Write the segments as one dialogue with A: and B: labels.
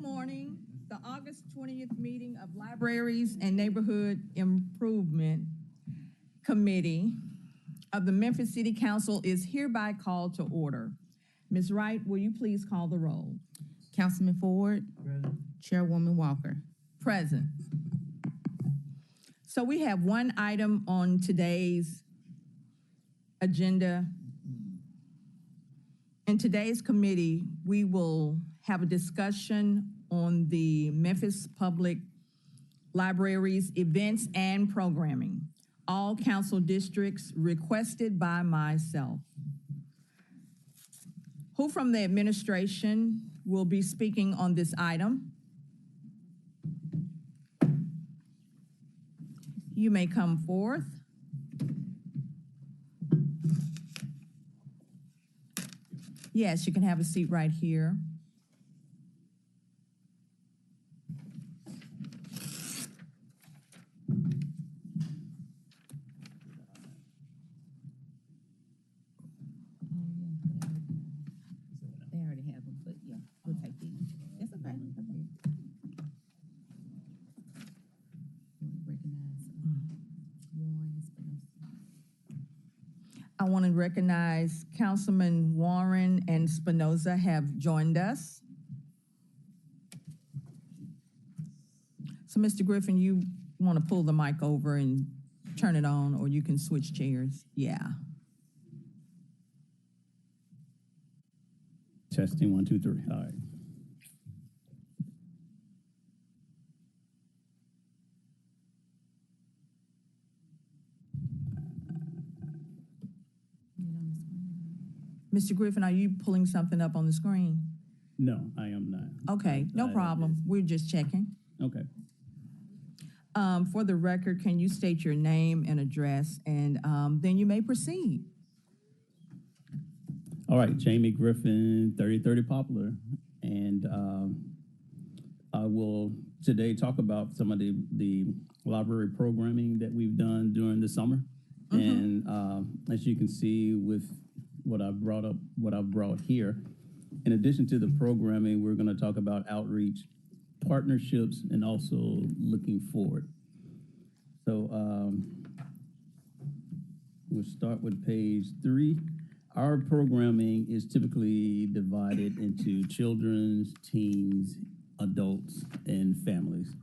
A: Good morning. The August 20th meeting of Libraries and Neighborhood Improvement Committee of the Memphis City Council is hereby called to order. Ms. Wright, will you please call the roll?
B: Councilman Ford.
C: Present.
B: Chairwoman Walker.
A: Present. So we have one item on today's agenda. In today's committee, we will have a discussion on the Memphis Public Libraries events and programming. All council districts requested by myself. Who from the administration will be speaking on this item? You may come forth. Yes, you can have a seat right here.
B: They already have them, but yeah, we'll take these. That's okay.
A: I want to recognize Councilman Warren and Spinoza have joined us. So, Mr. Griffin, you want to pull the mic over and turn it on, or you can switch chairs? Yeah.
C: Testing, 1, 2, 3. All right.
A: Mr. Griffin, are you pulling something up on the screen?
C: No, I am not.
A: Okay, no problem. We're just checking.
C: Okay.
A: For the record, can you state your name and address, and then you may proceed.
C: All right, Jamie Griffin, 3030 Poplar. And I will today talk about some of the library programming that we've done during the summer. And as you can see with what I've brought here, in addition to the programming, we're going to talk about outreach, partnerships, and also looking forward. So we'll start with page 3. Our programming is typically divided into children's, teens, adults, and families.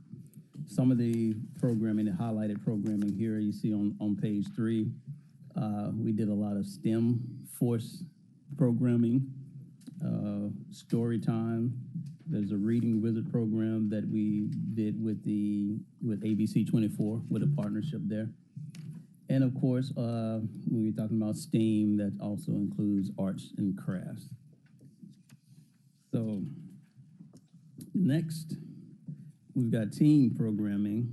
C: Some of the programming, the highlighted programming here you see on page 3, we did a lot of STEM Force programming, story time. There's a reading wizard program that we did with ABC 24 with a partnership there. And of course, when we're talking about STEAM, that also includes arts and crafts. So next, we've got teen programming.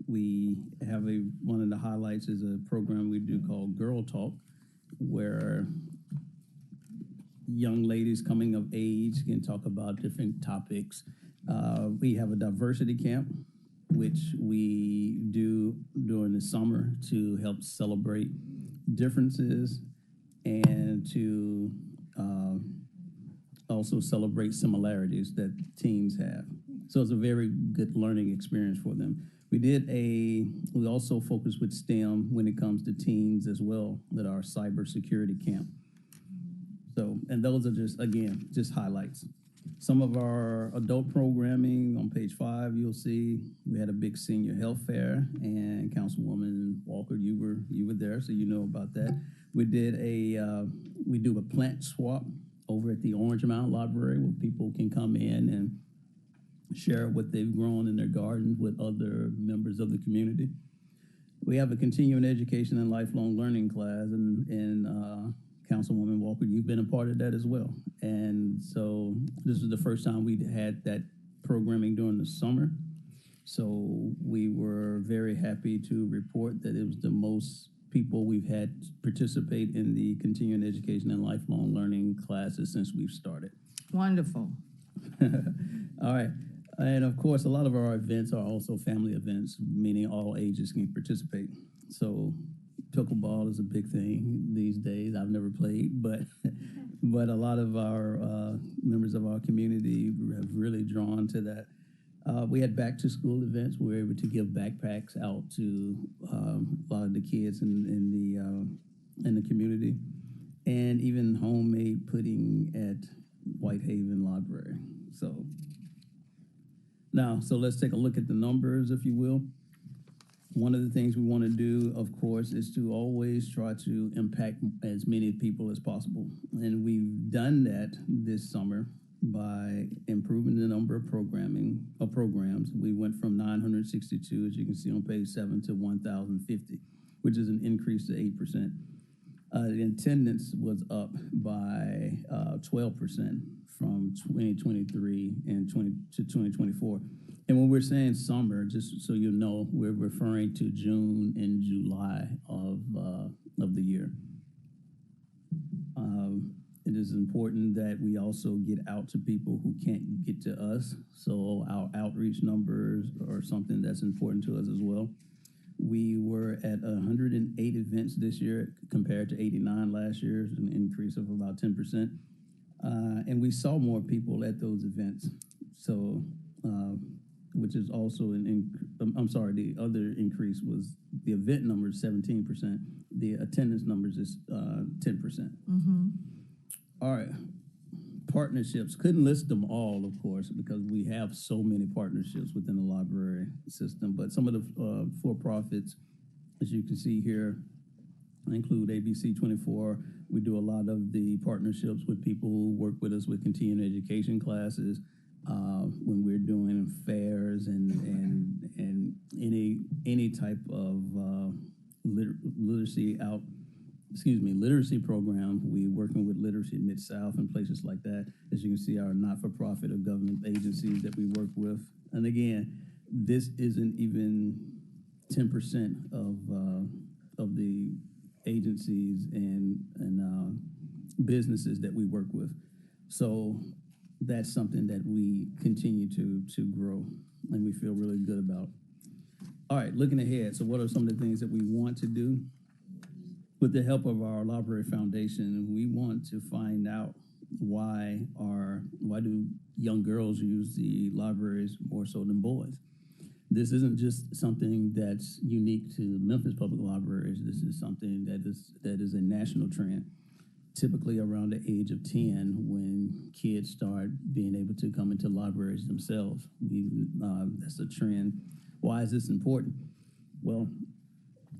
C: We have one of the highlights is a program we do called Girl Talk, where young ladies coming of age can talk about different topics. We have a diversity camp, which we do during the summer to help celebrate differences and to also celebrate similarities that teens have. So it's a very good learning experience for them. We also focus with STEM when it comes to teens as well, at our cybersecurity camp. So, and those are just highlights. Some of our adult programming on page 5, you'll see we had a big senior health fair, and Councilwoman Walker, you were there, so you know about that. We do a plant swap over at the Orange Mound Library where people can come in and share what they've grown in their gardens with other members of the community. We have a continuing education and lifelong learning class, and Councilwoman Walker, you've been a part of that as well. And so this is the first time we had that programming during the summer. So we were very happy to report that it was the most people we've had participate in the continuing education and lifelong learning classes since we've started.
A: Wonderful.
C: All right. And of course, a lot of our events are also family events, meaning all ages can participate. So pickleball is a big thing these days. I've never played, but But a lot of our members of our community have really drawn to that. We had back to school events. We were able to give backpacks out to a lot of the kids in the community, and even homemade pudding at Whitehaven Library. So let's take a look at the numbers, if you will. One of the things we want to do, of course, is to always try to impact as many people as possible. And we've done that this summer by improving the number of programs. We went from 962, as you can see on page 7, to 1,050, which is an increase of 8%. The attendance was up by 12% from 2023 to 2024. And when we're saying summer, just so you know, we're referring to June and July of the year. It is important that we also get out to people who can't get to us. So our outreach numbers are something that's important to us as well. We were at 108 events this year compared to 89 last year, an increase of about 10%. And we saw more people at those events. So, which is also the other increase was the event numbers, 17%. The attendance numbers is 10%. All right. Partnerships. Couldn't list them all, of course, because we have so many partnerships within the library system. But some of the for-profits, as you can see here, include ABC 24. We do a lot of the partnerships with people who work with us with continuing education classes. When we're doing fairs and any type of literacy program, we working with Literacy Mid-South and places like that. As you can see, our not-for-profit or government agencies that we work with. And again, this isn't even 10% of the agencies and businesses that we work with. So that's something that we continue to grow and we feel really good about. All right, looking ahead. So what are some of the things that we want to do? With the help of our Library Foundation, we want to find out why do young girls use the libraries more so than boys? This isn't just something that's unique to Memphis Public Libraries. This is something that is a national trend. Typically around the age of 10, when kids start being able to come into libraries themselves. That's a trend. Why is this important? Well,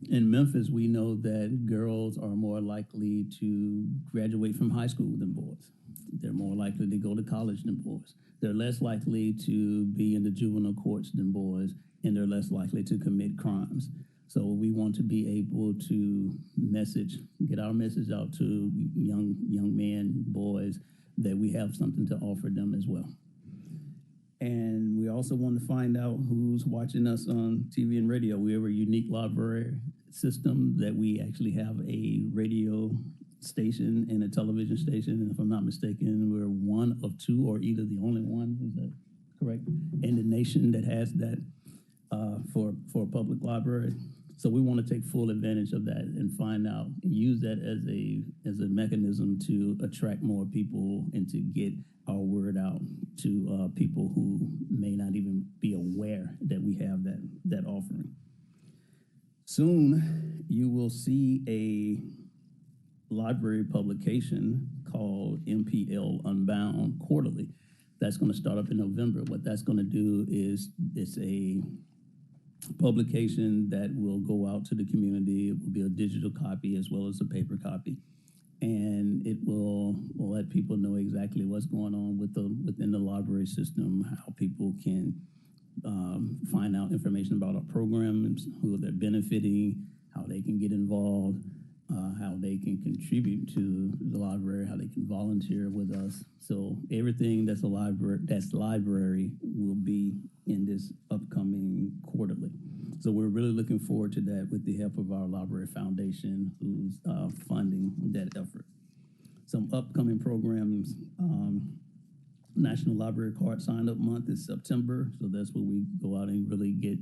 C: in Memphis, we know that girls are more likely to graduate from high school than boys. They're more likely to go to college than boys. They're less likely to be in the juvenile courts than boys, and they're less likely to commit crimes. So we want to be able to get our message out to young men, boys, that we have something to offer them as well. And we also want to find out who's watching us on TV and radio. We have a unique library system that we actually have a radio station and a television station. And if I'm not mistaken, we're one of two or either the only one, is that correct, in the nation that has that for a public library. So we want to take full advantage of that and find out and use that as a mechanism to attract more people and to get our word out to people who may not even be aware that we have that offering. Soon, you will see a library publication called MPL Unbound Quarterly. That's going to start up in November. What that's going to do is it's a publication that will go out to the community. It will be a digital copy as well as a paper copy. And it will let people know exactly what's going on within the library system, how people can find out information about our programs, who they're benefiting, how they can get involved, how they can contribute to the library, how they can volunteer with us. So everything that's library will be in this upcoming quarterly. So we're really looking forward to that with the help of our Library Foundation, who's funding that effort. Some upcoming programs, National Library Card Sign-Up Month is September, so that's where we go out and really get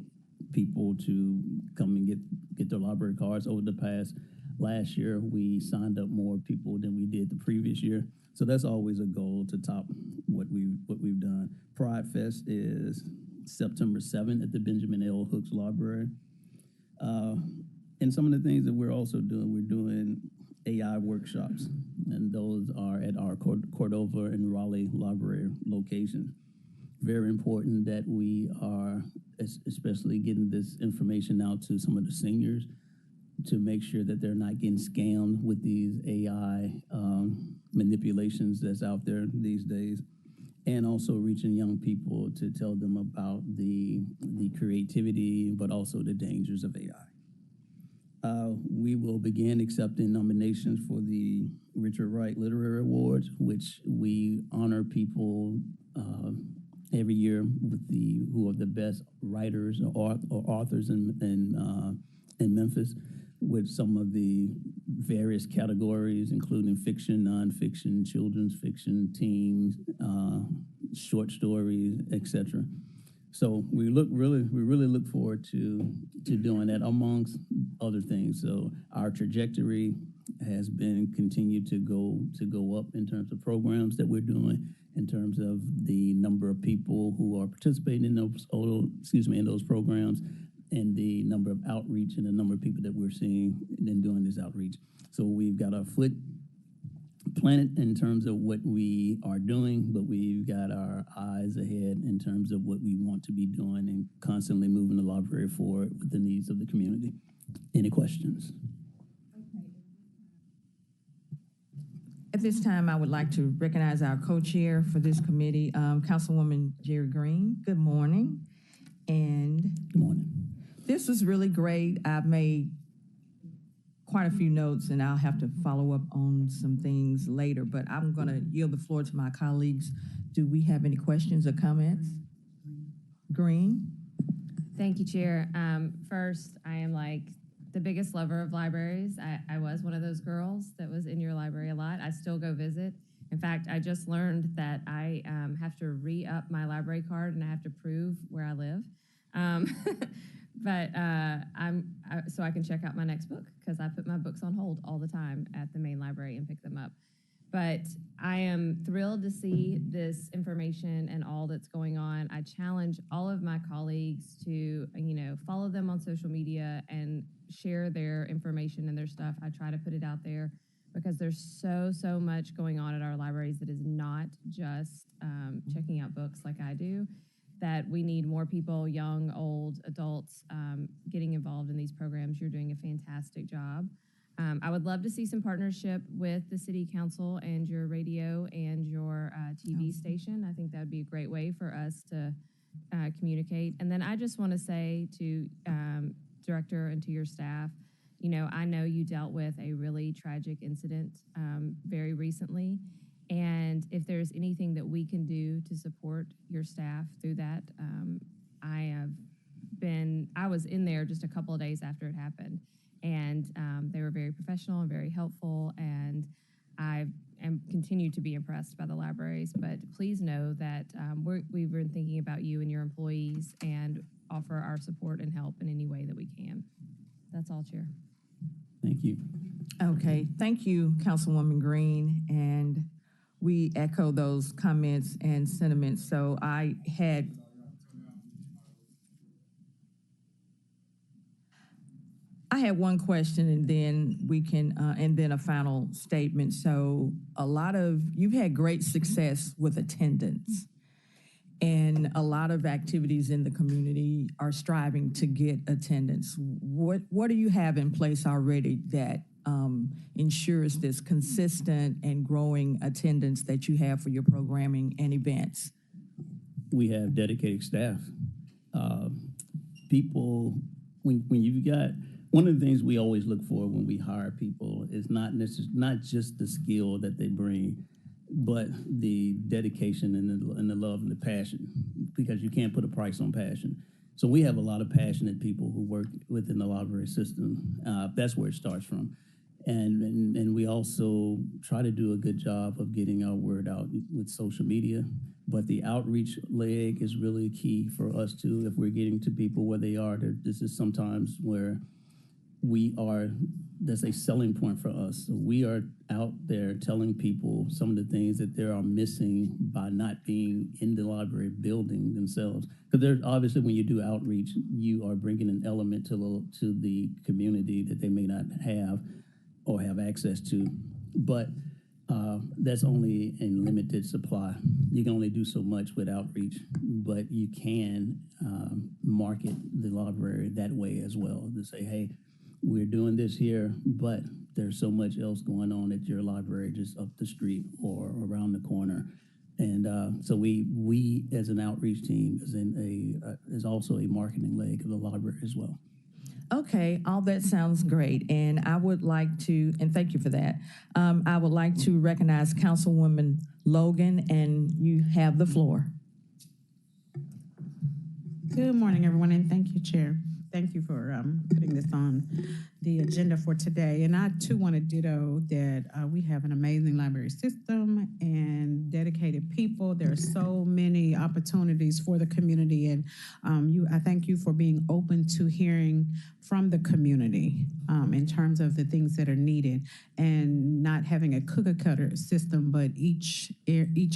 C: people to come and get their library cards. Over the past Last year, we signed up more people than we did the previous year. So that's always a goal to top what we've done. Pride Fest is September 7th at the Benjamin L. Hooks Library. And some of the things that we're also doing, we're doing AI workshops, and those are at our Cordova and Raleigh library location. Very important that we are especially getting this information out to some of the seniors to make sure that they're not getting scammed with these AI manipulations that's out there these days, and also reaching young people to tell them about the creativity, but also the dangers of AI. We will begin accepting nominations for the Richard Wright Literary Awards, which we honor people every year with who are the best writers or authors in Memphis, with some of the various categories, including fiction, nonfiction, children's fiction, teens, short stories, etc. So we really look forward to doing that, amongst other things. So our trajectory has been continued to go up in terms of programs that we're doing, in terms of the number of people who are participating in those programs, and the number of outreach and the number of people that we're seeing in doing this outreach. So we've got our foot planted in terms of what we are doing, but we've got our eyes ahead in terms of what we want to be doing and constantly moving the library forward with the needs of the community. Any questions?
A: At this time, I would like to recognize our co-chair for this committee, Councilwoman Jerry Green. Good morning. And
C: Good morning.
A: this was really great. I've made quite a few notes, and I'll have to follow up on some things later, but I'm going to yield the floor to my colleagues. Do we have any questions or comments? Green?
D: Thank you, Chair. First, I am like the biggest lover of libraries. I was one of those girls that was in your library a lot. I still go visit. In fact, I just learned that I have to re-up my library card, and I have to prove where I live. So I can check out my next book, because I put my books on hold all the time at the main library and pick them up. But I am thrilled to see this information and all that's going on. I challenge all of my colleagues to, follow them on social media and share their information and their stuff. I try to put it out there because there's so much going on at our libraries that is not just checking out books like I do, that we need more people, young, old, adults, getting involved in these programs. You're doing a fantastic job. I would love to see some partnership with the City Council and your radio and your TV station. I think that would be a great way for us to communicate. And then I just want to say to Director and to your staff, I know you dealt with a really tragic incident very recently. And if there's anything that we can do to support your staff through that, I was in there just a couple of days after it happened, and they were very professional and very helpful, and I continue to be impressed by the libraries. But please know that we've been thinking about you and your employees and offer our support and help in any way that we can. That's all, Chair.
C: Thank you.
A: Okay, thank you, Councilwoman Green, and we echo those comments and sentiments. So I had one question, and then we can, and then a final statement. So you've had great success with attendance, and a lot of activities in the community are striving to get attendance. What do you have in place already that ensures this consistent and growing attendance that you have for your programming and events?
C: We have dedicated staff. People, when you've got, one of the things we always look for when we hire people is not just the skill that they bring, but the dedication and the love and the passion, because you can't put a price on passion. So we have a lot of passionate people who work within the library system. That's where it starts from. And we also try to do a good job of getting our word out with social media. But the outreach leg is really key for us too. If we're getting to people where they are, this is sometimes where we are that's a selling point for us. So we are out there telling people some of the things that they are missing by not being in the library building themselves. Because there's obviously, when you do outreach, you are bringing an element to the community that they may not have or have access to. But that's only in limited supply. You can only do so much with outreach, but you can market the library that way as well, to say, hey, we're doing this here, but there's so much else going on at your library just up the street or around the corner. And so we as an outreach team is also a marketing leg of the library as well.
A: Okay, all that sounds great, and I would like to, and thank you for that. I would like to recognize Councilwoman Logan, and you have the floor.
E: Good morning, everyone, and thank you, Chair. Thank you for putting this on the agenda for today. And I, too, want to ditto that we have an amazing library system and dedicated people. There are so many opportunities for the community, and I thank you for being open to hearing from the community in terms of the things that are needed, and not having a cookie-cutter system, but each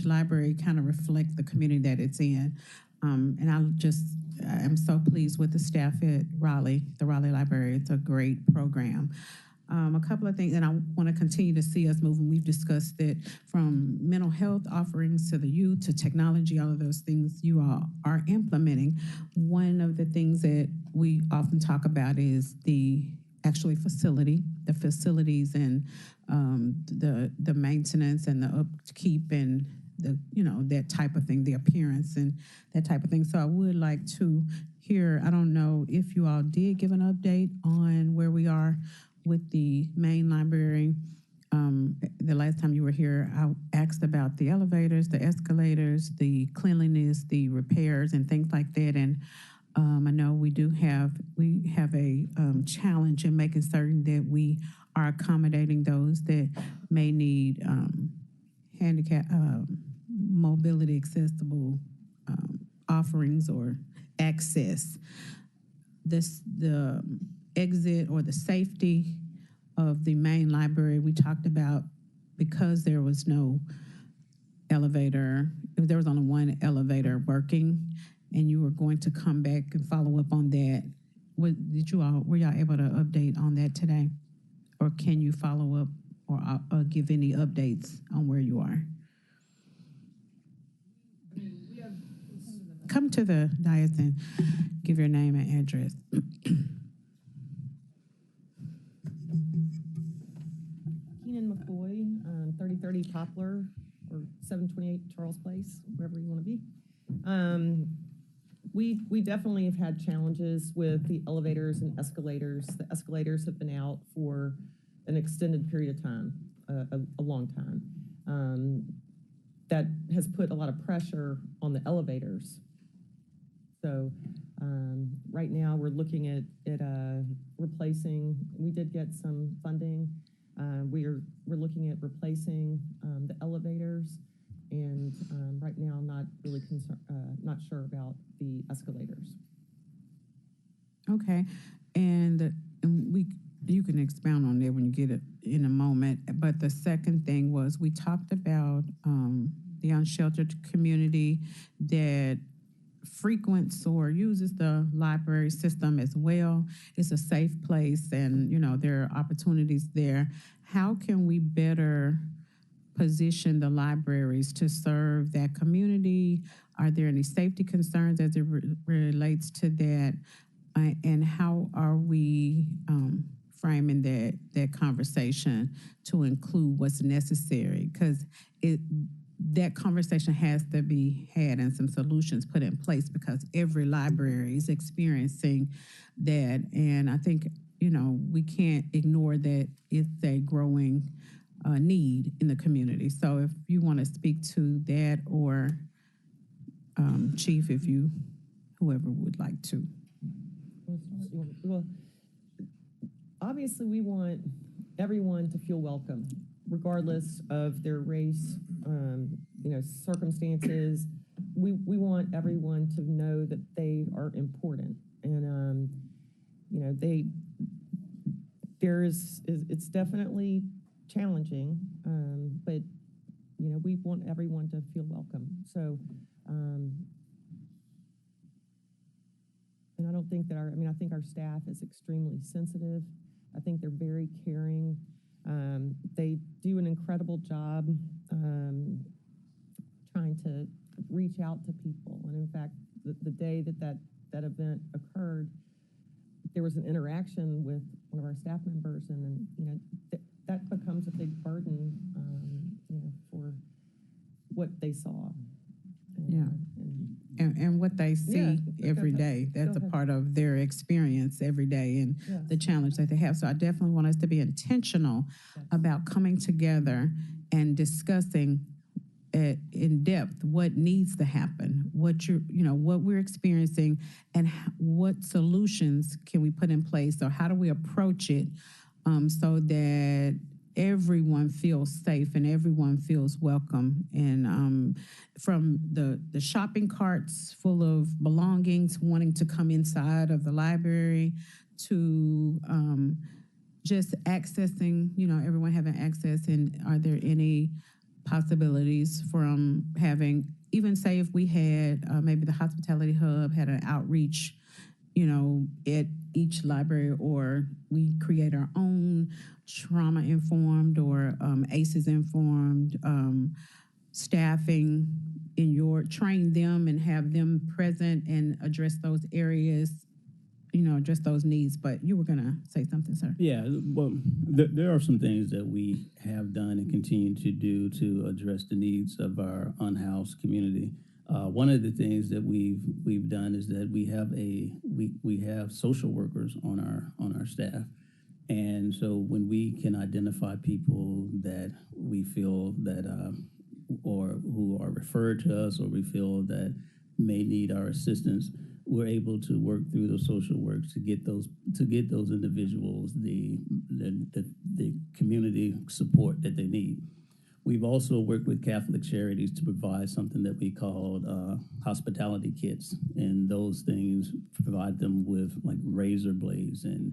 E: library kind of reflects the community that it's in. And I'm so pleased with the staff at Raleigh, the Raleigh Library. It's a great program. A couple of things, and I want to continue to see us moving. We've discussed it from mental health offerings to the youth to technology, all of those things you all are implementing. One of the things that we often talk about is the facilities and the maintenance and the upkeep and that type of thing, the appearance and that type of thing. So I would like to hear, I don't know if you all did give an update on where we are with the main library. The last time you were here, I asked about the elevators, the escalators, the cleanliness, the repairs and things like that. And I know we have a challenge in making certain that we are accommodating those that may need handicap, mobility accessible offerings or access. The exit or the safety of the main library, we talked about, because there was no elevator, there was only one elevator working, and you were going to come back and follow up on that. Were y'all able to update on that today? Or can you follow up or give any updates on where you are? Come to the dais and give your name and address.
F: Keenan McCoy, 3030 Poplar, or 728 Charles Place, wherever you want to be. We definitely have had challenges with the elevators and escalators. The escalators have been out for an extended period of time, a long time. That has put a lot of pressure on the elevators. So right now we're looking at replacing. We did get some funding. We're looking at replacing the elevators, and right now I'm not really not sure about the escalators.
E: Okay, and you can expound on that when you get it in a moment. But the second thing was, we talked about the unsheltered community that frequents or uses the library system as well. It's a safe place, and there are opportunities there. How can we better position the libraries to serve that community? Are there any safety concerns as it relates to that? And how are we framing that conversation to include what's necessary? Because that conversation has to be had and some solutions put in place, because every library is experiencing that. And I think, we can't ignore that it's a growing need in the community. So if you want to speak to that, or Chief, whoever would like to.
F: Well, obviously we want everyone to feel welcome, regardless of their race, circumstances. We want everyone to know that they are important, and it's definitely challenging, but, you know, we want everyone to feel welcome. So, and I don't think that I think our staff is extremely sensitive. I think they're very caring. They do an incredible job trying to reach out to people. And in fact, the day that event occurred, there was an interaction with one of our staff members, and you know, that becomes a big burden, you know, for what they saw.
E: Yeah. And what they see every day. That's a part of their experience every day and
F: Yes.
E: the challenge that they have. So I definitely want us to be intentional about coming together and discussing in depth what needs to happen, what what we're experiencing, and what solutions can we put in place, or how do we approach it so that everyone feels safe and everyone feels welcome. And from the shopping carts full of belongings wanting to come inside of the library to just accessing, everyone having access. And are there any possibilities from having, even say if we had maybe the Hospitality Hub had an outreach, at each library, or we create our own trauma-informed or ACEs-informed staffing train them and have them present and address those areas, address those needs. But you were gonna say something, sir.
C: Yeah, well, there are some things that we have done and continue to do to address the needs of our unhoused community. One of the things that we've done is that we have social workers on our staff, and so when we can identify people that we feel that or who are referred to us, or we feel that may need our assistance, we're able to work through those social works to get those individuals the community support that they need. We've also worked with Catholic Charities to provide something that we called hospitality kits, and those things provide them with like razor blades and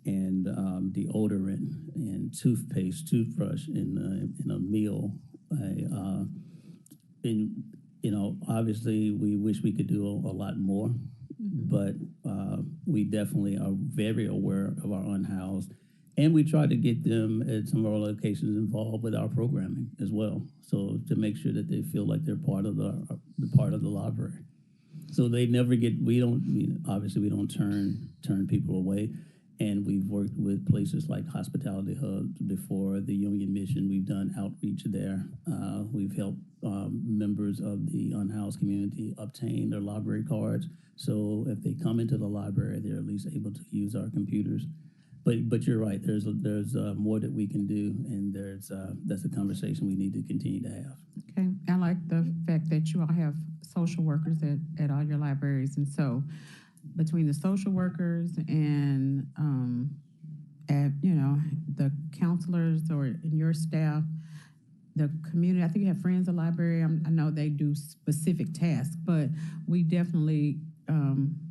C: deodorant and toothpaste, toothbrush in a meal. Obviously, we wish we could do a lot more, but we definitely are very aware of our unhoused. And we try to get them at some of our locations involved with our programming as well, so to make sure that they feel like they're part of the library. So they never get. Obviously we don't turn people away, and we've worked with places like Hospitality Hub before, the Union Mission. We've done outreach there. We've helped members of the unhoused community obtain their library cards, so if they come into the library, they're at least able to use our computers. But you're right. There's more that we can do, and that's a conversation we need to continue to have.
E: Okay, I like the fact that you all have social workers at all your libraries, and so between the social workers and the counselors or in your staff, the community. I think you have Friends of Library. I know they do specific tasks, but we definitely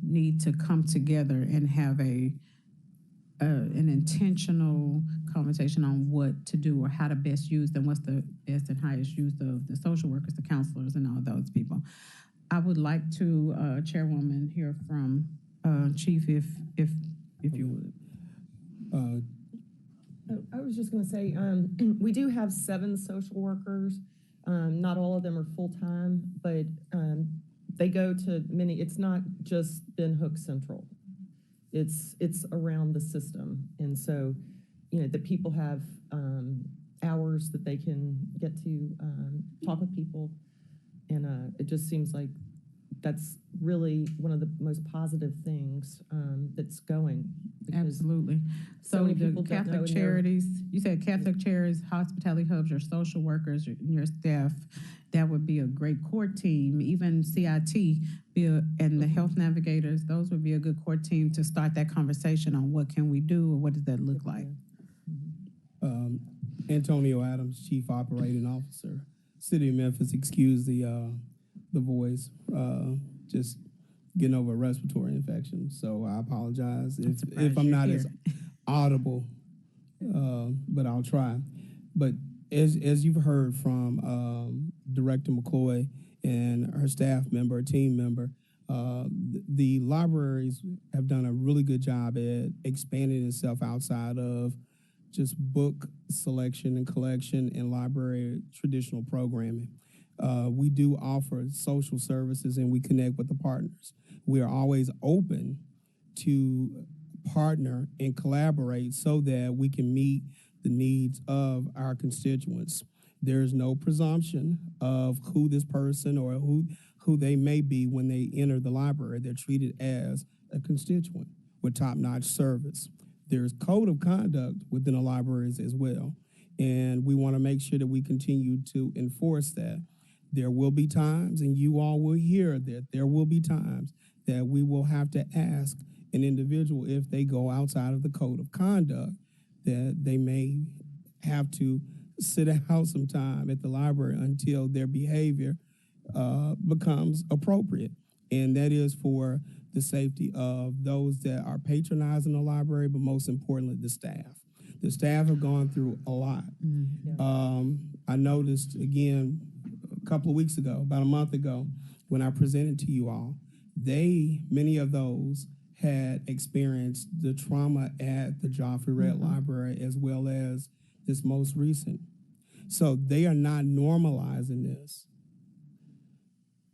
E: need to come together and have an intentional conversation on what to do or how to best use them, what's the best and highest use of the social workers, the counselors, and all those people. I would like to, Chairwoman, hear from Chief, if you would.
F: I was just going to say, we do have 7 social workers. Not all of them are full-time, but they go to many. It's not just Ben Hook Central. It's around the system. And so, the people have hours that they can get to talk with people. And it just seems like that's really one of the most positive things that's going.
E: Absolutely. So
F: many
E: the
F: people don't know,
E: Catholic
F: and
E: Charities, you said Catholic Charities, Hospitality Hubs, your social workers, your staff, that would be a great core team. Even CIT and the health navigators, those would be a good core team to start that conversation on what can we do or what does that look like.
G: Antonio Adams, Chief Operating Officer, City of Memphis. Excuse the voice. Just getting over a respiratory infection, so I apologize if I'm not as audible but I'll try. But as you've heard from Director McCoy and her staff member, team member, the libraries have done a really good job at expanding itself outside of just book selection and collection and library traditional programming. We do offer social services and we connect with the partners. We are always open to partner and collaborate so that we can meet the needs of our constituents. There's no presumption of who this person or who they may be when they enter the library. They're treated as a constituent with top-notch service. There's code of conduct within the libraries as well, and we want to make sure that we continue to enforce that. There will be times, and you all will hear that there will be times that we will have to ask an individual if they go outside of the code of conduct, that they may have to sit out some time at the library until their behavior becomes appropriate. And that is for the safety of those that are patronizing the library, but most importantly, the staff. The staff have gone through a lot. I noticed, again, a couple of weeks ago, about a month ago, when I presented to you all, many of those had experienced the trauma at the Joffrey Red Library as well as this most recent. So they are not normalizing this.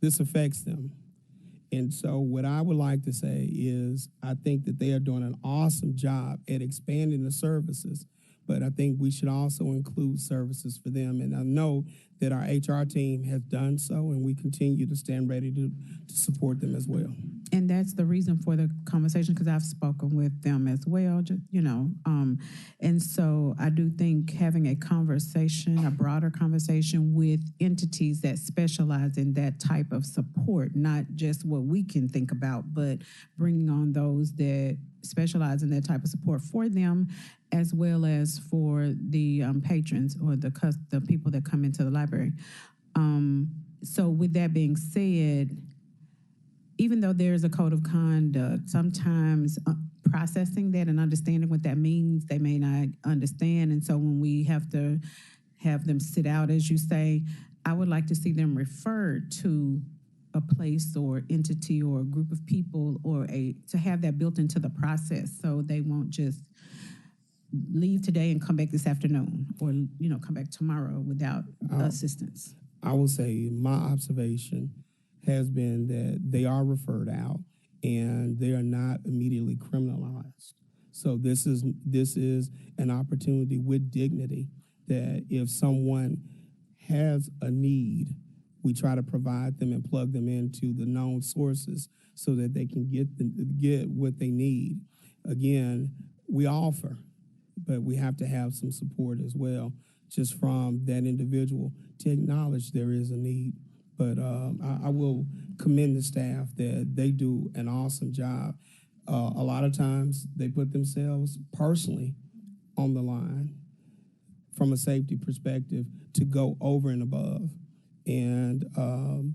G: This affects them. And so what I would like to say is I think that they are doing an awesome job at expanding the services, but I think we should also include services for them. And I know that our HR team has done so, and we continue to stand ready to support them as well.
E: And that's the reason for the conversation, because I've spoken with them as well, and so I do think having a conversation, a broader conversation with entities that specialize in that type of support, not just what we can think about, but bringing on those that specialize in that type of support for them, as well as for the patrons or the people that come into the library. So with that being said, even though there's a code of conduct, sometimes processing that and understanding what that means, they may not understand. And so when we have to have them sit out, as you say, I would like to see them referred to a place or entity or a group of people to have that built into the process so they won't just leave today and come back this afternoon or, come back tomorrow without assistance.
G: I will say my observation has been that they are referred out and they are not immediately criminalized. So this is an opportunity with dignity that if someone has a need, we try to provide them and plug them into the known sources so that they can get what they need. Again, we offer, but we have to have some support as well, just from that individual to acknowledge there is a need. But I will commend the staff that they do an awesome job. A lot of times they put themselves personally on the line from a safety perspective to go over and above. And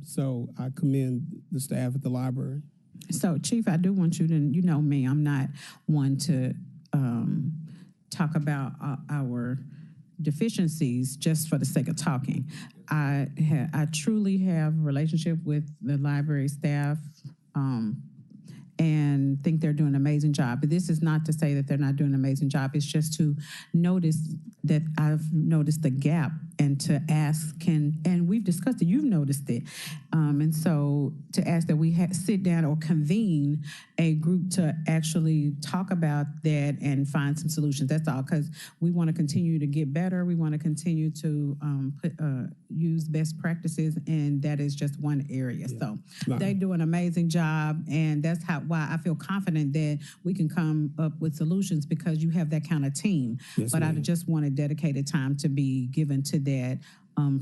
G: so I commend the staff at the library.
E: So, Chief, I do want you to, you know me, I'm not one to talk about our deficiencies just for the sake of talking. I truly have a relationship with the library staff and think they're doing an amazing job. But this is not to say that they're not doing an amazing job. It's just to notice that I've noticed the gap and to ask, and we've discussed it, you've noticed it. And so to ask that we sit down or convene a group to actually talk about that and find some solutions. That's all, because we want to continue to get better. We want to continue to use best practices, and that is just one area. Yeah. So they do an amazing job, and that's why I feel confident that we can come up with solutions, because you have that kind of team. Yes, but I just wanted dedicated time to be given to that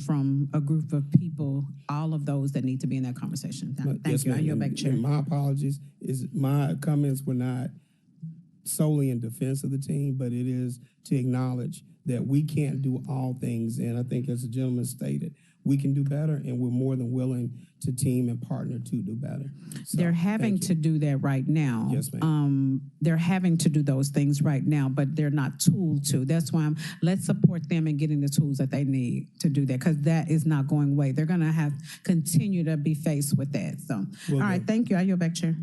E: from a group of people, all of those that need to be in that conversation. Thank you. I yield back, Chair.
G: My apologies. My comments were not solely in defense of the team, but it is to acknowledge that we can't do all things. And I think, as the gentleman stated, we can do better, and we're more than willing to team and partner to do better. So,
E: They're having
G: thank you.
E: to do that right now.
G: Yes, ma'am.
E: They're having to do those things right now, but they're not tooled to. That's why let's support them in getting the tools that they need to do that, because that is not going away. They're going to continue to be faced with that. So,
G: Will
E: all right,
G: do.
E: thank you. I yield back, Chair.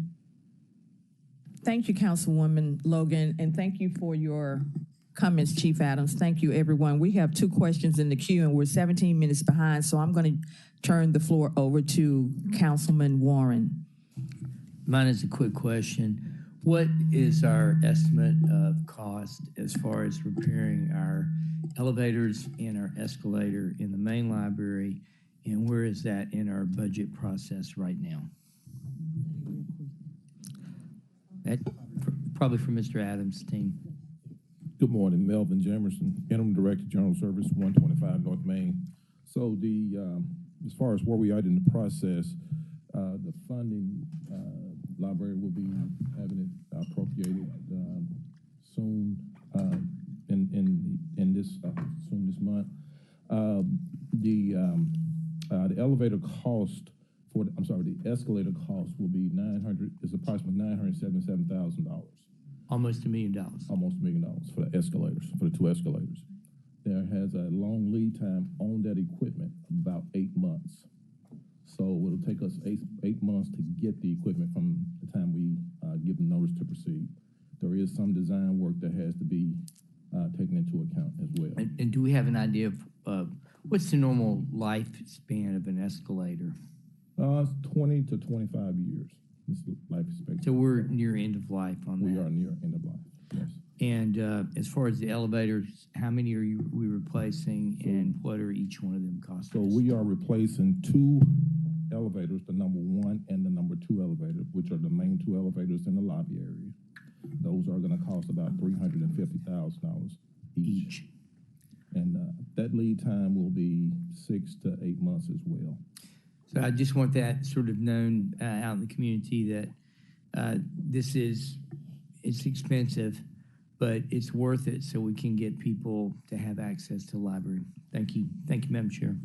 A: Thank you, Councilwoman Logan, and thank you for your comments, Chief Adams. Thank you, everyone. We have 2 questions in the queue, and we're 17 minutes behind, so I'm going to turn the floor over to Councilman Warren.
H: Mine is a quick question. What is our estimate of cost as far as repairing our elevators and our escalator in the main library? And where is that in our budget process right now? That probably for Mr. Adams' team.
I: Good morning, Melvin Jamerson, Interim Director, General Service, 125 North Main. So as far as where we are in the process, the funding, library will be having it appropriated soon in this soon this month. The elevator cost the escalator cost will be approximately $977,000.
H: Almost $1 million.
I: Almost $1 million for the escalators, for the 2 escalators. There has a long lead time on that equipment, about 8 months. So it'll take us eight months to get the equipment from the time we give the notice to proceed. There is some design work that has to be taken into account as well.
H: And do we have an idea of what's the normal lifespan of an escalator?
I: It's 20 to 25 years. This life expectancy.
H: So we're near end of life on that.
I: We are near end of life, yes.
H: And as far as the elevators, how many are we replacing, and what are each one of them costing?
I: So we are replacing 2 elevators, the number 1 and the number 2 elevator, which are the main 2 elevators in the lobby area. Those are gonna cost about $350,000 each. And that lead time will be 6 to 8 months as well.
H: So I just want that sort of known out in the community that it's expensive, but it's worth it so we can get people to have access to the library. Thank you. Thank you, Madam Chair.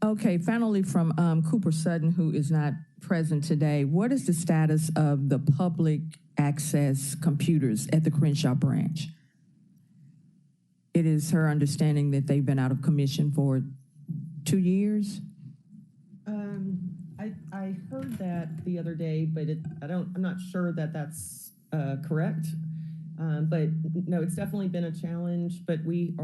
A: Okay, finally from Cooper Sutton, who is not present today, what is the status of the public access computers at the Crenshaw branch? It is her understanding that they've been out of commission for 2 years?
F: I heard that the other day, but I'm not sure that that's correct. But no, it's definitely been a challenge, but we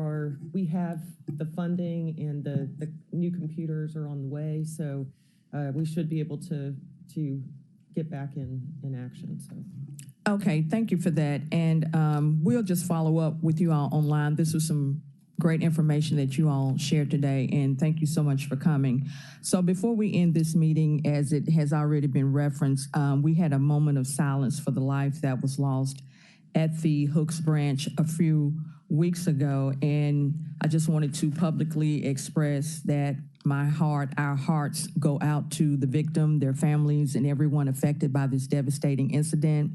F: have the funding, and the new computers are on the way. So we should be able to get back in action, so.
A: Okay, thank you for that. And we'll just follow up with you all online. This was some great information that you all shared today, and thank you so much for coming. So before we end this meeting, as it has already been referenced, we had a moment of silence for the life that was lost at the Hooks branch a few weeks ago, and I just wanted to publicly express that our hearts go out to the victim, their families, and everyone affected by this devastating incident.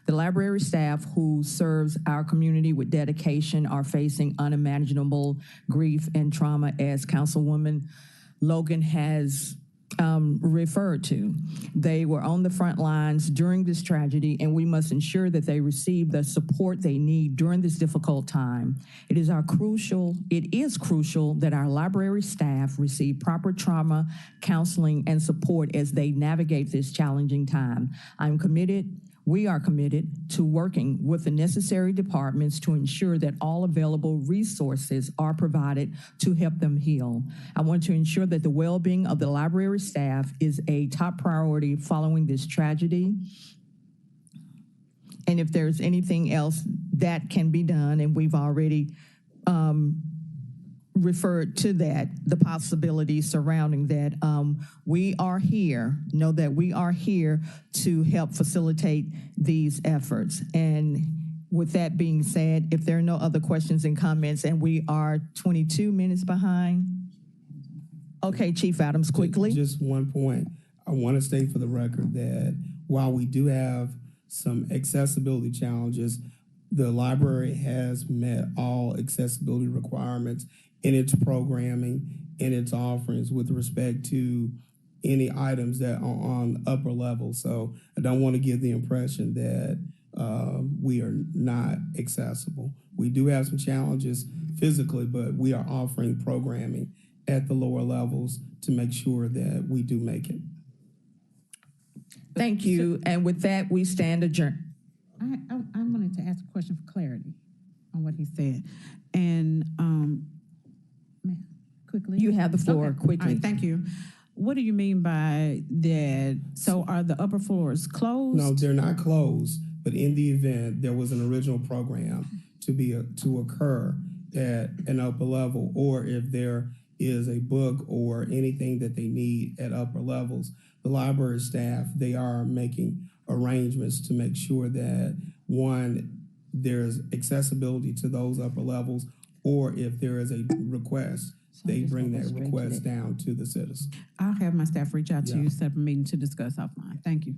A: The library staff who serves our community with dedication are facing unimaginable grief and trauma, as Councilwoman Logan has referred to. They were on the front lines during this tragedy, and we must ensure that they receive the support they need during this difficult time. It is crucial that our library staff receive proper trauma counseling and support as they navigate this challenging time. We are committed to working with the necessary departments to ensure that all available resources are provided to help them heal. I want to ensure that the well-being of the library staff is a top priority following this tragedy. And if there's anything else that can be done, and we've already referred to that, the possibilities surrounding that, know that we are here to help facilitate these efforts. And with that being said, if there are no other questions and comments, and we are 22 minutes behind. Okay, Chief Adams, quickly.
G: Just one point. I want to state for the record that while we do have some accessibility challenges, The library has met all accessibility requirements in its programming, in its offerings with respect to any items that are on upper level. So I don't want to give the impression that we are not accessible. We do have some challenges physically, but we are offering programming at the lower levels to make sure that we do make it.
A: Thank you, and with that, we stand adjourned.
E: I wanted to ask a question for clarity on what he said. And, ma'am, quickly?
A: You have the floor,
E: Okay.
A: quickly.
E: All right, thank you. What do you mean by that? So are the upper floors closed?
G: No, they're not closed, but in the event there was an original program to occur at an upper level, or if there is a book or anything that they need at upper levels, the library staff, they are making arrangements to make sure that, one, there's accessibility to those upper levels, or if there is a request, they bring that request down to the citizen.
E: I'll have my staff reach out to
G: Yeah.
E: you, set up a meeting to discuss offline. Thank you.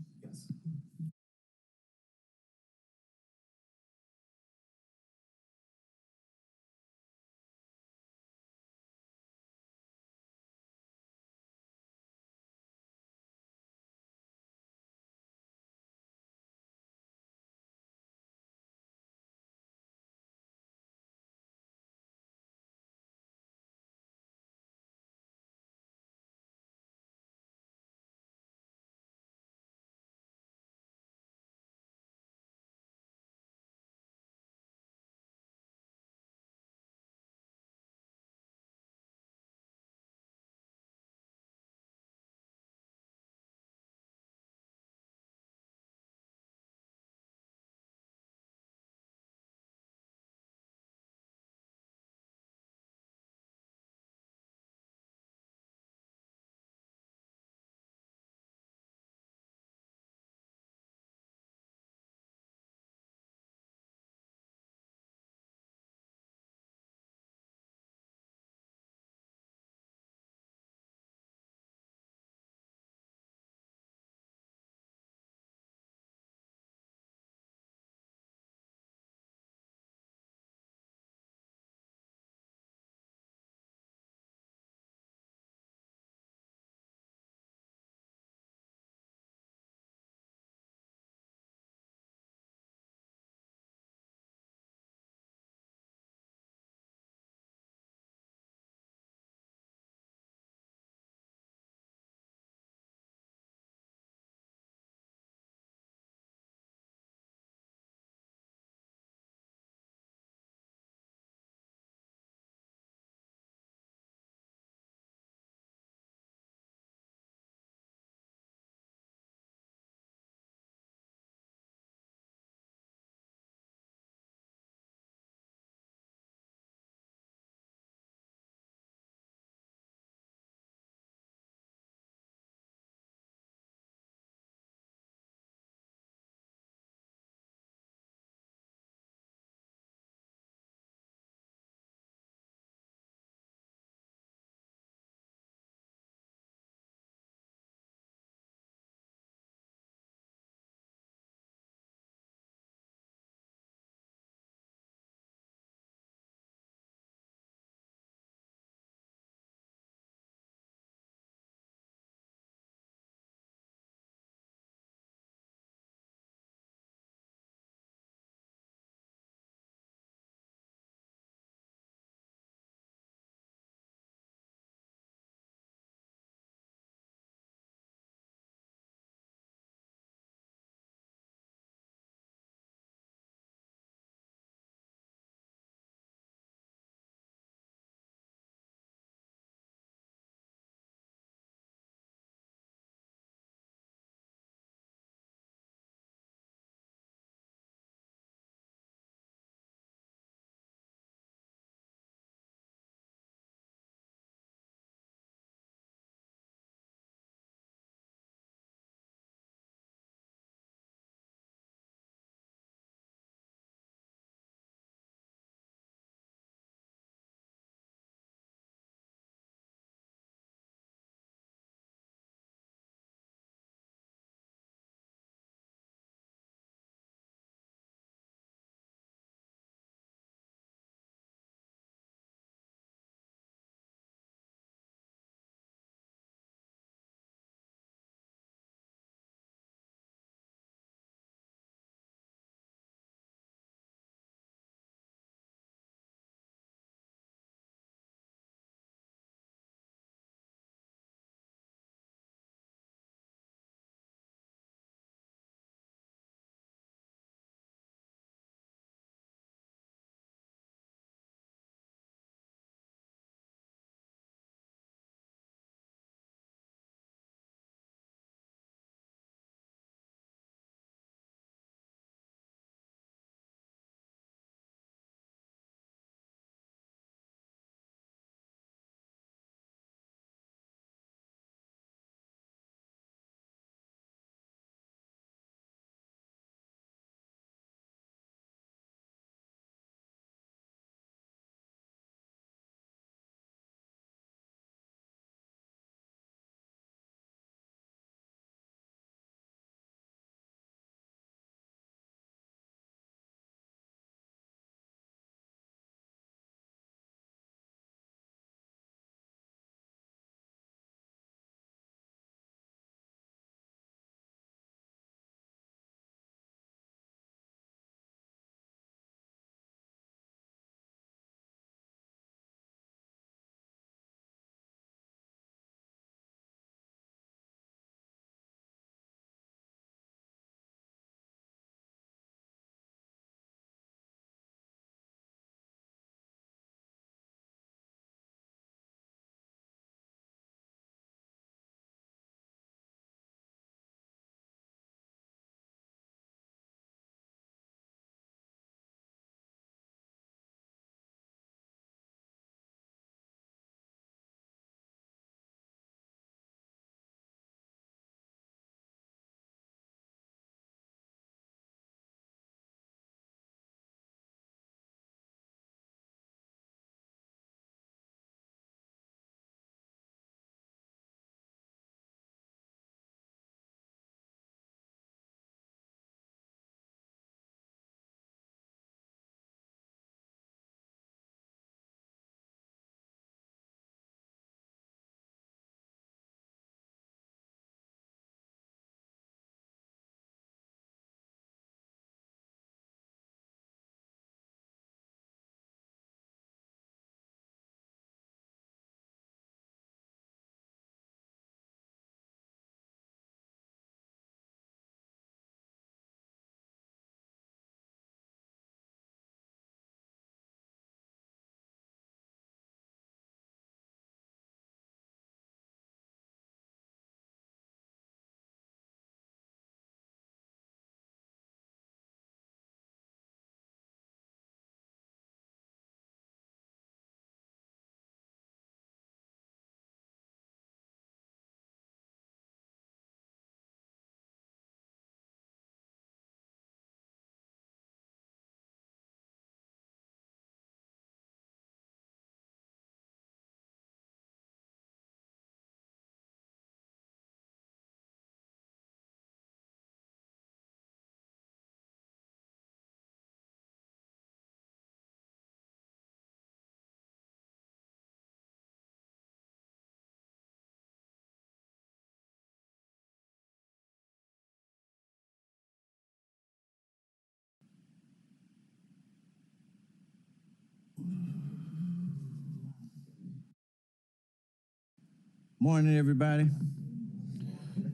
J: Morning, everybody.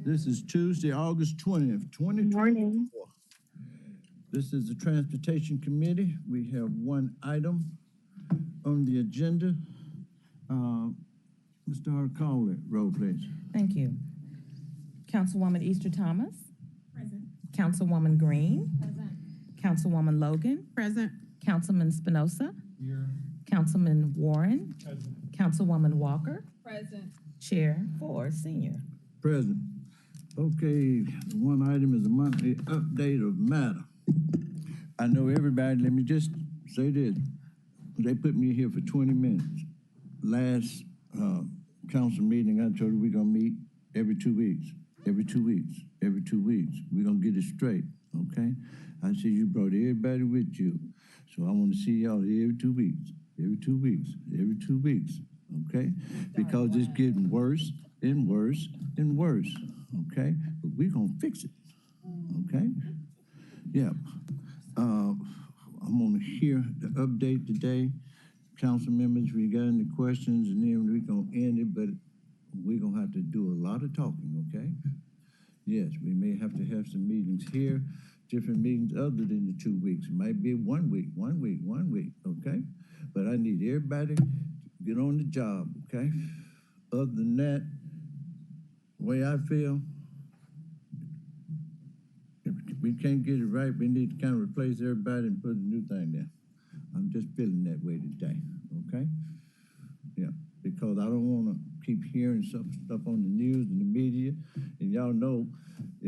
J: This is Tuesday, August 20th, 2024. This is the Transportation Committee. We have one item on the agenda. Mr. Hart, call it. Roll, please.
B: Thank you. Councilwoman Easter Thomas. Present. Councilwoman Green. Present. Councilwoman Logan.
E: Present.
B: Councilman Spinoza. Here. Councilman Warren. Present. Councilwoman Walker.
A: Present.
B: Chair Ford Senior.
J: Present. Okay, one item is a monthly update of matter. I know everybody, let me just say this. They put me here for 20 minutes. Last council meeting, I told you we're gonna meet every 2 weeks, every 2 weeks, every 2 weeks. We're gonna get it straight, okay? I said you brought everybody with you. So I wanna see y'all every 2 weeks, every 2 weeks, every 2 weeks, okay? Because it's getting worse and worse and worse, okay? But we're gonna fix it, okay? Yeah. I'm gonna hear the update today. Council members, if you got any questions, and then we're gonna end it, but we're gonna have to do a lot of talking, okay? Yes, we may have to have some meetings here, different meetings other than the 2 weeks. It might be 1 week, okay? But I need everybody to get on the job, okay? Other than that, the way I feel, if we can't get it right, we need to kind of replace everybody and put a new thing there. I'm just feeling that way today, okay? Yeah, because I don't want to keep hearing some stuff on the news and the media, and y'all know, I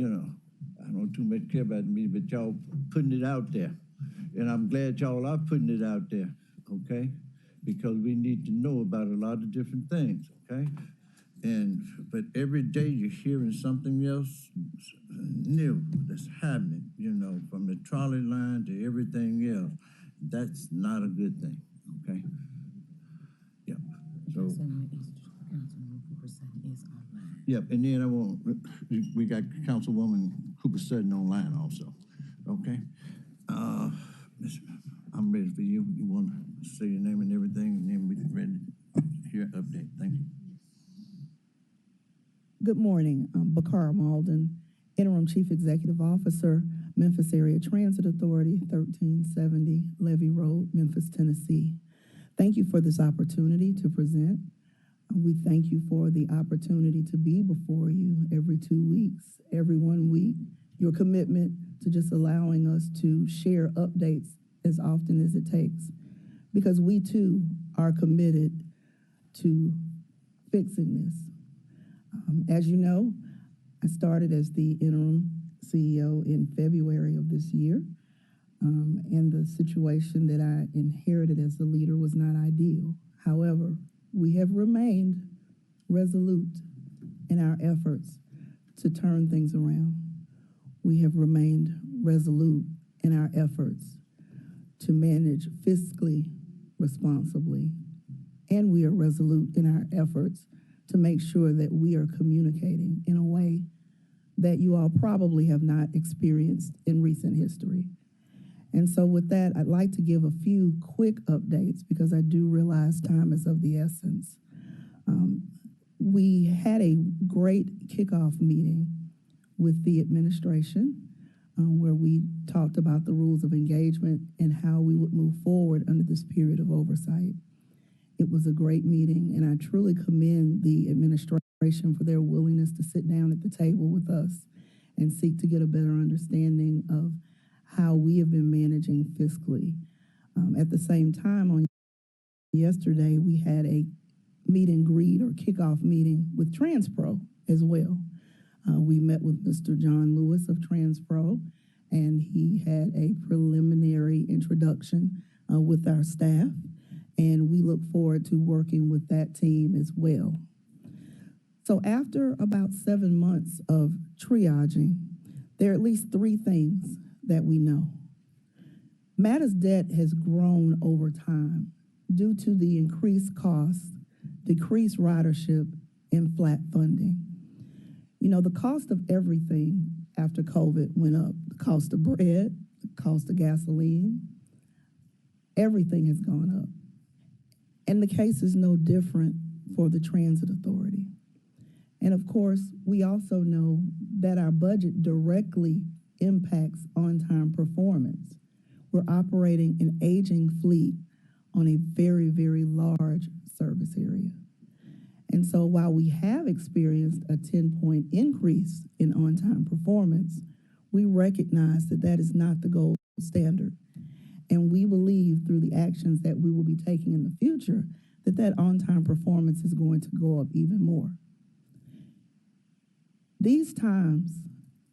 J: don't too much care about the media, but y'all putting it out there. And I'm glad y'all are putting it out there, okay? Because we need to know about a lot of different things, okay? But every day you're hearing something else new that's happening, from the trolley line to everything else. That's not a good thing, okay? Yeah, so. Yep, and then we got Councilwoman Cooper Sutton online also, okay? I'm ready for you. You want to say your name and everything, and then we can ready to hear an update. Thank you.
K: Good morning. I'm Bakara Malden, Interim Chief Executive Officer, Memphis Area Transit Authority, 1370 Levy Road, Memphis, Tennessee. Thank you for this opportunity to present. We thank you for the opportunity to be before you every 2 weeks, every 1 week. Your commitment to just allowing us to share updates as often as it takes, because we too are committed to fixing this. As you know, I started as the interim CEO in February of this year, and the situation that I inherited as the leader was not ideal. However, we have remained resolute in our efforts to turn things around. We have remained resolute in our efforts to manage fiscally responsibly, and we are resolute in our efforts to make sure that we are communicating in a way that you all probably have not experienced in recent history. And so with that, I'd like to give a few quick updates because I do realize time is of the essence. We had a great kickoff meeting with the administration where we talked about the rules of engagement and how we would move forward under this period of oversight. It was a great meeting, and I truly commend the administration for their willingness to sit down at the table with us and seek to get a better understanding of how we have been managing fiscally. At the same time, on yesterday, we had a meet and greet or kickoff meeting with TransPro as well. We met with Mr. John Lewis of TransPro, and he had a preliminary introduction with our staff, and we look forward to working with that team as well. So after about 7 months of triaging, there are at least 3 things that we know. MATA's debt has grown over time due to the increased costs, decreased ridership, and flat funding. The cost of everything after COVID went up. The cost of bread, the cost of gasoline, everything has gone up. And the case is no different for the transit authority. And of course, we also know that our budget directly impacts on-time performance. We're operating an aging fleet on a very, very large service area. And so while we have experienced a 10-point increase in on-time performance, we recognize that that is not the gold standard. And we believe through the actions that we will be taking in the future that that on-time performance is going to go up even more. These times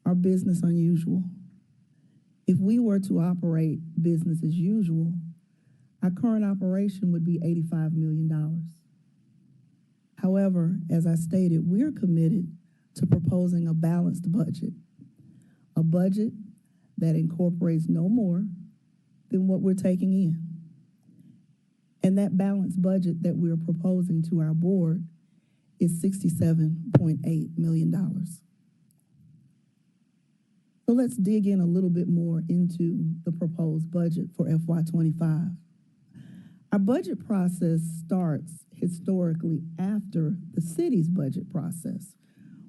K: are business unusual. If we were to operate business as usual, our current operation would be $85 million. However, as I stated, we're committed to proposing a balanced budget, a budget that incorporates no more than what we're taking in. And that balanced budget that we're proposing to our board is $67.8 million. So let's dig in a little bit more into the proposed budget for FY25. Our budget process starts historically after the city's budget process,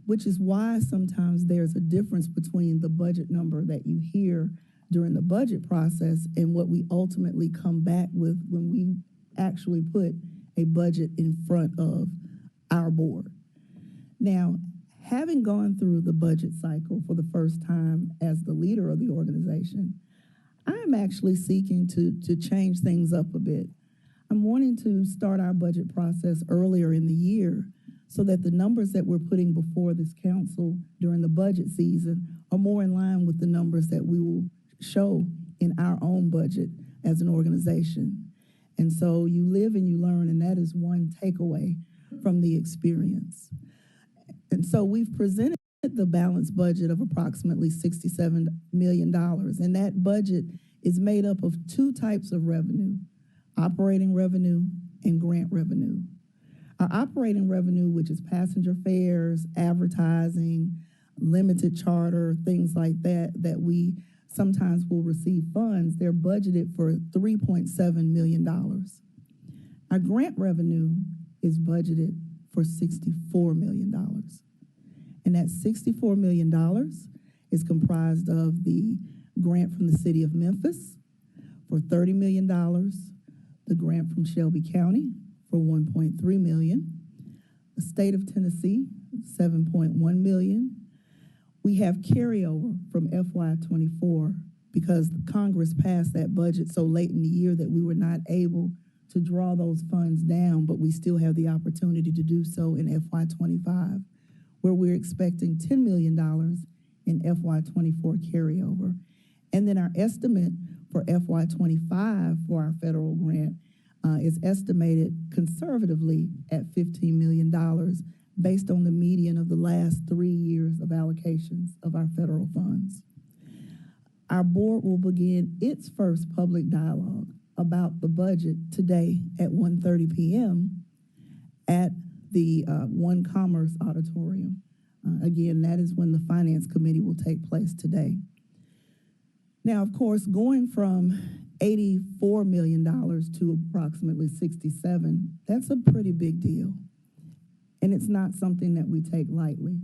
K: which is why sometimes there's a difference between the budget number that you hear during the budget process and what we ultimately come back with when we actually put a budget in front of our board. Now, having gone through the budget cycle for the first time as the leader of the organization, I am actually seeking to change things up a bit. I'm wanting to start our budget process earlier in the year so that the numbers that we're putting before this council during the budget season are more in line with the numbers that we will show in our own budget as an organization. And so you live and you learn, and that is one takeaway from the experience. And so we've presented the balanced budget of approximately $67 million, and that budget is made up of two types of revenue: operating revenue and grant revenue. Our operating revenue, which is passenger fares, advertising, limited charter, things like that, that we sometimes will receive funds, they're budgeted for $3.7 million. Our grant revenue is budgeted for $64 million. And that $64 million is comprised of the grant from the city of Memphis for $30 million, the grant from Shelby County for $1.3 million, the state of Tennessee, $7.1 million. We have carryover from FY24 because Congress passed that budget so late in the year that we were not able to draw those funds down, but we still have the opportunity to do so in FY25, where we're expecting $10 million in FY24 carryover. And then our estimate for FY25 for our federal grant is estimated conservatively at $15 million based on the median of the last 3 years of allocations of our federal funds. Our board will begin its first public dialogue about the budget today at 1:30 p.m. at the One Commerce Auditorium. Again, that is when the Finance Committee will take place today. Now, of course, going from $84 million to approximately 67, that's a pretty big deal. And it's not something that we take lightly.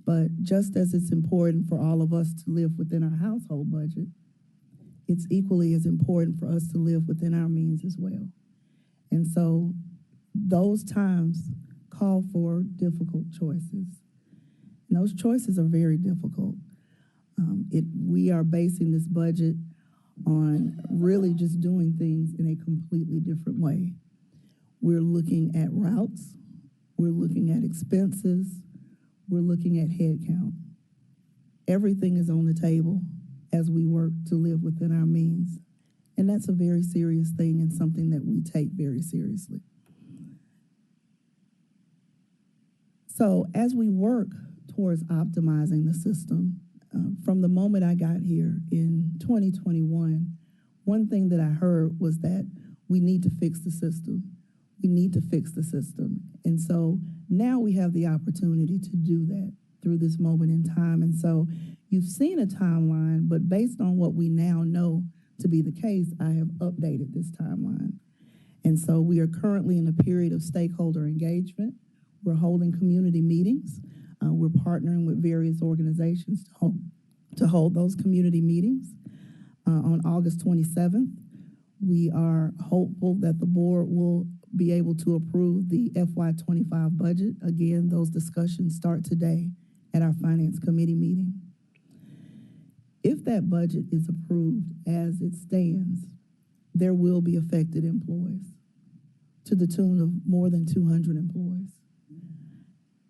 K: But just as it's important for all of us to live within our household budget, it's equally as important for us to live within our means as well. And so those times call for difficult choices. And those choices are very difficult. We are basing this budget on really just doing things in a completely different way. We're looking at routes, we're looking at expenses, we're looking at headcount. Everything is on the table as we work to live within our means. And that's a very serious thing and something that we take very seriously. So as we work towards optimizing the system, from the moment I got here in 2021, one thing that I heard was that we need to fix the system. We need to fix the system. And so now we have the opportunity to do that through this moment in time. And so you've seen a timeline, but based on what we now know to be the case, I have updated this timeline. And so we are currently in a period of stakeholder engagement. We're holding community meetings. We're partnering with various organizations to hold those community meetings. On August 27th, we are hopeful that the board will be able to approve the FY25 budget. Again, those discussions start today at our Finance Committee meeting. If that budget is approved as it stands, there will be affected employees to the tune of more than 200 employees.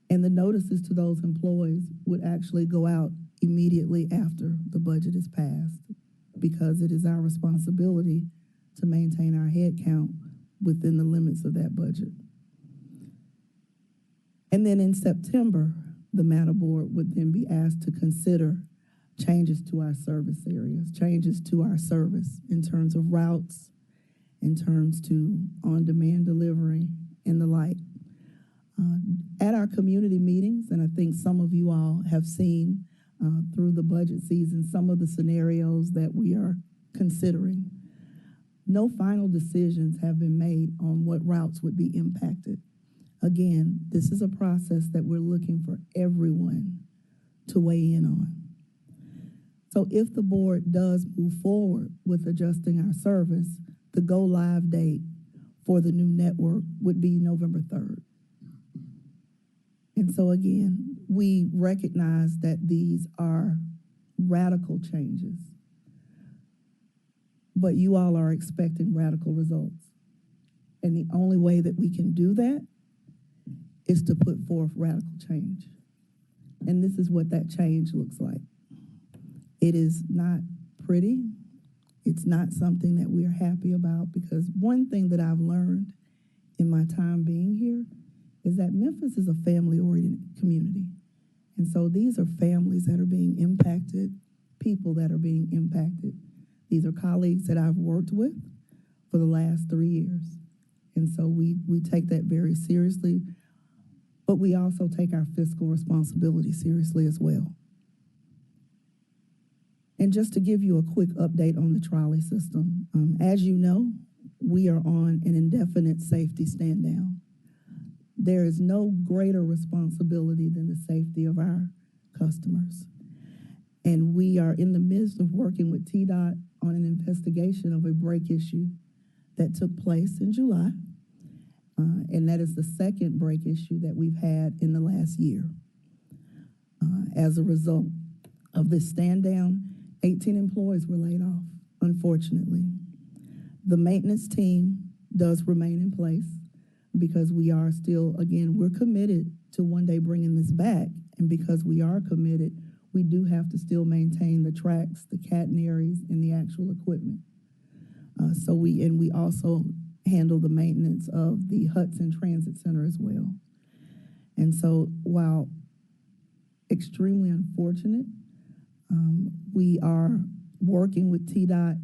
K: And the notices to those employees would actually go out immediately after the budget is passed, because it is our responsibility to maintain our head count within the limits of that budget. And then in September, the Matter Board would then be asked to consider changes to our service areas, changes to our service in terms of routes, in terms to on-demand delivery and the like. At our community meetings, and I think some of you all have seen through the budget season some of the scenarios that we are considering. No final decisions have been made on what routes would be impacted. Again, this is a process that we're looking for everyone to weigh in on. So if the board does move forward with adjusting our service, the go live date for the new network would be November 3rd. And so again, we recognize that these are radical changes, but you all are expecting radical results. And the only way that we can do that is to put forth radical change. And this is what that change looks like. It is not pretty. It's not something that we're happy about, because one thing that I've learned in my time being here is that Memphis is a family-oriented community. And so these are families that are being impacted, people that are being impacted. These are colleagues that I've worked with for the last 3 years. And so we take that very seriously, but we also take our fiscal responsibility seriously as well. And just to give you a quick update on the trolley system, as you know, we are on an indefinite safety stand down. There is no greater responsibility than the safety of our customers. And we are in the midst of working with TDOT on an investigation of a brake issue that took place in July. And that is the second brake issue that we've had in the last year. As a result of this stand down, 18 employees were laid off, unfortunately. The maintenance team does remain in place, because we are still, again, we're committed to one day bringing this back. And because we are committed, we do have to still maintain the tracks, the catenaries, and the actual equipment. So we also handle the maintenance of the Hudson Transit Center as well. And so while extremely unfortunate, we are working with TDOT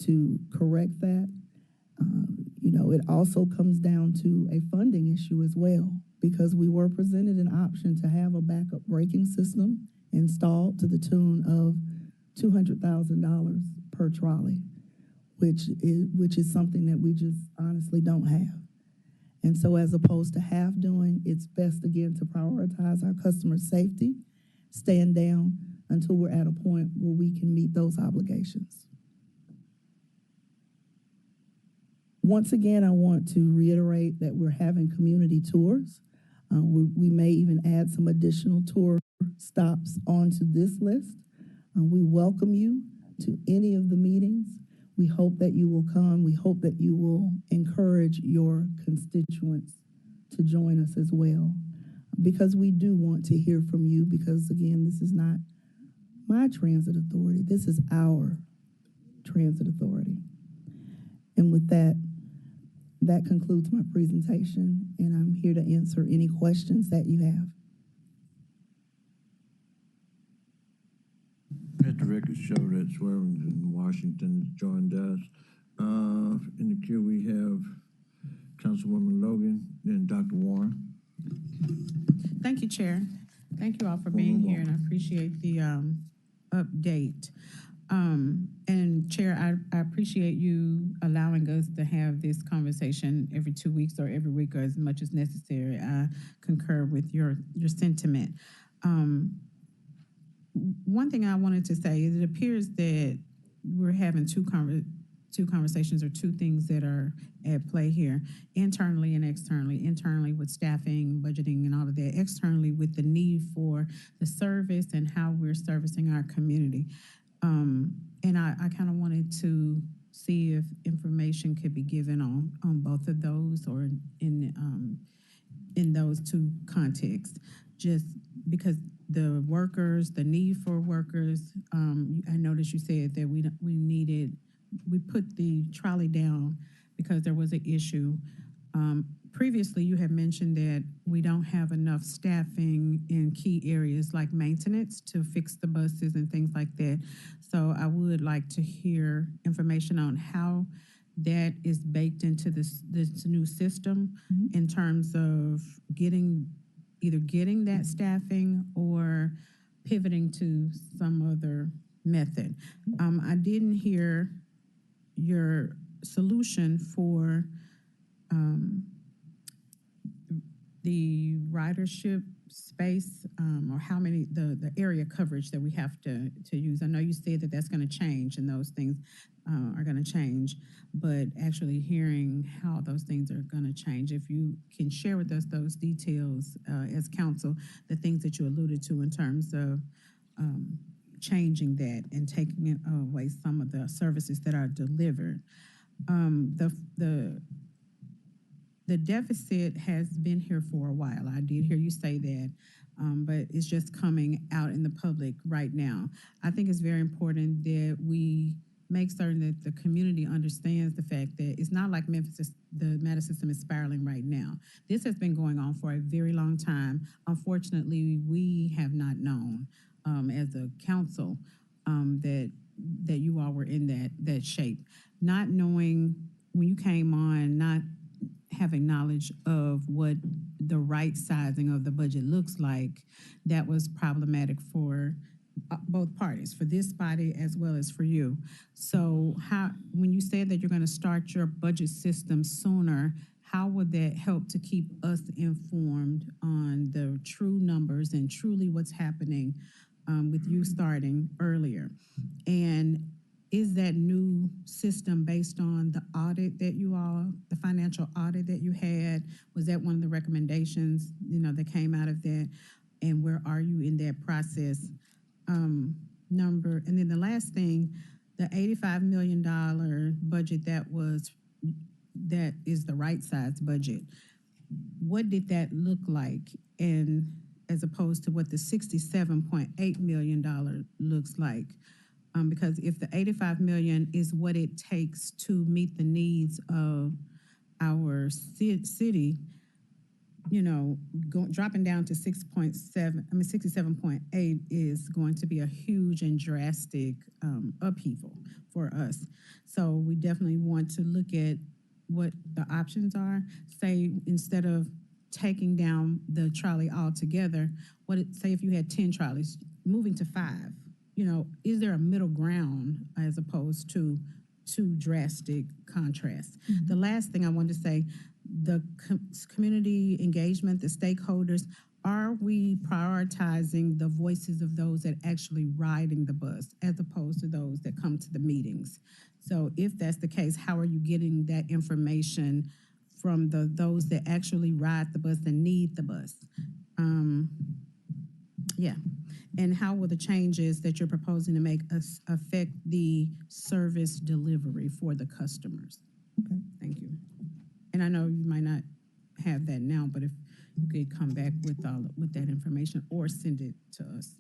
K: to correct that. It also comes down to a funding issue as well, because we were presented an option to have a backup braking system installed to the tune of $200,000 per trolley, which is something that we just honestly don't have. And so as opposed to half doing, it's best again to prioritize our customer safety, stand down until we're at a point where we can meet those obligations. Once again, I want to reiterate that we're having community tours. We may even add some additional tour stops onto this list. We welcome you to any of the meetings. We hope that you will come. We hope that you will encourage your constituents to join us as well, because we do want to hear from you, because again, this is not my transit authority. This is our transit authority. And with that, that concludes my presentation, and I'm here to answer any questions that you have.
J: Let the record show that Swearingen in Washington has joined us. In the queue, we have Councilwoman Logan, then Dr. Warren.
E: Thank you, Chair. Thank you all for being here, and I appreciate the update. And Chair, I appreciate you allowing us to have this conversation every 2 weeks or every week or as much as necessary. I concur with your sentiment. One thing I wanted to say is it appears that we're having two conversations or two things that are at play here, internally and externally. Internally with staffing, budgeting, and all of that. Externally with the need for the service and how we're servicing our community. And I kind of wanted to see if information could be given on both of those or in those two contexts. Just because the workers, the need for workers, I noticed you said that we put the trolley down because there was an issue. Previously, you had mentioned that we don't have enough staffing in key areas like maintenance to fix the buses and things like that. So I would like to hear information on how that is baked into this new system in terms of either getting that staffing or pivoting to some other method. I didn't hear your solution for the ridership space, or how many, the area coverage that we have to use. I know you said that that's going to change and those things are going to change, but actually hearing how those things are going to change, if you can share with us those details as council, the things that you alluded to in terms of changing that and taking away some of the services that are delivered. The deficit has been here for a while. I did hear you say that, but it's just coming out in the public right now. I think it's very important that we make certain that the community understands the fact that it's not like Memphis, the matter system is spiraling right now. This has been going on for a very long time. Unfortunately, we have not known as a council that you all were in that shape. Not knowing when you came on, not having knowledge of what the right sizing of the budget looks like, that was problematic for both parties, for this body as well as for you. So when you said that you're going to start your budget system sooner, how would that help to keep us informed on the true numbers and truly what's happening with you starting earlier? And is that new system based on the audit that the financial audit that you had? Was that one of the recommendations, that came out of that? And where are you in that process? And then the last thing, the $85 million budget that is the right size budget. What did that look like? And as opposed to what the $67.8 million looks like? Because if the $85 million is what it takes to meet the needs of our city, dropping down to 67.8 is going to be a huge and drastic upheaval for us. So we definitely want to look at what the options are. Say, instead of taking down the trolley altogether, say if you had 10 trolleys, moving to 5. Is there a middle ground as opposed to two drastic contrasts? Mm-hmm. The last thing I wanted to say, the community engagement, the stakeholders, are we prioritizing the voices of those that actually riding the bus as opposed to those that come to the meetings? So if that's the case, how are you getting that information from those that actually ride the bus and need the bus? And how will the changes that you're proposing to make affect the service delivery for the customers? Okay, thank you. And I know you might not have that now, but if you could come back with that information or send it to us.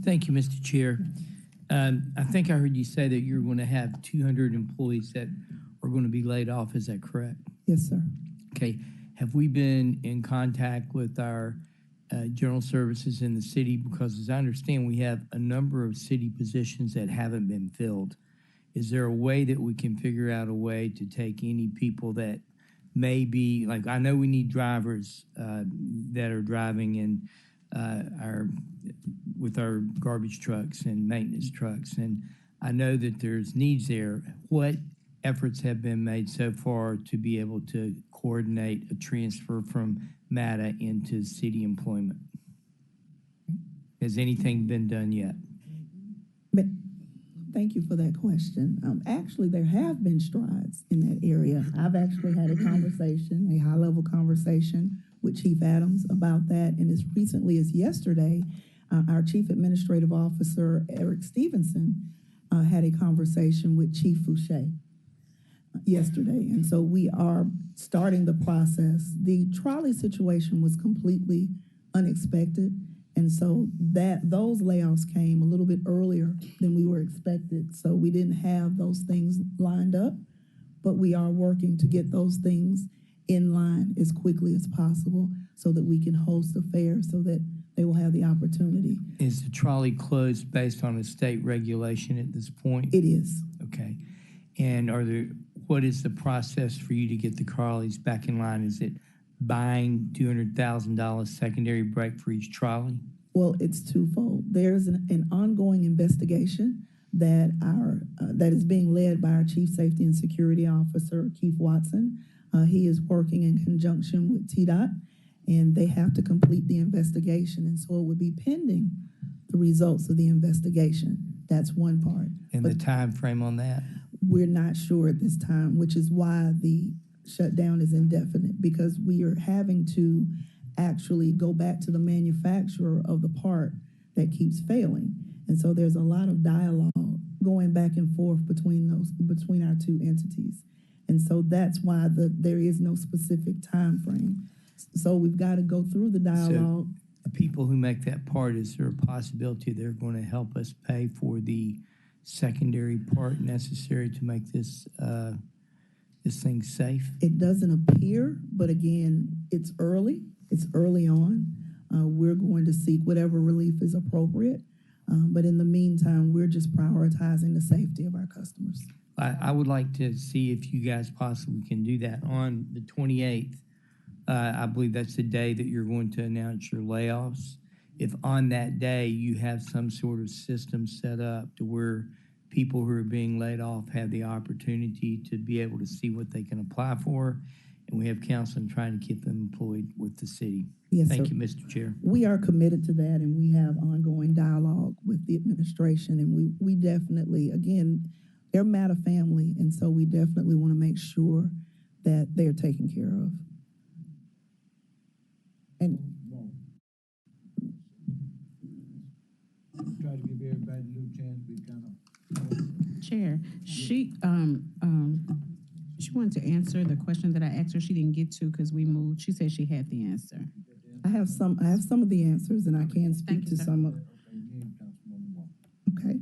H: Thank you, Mr. Chair. I think I heard you say that you're going to have 200 employees that are going to be laid off. Is that correct?
K: Yes, sir.
H: Okay. Have we been in contact with our general services in the city? Because as I understand, we have a number of city positions that haven't been filled. Is there a way that we can figure out a way to take any people that maybe, like, I know we need drivers that are driving in with our garbage trucks and maintenance trucks, and I know that there's needs there. What efforts have been made so far to be able to coordinate a transfer from MATA into city employment? Has anything been done yet?
K: But thank you for that question. Actually, there have been strides in that area. I've actually had a conversation, a high-level conversation with Chief Adams about that, and as recently as yesterday, our Chief Administrative Officer, Eric Stevenson, had a conversation with Chief Fouché yesterday, and so we are starting the process. The trolley situation was completely unexpected, and so those layoffs came a little bit earlier than we were expected, so we didn't have those things lined up, but we are working to get those things in line as quickly as possible so that we can host a fair so that they will have the opportunity.
H: Is the trolley closed based on a state regulation at this point?
K: It is.
H: Okay. And what is the process for you to get the trolleys back in line? Is it buying $200,000 secondary brake for each trolley?
K: Well, it's twofold. There's an ongoing investigation that is being led by our Chief Safety and Security Officer, Keith Watson. He is working in conjunction with TDOT, and they have to complete the investigation, and so it would be pending the results of the investigation. That's one part.
H: And the time frame on that?
K: We're not sure at this time, which is why the shutdown is indefinite, because we are having to actually go back to the manufacturer of the part that keeps failing. And so there's a lot of dialogue going back and forth between our two entities. And so that's why there is no specific time frame. So we've got to go through the dialogue.
H: So the people who make that part, is there a possibility they're going to help us pay for the secondary part necessary to make this thing safe?
K: It doesn't appear, but again, it's early. It's early on. We're going to seek whatever relief is appropriate. But in the meantime, we're just prioritizing the safety of our customers.
H: I would like to see if you guys possibly can do that on the 28th. I believe that's the day that you're going to announce your layoffs. If on that day you have some sort of system set up to where people who are being laid off have the opportunity to be able to see what they can apply for, and we have counseling trying to keep them employed with the city.
K: Yes,
H: Thank
K: sir.
H: you, Mr. Chair.
K: We are committed to that, and we have ongoing dialogue with the administration, and we definitely, again, they're MATA family, and so we definitely want to make sure that they're taken care of. And
J: Try to give everybody a little chance to be kind of.
E: Chair, she wanted to answer the question that I asked her. She didn't get to because we moved. She said she had the answer.
K: I have some of the answers, and I can speak
E: Thank
K: to
E: you, sir.
K: some of. Okay,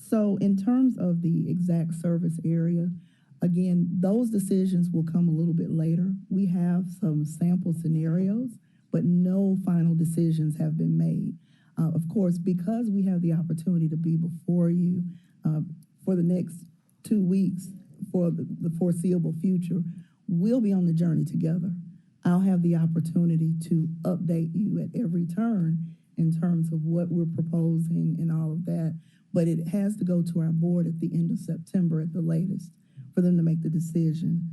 K: so in terms of the exact service area, again, those decisions will come a little bit later. We have some sample scenarios, but no final decisions have been made. Of course, because we have the opportunity to be before you for the next 2 weeks, for the foreseeable future, we'll be on the journey together. I'll have the opportunity to update you at every turn in terms of what we're proposing and all of that, but it has to go to our board at the end of September at the latest for them to make the decision.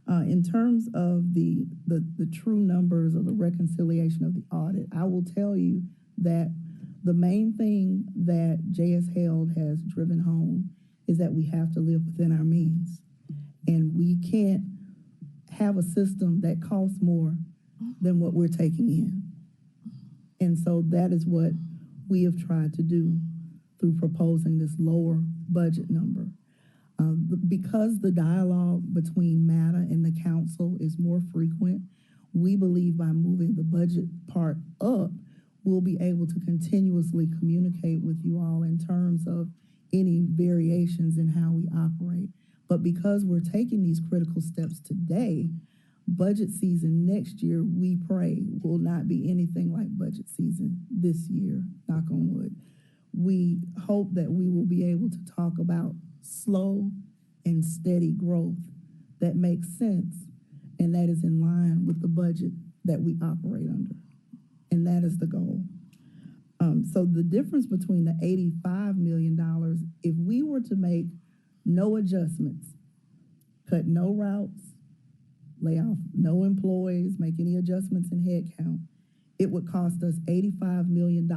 K: In terms of the true numbers or the reconciliation of the audit, I will tell you that the main thing that J.S. Held has driven home is that we have to live within our means. And we can't have a system that costs more than what we're taking in. And so that is what we have tried to do through proposing this lower budget number. Because the dialogue between MATA and the council is more frequent, we believe by moving the budget part up, we'll be able to continuously communicate with you all in terms of any variations in how we operate. But because we're taking these critical steps today, budget season next year, we pray, will not be anything like budget season this year, knock on wood. We hope that we will be able to talk about slow and steady growth that makes sense and that is in line with the budget that we operate under. And that is the goal. So the difference between the $85 million, if we were to make no adjustments, cut no routes, lay off no employees, make any adjustments in headcount, it would cost us $85 million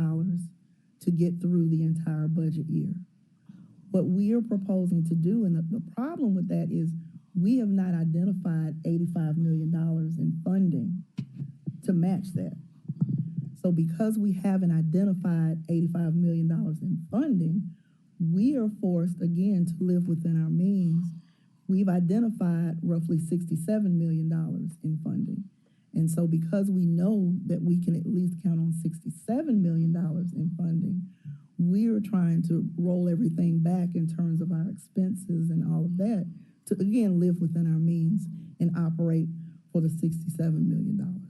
K: to get through the entire budget year. What we are proposing to do, and the problem with that is we have not identified $85 million in funding to match that. So because we haven't identified $85 million in funding, we are forced, again, to live within our means. We've identified roughly $67 million in funding. And so because we know that we can at least count on $67 million in funding, we're trying to roll everything back in terms of our expenses and all of that to, again, live within our means and operate for the $67 million.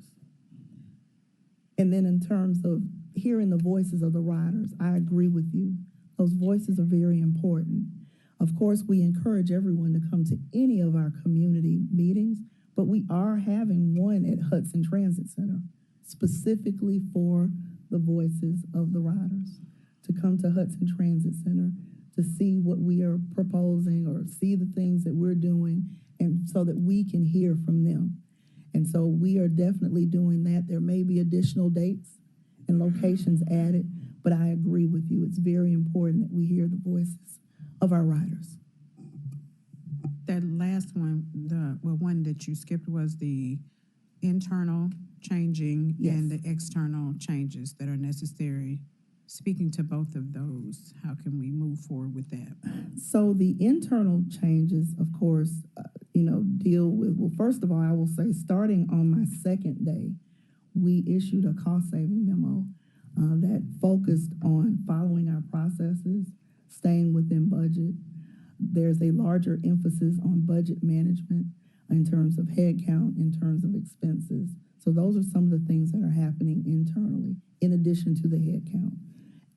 K: And then in terms of hearing the voices of the riders, I agree with you. Those voices are very important. Of course, we encourage everyone to come to any of our community meetings, but we are having one at Hudson Transit Center, specifically for the voices of the riders, to come to Hudson Transit Center to see what we are proposing or see the things that we're doing, and so that we can hear from them. And so we are definitely doing that. There may be additional dates and locations added, but I agree with you. It's very important that we hear the voices of our riders.
E: That last one, one that you skipped was the internal changing and the external changes that are necessary. Speaking to both of those, how can we move forward with that?
K: So the internal changes, of course, deal with, well, first of all, I will say starting on my second day, we issued a cost-saving memo that focused on following our processes, staying within budget. There's a larger emphasis on budget management in terms of headcount, in terms of expenses. So those are some of the things that are happening internally, in addition to the headcount.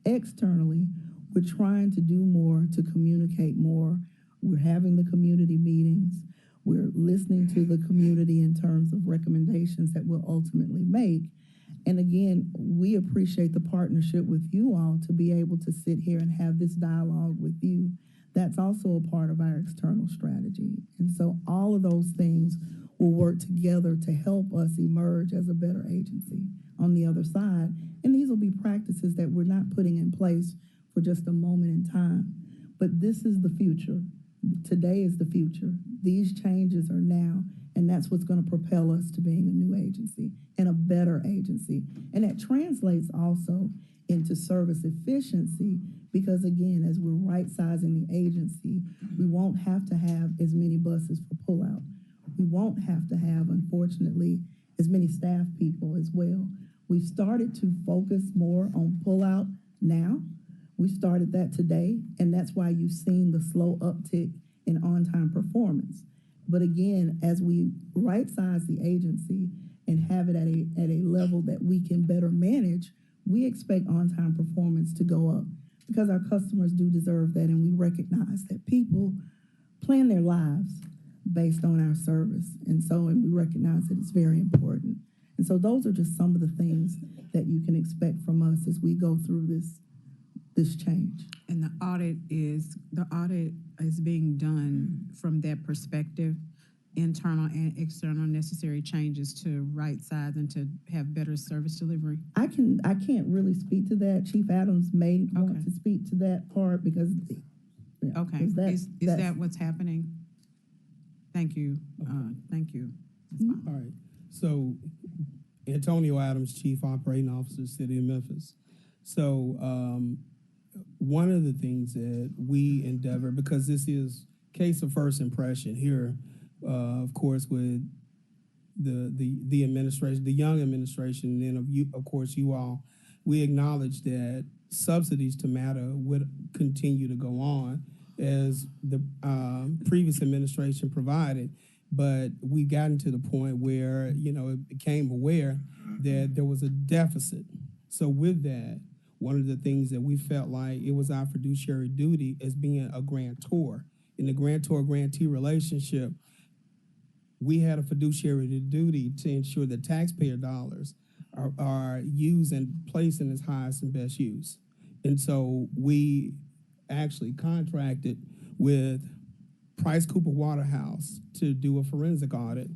K: Externally, we're trying to do more to communicate more. We're having the community meetings. We're listening to the community in terms of recommendations that we'll ultimately make. And again, we appreciate the partnership with you all to be able to sit here and have this dialogue with you. That's also a part of our external strategy. And so all of those things will work together to help us emerge as a better agency on the other side. And these will be practices that we're not putting in place for just a moment in time. But this is the future. Today is the future. These changes are now, and that's what's going to propel us to being a new agency and a better agency. And that translates also into service efficiency because, again, as we're right-sizing the agency, we won't have to have as many buses for pullout. We won't have to have, unfortunately, as many staff people as well. We've started to focus more on pullout now. We started that today, and that's why you've seen the slow uptick in on-time performance. But again, as we right-size the agency and have it at a level that we can better manage, we expect on-time performance to go up because our customers do deserve that, and we recognize that people plan their lives based on our service. And we recognize that it's very important. And so those are just some of the things that you can expect from us as we go through this change.
E: And the audit is being done from that perspective, internal and external necessary changes to right size and to have better service delivery.
K: I can't really speak to that. Chief Adams may want to speak to that part because
E: is that what's happening? Thank you. Thank you.
G: All right. So Antonio Adams, Chief Operating Officer, City of Memphis. So one of the things that we endeavor, because this is case of first impression here, of course, with the administration, the young administration, and then of course you all, we acknowledge that subsidies to MATA would continue to go on as the previous administration provided. But we gotten to the point where, it became aware that there was a deficit. So with that, one of the things that we felt like it was our fiduciary duty as being a grantor. In the grantor-grantee relationship, we had a fiduciary duty to ensure that taxpayer dollars are used and placed in its highest and best use. And so we actually contracted with Price Cooper Waterhouse to do a forensic audit,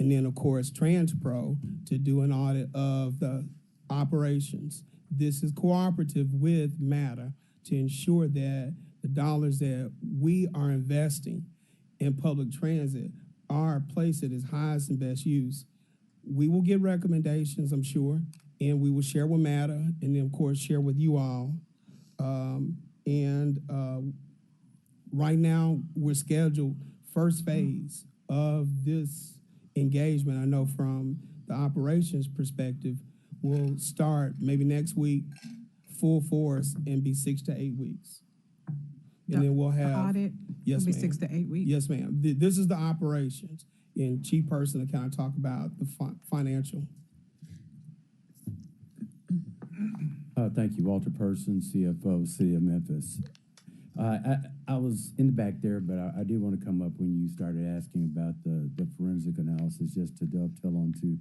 G: and then of course TransPro to do an audit of the operations. This is cooperative with MATA to ensure that the dollars that we are investing in public transit are placed at its highest and best use. We will get recommendations, I'm sure, and we will share with MATA, and then of course share with you all. Right now, we're scheduled first phase of this engagement. I know from the operations perspective, we'll start maybe next week, full force, and be 6 to 8 weeks. And then we'll have
E: Audit
G: yes,
E: will be
G: ma'am.
E: 6 to 8 weeks.
G: Yes, ma'am. This is the operations, and Chief Person to kind of talk about the financial.
L: Thank you, Walter Person, CFO, City of Memphis. I was in the back there, but I did want to come up when you started asking about the forensic analysis, just to dovetail onto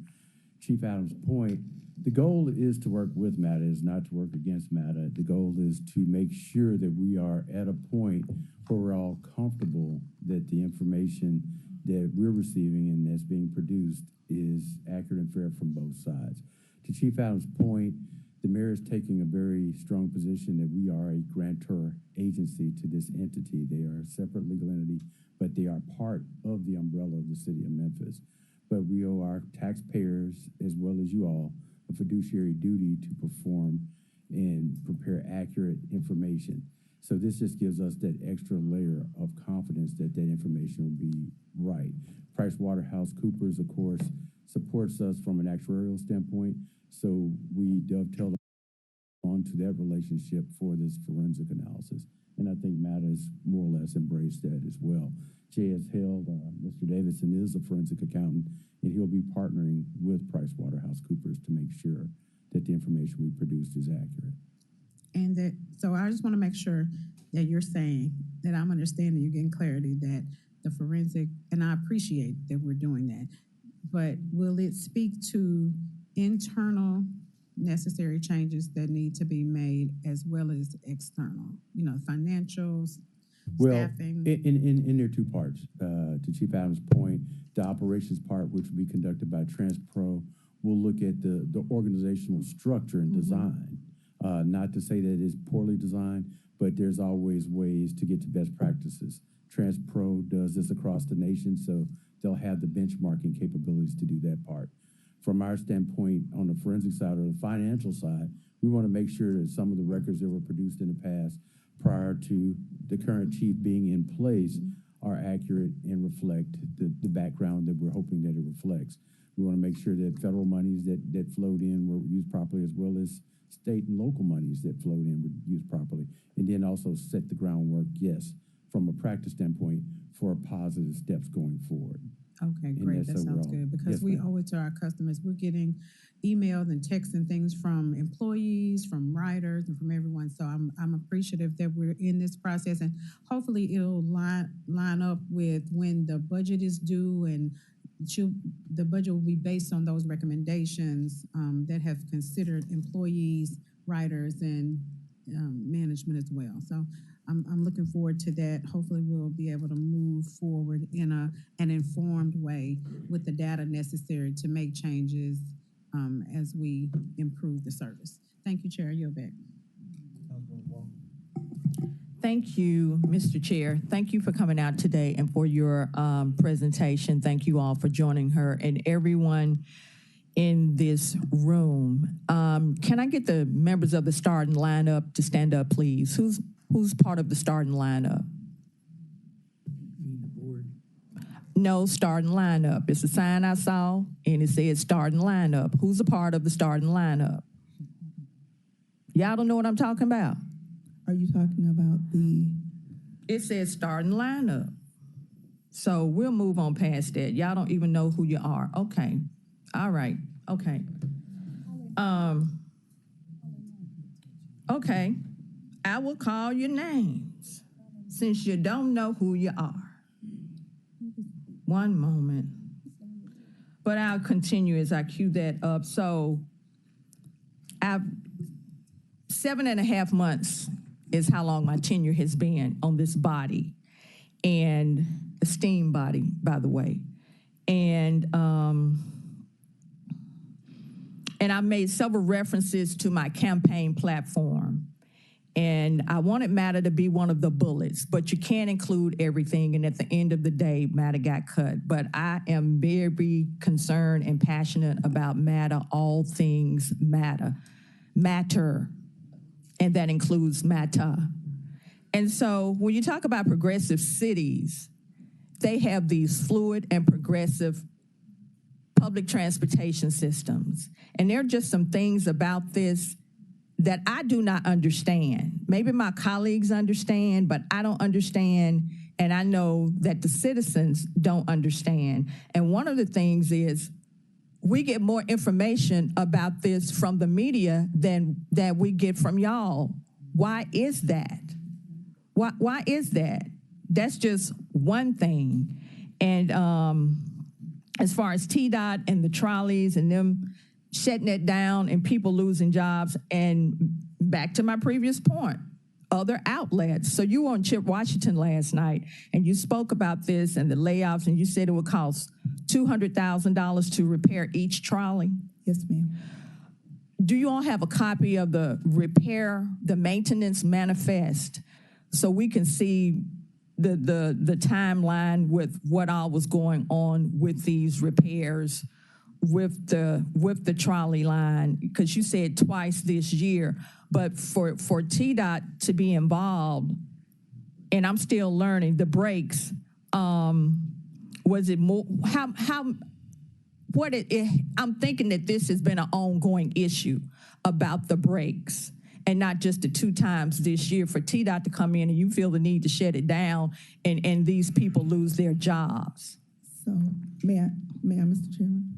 L: Chief Adams' point. The goal is to work with MATA, is not to work against MATA. The goal is to make sure that we are at a point where we're all comfortable that the information that we're receiving and that's being produced is accurate and fair from both sides. To Chief Adams' point, the mayor is taking a very strong position that we are a grantor agency to this entity. They are a separate legal entity, but they are part of the umbrella of the city of Memphis. But we owe our taxpayers, as well as you all, a fiduciary duty to perform and prepare accurate information. So this just gives us that extra layer of confidence that that information will be right. PricewaterhouseCoopers, of course, supports us from an actuarial standpoint, so we dovetail onto that relationship for this forensic analysis. And I think MATA has more or less embraced that as well. Jay has held, Mr. Davidson is a forensic accountant, and he'll be partnering with PricewaterhouseCoopers to make sure that the information we produced is accurate.
E: And that, so I just want to make sure that you're saying, that I'm understanding, you're getting clarity that the forensic, and I appreciate that we're doing that, but will it speak to internal necessary changes that need to be made as well as external, financials, staffing?
L: In their two parts, to Chief Adams' point, the operations part, which will be conducted by TransPro, will look at the organizational structure and design. Not to say that it's poorly designed, but there's always ways to get to best practices. TransPro does this across the nation, so they'll have the benchmarking capabilities to do that part. From our standpoint, on the forensic side or the financial side, we want to make sure that some of the records that were produced in the past prior to the current chief being in place are accurate and reflect the background that we're hoping that it reflects. We want to make sure that federal monies that flowed in were used properly, as well as state and local monies that flowed in were used properly. And then also set the groundwork, yes, from a practice standpoint, for positive steps going forward.
E: Okay, great, that sounds good, because we owe it to our customers. We're getting emails and texts and things from employees, from writers, and from everyone. So I'm appreciative that we're in this process, and hopefully it'll line up with when the budget is due, and the budget will be based on those recommendations that have considered employees, writers, and management as well. So I'm looking forward to that. Hopefully we'll be able to move forward in an informed way with the data necessary to make changes as we improve the service. Thank you, Chair. You're back.
A: Thank you, Mr. Chair. Thank you for coming out today and for your presentation. Thank you all for joining her and everyone in this room. Can I get the members of the starting lineup to stand up, please? Who's part of the starting lineup? No, starting lineup. It's a sign I saw, and it said starting lineup. Who's a part of the starting lineup? Y'all don't know what I'm talking about?
K: Are you talking about
A: It says starting lineup. So we'll move on past that. Y'all don't even know who you are. Okay. All right. Okay. Okay. I will call your names since you don't know who you are. One moment. but I'll continue as I cue that up. So, 7.5 months is how long my tenure has been on this body, and esteemed body, by the way. And I made several references to my campaign platform. And I wanted MATA to be one of the bullets, but you can't include everything. And at the end of the day, MATA got cut. But I am very concerned and passionate about MATA, all things matter. And that includes MATA. And so when you talk about progressive cities, they have these fluid and progressive public transportation systems. And there are just some things about this that I do not understand. Maybe my colleagues understand, but I don't understand, and I know that the citizens don't understand. And one of the things is we get more information about this from the media than that we get from y'all. Why is that? Why is that? That's just one thing. And as far as TDOT and the trolleys and them shutting it down and people losing jobs, and back to my previous point, other outlets. So you were on Chip Washington last night, and you spoke about this and the layoffs, and you said it would cost $200,000 to repair each trolley.
K: Yes, ma'am.
A: Do you all have a copy of the maintenance manifest, so we can see the timeline with what all was going on with these repairs with the trolley line? Because you said twice this year, but for TDOT to be involved, and I'm still learning the brakes. Was it more? I'm thinking that this has been an ongoing issue about the brakes, and not just the 2 times this year for TDOT to come in and you feel the need to shut it down, and these people lose their jobs.
K: So, may I, Mr. Chairman?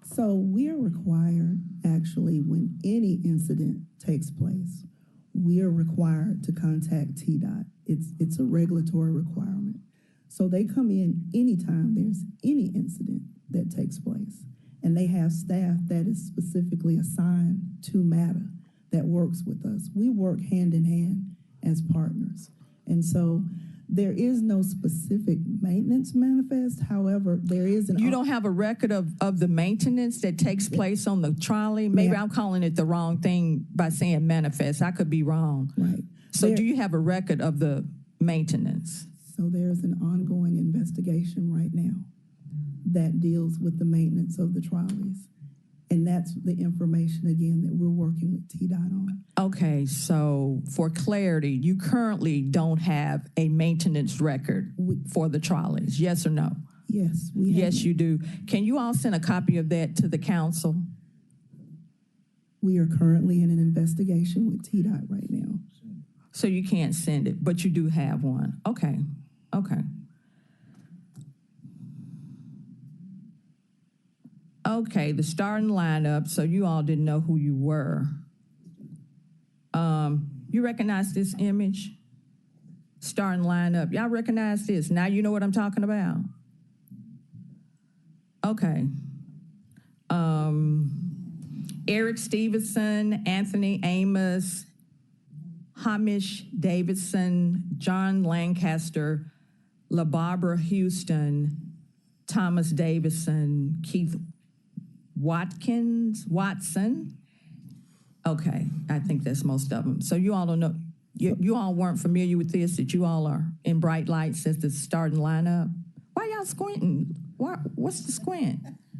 K: So we are required, actually, when any incident takes place, we are required to contact TDOT. It's a regulatory requirement. So they come in anytime there's any incident that takes place. And they have staff that is specifically assigned to MATA that works with us. We work hand in hand as partners. And so there is no specific maintenance manifest. However, there is an...
A: You don't have a record of the maintenance that takes place on the trolley? Maybe I'm calling it the wrong thing by saying manifest. I could be wrong.
K: Right.
A: So do you have a record of the maintenance?
K: So there's an ongoing investigation right now that deals with the maintenance of the trolleys. And that's the information, again, that we're working with TDOT on.
A: Okay, so for clarity, you currently don't have a maintenance record for the trolleys, yes or no?
K: Yes, we have.
A: Yes, you do. Can you all send a copy of that to the council?
K: We are currently in an investigation with TDOT right now.
A: So you can't send it, but you do have one. Okay, okay. Okay, the starting lineup, so you all didn't know who you were. You recognize this image? Starting lineup. Y'all recognize this? Now you know what I'm talking about? Okay. Eric Stevenson, Anthony Amos, Hamish Davidson, John Lancaster, LaBarbara Houston, Thomas Davison, Keith Watson. Okay, I think that's most of them. So you all don't know, you all weren't familiar with this, that you all are in bright lights as the starting lineup? Why y'all squinting? What's the squint?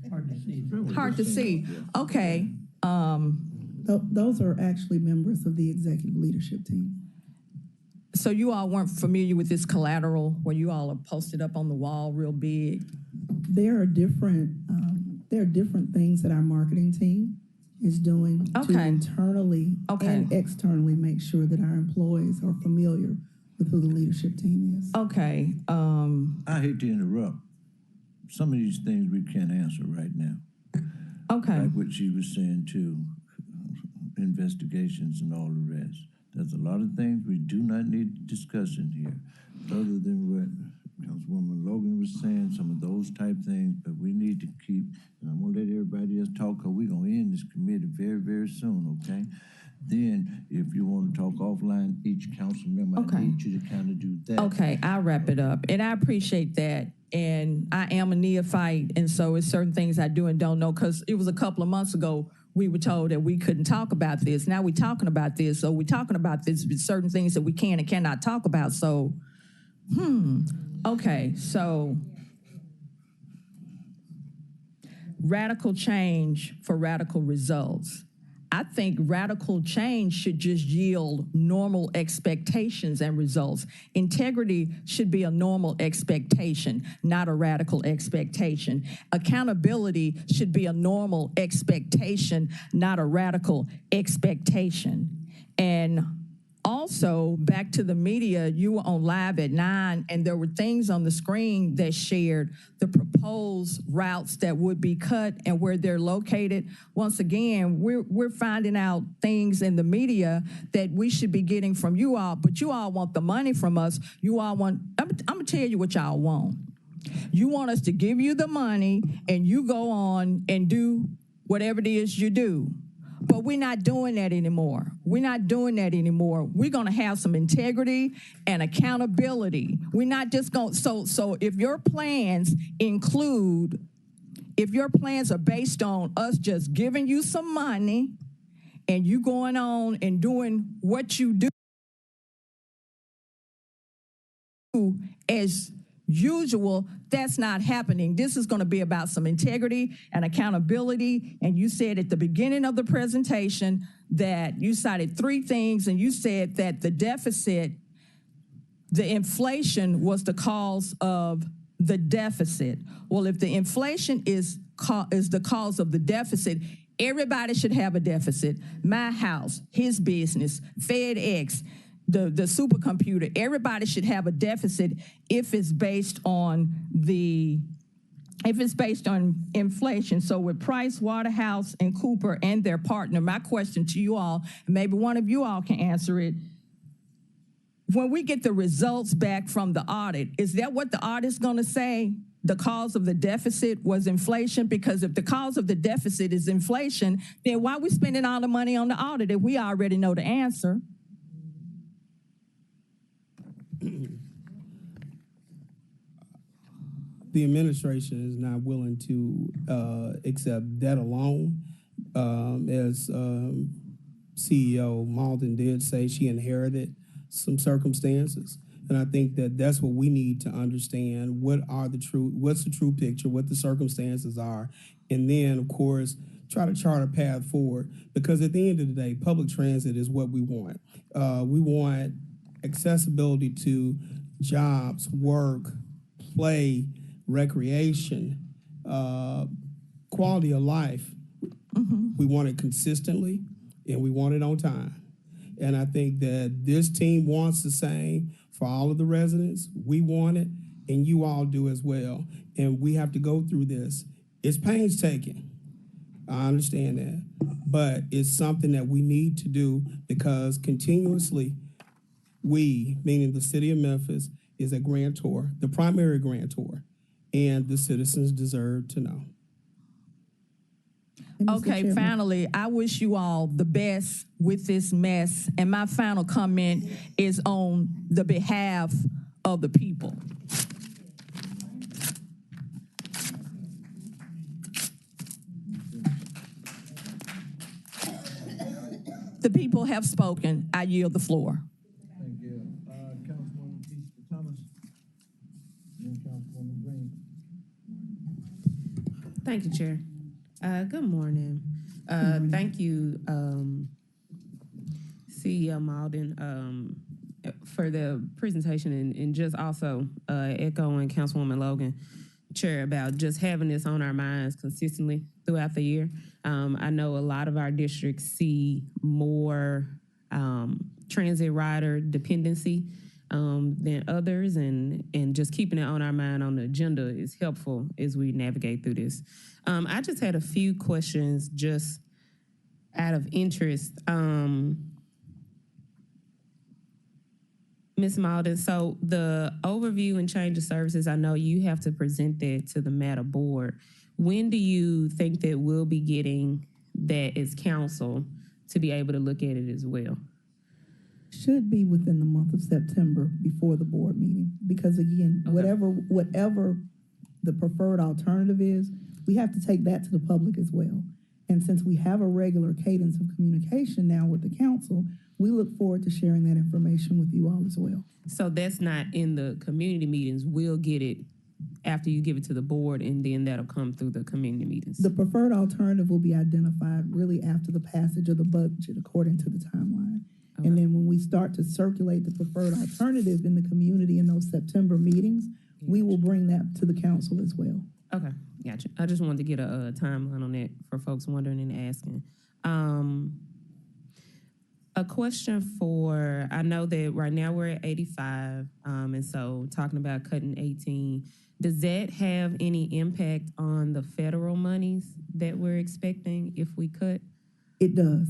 H: Hard to see.
A: Hard to see. Okay.
K: Those are actually members of the executive leadership team.
A: So you all weren't familiar with this collateral where you all are posted up on the wall real big?
K: There are different things that our marketing team is doing to internally and externally make sure that our employees are familiar with who the leadership team is.
A: Okay.
J: I hate to interrupt. Some of these things we can't answer right now.
A: Okay.
J: Like what she was saying too, investigations and all the rest. There's a lot of things we do not need to discuss in here, other than what Councilwoman Logan was saying, some of those type things, but we need to keep, and I
A: Okay, I'll wrap it up. And I appreciate that. And I am a neophyte, and so it's certain things I do and don't know, because it was a couple of months ago we were told that we couldn't talk about this. Now we're talking about this, so we're talking about this, with certain things that we can and cannot talk about. So, okay, so radical change for radical results. I think radical change should just yield normal expectations and results. Integrity should be a normal expectation, not a radical expectation. Accountability should be a normal expectation, not a radical expectation. And also, back to the media, you were on live at 9, and there were things on the screen that shared the proposed routes that would be cut and where they're located. Once again, we're finding out things in the media that we should be getting from you all, but you all want the money from us. You all want, I'm gonna tell you what y'all want. You want us to give you the money and you go on and do whatever it is you do. But we're not doing that anymore. We're not doing that anymore. We're going to have some integrity and accountability. We're not just going, so if your plans are based on us just giving you some money and you going on and doing what you do as usual, that's not happening. This is going to be about some integrity and accountability. And you said at the beginning of the presentation that you cited 3 things, and you said that the deficit, the inflation was the cause of the deficit. Well, if the inflation is the cause of the deficit, everybody should have a deficit. My house, his business, FedEx, the supercomputer, everybody should have a deficit if it's based on inflation. So with Price Waterhouse and Cooper and their partner, my question to you all, and maybe one of you all can answer it, when we get the results back from the audit, is that what the audit's gonna say? The cause of the deficit was inflation? Because if the cause of the deficit is inflation, then why are we spending all the money on the audit if we already know the answer?
G: The administration is not willing to accept that alone. As CEO Malden did say, she inherited some circumstances. And I think that that's what we need to understand. What's the true picture, what the circumstances are. And then, of course, try to chart a path forward. Because at the end of the day, public transit is what we want. We want accessibility to jobs, work, play, recreation, quality of life. We want it consistently, and we want it on time. And I think that this team wants the same for all of the residents. We want it, and you all do as well. And we have to go through this. It's painstaking. I understand that. But it's something that we need to do, because continuously we, meaning the city of Memphis, is a grantor, the primary grantor, and the citizens deserve to know.
A: Okay, finally, I wish you all the best with this mess. And my final comment is on the behalf of the people. The people have spoken. I yield the floor.
J: Thank you. Councilwoman Thomas, and Councilwoman Green.
M: Thank you, Chair. Good morning. Thank you, CEO Malden, for the presentation, and just also echoing Councilwoman Logan, Chair, about just having this on our minds consistently throughout the year. I know a lot of our districts see more transit rider dependency than others, and just keeping it on our mind on the agenda is helpful as we navigate through this. I just had a few questions just out of interest. Ms. Malden, so the overview and change of services, I know you have to present that to the MATA board. When do you think that we'll be getting that as council to be able to look at it as well?
K: should be within the month of September before the board meeting. Because again,
M: Okay.
K: whatever the preferred alternative is, we have to take that to the public as well. And since we have a regular cadence of communication now with the council, we look forward to sharing that information with you all as well.
M: So that's not in the community meetings. We'll get it after you give it to the board, and then that'll come through the community meetings.
K: The preferred alternative will be identified really after the passage of the budget according to the timeline.
M: Okay.
K: And then when we start to circulate the preferred alternative in the community in those September meetings, we will bring that to the council as well.
M: Okay, gotcha. I just wanted to get a timeline on that for folks wondering and asking. A question for, I know that right now we're at 85, and so talking about cutting 18, does that have any impact on the federal monies that we're expecting if we cut?
K: It does.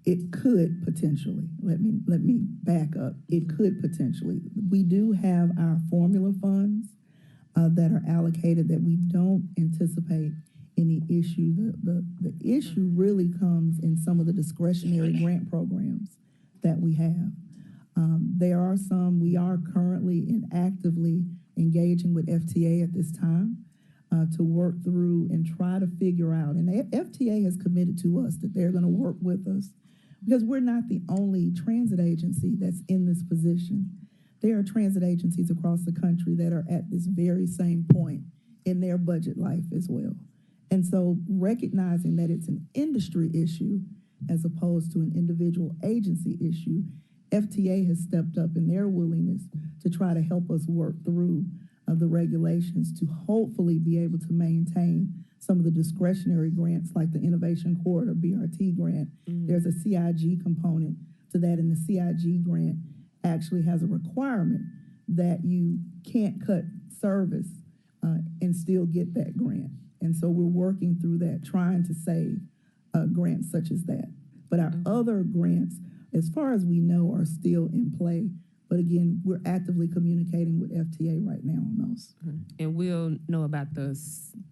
K: It could potentially. Let me back up. It could potentially. We do have our formula funds that are allocated that we don't anticipate any issue. The issue really comes in some of the discretionary grant programs that we have. There are some, we are currently and actively engaging with FTA at this time to work through and try to figure out, and the FTA has committed to us that they're gonna work with us because we're not the only transit agency that's in this position. There are transit agencies across the country that are at this very same point in their budget life as well. And so recognizing that it's an industry issue as opposed to an individual agency issue, FTA has stepped up in their willingness to try to help us work through the regulations to hopefully be able to maintain some of the discretionary grants like the Innovation Corridor BRT grant.
M: Mm-hmm.
K: There's a CIG component to that, and the CIG grant actually has a requirement that you can't cut service and still get that grant. And so we're working through that, trying to save grants such as that. But our other grants, as far as we know, are still in play. But again, we're actively communicating with FTA right now on those.
M: And we'll know about the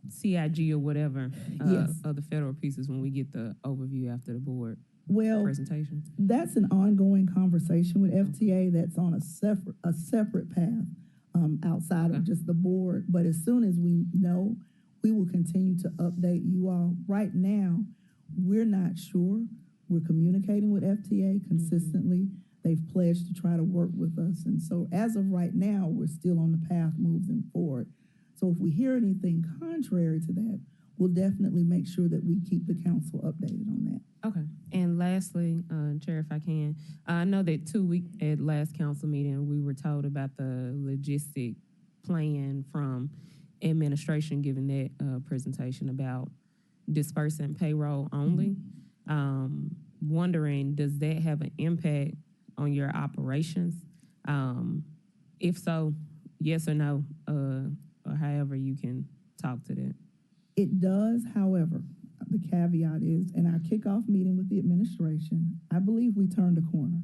M: CIG or whatever
K: Yes.
M: of the federal pieces when we get the overview after the board
K: Well,
M: presentation.
K: that's an ongoing conversation with FTA that's on a separate path outside of just the board. But as soon as we know, we will continue to update you all. Right now, we're not sure. We're communicating with FTA consistently. They've pledged to try to work with us. And so as of right now, we're still on the path moving forward. So if we hear anything contrary to that, we'll definitely make sure that we keep the council updated on that.
M: Okay. And lastly, Chair, if I can, I know that at last council meeting, we were told about the logistic plan from administration giving that presentation about dispersing payroll only. Wondering, does that have an impact on your operations? If so, yes or no, or however you can talk to that.
K: It does, however, the caveat is, in our kickoff meeting with the administration, I believe we turned a corner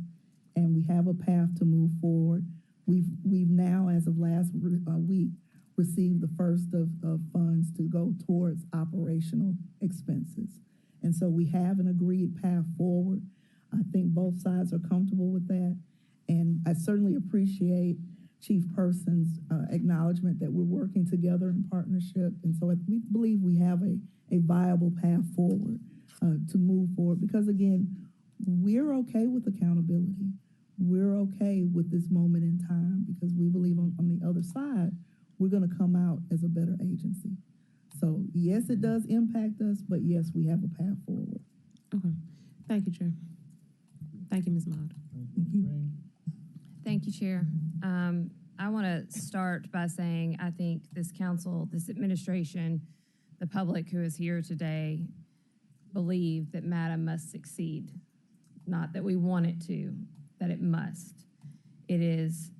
K: and we have a path to move forward. We've now, as of last week, received the first of funds to go towards operational expenses. And so we have an agreed path forward. I think both sides are comfortable with that. And I certainly appreciate Chief Person's acknowledgement that we're working together in partnership. And so we believe we have a viable path forward to move forward. Because again, we're okay with accountability. We're okay with this moment in time because we believe on the other side, we're gonna come out as a better agency. So yes, it does impact us, but yes, we have a path forward.
M: Okay. Thank you, Chair. Thank you, Ms. Maud.
D: Thank you, Chair. I want to start by saying I think this council, this administration, the public who is here today believe that MATA must succeed. Not that we want it to, that it must. It is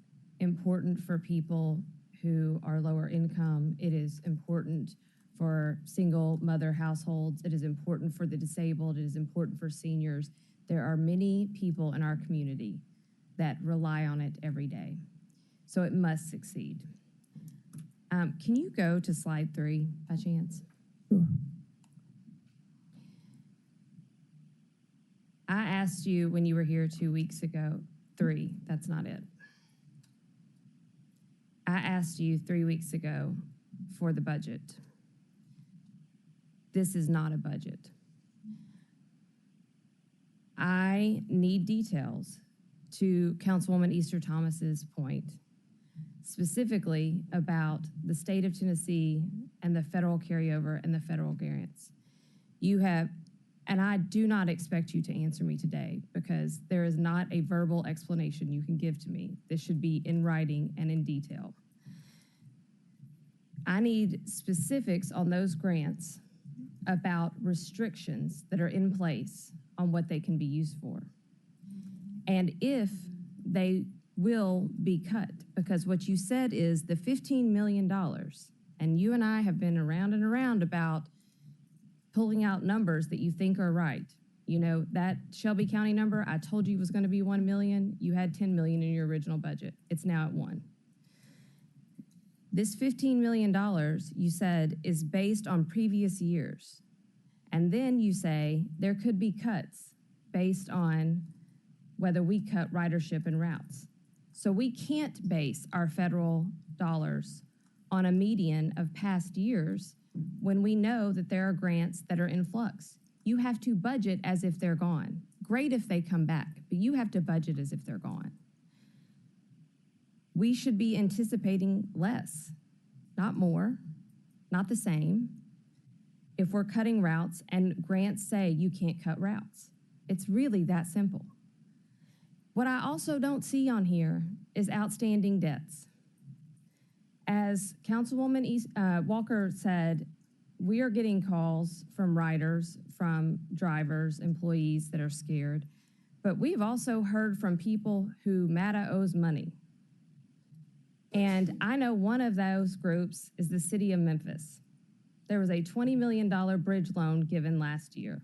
D: important for people who are lower income. It is important for single mother households. It is important for the disabled. It is important for seniors. There are many people in our community that rely on it every day. So it must succeed. Can you go to slide 3 by chance?
K: Sure.
D: I asked you when you were here 2 weeks ago, 3. That's not it. I asked you 3 weeks ago for the budget. This is not a budget. I need details, to Councilwoman Easter Thomas's point, specifically about the state of Tennessee and the federal carryover and the federal grants. You have, and I do not expect you to answer me today because there is not a verbal explanation you can give to me. This should be in writing and in detail. I need specifics on those grants about restrictions that are in place on what they can be used for. And if they will be cut, because what you said is the $15 million, and you and I have been around and around about pulling out numbers that you think are right. You know, that Shelby County number, I told you was gonna be 1 million. You had 10 million in your original budget. It's now at 1. This $15 million, you said, is based on previous years. And then you say there could be cuts based on whether we cut ridership and routes. So we can't base our federal dollars on a median of past years when we know that there are grants that are in flux. You have to budget as if they're gone. Great if they come back, but you have to budget as if they're gone. We should be anticipating less, not more, not the same. If we're cutting routes and grants say you can't cut routes, it's really that simple. What I also don't see on here is outstanding debts. As Councilwoman Walker said, we are getting calls from riders, from drivers, employees that are scared, but we've also heard from people who MATA owes money. And I know one of those groups is the city of Memphis. There was a $20 million bridge loan given last year,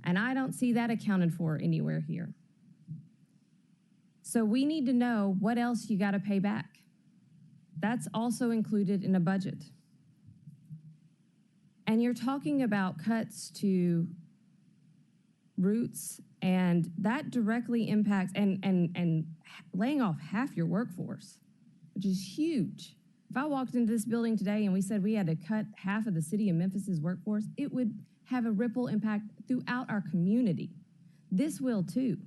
D: and I don't see that accounted for anywhere here. So we need to know what else you gotta pay back. That's also included in a budget. And you're talking about cuts to routes, and that directly impacts, and laying off half your workforce, which is huge. If I walked into this building today and we said we had to cut half of the city of Memphis's workforce, it would have a ripple impact throughout our community. This will too.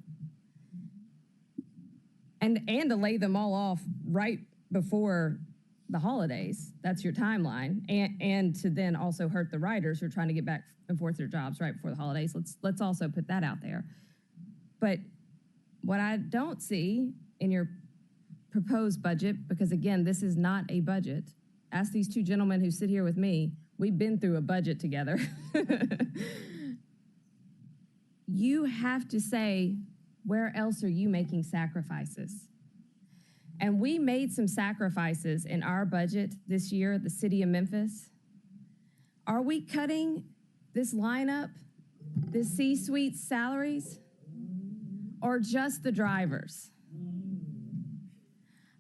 D: And to lay them all off right before the holidays, that's your timeline, and to then also hurt the riders who are trying to get back and forth their jobs right before the holidays. Let's also put that out there. But what I don't see in your proposed budget, because again, this is not a budget. Ask these two gentlemen who sit here with me. We've been through a budget together. You have to say, where else are you making sacrifices? And we made some sacrifices in our budget this year at the city of Memphis. Are we cutting this lineup, this C-suite salaries, or just the drivers?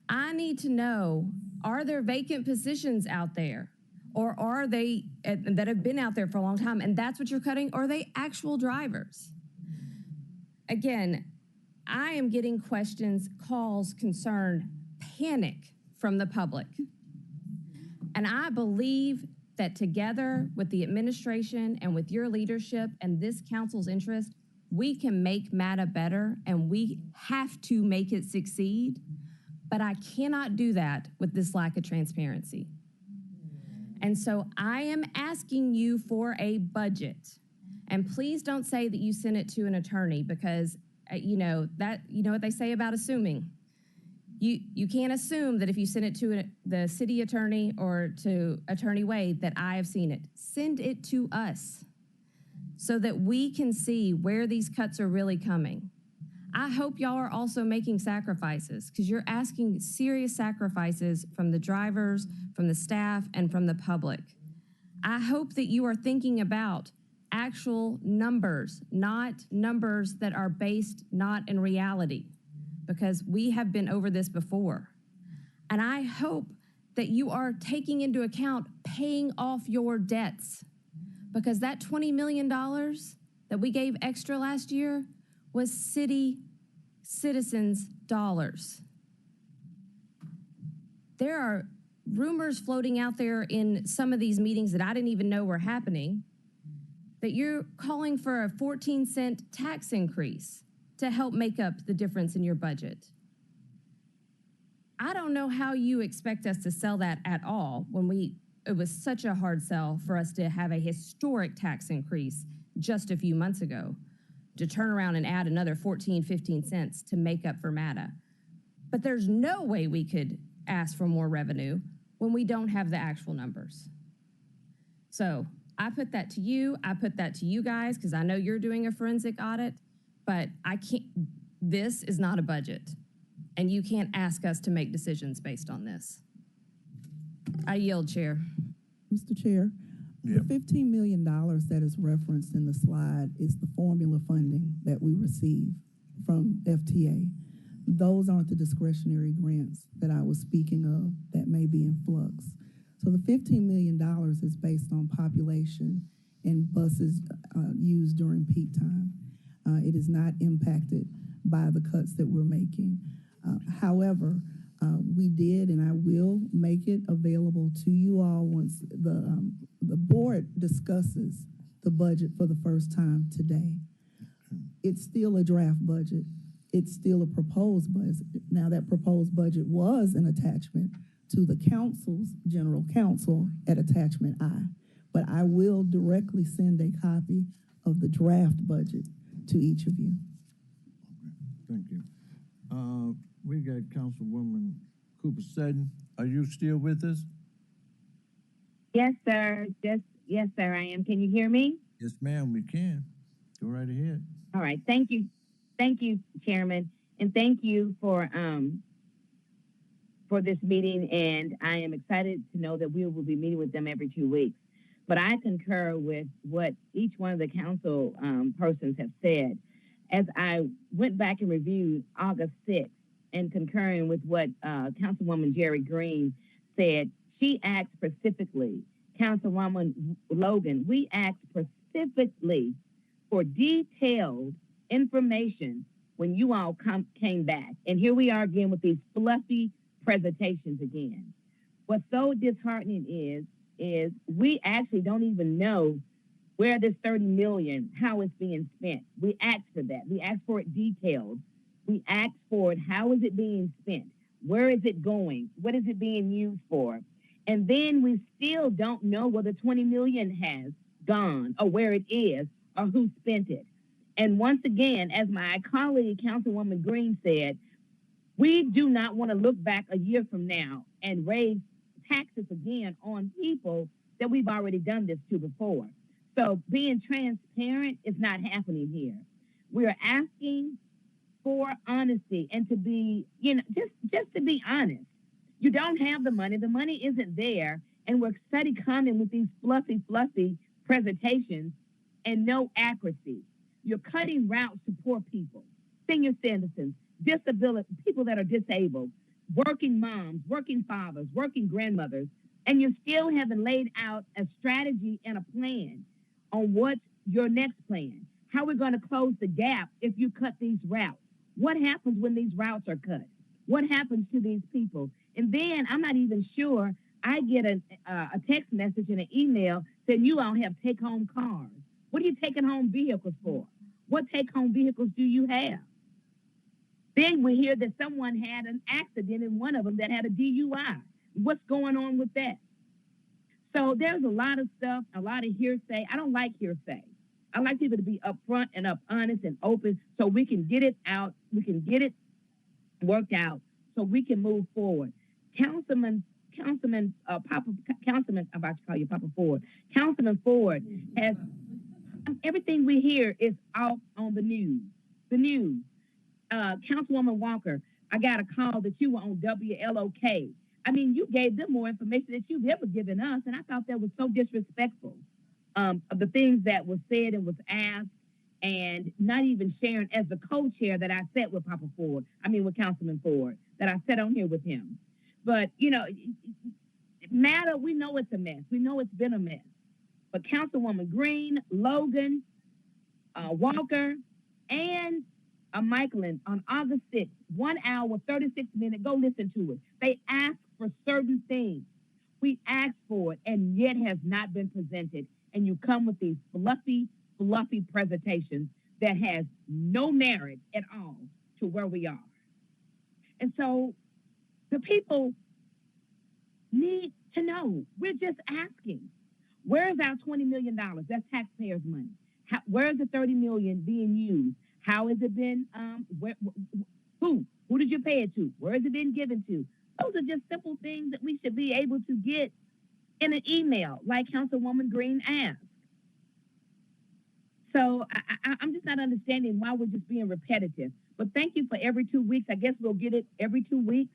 D: I need to know, are there vacant positions out there? Or are they, that have been out there for a long time, and that's what you're cutting? Or are they actual drivers? Again, I am getting questions, calls, concern, panic from the public. And I believe that together with the administration and with your leadership and this council's interest, we can make MATA better, and we have to make it succeed. But I cannot do that with this lack of transparency. And so I am asking you for a budget. And please don't say that you sent it to an attorney, because you know what they say about assuming. You can't assume that if you send it to the city attorney or to Attorney Wade that I have seen it. Send it to us so that we can see where these cuts are really coming. I hope y'all are also making sacrifices, because you're asking serious sacrifices from the drivers, from the staff, and from the public. I hope that you are thinking about actual numbers, not numbers that are based not in reality, because we have been over this before. And I hope that you are taking into account paying off your debts, because that $20 million that we gave extra last year was city citizens' There are rumors floating out there in some of these meetings that I didn't even know were happening, that you're calling for a 14-cent tax increase to help make up the difference in your budget. I don't know how you expect us to sell that at all when it was such a hard sell for us to have a historic tax increase just a few months ago, to turn around and add another 14, 15 cents to make up for MATA. But there's no way we could ask for more revenue when we don't have the actual numbers. So I put that to you, I put that to you guys, because I know you're doing a forensic audit, but this is not a budget, and you can't ask us to make decisions based on this. I yield, Chair.
K: Mr. Chair,
J: Yep.
K: the $15 million that is referenced in the slide is the formula funding that we receive from FTA. Those aren't the discretionary grants that I was speaking of that may be in flux. So the $15 million is based on population and buses used during peak time. It is not impacted by the cuts that we're making. However, we did, and I will make it available to you all once the board discusses the budget for the first time today. It's still a draft budget. It's still a proposed budget. Now, that proposed budget was an attachment to the council's general counsel at attachment I, but I will directly send a copy of the draft budget to each of you.
J: Thank you. We got Councilwoman Cooper Sutton. Are you still with us?
N: Yes, sir. Yes, sir, I am. Can you hear me?
J: Yes, ma'am, we can. Go right ahead.
N: All right. Thank you. Thank you, Chairman. And thank you for this meeting. And I am excited to know that we will be meeting with them every 2 weeks. But I concur with what each one of the council persons have said. As I went back and reviewed August 6th and concurring with what Councilwoman Jerry Green said, she asked specifically, Councilwoman Logan, we asked specifically for detailed information when you all came back. And here we are again with these fluffy presentations again. What's so disheartening is we actually don't even know where this 30 million, how it's being spent. We asked for that. We asked for it detailed. We asked for it, how is it being spent? Where is it going? What is it being used for? And then we still don't know where the 20 million has gone or where it is or who spent it. And once again, as my colleague, Councilwoman Green said, we do not want to look back a year from now and raise taxes again on people that we've already done this to before. So being transparent is not happening here. We are asking for honesty and to be, just to be honest. You don't have the money isn't there, and we're steady coming with these fluffy presentations and no accuracy. You're cutting routes to poor people, senior citizens, disability, people that are disabled, working moms, working fathers, working grandmothers, and you still haven't laid out a strategy and a plan on what's your next plan. How we're going to close the gap if you cut these routes. What happens when these routes are cut? What happens to these people? And then I'm not even sure I get a text message and an email saying you all have take-home cars. What are you taking home vehicles for? What take-home vehicles do you have? Then we hear that someone had an accident in one of them that had a DUI. What's going on with that? So there's a lot of stuff, a lot of hearsay. I don't like hearsay. I like people to be upfront and honest and open so we can get it out, we can get it worked out, so we can move forward. Councilman, I'm about to call you Papa Ford. Councilman Ford has, everything we hear is out on the news. The news. Councilwoman Walker, I got a call that you were on WLOK. I mean, you gave them more information that you've ever given us, and I thought that was so disrespectful of the things that was said and was asked, and not even sharing as the co-chair that I sat with with Councilman Ford, that I sat on here with him. But, MATA, we know it's a mess. We know it's been a mess. But Councilwoman Green, Logan, Walker, and Michaelin on August 6th, 1 hour, 36 minutes. Go listen to it. They asked for certain things. We asked for it, and yet has not been presented. And you come with these fluffy presentations that has no merit at all to where we are. And so the people need to know. We're just asking. Where is our $20 million? That's taxpayers' money. Where is the $30 million being used? How has it been? Who did you pay it to? Where has it been given to? Those are just simple things that we should be able to get in an email, like Councilwoman Green asked. So I'm just not understanding why we're just being repetitive. But thank you for every 2 weeks. I guess we'll get it every 2 weeks.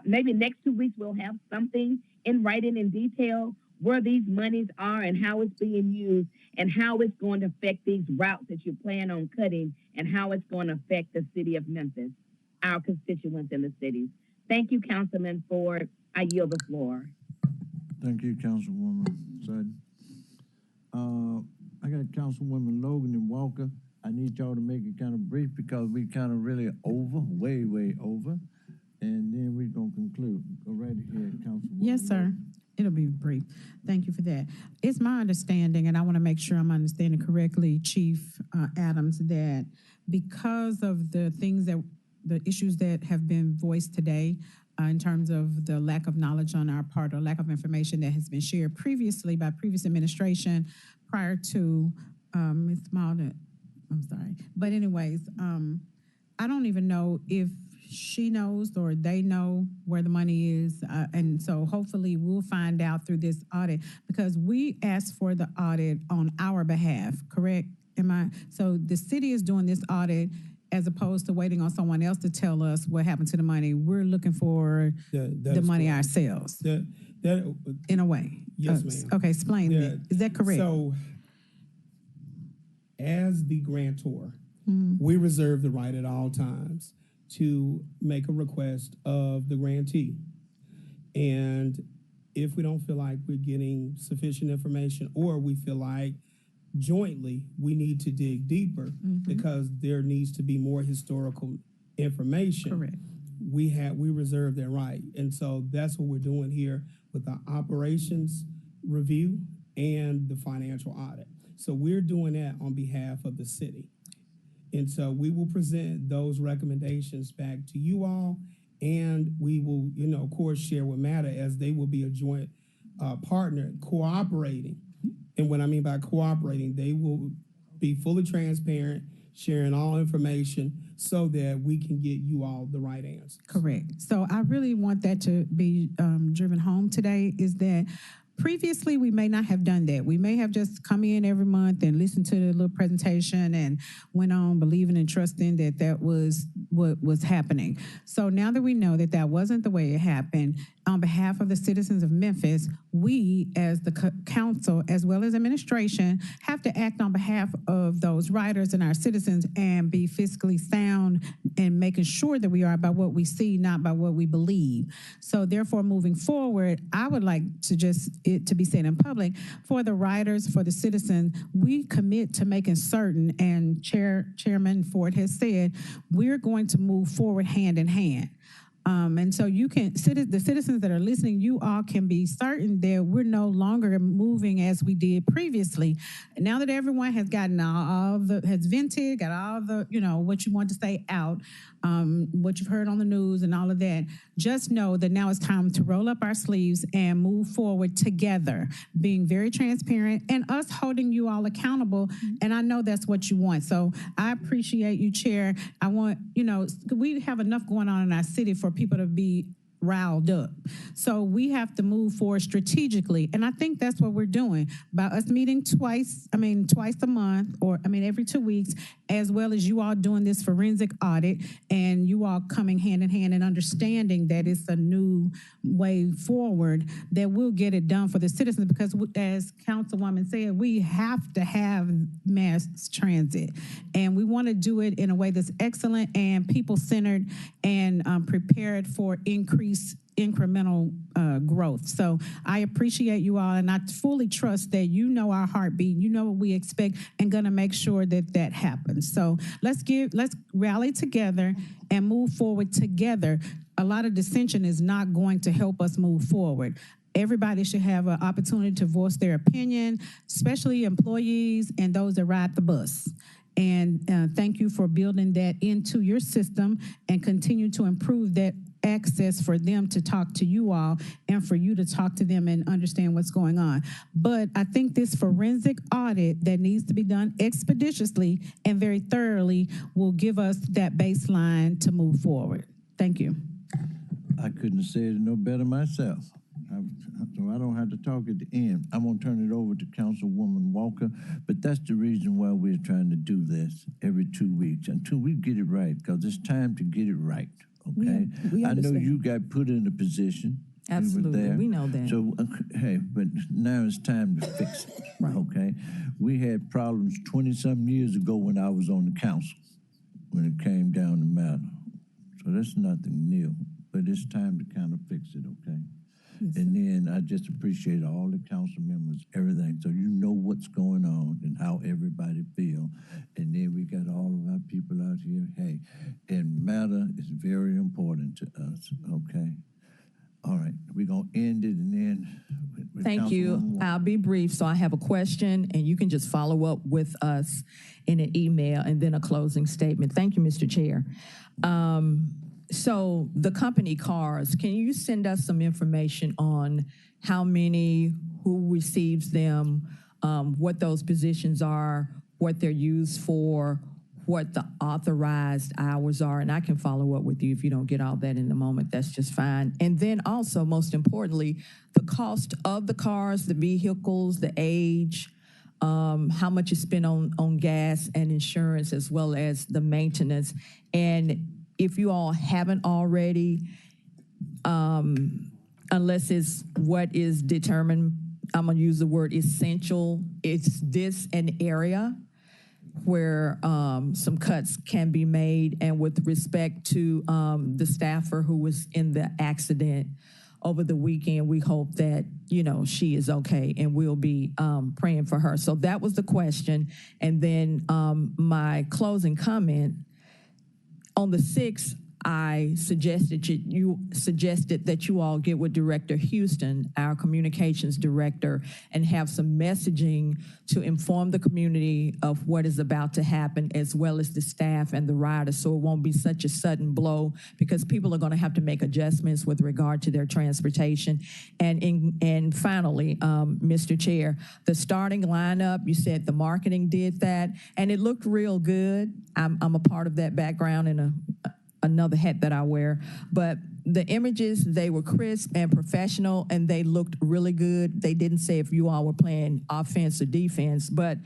N: Maybe next 2 weeks we'll have something in writing in detail where these monies are and how it's being used and how it's going to affect these routes that you plan on cutting and how it's going to affect the city of Memphis, our constituents in the cities. Thank you, Councilman Ford. I yield the floor.
J: Thank you, Councilwoman Sutton. I got Councilwoman Logan and Walker. I need y'all to make it kind of brief because we kind of really over, way over. And then we're going to conclude. Go right ahead, Councilwoman.
E: Yes, sir.
J: Logan.
E: It'll be brief. Thank you for that. It's my understanding, and I want to make sure I'm understanding correctly, Chief Adams, that because of the issues that have been voiced today, in terms of the lack of knowledge on our part or lack of information that has been shared previously by previous administration prior to Ms. Malden. I'm sorry. But anyways, I don't even know if she knows or they know where the money is. And so hopefully we'll find out through this audit because we asked for the audit on our behalf, correct? So the city is doing this audit as opposed to waiting on someone else to tell us what happened to the money. We're looking for the money
G: correct.
E: ourselves,
G: That
E: in a way.
G: Yes, ma'am.
E: Okay, explain that. Is that correct?
G: So, as the grantor, we reserve the right at all times to make a request of the grantee. And if we don't feel like we're getting sufficient information or we feel like jointly we need to dig deeper because there needs to be more historical information.
E: Correct.
G: We reserve that right. And so that's what we're doing here with the operations review and the financial audit. So we're doing that on behalf of the city. And so we will present those recommendations back to you all, and we will, of course, share with MATA as they will be a joint partner cooperating. And what I mean by cooperating, they will be fully transparent, sharing all information so that we can get you all the right answers.
E: Correct. So I really want that to be driven home today is that previously, we may not have done that. We may have just come in every month and listened to the little presentation and went on believing and trusting that that was what was happening. So now that we know that that wasn't the way it happened, on behalf of the citizens of Memphis, we as the council, as well as administration, have to act on behalf of those riders and our citizens and be fiscally sound and making sure that we are by what we see, not by what we believe. So therefore, moving forward, I would like to just it to be said in public, for the riders, for the citizens, we commit to making certain, and Chairman Ford has said, we're going to move forward hand in hand. And so you can, the citizens that are listening, you all can be certain that we're no longer moving as we did previously. And now that everyone has gotten has vented, got all the, what you want to say out, what you've heard on the news and all of that, just know that now it's time to roll up our sleeves and move forward together, being very transparent and us holding you all accountable. And I know that's what you want. So I appreciate you, Chair. I want, we have enough going on in our city for people to be riled up. So we have to move forward strategically. And I think that's what we're doing by us meeting twice a month, or every 2 weeks, as well as you all doing this forensic audit and you all coming hand in hand and understanding that it's a new way forward, that we'll get it done for the citizens, because as Councilwoman said, we have to have mass transit and we want to do it in a way that's excellent and people-centered and prepared for increased incremental growth. So I appreciate you all, and I fully trust that you know our heartbeat, you know what we expect, and gonna make sure that that happens. So let's rally together and move forward together. A lot of dissension is not going to help us move forward. Everybody should have an opportunity to voice their opinion, especially employees and those that ride the bus. And thank you for building that into your system and continue to improve that access for them to talk to you all and for you to talk to them and understand what's going on. But I think this forensic audit that needs to be done expeditiously and very thoroughly will give us that baseline to move forward. Thank you.
J: I couldn't have said it no better myself. So I don't have to talk at the end. I'm gonna turn it over to Councilwoman Walker, but that's the reason why we're trying to do this every 2 weeks until we get it right, because it's time to get it right. Okay,
K: we
J: I know
K: understand.
J: you got put in a position.
A: Absolutely,
J: You were there.
A: we know that.
J: So hey, but now it's time to fix it.
K: Right.
J: Okay, we had problems 20-some years ago when I was on the council when it came down the matter. So that's nothing new, but it's time to kind of fix it. Okay. And then I just appreciate all the council members, everything, so you know what's going on and how everybody feel. And then we got all of our people out here, hey, and matter is very important to us, okay? All right, we're gonna end it and then. with
A: Thank you.
J: Councilwoman Walker.
A: I'll be brief. So I have a question, and you can just follow up with us in an email and then a closing statement. Thank you, Mr. Chair. So the company cars, can you send us some information on how many, who receives them, what those positions are, what they're used for, what the authorized hours are? And I can follow up with you if you don't get all that in the moment. That's just fine. And then also, most importantly, the cost of the cars, the vehicles, the age, how much is spent on gas and insurance, as well as the maintenance. And if you all haven't already, unless it's what is determined, I'm gonna use the word essential, it's this an area where some cuts can be made. And with respect to the staffer who was in the accident over the weekend, we hope that, you know, she is okay, and we'll be praying for her. So that was the question. And then my closing comment, on the 6th, I suggested that you all get with Director Houston, our communications director, and have some messaging to inform the community of what is about to happen, as well as the staff and the riders, so it won't be such a sudden blow, because people are going to have to make adjustments with regard to their transportation. And finally, Mr. Chair, the starting lineup, you said the marketing did that, and it looked real good. I'm a part of that background in another hat that I wear, but the images, they were crisp and professional, and they looked really good. They didn't say if you all were playing offense or defense, but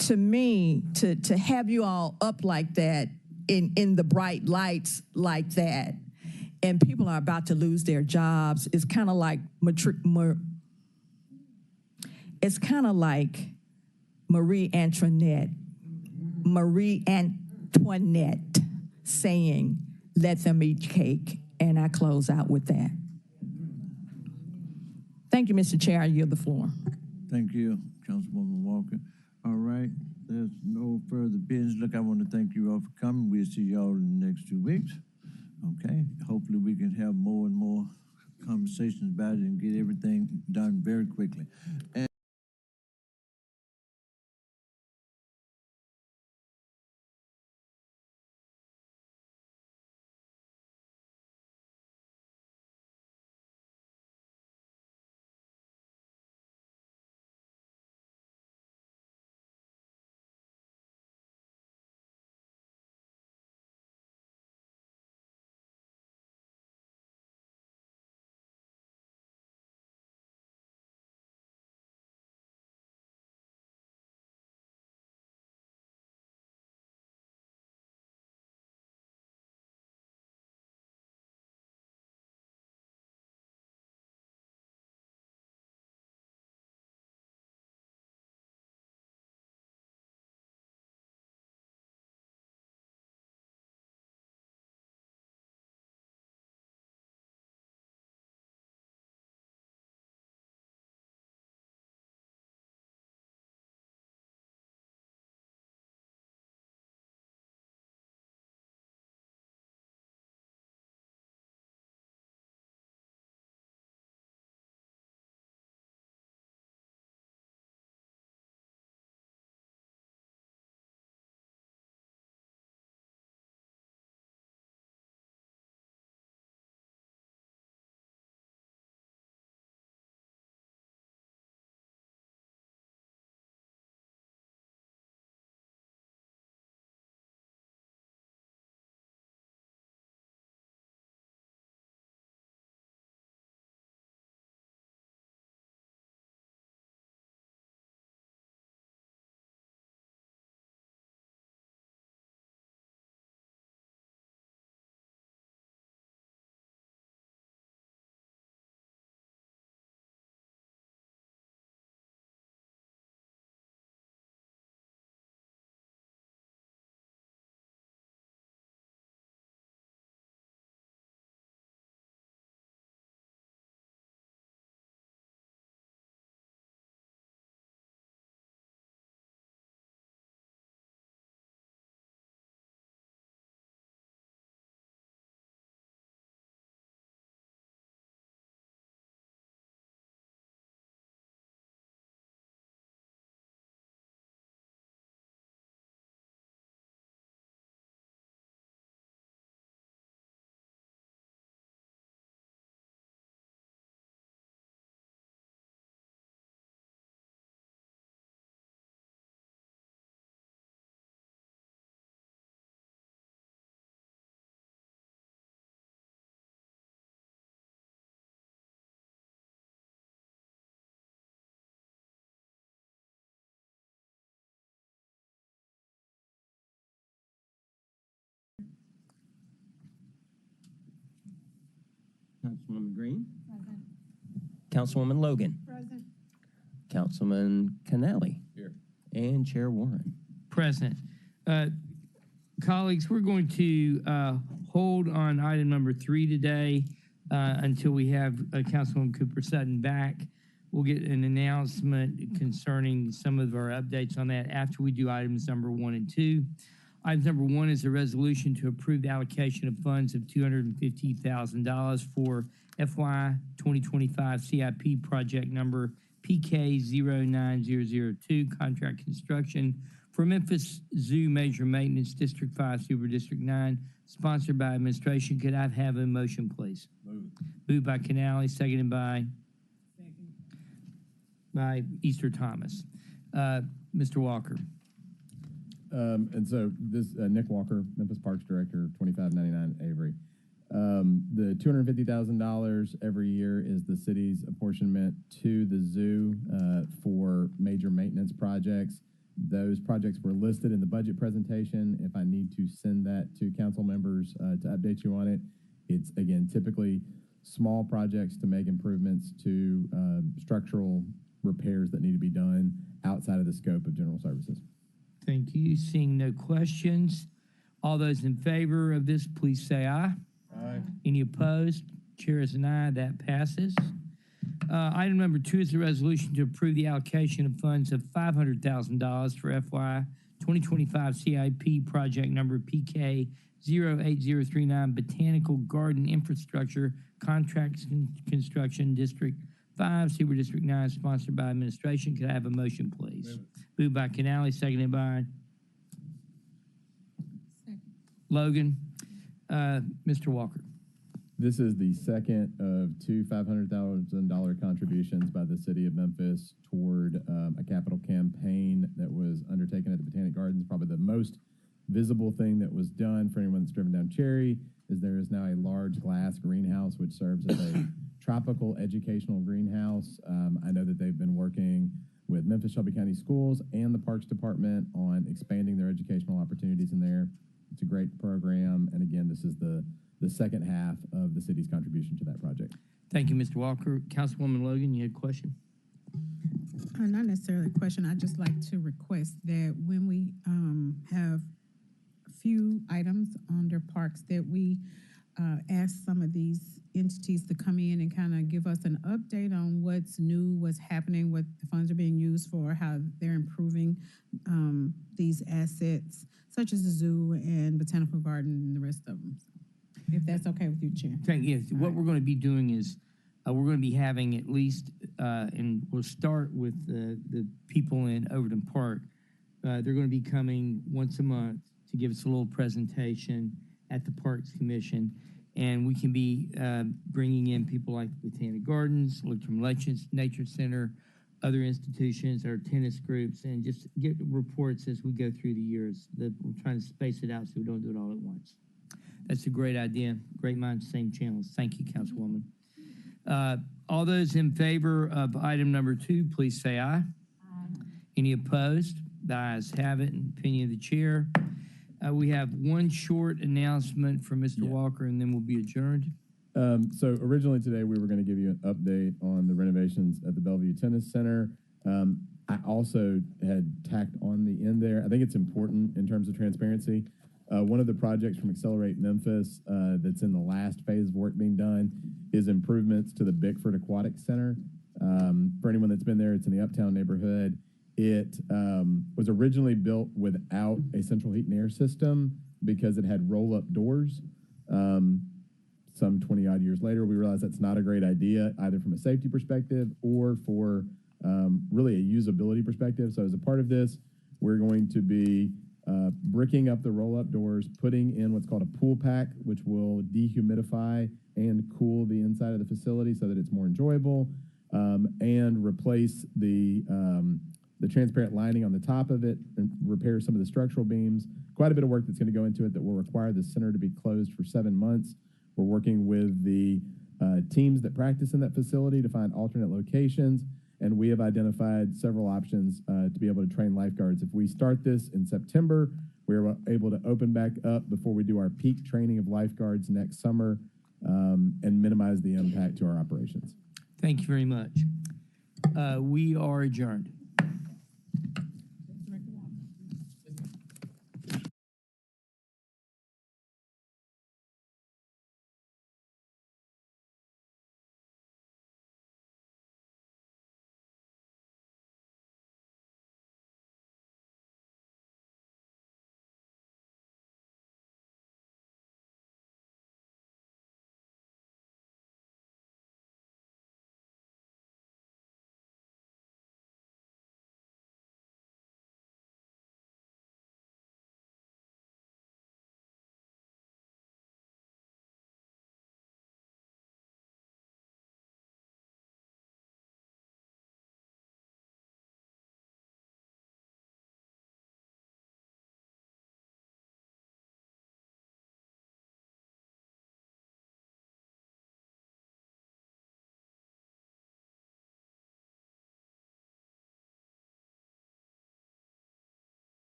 A: to me, to have you all up like that in the bright lights like that, and people are about to lose their jobs, it's kind of like Marie Antoinette saying, "Let them eat cake," and I close out with that. Thank you, Mr. Chair. I yield the floor.
J: Thank you, Councilwoman Walker. All right, there's no further business. Look, I want to thank you all for coming. We'll see y'all in the next 2 weeks. Okay, hopefully we can have more and more conversations about it and get everything done very quickly.
O: Councilwoman Green. Councilwoman Logan. Councilman Canali.
I: Here.
O: And Chair Warren.
P: Present. Colleagues, we're going to hold on item number 3 today until we have Councilwoman Cooper Sutton back. We'll get an announcement concerning some of our updates on that after we do items number 1 and 2. Item number 1 is a resolution to approve the allocation of funds of $250,000 for FY 2025 CIP project number PK09002, contract construction for Memphis Zoo Major Maintenance District 5, Super District 9, sponsored by administration. Could I have a motion, please? Moved by Canali, seconded by Easter Thomas. Mr. Walker.
Q: And so this, Nick Walker, Memphis Parks Director, 2599 Avery. The $250,000 every year is the city's apportionment to the zoo for major maintenance projects. Those projects were listed in the budget presentation. If I need to send that to council members to update you on it, it's, again, typically small projects to make improvements to structural repairs that need to be done outside of the scope of general services.
P: Thank you. Seeing no questions, all those in favor of this, please say aye.
Q: Aye.
P: Any opposed? Chair is an aye. That passes. Item number 2 is a resolution to approve the allocation of funds of $500,000 for FY 2025 CIP project number PK08039 Botanical Garden Infrastructure Contracts Construction District 5, Super District 9, sponsored by administration. Could I have a motion, please? Moved by Canali, seconded by Logan. Mr. Walker.
Q: This is the second of 2 $500,000 contributions by the city of Memphis toward a capital campaign that was undertaken at the Botanic Gardens. Probably the most visible thing that was done for anyone that's driven down Cherry is there is now a large glass greenhouse which serves as a tropical educational greenhouse. I know that they've been working with Memphis Shelby County Schools and the Parks Department on expanding their educational opportunities in there. It's a great program, and again, this is the second half of the city's contribution to that project.
P: Thank you, Mr. Walker. Councilwoman Logan, you had a question?
E: Not necessarily a question. I'd just like to request that when we have a few items under parks that we ask some of these entities to come in and kind of give us an update on what's new, what's happening, what the funds are being used for, how they're improving these assets, such as the zoo and botanical garden and the rest of them. If that's okay with you, Chair.
P: Thank you. Yes. What we're going to be doing is we're going to be having at least, and we'll start with the people in Overton Park. They're going to be coming once a month to give us a little presentation at the Parks Commission. And we can be bringing in people like the Botanic Gardens, Electrum Nature Center, other institutions, our tennis groups, and just get reports as we go through the years. We're trying to space it out so we don't do it all at once. That's a great idea. Great minds, same channels. Thank you, Councilwoman. All those in favor of item number 2, please say aye. Any opposed? The ayes have it, in opinion of the chair. We have one short announcement from Mr. Walker, and then we'll be adjourned.
Q: So originally today, we were going to give you an update on the renovations at the Bellevue Tennis Center. I also had tacked on the end there. I think it's important in terms of transparency. One of the projects from Accelerate Memphis that's in the last phase of work being done is improvements to the Bickford Aquatic Center. For anyone that's been there, it's in the Uptown neighborhood. It was originally built without a central heat and air system because it had roll-up doors. Some 20-odd years later, we realized that's not a great idea, either from a safety perspective or for really a usability perspective. So as a part of this, we're going to be bricking up the roll-up doors, putting in what's called a pool pack, which will dehumidify and cool the inside of the facility so that it's more enjoyable, and replace the transparent lining on the top of it and repair some of the structural beams. Quite a bit of work that's going to go into it that will require the center to be closed for 7 months. We're working with the teams that practice in that facility to find alternate locations, and we have identified several options to be able to train lifeguards. If we start this in September, we're able to open back up before we do our peak training of lifeguards next summer. and minimize the impact to our operations.
P: Thank you very much. We are adjourned.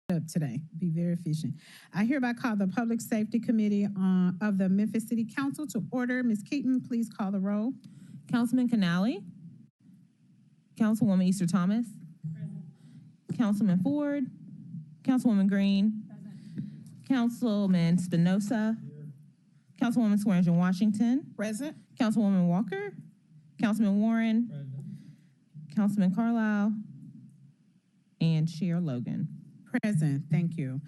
E: Up today, be very efficient. I hereby call the Public Safety Committee of the Memphis City Council to order. Ms. Keaton, please call the roll.
B: Councilman Canali. Councilwoman Easter Thomas. Councilman Ford. Councilwoman Green. Councilman Spinoza. Councilwoman Swearingen Washington.
E: Present.
B: Councilwoman Walker. Councilman Warren. Councilman Carlisle. And Chair Logan.
E: Present, thank you.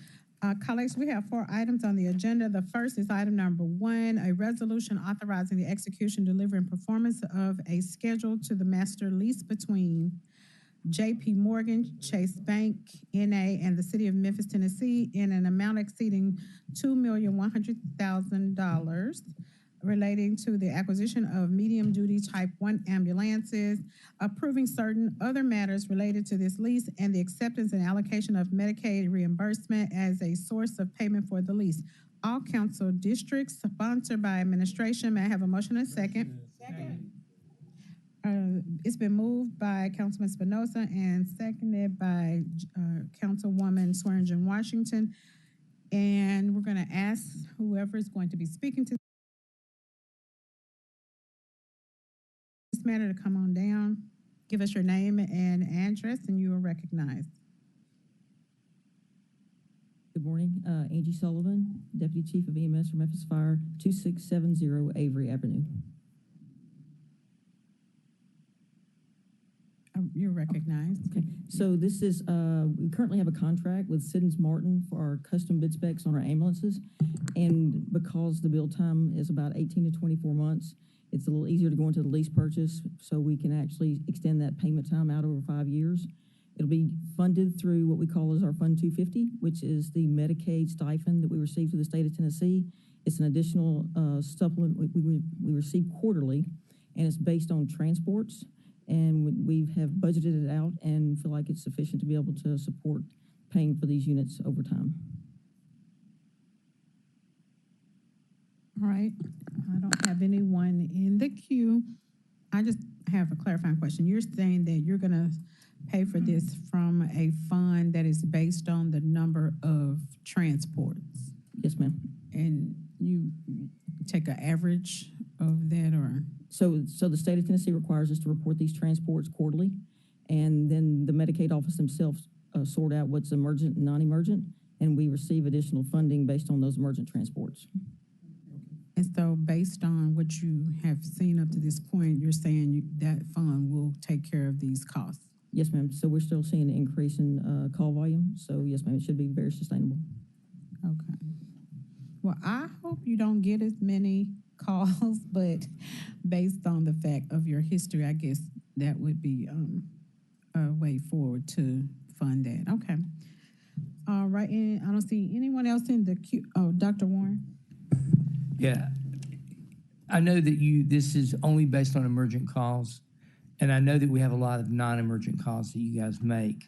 E: Colleagues, we have 4 items on the agenda. The first is item number 1, a resolution authorizing the execution, delivery, and performance of a schedule to the master lease between J.P. Morgan, Chase Bank, N.A., and the City of Memphis, Tennessee, in an amount exceeding $2,100,000 relating to the acquisition of medium-duty Type 1 ambulances, approving certain other matters related to this lease, and the acceptance and allocation of Medicaid reimbursement as a source of payment for the lease. All council districts sponsored by administration. May I have a motion and a second? Second. It's been moved by Councilman Spinoza and seconded by Councilwoman Swearingen Washington. And we're going to ask whoever is going to be speaking to this matter to come on down. Give us your name and address, and you are recognized.
R: Good morning, Angie Sullivan, Deputy Chief of EMS for Memphis Fire, 2670 Avery Avenue.
E: You're recognized.
R: Okay, so this is, we currently have a contract with Siddons Martin for our custom bid specs on our ambulances. And because the build time is about 18 to 24 months, it's a little easier to go into the lease purchase, so we can actually extend that payment time out over 5 years. It'll be funded through what we call as our Fund 250, which is the Medicaid stipend that we receive through the state of Tennessee. It's an additional supplement we receive quarterly, and it's based on transports. And we have budgeted it out and feel like it's sufficient to be able to support paying for these units over time.
E: All right, I don't have anyone in the queue. I just have a clarifying question. You're saying that you're gonna pay for this from a fund that is based on the number of transports?
R: Yes, ma'am.
E: And you take an average of that, or?
R: So the state of Tennessee requires us to report these transports quarterly, and then the Medicaid office themselves sort out what's emergent and non-emergent, and we receive additional funding based on those emergent transports.
E: And so based on what you have seen up to this point, you're saying that fund will take care of these costs?
R: Yes, ma'am. So we're still seeing an increase in call volume. So yes, ma'am, it should be very sustainable.
E: Okay. Well, I hope you don't get as many calls, but based on the fact of your history, I guess that would be a way forward to fund that. Okay. All right, and I don't see anyone else in the queue. Oh, Dr. Warren?
P: Yeah. I know that this is only based on emergent calls, and I know that we have a lot of non-emergent calls that you guys make.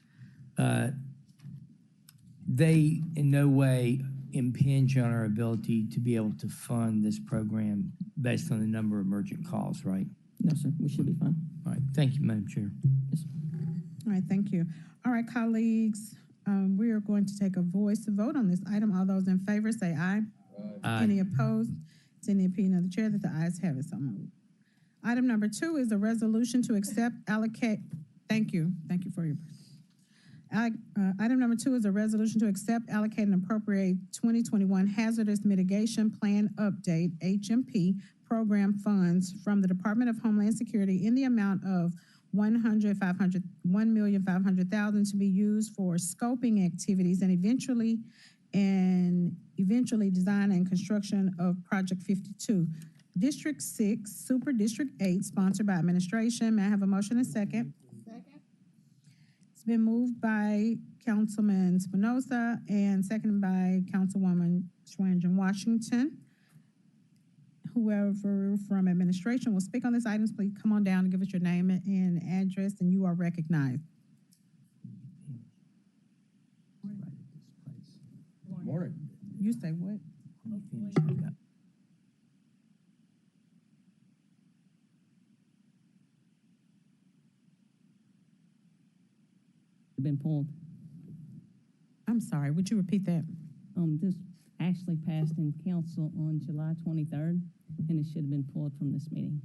P: They in no way impinge on our ability to be able to fund this program based on the number of emergent calls, right?
R: No, sir. We should be fine.
P: All right. Thank you, Madam Chair.
R: Yes.
E: All right, thank you. All right, colleagues, we are going to take a voice vote on this item. All those in favor say aye.
P: Aye.
E: Any opposed? It's in the opinion of the chair that the ayes have it, so moved. Item number 2 is a resolution to accept, thank you for your, item number 2 is a resolution to accept, allocate, and appropriate 2021 Hazardous Mitigation Plan Update, HMP, program funds from the Department of Homeland Security in the amount of $1,500,000 to be used for scoping activities and eventually design and construction of Project 52. District 6, Super District 8, sponsored by administration. May I have a motion and second? Second. It's been moved by Councilman Espinosa and seconded by Councilwoman Schwangen Washington. Whoever from administration will speak on this item, please come on down and give us your name and address, and you are recognized.
I: Morning.
E: You say what?
S: Been pulled.
E: I'm sorry, would you repeat that?
S: This actually passed in council on July 23rd, and it should have been pulled from this meeting.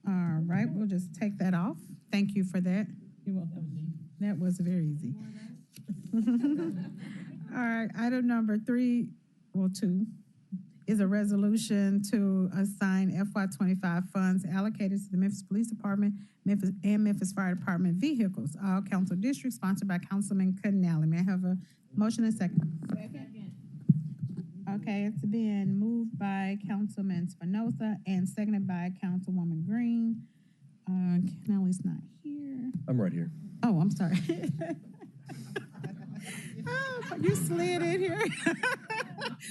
E: All right, we'll just take that off. Thank you for that.
S: You're welcome.
E: That was very easy. All right, item number 2 is a resolution to assign FY25 funds allocated to the Memphis Police Department, Memphis Fire Department vehicles, all council districts, sponsored by Councilman Cannelli. May I have a motion and second? Second. Okay, it's been moved by Councilman Espinosa and seconded by Councilwoman Green. Cannelli's not here.
T: I'm right here.
E: Oh, I'm sorry. Oh, you slid in here.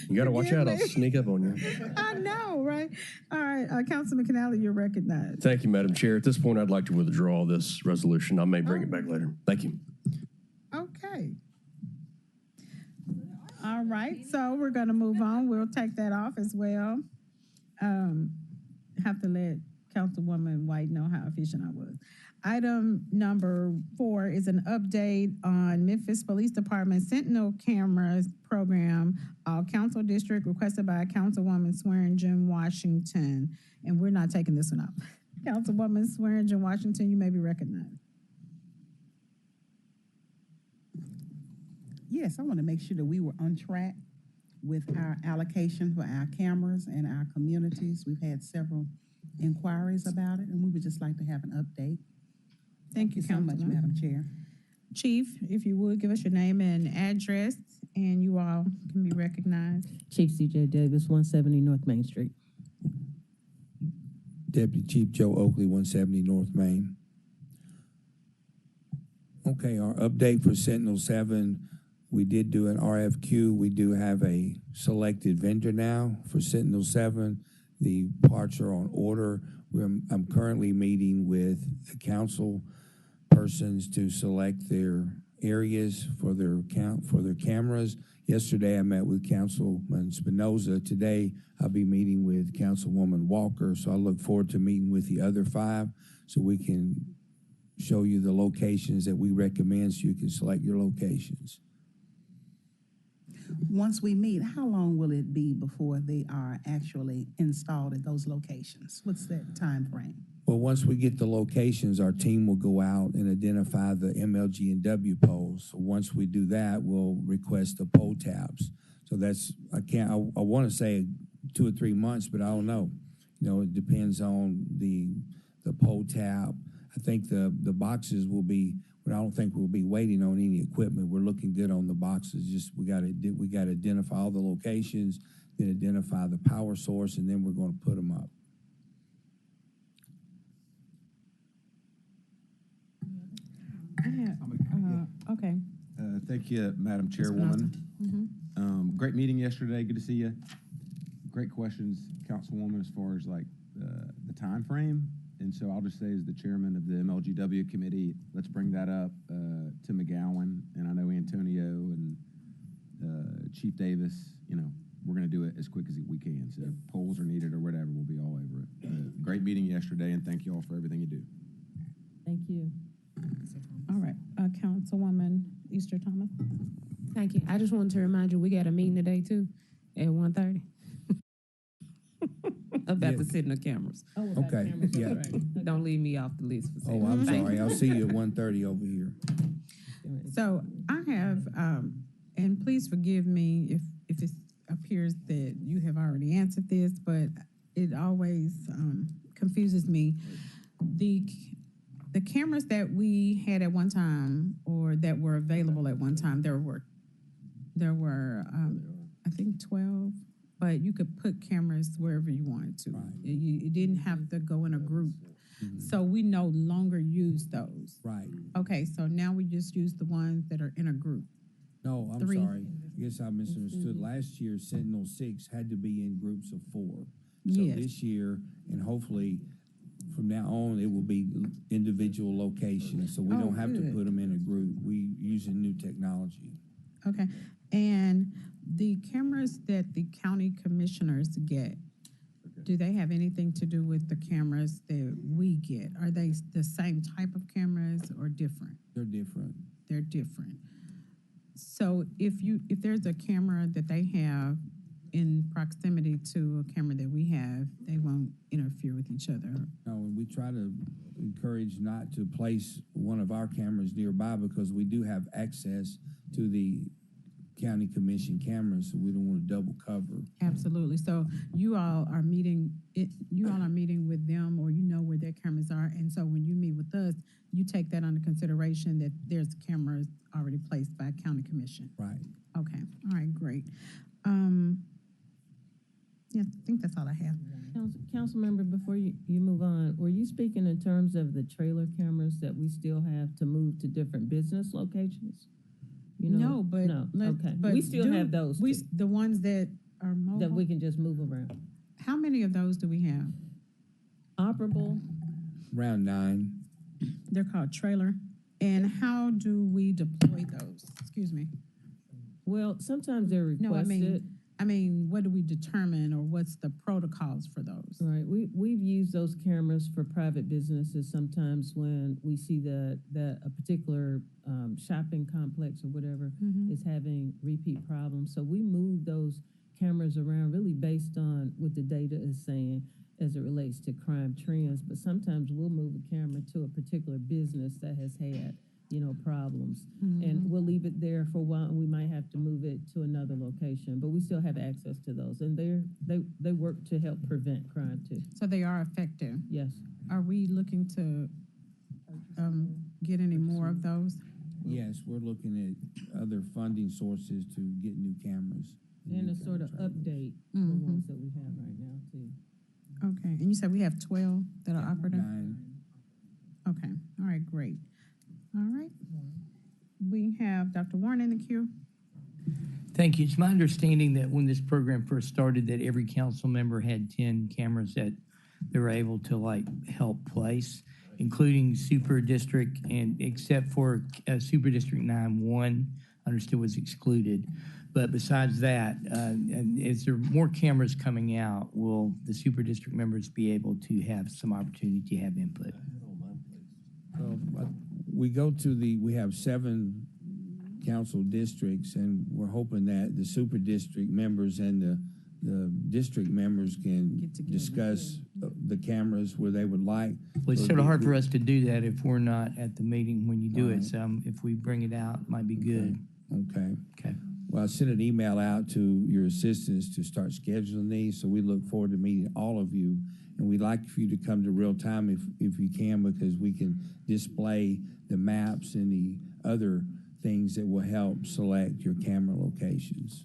T: You got to watch out. I'll sneak up on you.
E: I know, right? All right, Councilman Cannelli, you're recognized.
T: Thank you, Madam Chair. At this point, I'd like to withdraw this resolution. I may bring it back later. Thank you.
E: Okay. All right, so we're going to move on. We'll take that off as well. Have to let Councilwoman White know how efficient I was. Item number 4 is an update on Memphis Police Department Sentinel Cameras Program, Council District, requested by Councilwoman Swearingen Washington. And we're not taking this one up. Councilwoman Swearingen Washington, you may be recognized.
U: Yes, I want to make sure that we were on track with our allocation for our cameras and our communities. We've had several inquiries about it, and we would just like to have an update.
E: Thank you
U: so much,
E: Councilwoman.
U: Madam Chair.
E: Chief, if you would, give us your name and address, and you all can be recognized.
V: Chief C.J. Davis, 170 North Main Street.
W: Deputy Chief Joe Oakley, 170 North Main. Okay, our update for Sentinel 7, we did do an RFQ. We do have a selected vendor now for Sentinel 7. The parts are on order. I'm currently meeting with the council persons to select their areas for their cameras. Yesterday, I met with Councilman Spinoza. Today, I'll be meeting with Councilwoman Walker. So I look forward to meeting with the other 5 so we can show you the locations that we recommend so you can select your locations.
U: Once we meet, how long will it be before they are actually installed at those locations? What's that time frame?
W: Well, once we get the locations, our team will go out and identify the MLG and W poles. So once we do that, we'll request the pole tabs. So that's, I want to say 2 or 3 months, but I don't know. You know, it depends on the pole tab. I think the boxes will be, but I don't think we'll be waiting on any equipment. We're looking good on the boxes. Just we got to identify all the locations, then identify the power source, and then we're going to put them up.
E: Okay.
X: Thank you, Madam Chairwoman. Great meeting yesterday. Good to see you. Great questions, Councilwoman, as far as like the time frame. And so I'll just say, as the chairman of the MLGW committee, let's bring that up to McGowan. And I know Antonio and Chief Davis, you know, we're going to do it as quick as we can. So if polls are needed or whatever, we'll be all over it. Great meeting yesterday, and thank you all for everything you do.
V: Thank you.
E: All right, Councilwoman Easter Thomas.
M: Thank you. I just wanted to remind you, we got a meeting today too at 1:30. About the Sentinel cameras.
E: Oh,
W: about Okay, cameras, yeah.
M: Right. Don't leave me off the list for
W: Oh, I'm sorry. I'll see you at 1:30 over here.
E: So I have, and please forgive me if it appears that you have already answered this, but it always confuses me. The cameras that we had at one time, or that were available at one time, there were I think 12, but you could put cameras wherever you wanted to.
W: Right.
E: You didn't have to go in a group. So we no longer use those.
W: Right.
E: Okay, so now we just use the ones that are in a group.
W: No, I'm
E: 3.
W: sorry. I guess I misunderstood. Last year, Sentinel 6 had to be in groups of 4. So
E: Yes.
W: this year, and hopefully from now on, it will be individual locations. So we don't have to
E: good.
W: put them in a group. We using new technology.
E: Okay, and the cameras that the county commissioners get, do they have anything to do with the cameras that we get? Are they the same type of cameras or different?
W: They're different.
E: They're different. So if there's a camera that they have in proximity to a camera that we have, they won't interfere with each other.
W: No, and we try to encourage not to place one of our cameras nearby because we do have access to the county commission cameras, so we don't want to double cover.
E: Absolutely. So you all are meeting with them, or you know where their cameras are, and so when you meet with us, you take that under consideration that there's cameras already placed by county commission.
W: Right.
E: Okay. All right. Great. Yeah, I think that's all I have.
V: Council member, before you move on, were you speaking in terms of the trailer cameras that we still have to move to different business locations? You know,
E: No, but
V: okay.
E: but
V: We still have those too,
E: the ones that are mobile.
V: that we can just move around.
E: How many of those do we have?
V: Operable.
W: Around 9.
E: They're called trailer. And how do we deploy those? Excuse me.
V: Well, sometimes they're requested.
E: No, I mean, what do we determine, or what's the protocols for those?
V: Right, we've used those cameras for private businesses sometimes when we see that a particular shopping complex or whatever is having repeat problems. So we move those cameras around really based on what the data is saying as it relates to crime trends. But sometimes we'll move a camera to a particular business that has had, problems. And we'll leave it there for a while, and we might have to move it to another location, but we still have access to those. And they work to help prevent crime too.
E: So they are effective.
V: Yes.
E: Are we looking to get any more of those?
W: Yes, we're looking at other funding sources to get new cameras.
V: And to sort of update the ones that we have right now too.
E: Okay, and you said we have 12 that are operative?
W: 9.
E: Okay, all right, great. All right. We have Dr. Warren in the queue.
P: Thank you. It's my understanding that when this program first started, that every council member had 10 cameras that they were able to help place, including super district, and except for super district 9-1, understood was excluded. But besides that, and as there are more cameras coming out, will the super district members be able to have some opportunity to have input?
W: We have 7 council districts, and we're hoping that the super district members and the district members can discuss the cameras where they would like.
P: Well, it's sort of hard for us to do that if we're not at the meeting when you do it. So if we bring it out, it might be good.
W: Okay.
P: Okay.
W: Well, I sent an email out to your assistants to start scheduling these, so we look forward to meeting all of you. And we'd like for you to come to real time if you can, because we can display the maps and the other things that will help select your camera locations.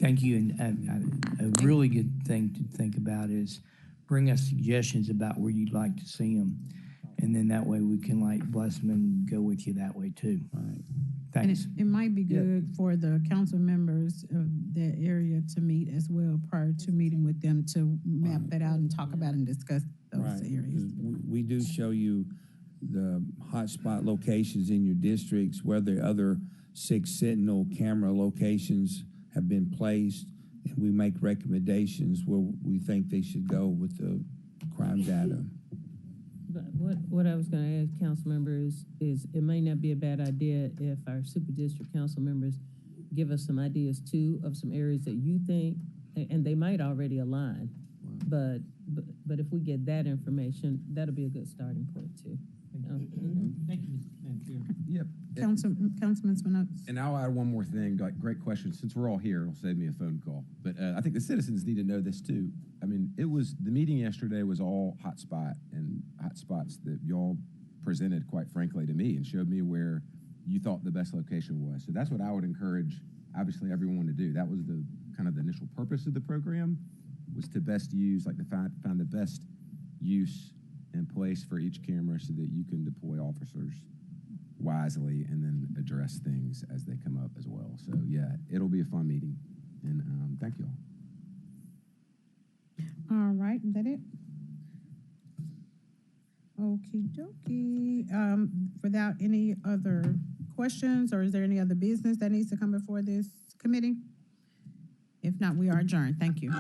P: Thank you. And a really good thing to think about is bring us suggestions about where you'd like to see them. And then that way we can bless them and go with you that way too.
W: Right.
P: Thanks.
E: And it might be good for the council members of that area to meet as well prior to meeting with them to map that out and talk about and discuss those areas.
W: We do show you the hotspot locations in your districts, where the other 6 Sentinel camera locations have been placed, and we make recommendations where we think they should go with the crime data.
V: But what I was going to ask council members is it may not be a bad idea if our super district council members give us some ideas too of some areas that you think, and they might already align, but if we get that information, that'll be a good starting point too.
P: Thank you, Madam Chair.
X: Yep.
E: Councilman Spinozzi.
X: And I'll add one more thing, great question. Since we're all here, it'll save me a phone call. But I think the citizens need to know this too. I mean, the meeting yesterday was all hotspot and hotspots that y'all presented, quite frankly, to me and showed me where you thought the best location was. So that's what I would encourage, obviously, everyone to do. That was the kind of the initial purpose of the program, was to best use, to find the best use and place for each camera so that you can deploy officers wisely and then address things as they come up as well. So yeah, it'll be a fun meeting, and thank you all.
E: All right, is that it? Okie dokie. Without any other questions, or is there any other business that needs to come before this committee? If not, we are adjourned. Thank you.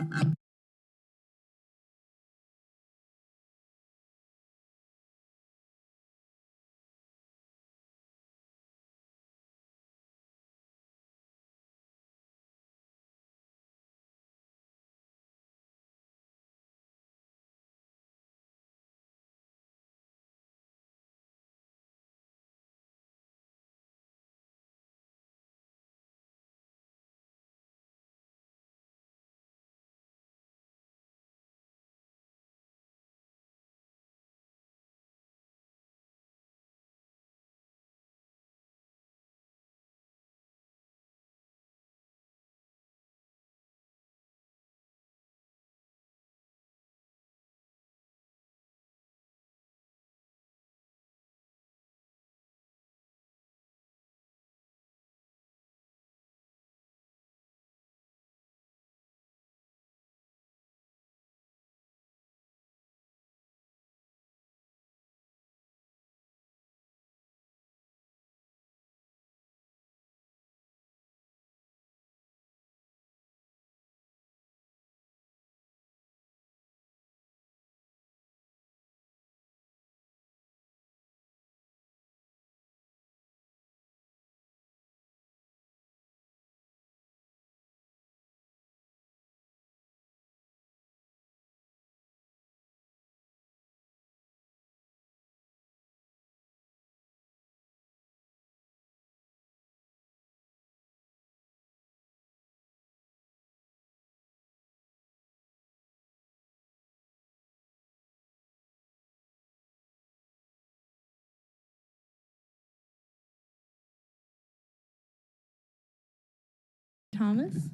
C: Thomas.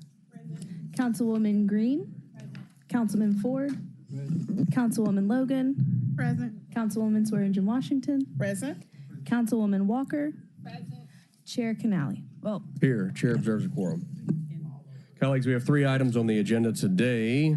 C: Councilwoman Green. Councilman Ford. Councilwoman Logan.
U: Present.
C: Councilwoman Swearingen Washington.
U: Present.
C: Councilwoman Walker. Chair Canali.
U: Well,
T: Here, Chair observes a quorum. Colleagues, we have 3 items on the agenda today.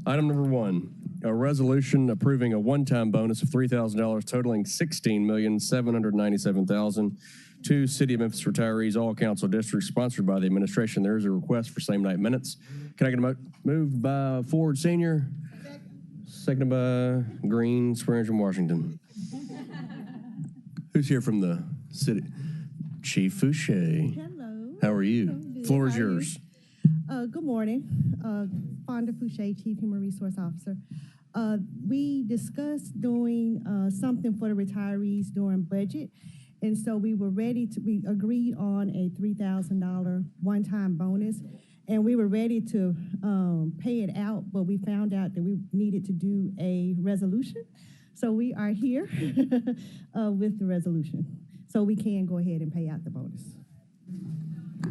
T: Item number 1, a resolution approving a one-time bonus of $3,000 totaling $16,797,000 to City of Memphis retirees, all council districts, sponsored by the administration. There is a request for same night minutes. Can I get a moved by Ford Sr., seconded by Green, Swearingen, Washington. Who's here from the city? Chief Fouché.
F: Hello.
T: How are you?
F: Good.
T: Floor is
F: How are you?
T: yours.
F: Good morning. Fonda Fouché, Chief Human Resource Officer. We discussed doing something for the retirees during budget. And so we agreed on a $3,000 one-time bonus. And we were ready to pay it out, but we found out that we needed to do a resolution. So we are here with the resolution. So we can go ahead and pay out the bonus.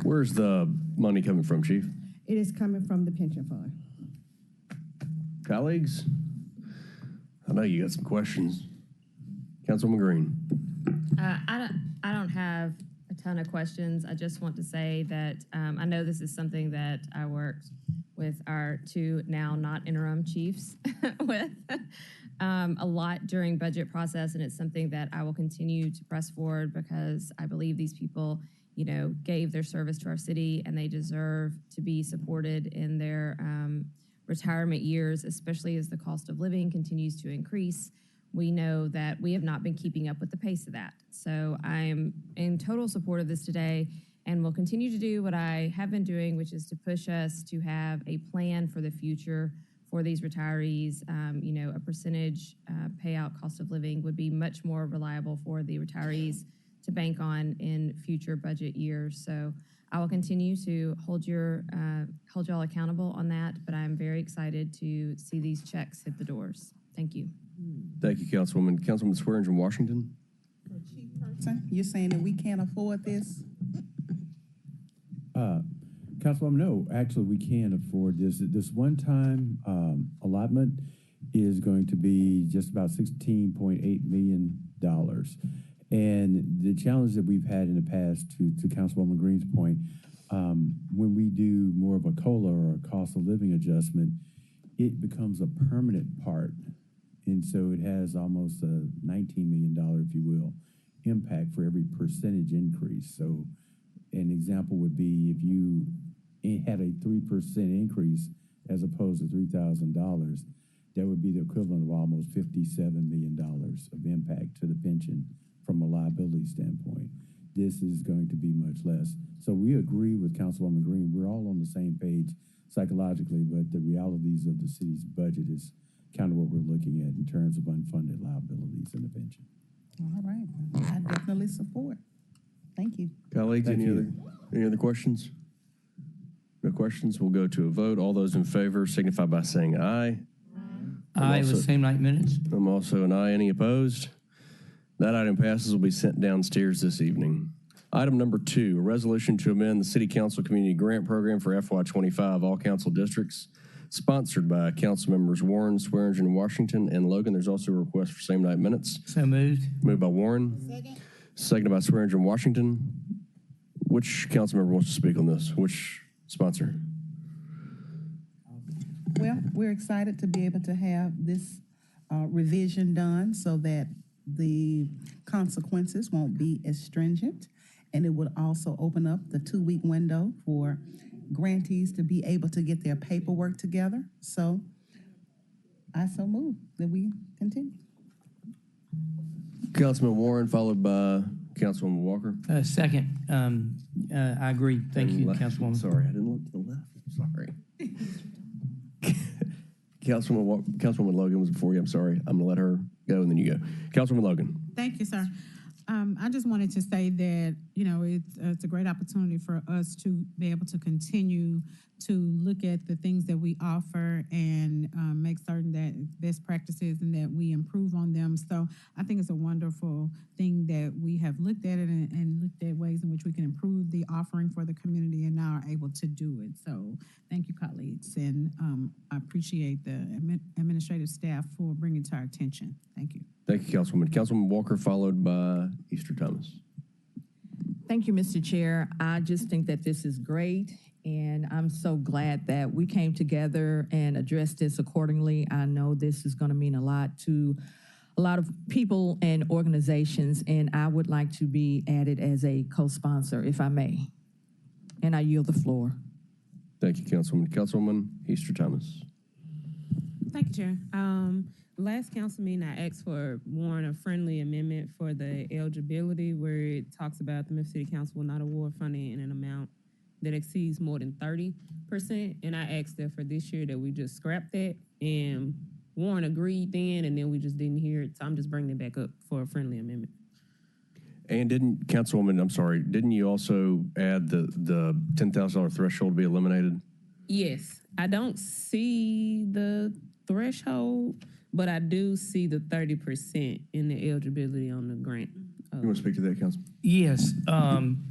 T: Where's the money coming from, Chief?
F: It is coming from the pension fund.
T: Colleagues? I know you got some questions. Councilwoman Green.
D: I don't have a ton of questions. I just want to say that I know this is something that I worked with our 2 now not interim chiefs with a lot during budget process, and it's something that I will continue to press forward because I believe these people, you know, gave their service to our city and they deserve to be supported in their retirement years, especially as the cost of living continues to increase. We know that we have not been keeping up with the pace of that. So I'm in total support of this today and will continue to do what I have been doing, which is to push us to have a plan for the future for these retirees. You know, a percentage payout cost of living would be much more reliable for the retirees to bank on in future budget years. So I will continue to hold y'all accountable on that, but I'm very excited to see these checks hit the doors. Thank you.
T: Thank you, Councilwoman. Councilwoman Swearingen, Washington.
U: Chief person, you're saying that we can't afford this?
H: Councilwoman, no, actually, we can afford this. This one-time allotment is going to be just about $16.8 million. And the challenge that we've had in the past, to Councilwoman Green's point, when we do more of a COLA or a cost of living adjustment, it becomes a permanent part. And so it has almost a $19 million, if you will, impact for every percentage increase. So an example would be if you had a 3% increase as opposed to $3,000, that would be the equivalent of almost $57 million of impact to the pension from a liability standpoint. This is going to be much less. So we agree with Councilwoman Green. We're all on the same page psychologically, but the realities of the city's budget is kind of what we're looking at in terms of unfunded liabilities in the pension.
U: All right, I definitely support. Thank you.
T: Colleagues,
H: Thank
T: any
H: you.
T: other questions? No questions. We'll go to a vote. All those in favor signify by saying aye.
P: Aye with same night minutes.
T: I'm also an aye. Any opposed? That item passes, will be sent downstairs this evening. Item number 2, a resolution to amend the City Council Community Grant Program for FY25, all council districts, sponsored by council members Warren, Swearingen, Washington, and Logan. There's also a request for same night minutes.
P: So moved.
T: Moved by Warren. Seconded by Swearingen, Washington. Which council member wants to speak on this? Which sponsor?
U: Well, we're excited to be able to have this revision done so that the consequences won't be as stringent. And it would also open up the 2-week window for grantees to be able to get their paperwork together. So I so move that we continue.
T: Councilman Warren, followed by Councilwoman Walker.
P: Second. I agree. Thank you, Councilwoman.
T: Sorry, I didn't look to the left. Sorry. Councilwoman Logan was before you. I'm sorry. I'm going to let her go, and then you go. Councilwoman Logan.
U: Thank you, sir.
E: I just wanted to say that, it's a great opportunity for us to be able to continue to look at the things that we offer and make certain that best practices and that we improve on them. So I think it's a wonderful thing that we have looked at it and looked at ways in which we can improve the offering for the community and now are able to do it. So thank you, colleagues, and I appreciate the administrative staff for bringing it to our attention. Thank you.
T: Thank you, Councilwoman. Councilwoman Walker, followed by Easter Thomas.
A: Thank you, Mr. Chair. I just think that this is great, and I'm so glad that we came together and addressed this accordingly. I know this is going to mean a lot to a lot of people and organizations, and I would like to be added as a co-sponsor, if I may. And I yield the floor.
T: Thank you, Councilwoman. Councilwoman Easter Thomas.
M: Thank you, Chair. Last council meeting, I asked for Warren a friendly amendment for the eligibility where it talks about the Memphis City Council will not award funding in an amount that exceeds more than 30%. And I asked that for this year that we just scrap that. And Warren agreed then, and then we just didn't hear it. So I'm just bringing it back up for a friendly amendment.
T: And didn't you also add the $10,000 threshold to be eliminated?
M: Yes, I don't see the threshold, but I do see the 30% in the eligibility on the grant.
T: You want to speak to that, Council?
P: Yes, I'm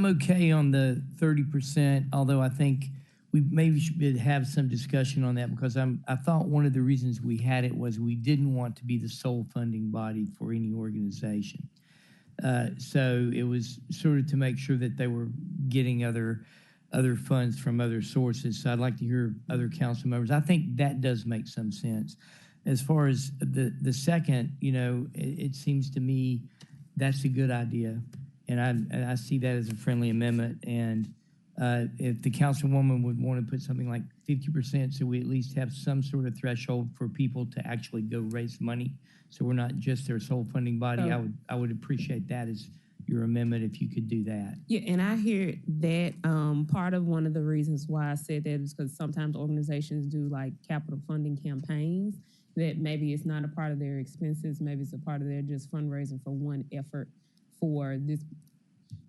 P: okay on the 30%, although I think we maybe should have some discussion on that because I thought one of the reasons we had it was we didn't want to be the sole funding body for any organization. So it was sort of to make sure that they were getting other funds from other sources. So I'd like to hear other council members. I think that does make some sense. As far as the second, it seems to me that's a good idea, and I see that as a friendly amendment. And if the councilwoman would want to put something like 50%, so we at least have some sort of threshold for people to actually go raise money, so we're not just their sole funding body. I would appreciate that as your amendment if you could do that.
M: Yeah, and I hear that part of one of the reasons why I said that is because sometimes organizations do like capital funding campaigns that maybe it's not a part of their expenses, maybe it's a part of their just fundraising for one effort for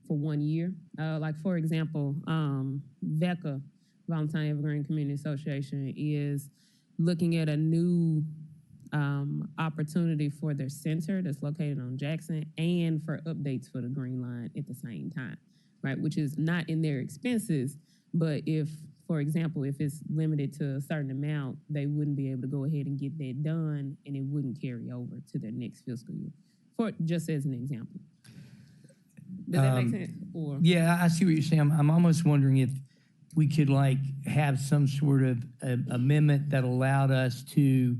M: 1 year. Like for example, VECA, Valentine Evergreen Community Association, is looking at a new opportunity for their center that's located on Jackson and for updates for the Green Line at the same time, right? Which is not in their expenses, but if, for example, if it's limited to a certain amount, they wouldn't be able to go ahead and get that done and it wouldn't carry over to their next fiscal year, for just as an example. Does that make sense? Or?
P: Yeah, I see what you're saying. I'm almost wondering if we could have some sort of amendment that allowed us to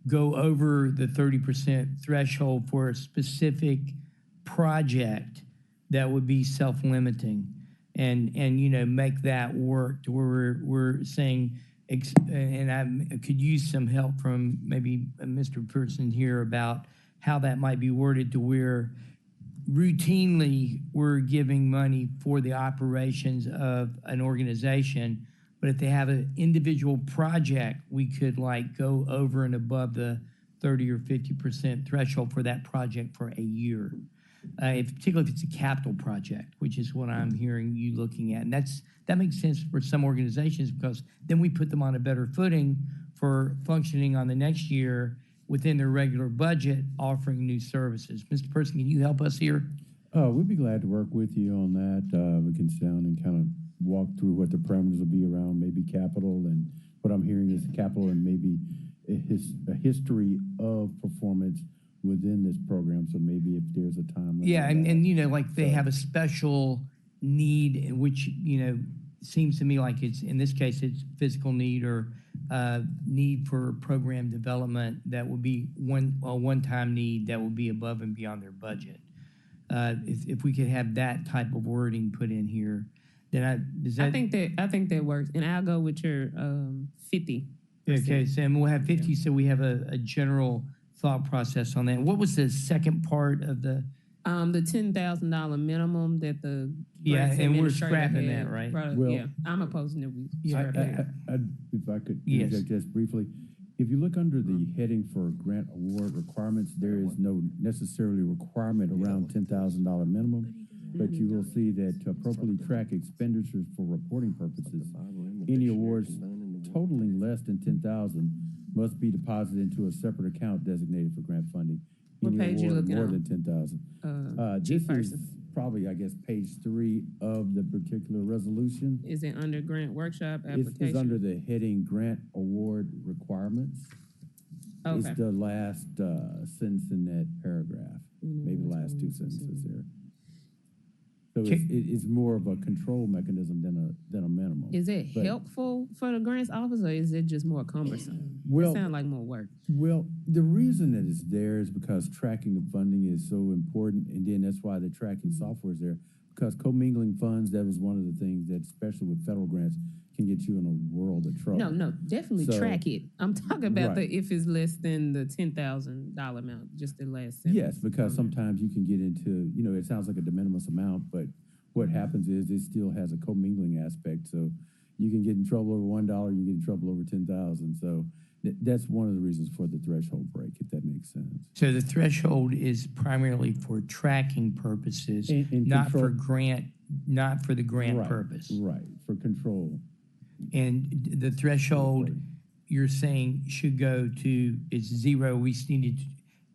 P: go over the 30% threshold for a specific project that would be self-limiting and make that work to where we're saying, and I could use some help from maybe Mr. Person here about how that might be worded to where routinely we're giving money for the operations of an organization, but if they have an individual project, we could go over and above the 30 or 50% threshold for that project for a year. Particularly if it's a capital project, which is what I'm hearing you looking at. And that makes sense for some organizations because then we put them on a better footing for functioning on the next year within their regular budget, offering new services. Mr. Person, can you help us here?
H: We'd be glad to work with you on that. We can sit down and kind of walk through what the parameters will be around maybe capital, and what I'm hearing is capital and maybe a history of performance within this program. So maybe if there's a time.
P: Yeah, and they have a special need, which, seems to me like it's, in this case, it's physical need or need for program development that would be a one-time need that would be above and beyond their budget. If we could have that type of wording put in here, then I think
M: that works, and I'll go with your 50.
P: Okay, so we'll have 50, so we have a general thought process on that. What was the second part of the
M: $10,000 minimum that the
P: and we're scrapping that, right?
H: Well,
M: yeah, I'm opposing that we
H: scrap that. If I could
P: yes.
H: just briefly, If you look under the heading for grant award requirements, there is no necessarily requirement around $10,000 minimum, but you will see that to appropriately track expenditures for reporting purposes, any awards totaling less than $10,000 must be deposited into a separate account designated for grant funding.
M: What
H: Any
M: page you
H: award
M: looking
H: more
M: on?
H: than $10,000.
M: Chief
H: This
M: person.
H: is probably, I guess, page 3 of the particular resolution.
M: Is it under grant workshop application?
H: It's under the heading grant award requirements.
M: Okay.
H: It's the last sentence in that paragraph, maybe the last 2 sentences there. So it's more of a control mechanism than a minimum.
M: Is it
H: But-
M: helpful for the grants office, or is it just more cumbersome?
H: Well-
M: It sounds like more work.
H: Well, the reason that it's there is because tracking the funding is so important, and then that's why the tracking software is there. Because commingling funds, that was one of the things that, especially with federal grants, can get you in a world of trouble.
M: No, definitely
H: So-
M: track it. I'm talking about
H: Right.
M: if it's less than the $10,000 amount, just the last sentence.
H: Yes, because sometimes you can get into, it sounds like a de minimis amount, but what happens is it still has a commingling aspect. So you can get in trouble over $1, you can get in trouble over 10,000. So that's one of the reasons for the threshold break, if that makes sense.
P: So the threshold is primarily for tracking purposes,
H: And
P: not for
H: control-
P: not for the grant
H: Right,
P: purpose.
H: Right, for control.
P: And the threshold, you're saying should go to, it's 0. We just needed,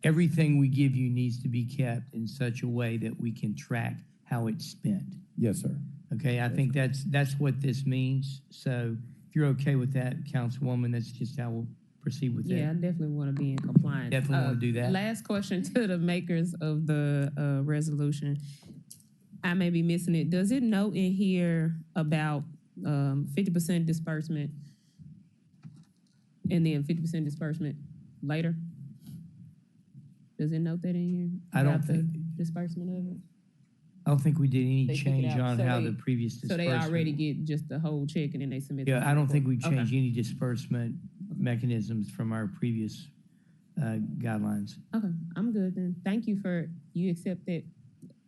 P: everything we give you needs to be kept in such a way that we can track how it's spent.
H: Yes, sir.
P: Okay, I think that's what this means. So if you're okay with that, Councilwoman, that's just how we'll proceed with that.
M: Yeah, I definitely want to be in compliance.
P: Definitely want to do that.
M: Last question to the makers of the resolution. I may be missing it. Does it note in here about 50% disbursement and then 50% disbursement later? Does it note that in here?
P: I don't
M: About the
P: think-
M: disbursement of it?
P: I don't think we did any
M: They took it
P: change
M: out,
P: on
M: so
P: how
M: they-
P: the previous
M: So
P: disbursement.
M: they already get just the whole check and then they submit.
P: Yeah,
M: the
P: I don't think we
M: report. Okay.
P: changed any disbursement mechanisms from our previous guidelines.
M: Okay, I'm good then. Thank you you accept that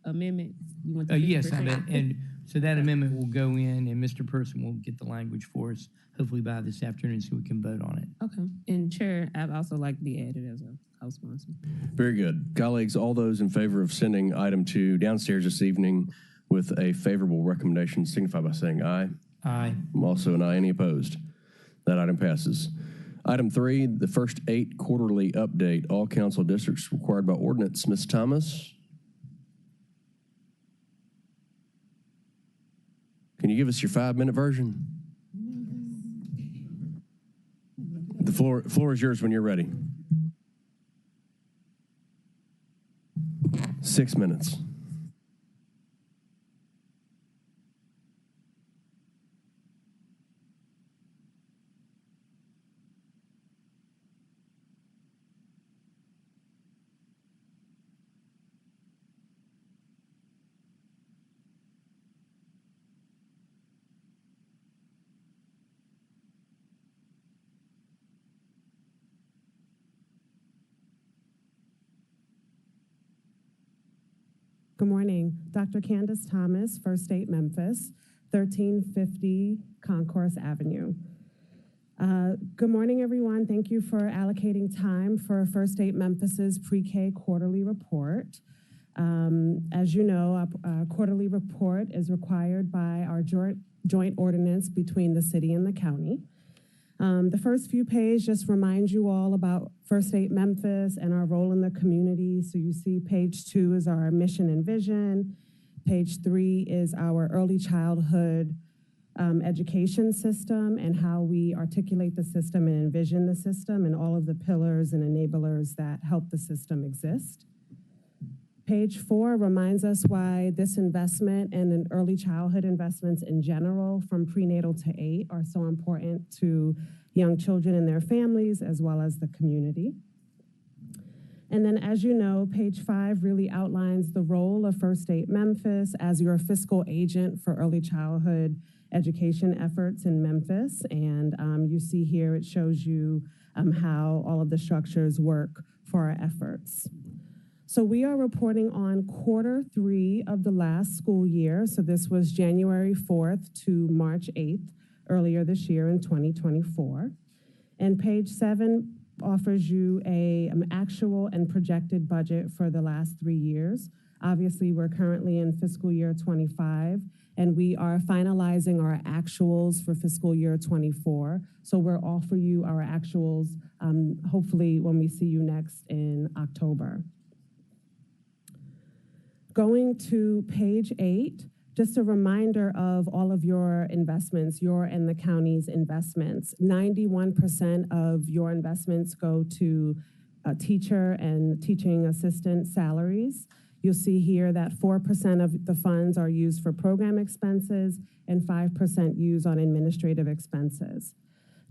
M: amendment? You want the
P: Yes, I
M: 50%?
P: bet. And so that amendment will go in and Mr. Person will get the language for us, hopefully by this afternoon, so we can vote on it.
M: Okay, and Chair, I'd also like to be added as a co-sponsor.
T: Very good. Colleagues, all those in favor of sending item 2 downstairs this evening with a favorable recommendation signify by saying aye.
P: Aye.
T: I'm also an aye. Any opposed? That item passes. Item 3, the first 8 quarterly update. All council districts required by ordinance. Ms. Thomas? Can you give us your 5-minute version? The floor is yours when you're ready. 6 minutes.
G: Good morning. Dr. Candace Thomas, First State Memphis, 1350 Concourse Avenue. Good morning, everyone. Thank you for allocating time for First State Memphis's pre-K quarterly report. As you know, a quarterly report is required by our joint ordinance between the city and the county. The first few pages just remind you all about First State Memphis and our role in the community. So you see page 2 is our mission and vision. Page 3 is our early childhood education system and how we articulate the system and envision the system and all of the pillars and enablers that help the system exist. Page 4 reminds us why this investment and in early childhood investments in general, from prenatal to 8, are so important to young children and their families, as well as the community. And then, as you know, page 5 really outlines the role of First State Memphis as your fiscal agent for early childhood education efforts in Memphis. And you see here, it shows you how all of the structures work for our efforts. So we are reporting on quarter 3 of the last school year. So this was January 4th to March 8th, earlier this year in 2024. And page 7 offers you a actual and projected budget for the last 3 years. Obviously, we're currently in fiscal year 25, and we are finalizing our actuals for fiscal year 24. So we'll offer you our actuals, hopefully when we see you next in October. Going to page 8, just a reminder of all of your investments, your and the county's investments. 91% of your investments go to teacher and teaching assistant salaries. You'll see here that 4% of the funds are used for program expenses and 5% used on administrative expenses.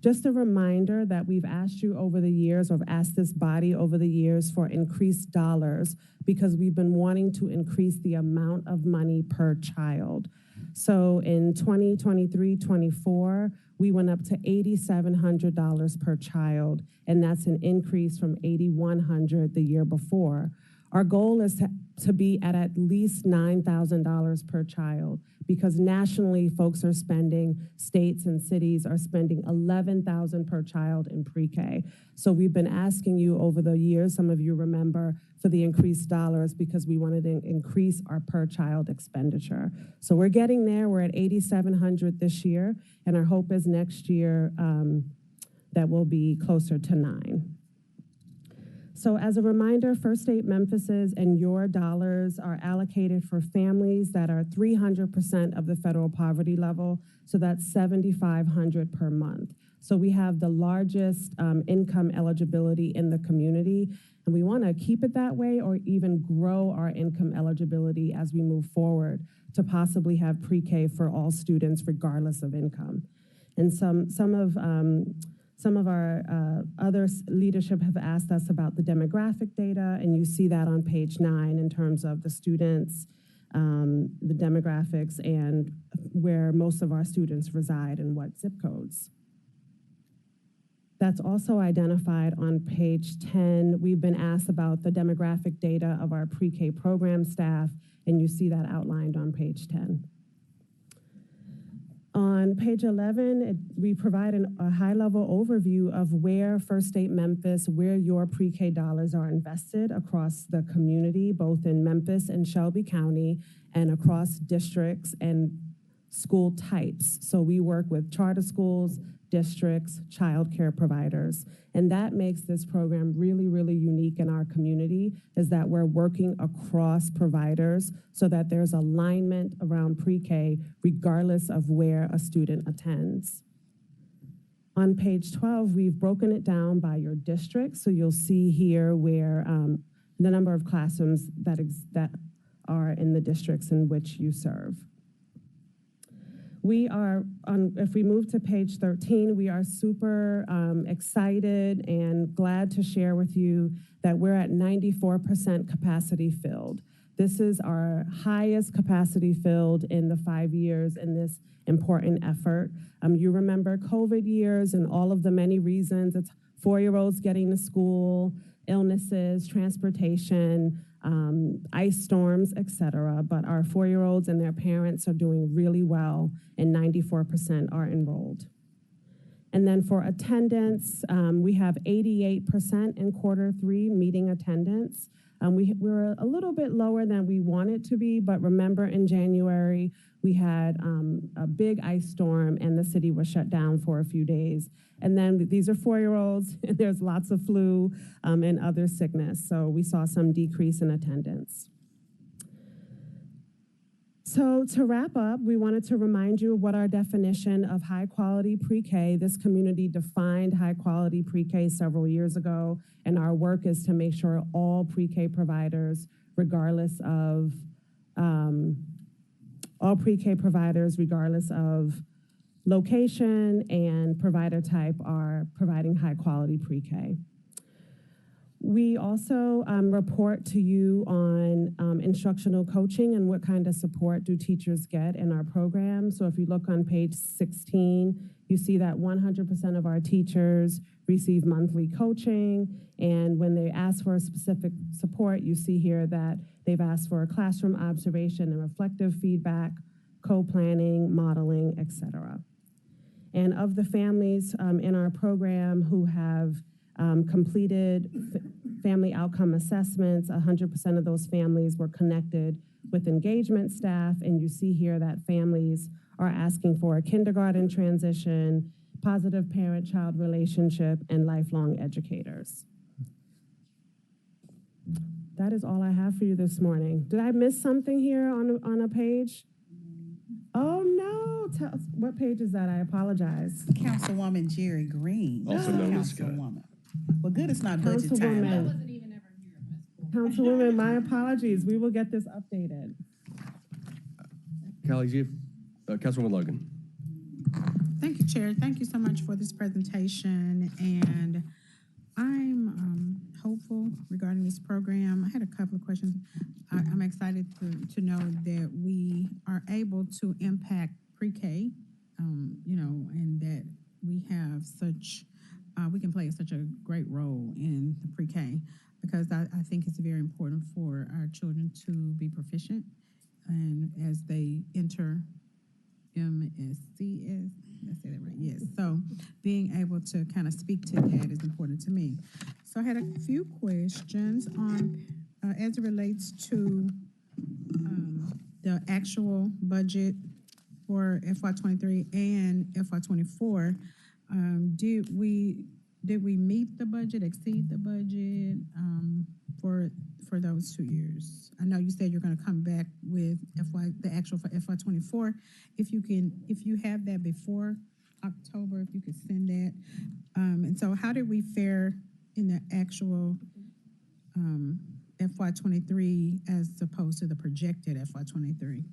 G: Just a reminder that we've asked you over the years, or asked this body over the years, for increased dollars because we've been wanting to increase the amount of money per child. So in 2023-24, we went up to $8,700 per child, and that's an increase from $8,100 the year before. Our goal is to be at least $9,000 per child, because nationally folks are spending, states and cities are spending $11,000 per child in pre-K. So we've been asking you over the years, some of you remember, for the increased dollars because we wanted to increase our per child expenditure. So we're getting there. We're at $8,700 this year, and our hope is next year that will be closer to $9,000. So as a reminder, First State Memphis's and your dollars are allocated for families that are 300% of the federal poverty level. So that's $7,500 per month. So we have the largest income eligibility in the community, and we want to keep it that way or even grow our income eligibility as we move forward to possibly have pre-K for all students regardless of income. And some of our other leadership have asked us about the demographic data, and you see that on page 9 in terms of the students, the demographics, and where most of our students reside and what zip codes. That's also identified on page 10. We've been asked about the demographic data of our pre-K program staff, and you see that outlined on page 10. On page 11, we provide a high-level overview of where First State Memphis, where your pre-K dollars are invested across the community, both in Memphis and Shelby County, and across districts and school types. So we work with charter schools, districts, childcare providers. And that makes this program really, really unique in our community, is that we're working across providers so that there's alignment around pre-K regardless of where a student attends. On page 12, we've broken it down by your district. So you'll see here where the number of classrooms that are in the districts in which you serve. We are, if we move to page 13, we are super excited and glad to share with you that we're at 94% capacity filled. This is our highest capacity filled in the 5 years in this important effort. You remember COVID years and all of the many reasons. It's 4-year-olds getting to school, illnesses, transportation, ice storms, etc. But our 4-year-olds and their parents are doing really well, and 94% are enrolled. And then for attendance, we have 88% in Q3 meeting attendance. We're a little bit lower than we want it to be, but remember in January, we had a big ice storm and the city was shut down for a few days. And then these are 4-year-olds, and there's lots of flu and other sickness. So we saw some decrease in attendance. So to wrap up, we wanted to remind you of what our definition of high quality pre-K, this community defined high quality pre-K several years ago, and our work is to make sure all pre-K providers, regardless of location and provider type, are providing high quality pre-K. We also report to you on instructional coaching and what kind of support do teachers get in our program. So if you look on page 16, you see that 100% of our teachers receive monthly coaching. And when they ask for a specific support, you see here that they've asked for a classroom observation and reflective feedback, co-planning, modeling, etc. And of the families in our program who have completed family outcome assessments, 100% of those families were connected with engagement staff. And you see here that families are asking for a kindergarten transition, positive parent-child relationship, and lifelong educators. That is all I have for you this morning. Did I miss something here on a page? Oh, no. Tell us, what page is that? I apologize.
U: Councilwoman Jerry Green.
T: Also known as Scott.
U: Councilwoman. Well, good, it's not budget time.
G: Councilwoman, my apologies. We will get this updated.
T: Colleagues, Councilwoman Logan.
J: Thank you, Chair. Thank you so much for this presentation. And I'm hopeful regarding this program. I had a couple of questions. I'm excited to know that we are able to impact pre-K, and that we have such, we can play such a great role in the pre-K, because I think it's very important for our children to be proficient, and as they enter MSCS, did I say that right? Yes. So being able to kind of speak to that is important to me. So I had a few questions on, as it relates to the actual budget for FY23 and FY24. Did we meet the budget, exceed the budget for those 2 years? I know you said you're going to come back with the actual for FY24. If you have that before October, if you could send that. And so how did we fare in the actual FY23 as opposed to the projected FY23?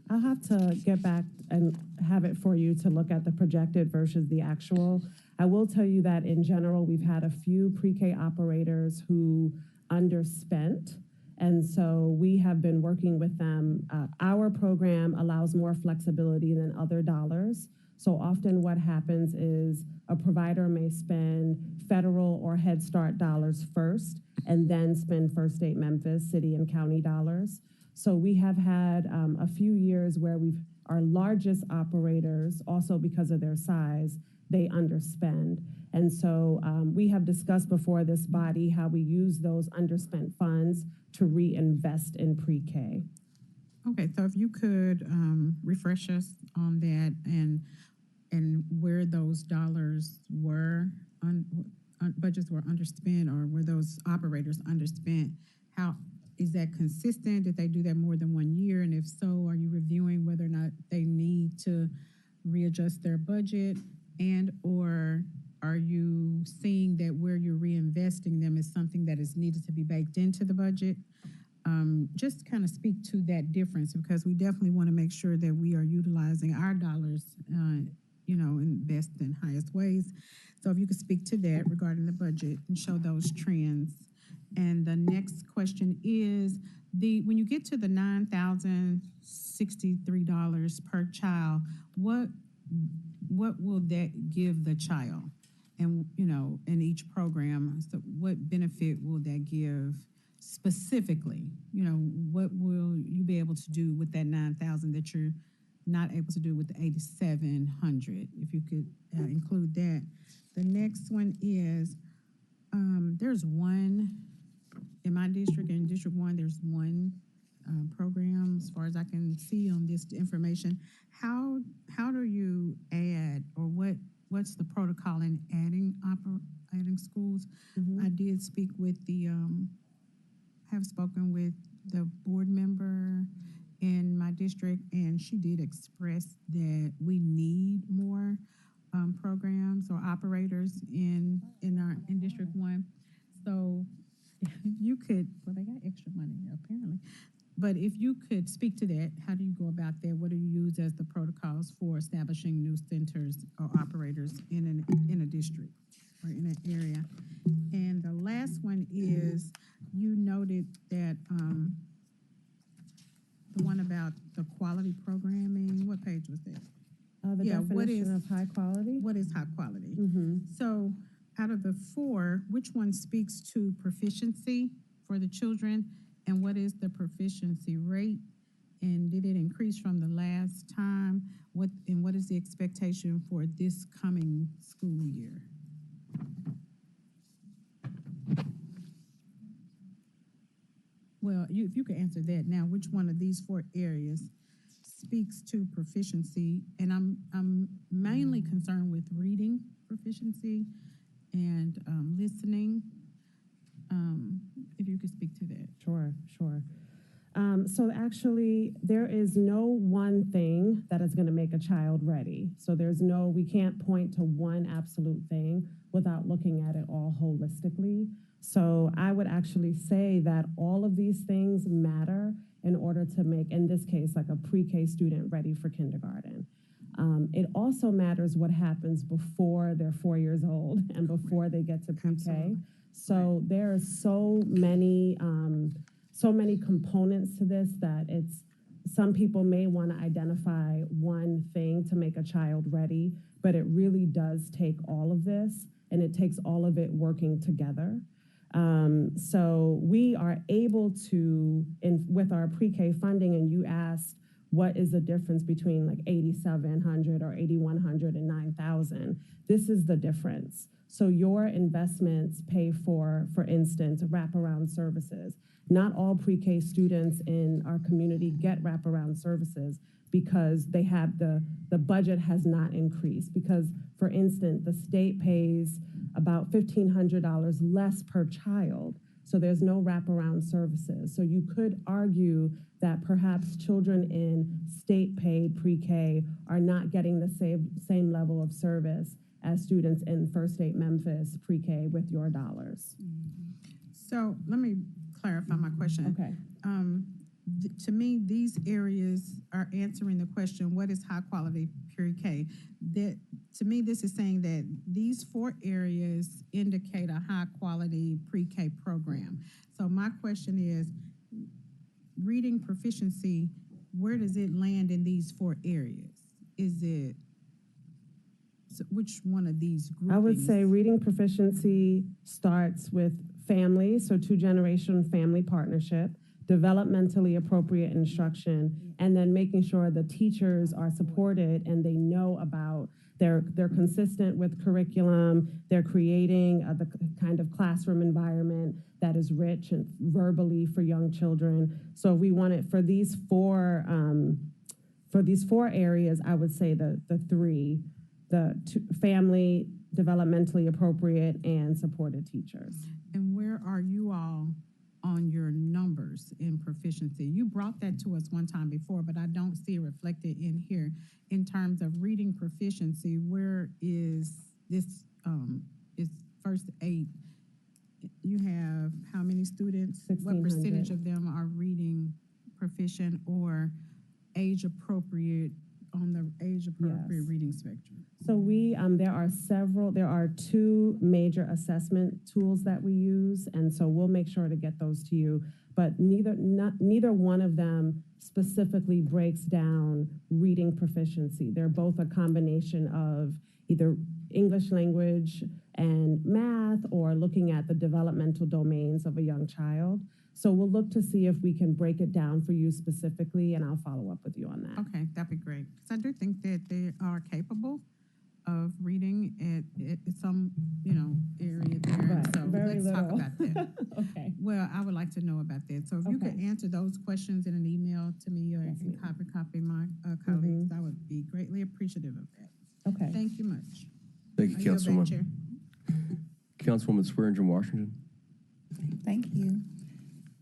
G: I'll have to get back and have it for you to look at the projected versus the actual. I will tell you that in general, we've had a few pre-K operators who underspent. And so we have been working with them. Our program allows more flexibility than other dollars. So often what happens is a provider may spend federal or Head Start dollars first and then spend First State Memphis city and county dollars. So we have had a few years where our largest operators, also because of their size, they underspend. And so we have discussed before this body how we use those underspent funds to reinvest in pre-K.
J: Okay, so if you could refresh us on that and where those dollars were, budgets were underspent, or were those operators underspent? How is that consistent? Did they do that more than 1 year? And if so, are you reviewing whether or not they need to readjust their budget? And or are you seeing that where you're reinvesting them is something that is needed to be baked into the budget? Just kind of speak to that difference, because we definitely want to make sure that we are utilizing our dollars, in best and highest ways. So if you could speak to that regarding the budget and show those trends. And the next question is, when you get to the $9,063 per child, what will that give the child? And, in each program, so what benefit will that give specifically? What will you be able to do with that 9,000 that you're not able to do with the 8,700? If you could include that. The next one is, there's one in my district, in District 1, there's one program, as far as I can see on this information. How do you add, or what's the protocol in adding schools? I did speak with have spoken with the board member in my district, and she did express that we need more programs or operators in District 1. So you could, well, they got extra money apparently, but if you could speak to that, how do you go about that? What do you use as the protocols for establishing new centers or operators in a district or in an area? And the last one is, you noted that the one about the quality programming, what page was that?
G: The definition of high quality?
J: What is high quality?
G: Mm-hmm.
J: So out of the 4, which one speaks to proficiency for the children, and what is the proficiency rate? And did it increase from the last time? what is the expectation for this coming school year? Well, if you could answer that now, which one of these 4 areas speaks to proficiency? And I'm mainly concerned with reading proficiency and listening. If you could speak to that.
G: Sure. So actually, there is no one thing that is going to make a child ready. So we can't point to one absolute thing without looking at it all holistically. So I would actually say that all of these things matter in order to make, in this case, like a pre-K student ready for kindergarten. It also matters what happens before they're 4 years old and before they get to pre-K.
J: Absolutely.
G: So there are so many components to this that some people may want to identify one thing to make a child ready, but it really does take all of this, and it takes all of it working together. So we are able to, with our pre-K funding, and you asked what is the difference between like 8,700 or 8,100 and 9,000, this is the difference. So your investments pay for instance, wraparound services. Not all pre-K students in our community get wraparound services because they have the budget has not increased. Because, for instance, the state pays about $1,500 less per child. So there's no wraparound services. So you could argue that perhaps children in state-paid pre-K are not getting the same level of service as students in First State Memphis pre-K with your dollars.
J: So let me clarify my question.
G: Okay.
J: To me, these areas are answering the question, what is high quality pre-K? To me, this is saying that these 4 areas indicate a high quality pre-K program. So my question is, reading proficiency, where does it land in these 4 areas? Which one of these groupings?
G: I would say reading proficiency starts with family, so 2-generation family partnership, developmentally appropriate instruction, and then making sure the teachers are supported and they know about they're consistent with curriculum, they're creating the kind of classroom environment that is rich and verbally for young children. So we want it for these 4 areas, I would say the 3, family, developmentally appropriate, and supported teachers.
J: And where are you all on your numbers in proficiency? You brought that to us one time before, but I don't see it reflected in here. In terms of reading proficiency, where is this, is first 8? You have how many students? What percentage of them are reading proficient or age appropriate, on the age appropriate reading spectrum?
G: So there are 2 major assessment tools that we use, and so we'll make sure to get those to you. But neither one of them specifically breaks down reading proficiency. They're both a combination of either English language and math, or looking at the developmental domains of a young child. So we'll look to see if we can break it down for you specifically, and I'll follow up with you on that.
J: Okay, that'd be great. Because I do think that they are capable of reading at some, area there.
G: Right,
J: So
G: very
J: let's talk
G: little.
J: about that.
G: Okay.
J: Well, I would like to know about that. So if you could
G: Okay.
J: answer those questions in an email to me, or
G: Yes,
J: you
G: ma'am.
J: can copy my colleagues, I would be greatly appreciative of that.
G: Okay.
J: Thank you much.
T: Thank you,
J: I yield back,
T: Councilwoman.
J: Chair.
T: Councilwoman Swearingen, Washington.
U: Thank you.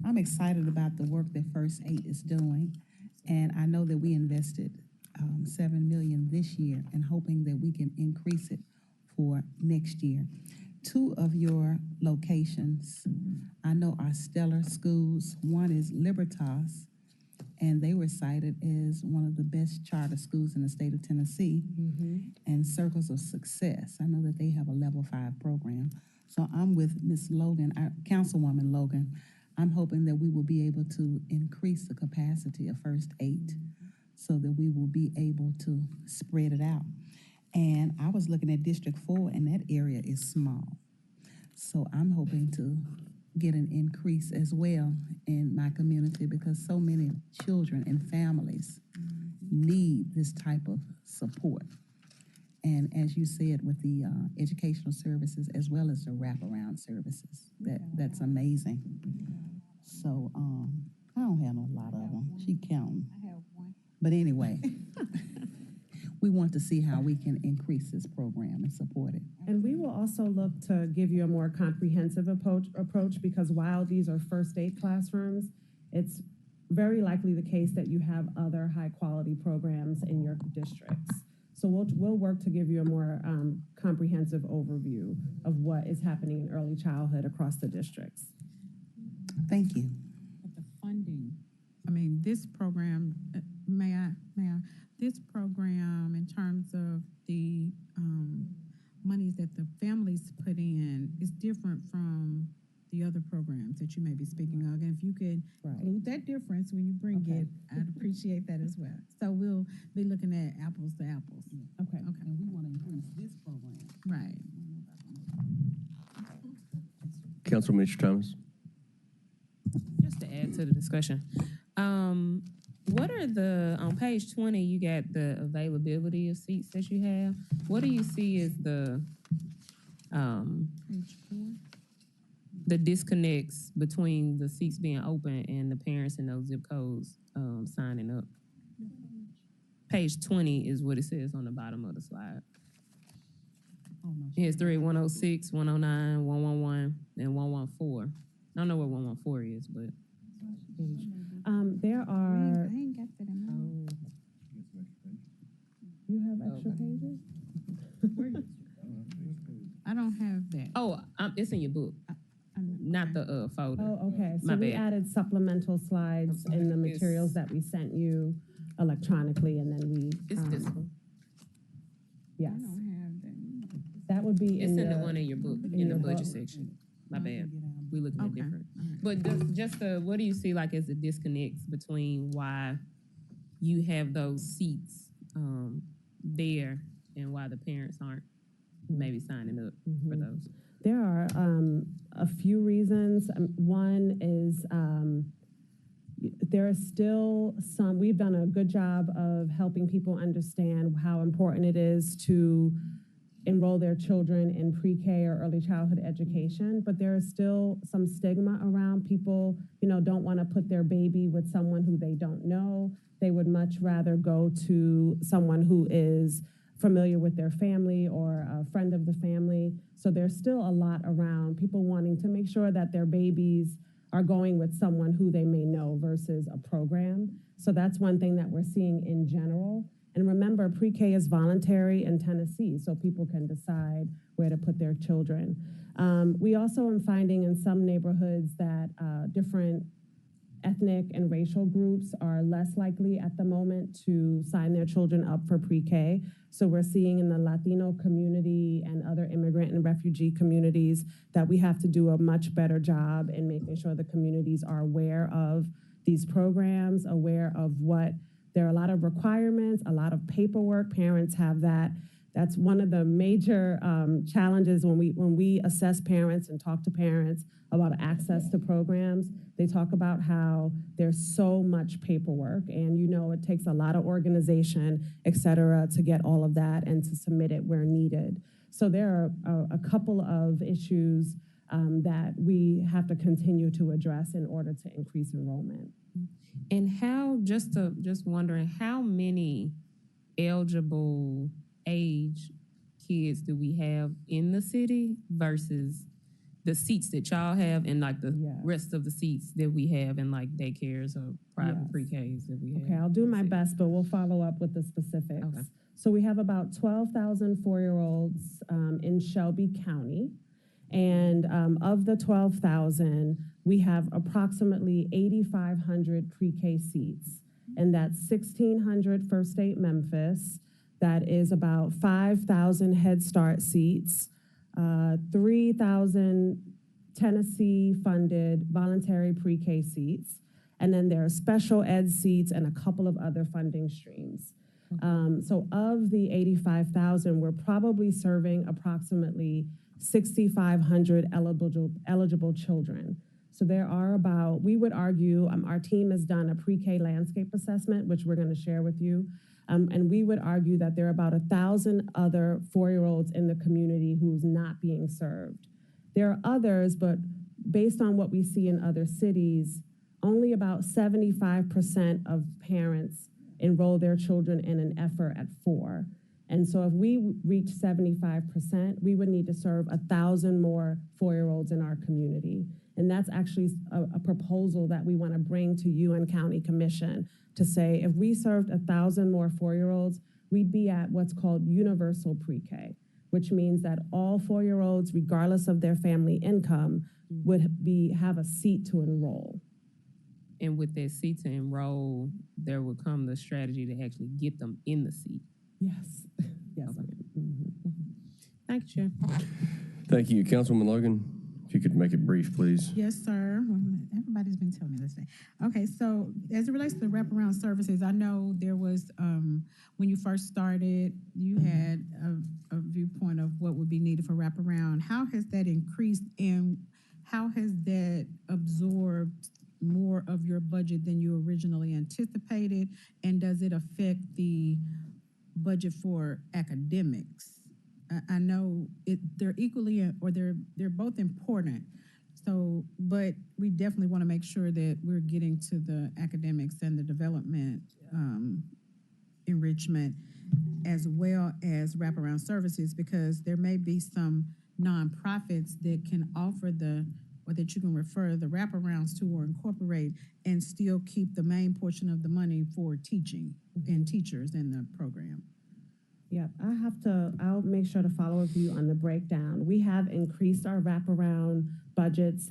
U: I'm excited about the work that First 8 is doing, and I know that we invested $7 million this year, and hoping that we can increase it for next year. 2 of your locations, I know, are stellar schools. One is Libertas, and they were cited as one of the best charter schools in the state of Tennessee, and Circles of Success. I know that they have a level 5 program. So I'm with Ms. Logan, Councilwoman Logan. I'm hoping that we will be able to increase the capacity of First 8 so that we will be able to spread it out. And I was looking at District 4, and that area is small. So I'm hoping to get an increase as well in my community, because so many children and families need this type of support. And as you said, with the educational services as well as the wraparound services, that's amazing. So I don't have a lot of them. She counting. I have one. But anyway, we want to see how we can increase this program and support it.
G: And we will also look to give you a more comprehensive approach because while these are first aid classrooms, it's very likely the case that you have other high quality programs in your districts. So we'll work to give you a more comprehensive overview of what is happening in early childhood across the districts.
U: Thank you.
E: But the funding, I mean, this program, this program in terms of the monies that the families put in is different from the other programs that you may be speaking of. And if you could include that difference when you bring it, I'd appreciate that as well. So we'll be looking at apples to apples.
U: Okay. And we want to increase this program.
E: Right.
T: Councilman Mr. Thomas.
M: Just to add to the discussion, what are on page 20, you got the availability of seats that you have. What do you see as the
E: Page 4.
M: the disconnects between the seats being open and the parents in those zip codes signing up? Page 20 is what it says on the bottom of the slide. It's 106, 109, 111, and 114. I don't know what 114 is, but
G: There are.
E: I ain't got that in mind.
G: You have extra pages?
E: I don't have that.
M: Oh, it's in your book, not the folder.
G: Oh, okay. So
M: My
G: we
M: bad.
G: added supplemental slides in the materials that we sent you electronically, and then we.
M: It's this one.
G: Yes.
E: I don't have that.
G: That would be
M: It's in the
G: your-
M: one in your book, in the
G: your
M: budget
G: book.
M: section. My bad. We looking at
E: Okay.
M: different. But just what do you see like as the disconnects between why you have those seats there and why the parents aren't maybe signing up for those?
G: There are a few reasons. One is there is still some, we've done a good job of helping people understand how important it is to enroll their children in pre-K or early childhood education, but there is still some stigma around people, don't want to put their baby with someone who they don't know. They would much rather go to someone who is familiar with their family or a friend of the family. So there's still a lot around people wanting to make sure that their babies are going with someone who they may know versus a program. So that's one thing that we're seeing in general. And remember, pre-K is voluntary in Tennessee, so people can decide where to put their children. We also am finding in some neighborhoods that different ethnic and racial groups are less likely at the moment to sign their children up for pre-K. So we're seeing in the Latino community and other immigrant and refugee communities that we have to do a much better job in making sure the communities are aware of these programs, aware of what there are a lot of requirements, a lot of paperwork. Parents have that. That's one of the major challenges when we assess parents and talk to parents about access to programs. They talk about how there's so much paperwork and it takes a lot of organization, et cetera, to get all of that and to submit it where needed. So there are a couple of issues that we have to continue to address in order to increase enrollment.
M: And just wondering, how many eligible age kids do we have in the city versus the seats that y'all have and like the rest of the seats that we have in like daycares or private pre-Ks that we have?
G: Okay, I'll do my best, but we'll follow up with the specifics.
M: Okay.
G: So we have about 12,000 4-year-olds in Shelby County. And of the 12,000, we have approximately 8,500 pre-K seats. And that's 1,600 for State Memphis. That is about 5,000 Head Start seats, 3,000 Tennessee-funded voluntary pre-K seats. And then there are special ed seats and a couple of other funding streams. So of the 85,000, we're probably serving approximately 6,500 eligible children. So there are about, we would argue, our team has done a pre-K landscape assessment, which we're going to share with you. And we would argue that there are about 1,000 other 4-year-olds in the community who's not being served. There are others, but based on what we see in other cities, only about 75% of parents enroll their children in an effort at 4. And so if we reach 75%, we would need to serve 1,000 more 4-year-olds in our community. And that's actually a proposal that we want to bring to you and County Commission to say, if we served 1,000 more 4-year-olds, we'd be at what's called universal pre-K, which means that all 4-year-olds, regardless of their family income, would have a seat to enroll.
M: And with that seat to enroll, there will come the strategy to actually get them in the seat.
G: Yes. Yes.
M: Okay. Thank you, Chair.
T: Thank you. Councilwoman Logan, if you could make it brief, please.
J: Yes, sir. Well, everybody's been telling me this thing. Okay, so as it relates to wraparound services, I know there was, when you first started, you had a viewpoint of what would be needed for wraparound. How has that increased, and how has that absorbed more of your budget than you originally anticipated? And does it affect the budget for academics? I know they're equally, or they're both important. So, but we definitely want to make sure that we're getting to the academics and the development enrichment, as well as wraparound services, because there may be some nonprofits that can offer or that you can refer the wraparounds to or incorporate and still keep the main portion of the money for teaching and teachers in the program.
G: Yeah, I'll make sure to follow up with you on the breakdown. We have increased our wraparound budgets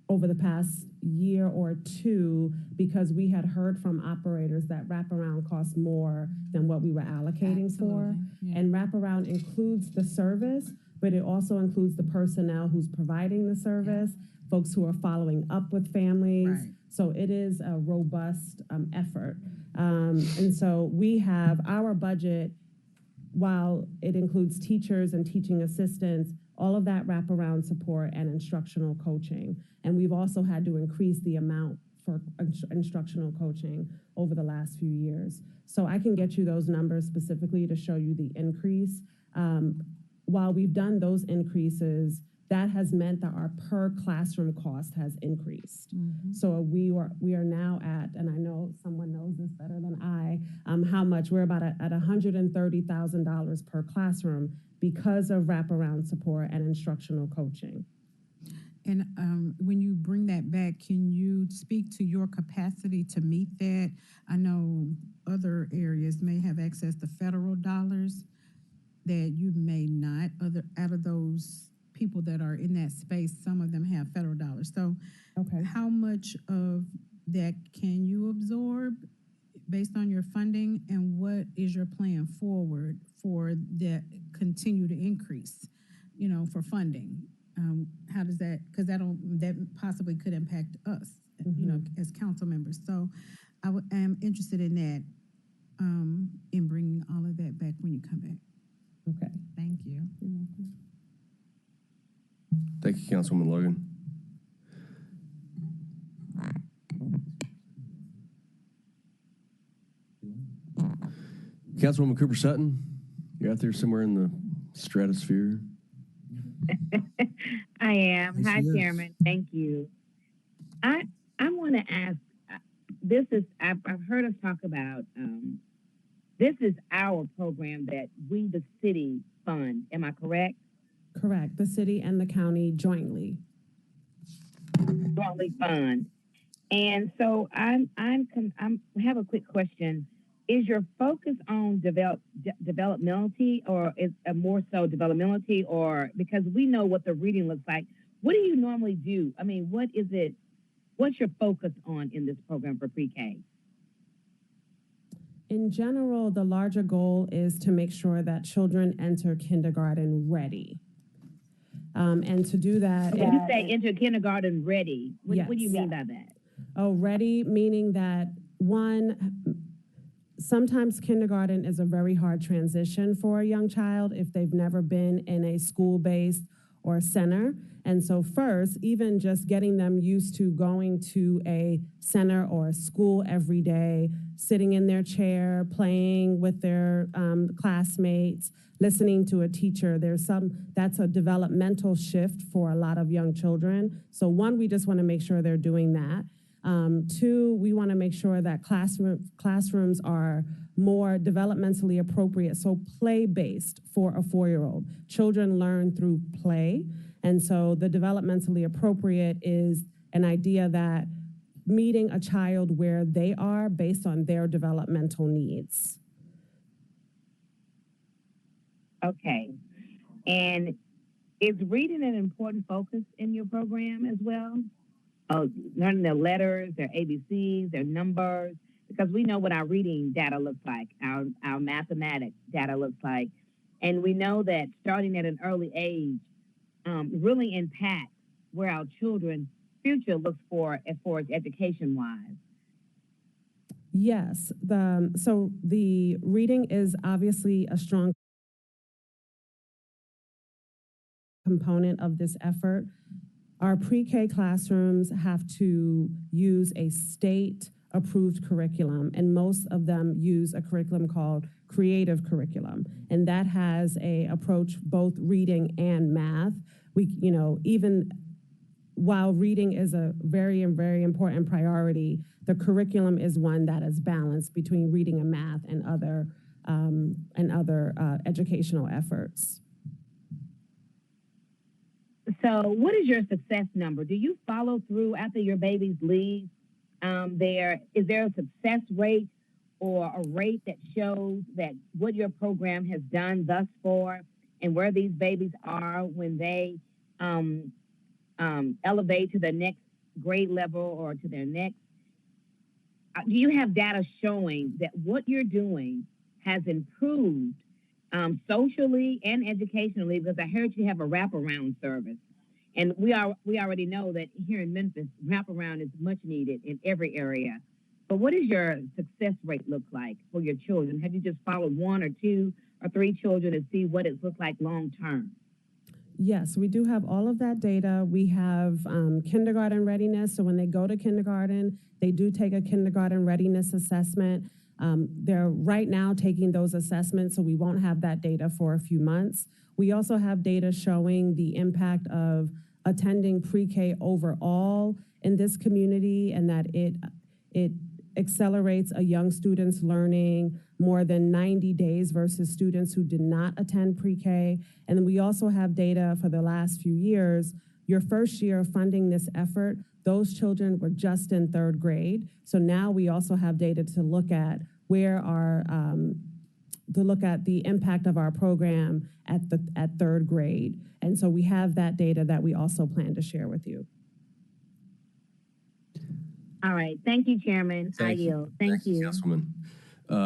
G: over the past year or two because we had heard from operators that wraparound costs more than what we were allocating for.
J: Yeah.
G: And wraparound includes the service, but it also includes the personnel who's providing the service, folks who are following up with families.
J: Right.
G: So it is a robust effort. And so we have our budget, while it includes teachers and teaching assistants, all of that wraparound support and instructional coaching. And we've also had to increase the amount for instructional coaching over the last few years. So I can get you those numbers specifically to show you the increase. While we've done those increases, that has meant that our per classroom cost has increased.
J: Mm-hmm.
G: So we are now at, and I know someone knows this better than I, how much we're about at $130,000 per classroom because of wraparound support and instructional coaching.
J: And when you bring that back, can you speak to your capacity to meet that? I know other areas may have access to federal dollars that you may not. Out of those people that are in that space, some of them have federal dollars. So
G: okay,
J: how much of that can you absorb based on your funding, and what is your plan forward for that continue to increase, for funding? How does that, because that possibly could impact us, as council members. So I am interested in that, in bringing all of that back when you come back.
G: Okay.
J: Thank you.
T: Thank you, Councilwoman Logan. Councilwoman Cooper Sutton, you're out there somewhere in the stratosphere.
K: I am.
T: Yes,
K: Hi,
T: she is.
K: Chairman. Thank you. I want to ask. This is I've heard us talk about. This is our program that we, the city, fund. Am I correct?
G: Correct. The city and the county jointly
K: fund. And so I have a quick question. Is your focus on developmentality, or is more so developmentality, or because we know what the reading looks like? What do you normally do? I mean, what is it? What's your focus on in this program for pre-K?
G: In general, the larger goal is to make sure that children enter kindergarten ready. And to do that,
K: When you say enter kindergarten ready, what do you
G: Yes.
K: mean by that?
G: Oh, ready, meaning that sometimes kindergarten is a very hard transition for a young child if they've never been in a school-based or center. And so first, even just getting them used to going to a center or a school every day, sitting in their chair, playing with their classmates, listening to a teacher, that's a developmental shift for a lot of young children. So one, we just want to make sure they're doing that. Two, we want to make sure that classrooms are more developmentally appropriate, so play-based for a 4-year-old. Children learn through play, and so the developmentally appropriate is an idea that meeting a child where they are based on their developmental needs.
K: Okay. And is reading an important focus in your program as well? Learning their letters, their ABCs, their numbers, because we know what our reading data looks like, our mathematics data looks like. And we know that starting at an early age really impacts where our children's future looks for as far as education-wise.
G: Yes, so the reading is obviously a strong component of this effort. Our pre-K classrooms have to use a state-approved curriculum, and most of them use a curriculum called creative curriculum, and that has a approach both reading and math. Even while reading is a very, very important priority, the curriculum is one that is balanced between reading and math and other educational efforts.
K: So what is your success number? Do you follow through after your babies leave? Is there a success rate or a rate that shows that what your program has done thus far and where these babies are when they elevate to the next grade level or to their next? Do you have data showing that what you're doing has improved socially and educationally? Because I heard you have a wraparound service. And we already know that here in Memphis, wraparound is much needed in every area. But what does your success rate look like for your children? Have you just followed 1 or 2 or 3 children to see what it looks like long term?
G: Yes, we do have all of that data. We have kindergarten readiness. So when they go to kindergarten, they do take a kindergarten readiness assessment. They're right now taking those assessments, so we won't have that data for a few months. We also have data showing the impact of attending pre-K overall in this community, and that it accelerates a young student's learning more than 90 days versus students who did not attend pre-K. And then we also have data for the last few years. Your first year of funding this effort, those children were just in 3rd grade. So now we also have data to look at the impact of our program at 3rd grade. And so we have that data that we also plan to share with you.
K: All right. Thank you, Chairman. I yield. Thank you.
T: Councilwoman.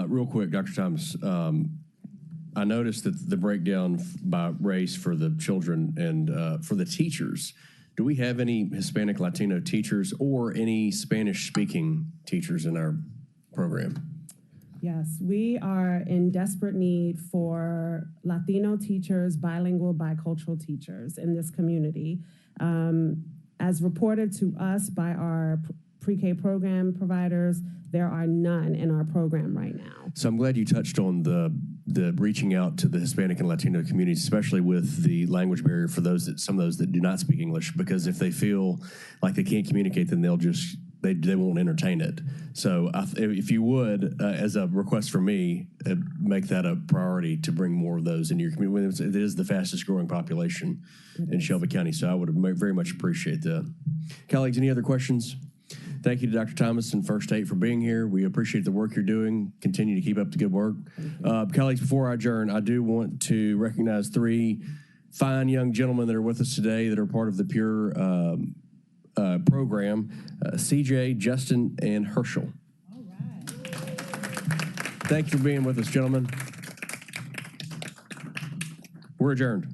T: Real quick, Dr. Thomas, I noticed that the breakdown by race for the children and for the teachers, do we have any Hispanic Latino teachers or any Spanish-speaking teachers in our program?
G: Yes, we are in desperate need for Latino teachers, bilingual, bicultural teachers in this community. As reported to us by our pre-K program providers, there are none in our program right now.
T: So I'm glad you touched on the reaching out to the Hispanic and Latino communities, especially with the language barrier for some of those that do not speak English, because if they feel like they can't communicate, then they won't entertain it. So if you would, as a request from me, make that a priority to bring more of those in your community. It is the fastest growing population in Shelby County, so I would very much appreciate that. Colleagues, any other questions? Thank you to Dr. Thomas and First State for being here. We appreciate the work you're doing. Continue to keep up the good work. Colleagues, before I adjourn, I do want to recognize 3 fine young gentlemen that are with us today that are part of the Pure program, CJ, Justin, and Herschel. All right. Thank you for being with us, gentlemen. We're adjourned.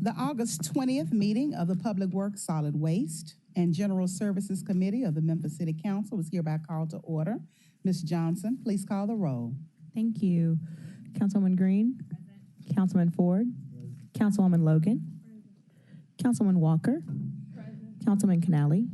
U: The August 20th meeting of the Public Works, Solid Waste, and General Services Committee of the Memphis City Council is hereby called to order. Ms. Johnson, please call the roll.
C: Thank you. Councilwoman Green. Councilman Ford. Councilwoman Logan. Councilman Walker. Councilman Canali.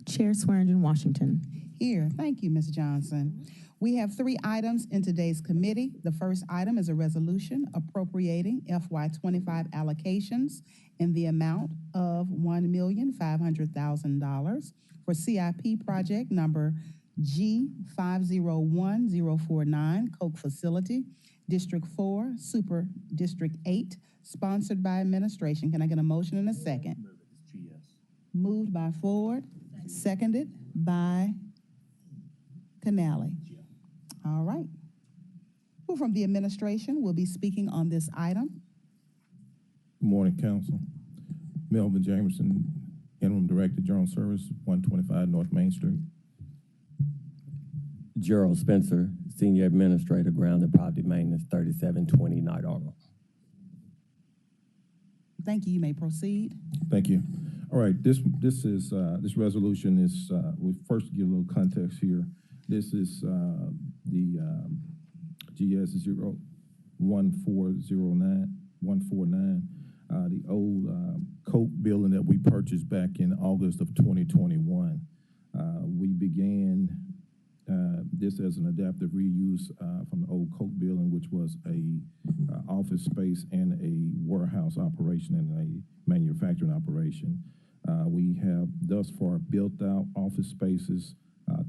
C: Chair Swearingen Washington.
U: Here, thank you, Ms. Johnson. We have 3 items in today's committee. The first item is a resolution appropriating FY25 allocations in the amount of $1,500,000 for CIP project number G501049, Coke Facility, District 4, Super District 8, sponsored by administration. Can I get a motion and a second? Moved by Ford, seconded by Canali. All right. Who from the administration will be speaking on this item?
I: Good morning, Council. Melvin Jamerson, Interim Director, General Service, 125 North Main Street.
L: Gerald Spencer, Senior Administrator, Ground and Property Maintenance, 3720 Night Arnold.
U: Thank you. You may proceed.
I: Thank you. All right, this resolution is, we'll first give a little context here. This is the GS 149, the old Coke building that we purchased back in August of 2021. We began this as an adaptive reuse from the old Coke building, which was a office space and a warehouse operation and a manufacturing operation. We have thus far built out office spaces,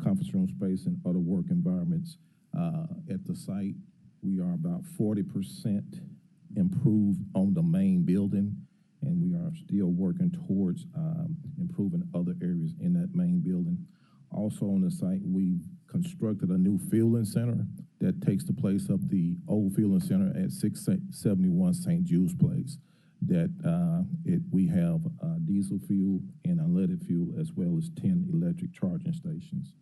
I: conference room space, and other work environments at the site. We are about 40% improved on the main building, and we are still working towards improving other areas in that main building. Also on the site, we've constructed a new fueling center that takes the place of the old fueling center at 671 St. Jude's Place. That we have diesel fuel and unleaded fuel, as well as 10 electric charging stations.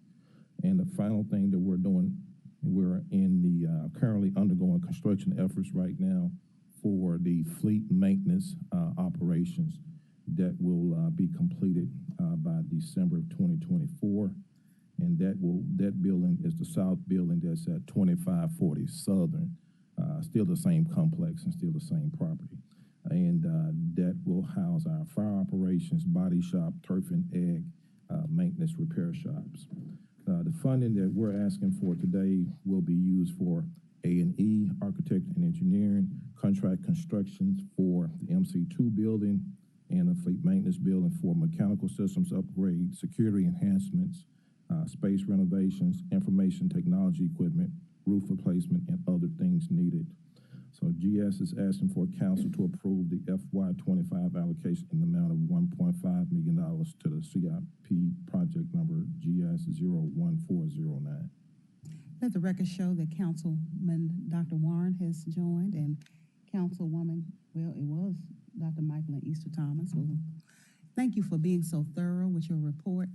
I: And the final thing that we're doing, we're in the currently undergoing construction efforts right now for the fleet maintenance operations that will be completed by December of 2024. And that building is the south building that's at 2540 Southern, still the same complex and still the same property. And that will house our fire operations, body shop, turf and egg, maintenance repair shops. The funding that we're asking for today will be used for A&E, architect and engineering, contract constructions for the MC2 building and the fleet maintenance building for mechanical systems upgrade, security enhancements, space renovations, information technology equipment, roof replacement, and other things needed. So GS is asking for council to approve the FY25 allocation in the amount of $1.5 million to the CIP project number GS 01409.
U: Let the record show that Councilman Dr. Warren has joined and Councilwoman, well, it was Dr. Michael and Easter Thomas. Well, thank you for being so thorough with your report.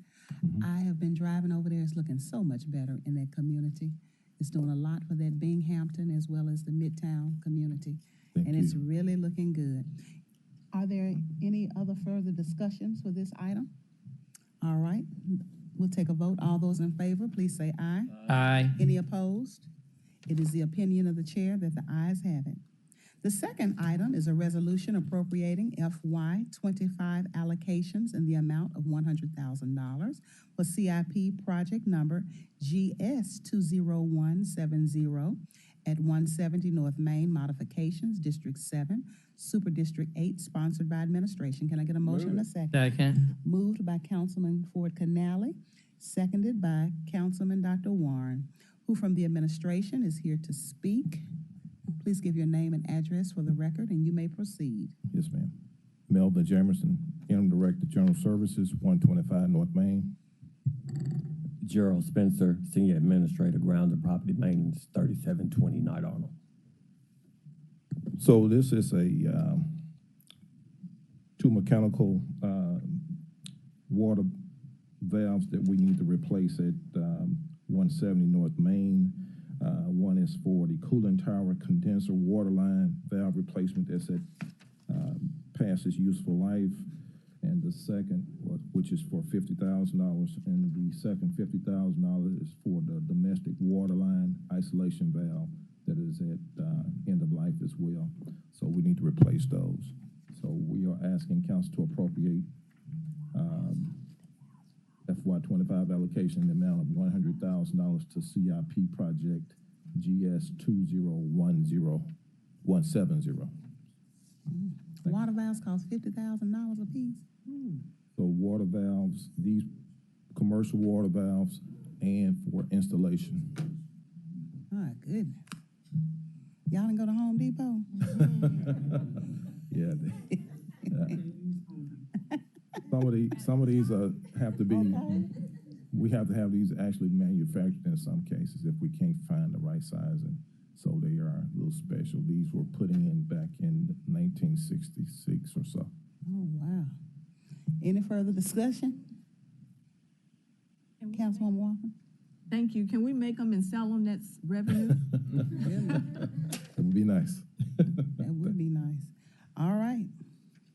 U: I have been driving over there. It's looking so much better in that community. It's doing a lot for that Binghamton as well as the Midtown community. And it's really looking good. Are there any other further discussions for this item? All right, we'll take a vote. All those in favor, please say aye.
P: Aye.
U: Any opposed? It is the opinion of the chair that the ayes have it. The second item is a resolution appropriating FY25 allocations in the amount of $100,000 for CIP project number GS20170 at 170 North Main Modifications, District 7, Super District 8, sponsored by administration. Can I get a motion and a second?
P: Second.
U: Moved by Councilman Ford Canali, seconded by Councilman Dr. Warren, who from the administration is here to speak. Please give your name and address for the record, and you may proceed.
I: Yes, ma'am. Melvin Jamerson, Interim Director, General Services, 125 North Main.
L: Gerald Spencer, Senior Administrator, Ground and Property Maintenance, 3720 Night Arnold.
I: So this is a two mechanical water valves that we need to replace at 170 North Main. One is for the cooling tower condenser water line valve replacement that's at past its useful life, and the second, which is for $50,000, and the second $50,000 is for the domestic water line isolation valve that is at end of life as well. So we need to replace those. So we are asking council to appropriate FY25 allocation in the amount of $100,000 to CIP project GS 2010170.
U: Water valves cost $50,000 a piece.
I: So water valves, these commercial water valves, and for installation.
U: My goodness. Y'all didn't go to Home Depot?
I: Yeah. Some of these have to be.
U: Okay.
I: We have to have these actually manufactured in some cases if we can't find the right size, and so they are a little special. These were put in back in 1966 or so.
U: Oh, wow. Any further discussion? Councilwoman Walker?
A: Thank you. Can we make them and sell them? That's revenue.
I: It would be nice.
U: That would be nice. All right,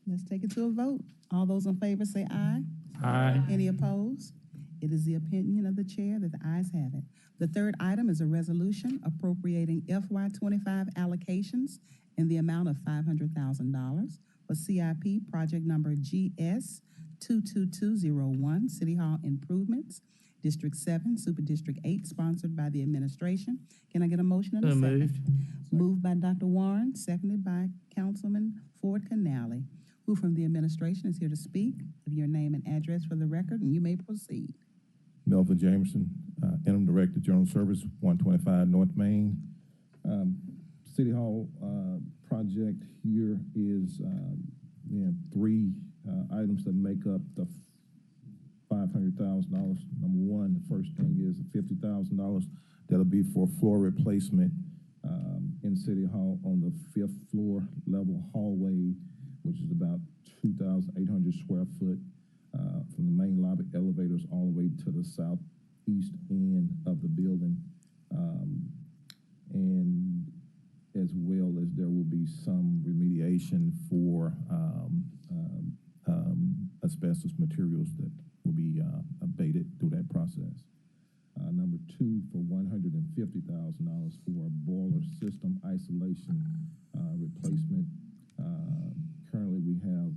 U: let's take it to a vote. All those in favor say aye.
P: Aye.
U: Any opposed? It is the opinion of the chair that the ayes have it. The third item is a resolution appropriating FY25 allocations in the amount of $500,000 for CIP project number GS 22201, City Hall improvements, District 7, Super District 8, sponsored by the administration. Can I get a motion and a
P: So
U: second?
P: moved.
U: Moved by Dr. Warren, seconded by Councilman Ford Canale. Who from the administration is here to speak? Give your name and address for the record, and you may proceed.
I: Melvin Jamerson, Interim Director, General Service, 125 North Main. City Hall project here is we have three items that make up the $500,000. Number one, the first thing is $50,000 that'll be for floor replacement in City Hall on the 5th floor level hallway, which is about 2,800 square foot from the main lobby elevators all the way to the southeast end of the building. And as well as there will be some remediation for asbestos materials that will be abated through that process. Number two, for $150,000 for a boiler system isolation replacement. Currently, we have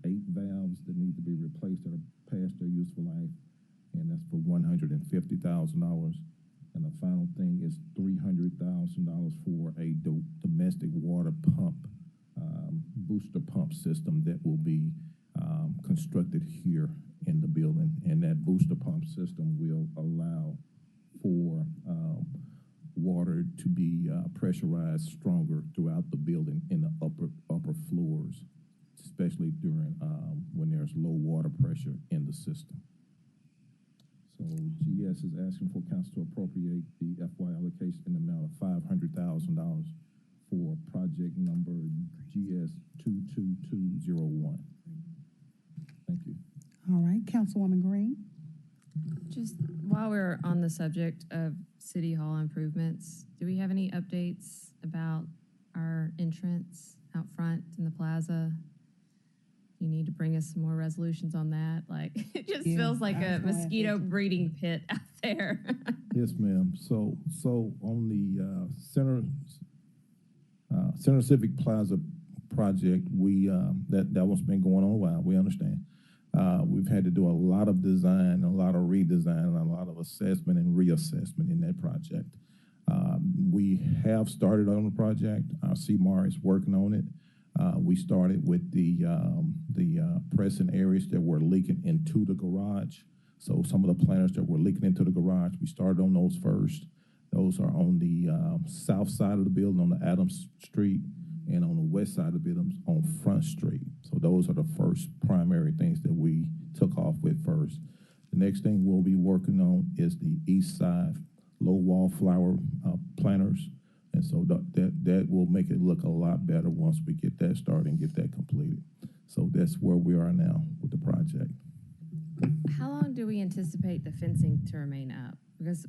I: 8 valves that need to be replaced that are past their useful life, and that's for $150,000. And the final thing is $300,000 for a domestic water pump, booster pump system that will be constructed here in the building. And that booster pump system will allow for water to be pressurized stronger throughout the building in the upper floors, especially during when there's low water pressure in the system. So GS is asking for council to appropriate the FY allocation in the amount of $500,000 for project number GS 22201. Thank you.
U: All right, Councilwoman Green.
D: Just while we're on the subject of City Hall improvements, do we have any updates about our entrance out front in the plaza? You need to bring us some more resolutions on that. Like, it just feels like a mosquito breeding pit out there.
I: Yes, ma'am. So on the Center Civic Plaza project, we that one's been going on a while. We understand. We've had to do a lot of design, a lot of redesign, and a lot of assessment and reassessment in that project. We have started on the project. Our CMAR is working on it. We started with the pressing areas that were leaking into the garage. So some of the planters that were leaking into the garage, we started on those first. Those are on the south side of the building on the Adams Street, and on the west side of the building on Front Street. So those are the first primary things that we took off with first. The next thing we'll be working on is the east side low wall flower planters. And so that will make it look a lot better once we get that started and get that completed. So that's where we are now with the project.
D: How long do we anticipate the fencing to remain up? Because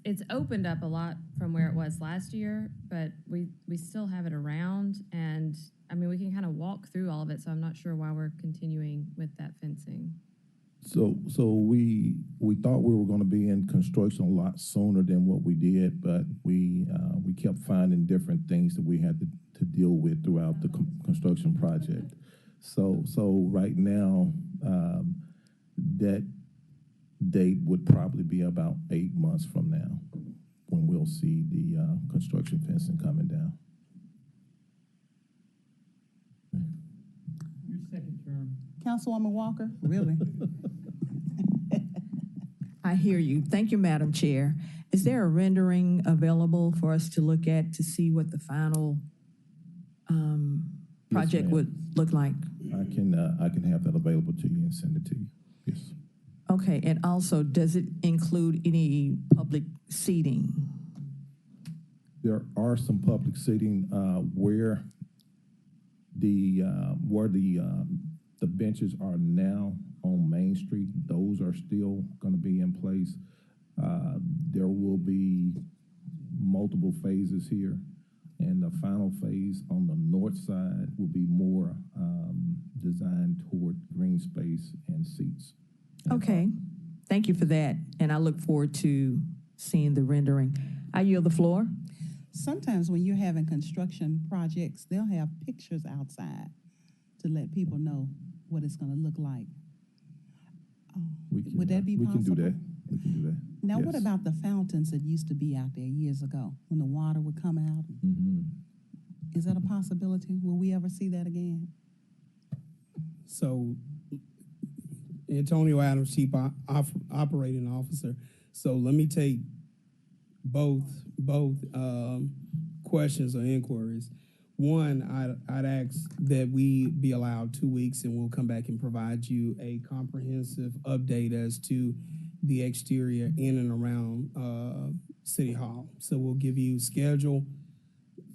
D: it's opened up a lot from where it was last year, but we still have it around, and I mean, we can kind of walk through all of it, so I'm not sure why we're continuing with that fencing.
I: So we thought we were gonna be in construction a lot sooner than what we did, but we kept finding different things that we had to deal with throughout the construction project. So right now, that date would probably be about 8 months from now, when we'll see the construction fencing coming down.
V: Your second term.
U: Councilwoman Walker, really?
A: I hear you. Thank you, Madam Chair. Is there a rendering available for us to look at to see what the final project
I: ma'am.
A: would look like?
I: I can have that available to you and send it to you. Yes.
A: Okay, and also, does it include any public seating?
I: There are some public seating where the benches are now on Main Street. Those are still going to be in place. There will be multiple phases here, and the final phase on the north side will be more designed toward green space and seats.
A: Okay, thank you for that, and I look forward to seeing the rendering. I yield the floor.
U: Sometimes when you're having construction projects, they'll have pictures outside to let people know what it's gonna look like. Would that be possible?
I: We can do that. We can do that.
U: Now,
I: Yes.
U: what about the fountains that used to be out there years ago, when the water would come out? Is that a possibility? Will we ever see that again?
B: So, Antonio Adams, Chief Operating Officer. So let me take both questions or inquiries. One, I'd ask that we be allowed 2 weeks, and we'll come back and provide you a comprehensive update as to the exterior in and around City Hall. So we'll give you schedule,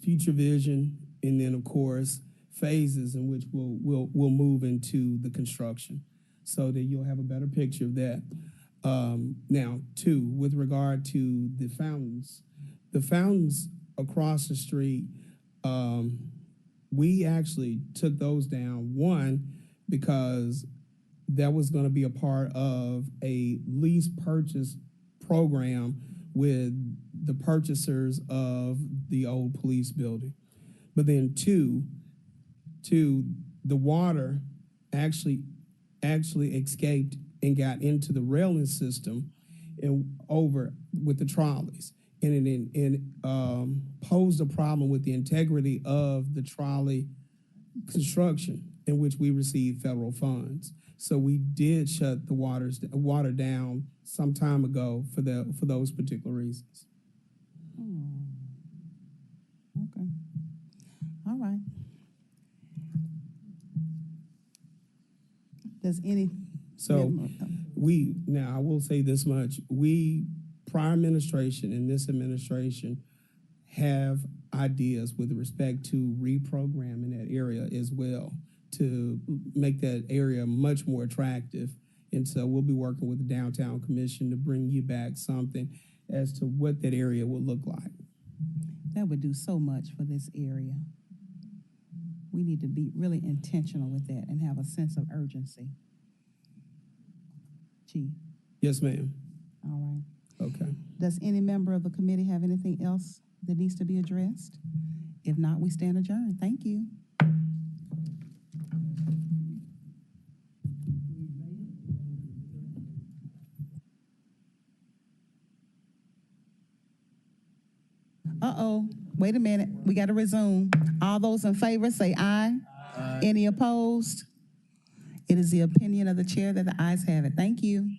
B: future vision, and then of course phases in which we'll move into the construction, so that you'll have a better picture of that. Now, two, with regard to the fountains across the street, we actually took those down. One, because that was going to be a part of a lease purchase program with the purchasers of the old police building. But then two, the water actually escaped and got into the railing system and over with the trolleys. And it posed a problem with the integrity of the trolley construction, in which we received federal funds. So we did shut the water down some time ago for those particular reasons.
U: Okay. All right. Does any?
B: So now I will say this much. Prior administration and this administration have ideas with respect to reprogramming that area as well, to make that area much more attractive. And so we'll be working with the Downtown Commission to bring you back something as to what that area will look like.
U: That would do so much for this area. We need to be really intentional with that and have a sense of urgency. Chief.
B: Yes, ma'am.
U: All right.
B: Okay.
U: Does any member of the committee have anything else that needs to be addressed? If not, we stand adjourned. Thank you. Uh-oh, wait a minute. We got to resume. All those in favor say aye. Aye. Any opposed? It is the opinion of the chair that the ayes have it. Thank you.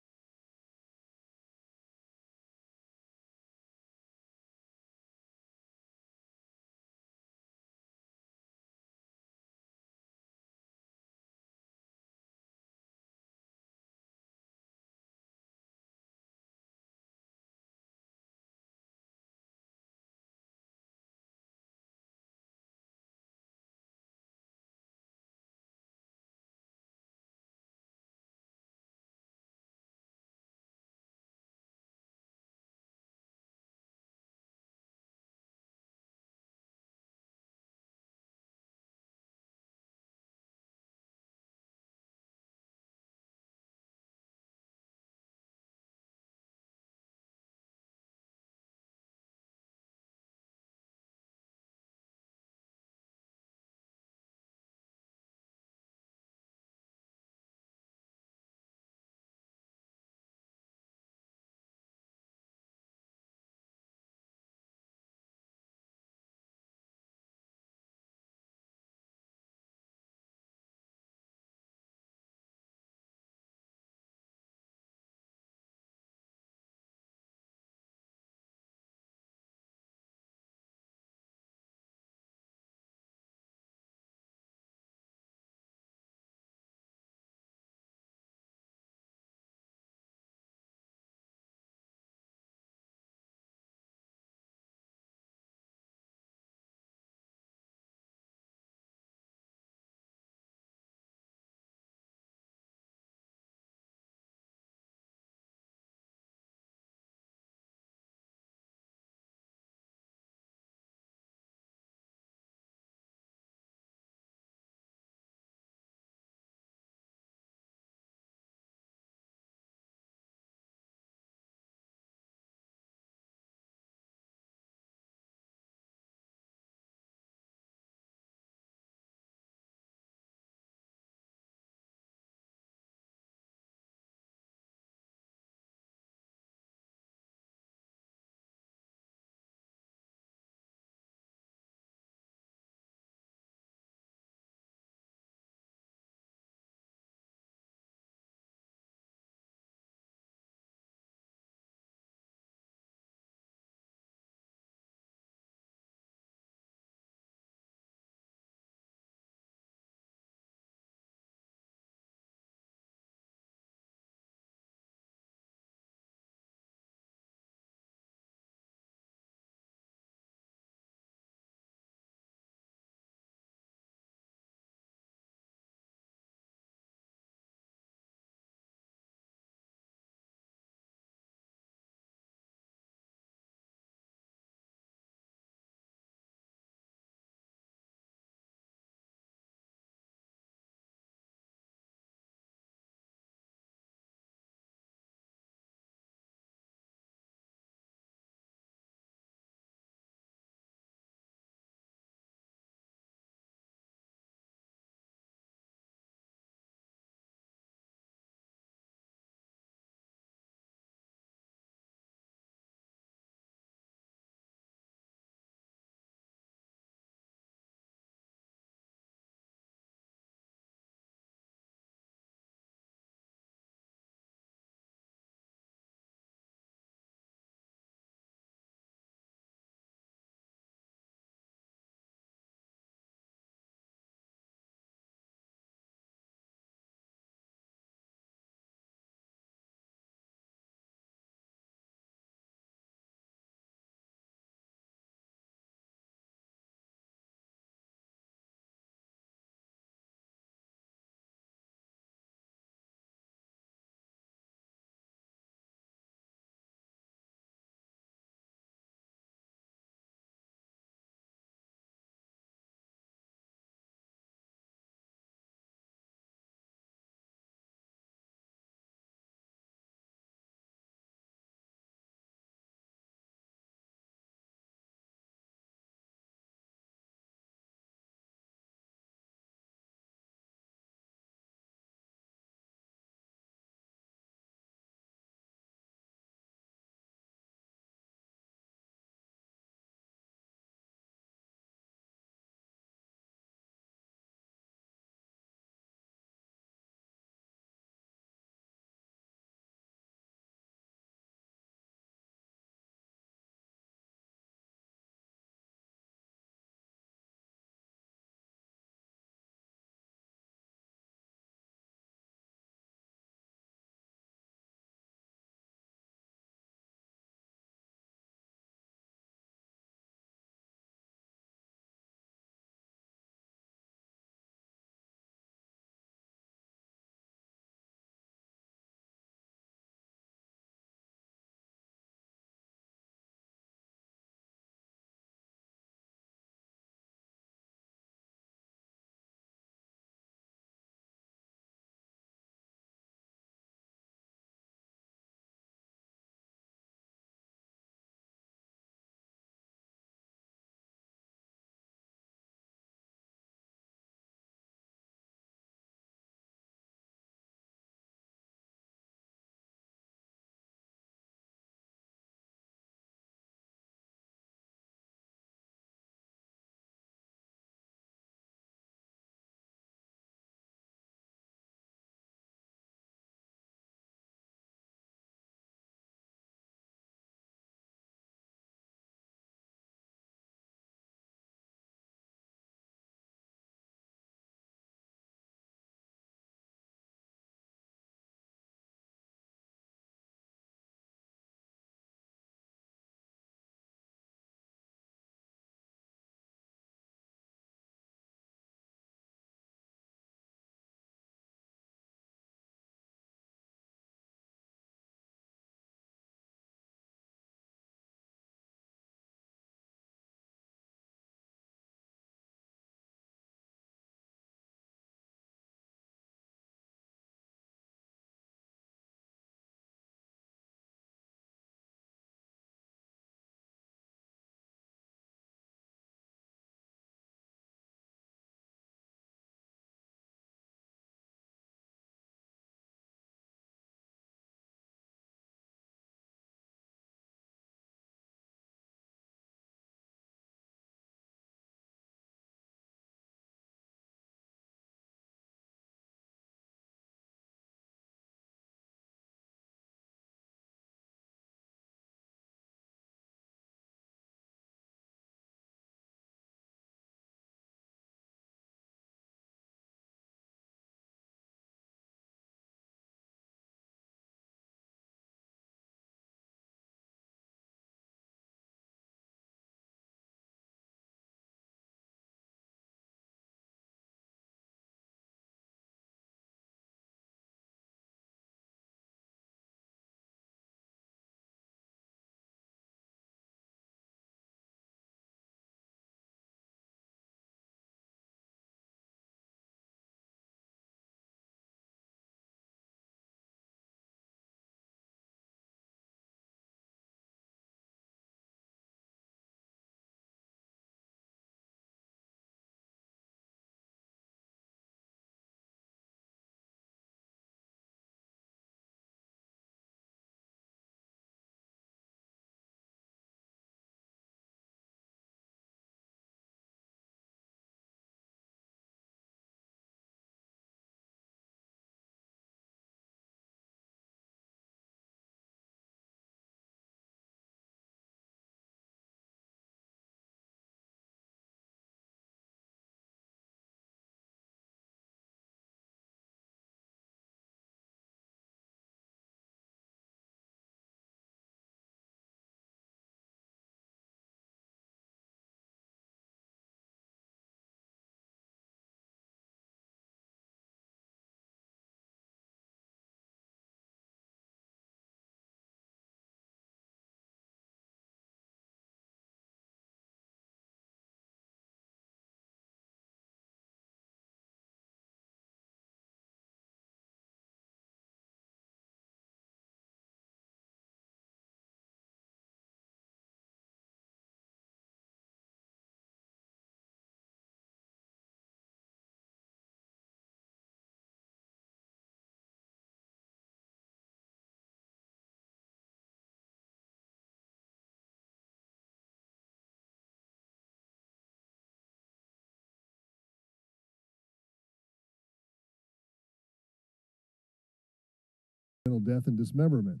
N: death and dismemberment.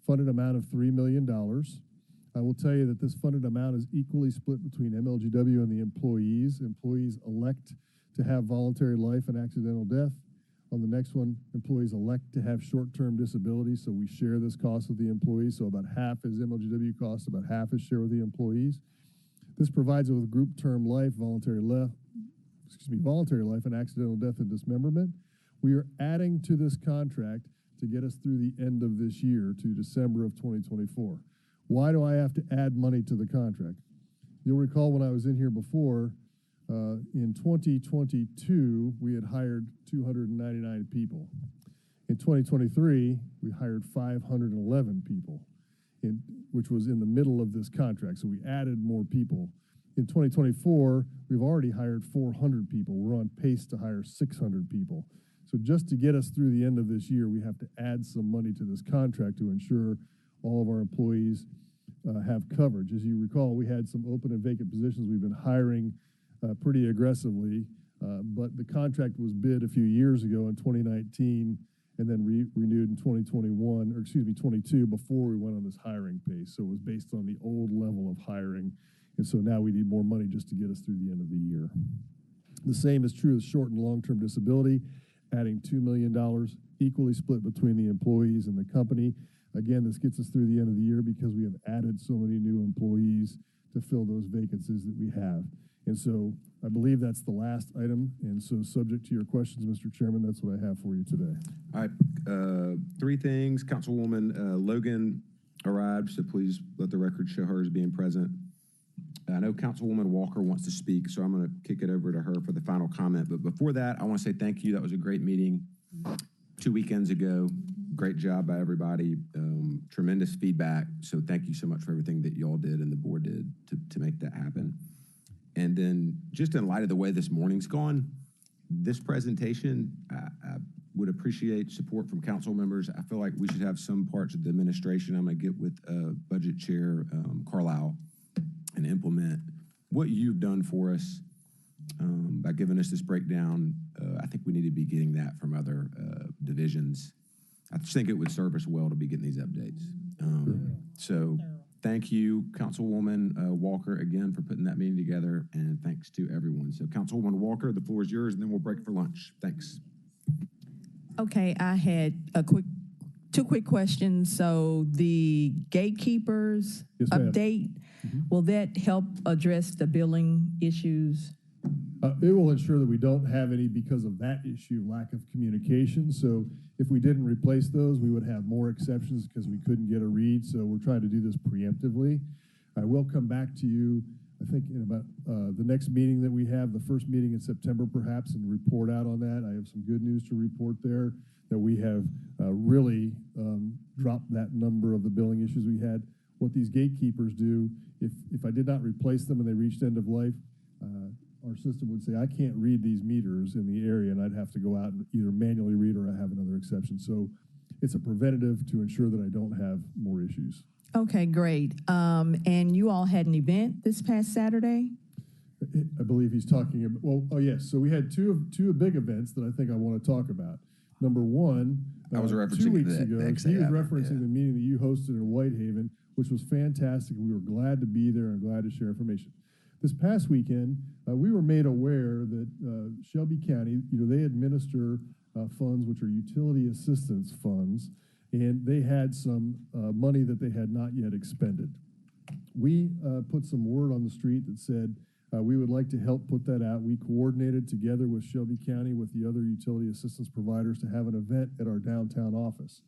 N: Funded amount of $3 million. I will tell you that this funded amount is equally split between MLGW and the employees. Employees elect to have voluntary life and accidental death. On the next one, employees elect to have short-term disability, so we share this cost with the employees. So about half is MLGW cost, about half is shared with the employees. This provides it with group term life, voluntary life, and accidental death and dismemberment. We are adding to this contract to get us through the end of this year to December of 2024. Why do I have to add money to the contract? You'll recall when I was in here before, in 2022, we had hired 299 people. In 2023, we hired 511 people, which was in the middle of this contract, so we added more people. In 2024, we've already hired 400 people. We're on pace to hire 600 people. So just to get us through the end of this year, we have to add some money to this contract to ensure all of our employees have coverage. As you recall, we had some open and vacant positions. We've been hiring pretty aggressively, but the contract was bid a few years ago in 2019 and then renewed in 22 before we went on this hiring pace. So it was based on the old level of hiring. And so now we need more money just to get us through the end of the year. The same is true of short and long-term disability, adding $2 million, equally split between the employees and the company. Again, this gets us through the end of the year because we have added so many new employees to fill those vacancies that we have. And so I believe that's the last item. And so subject to your questions, Mr. Chairman, that's what I have for you today.
X: All right, three things. Councilwoman Logan arrived, so please let the record show her as being present. I know Councilwoman Walker wants to speak, so I'm going to kick it over to her for the final comment. But before that, I want to say thank you. That was a great meeting 2 weekends ago. Great job by everybody. Tremendous feedback. So thank you so much for everything that y'all did and the board did to make that happen. And then just in light of the way this morning's gone, this presentation, I would appreciate support from council members. I feel like we should have some parts of the administration. I'm going to get with Budget Chair Carlisle and implement what you've done for us by giving us this breakdown. I think we need to be getting that from other divisions. I just think it would serve us well to be getting these updates. So thank you, Councilwoman Walker, again, for putting that meeting together, and thanks to everyone. So Councilwoman Walker, the floor is yours, and then we'll break for lunch. Thanks.
A: Okay, I had two quick questions. So the gatekeepers update, will that help address the billing issues?
N: It will ensure that we don't have any because of that issue, lack of communication. So if we didn't replace those, we would have more exceptions because we couldn't get a read. So we're trying to do this preemptively. I will come back to you, I think, in about the next meeting that we have, the first meeting in September perhaps, and report out on that. I have some good news to report there that we have really dropped that number of the billing issues we had. What these gatekeepers do, if I did not replace them and they reached end of life, our system would say, I can't read these meters in the area, and I'd have to go out and either manually read or I have another exception. So it's a preventative to ensure that I don't have more issues.
A: Okay, great. And you all had an event this past Saturday?
N: I believe he's talking about, well, oh yes. So we had two big events that I think I want to talk about. Number one,
X: I was referencing
N: 2 weeks ago, he was
X: XAF,
N: referencing the meeting that you hosted in Whitehaven, which was fantastic. We were glad to be there and glad to share information. This past weekend, we were made aware that Shelby County, they administer funds which are utility assistance funds, and they had some money that they had not yet expended. We put some word on the street that said we would like to help put that out. We coordinated together with Shelby County, with the other utility assistance providers, to have an event at our downtown office.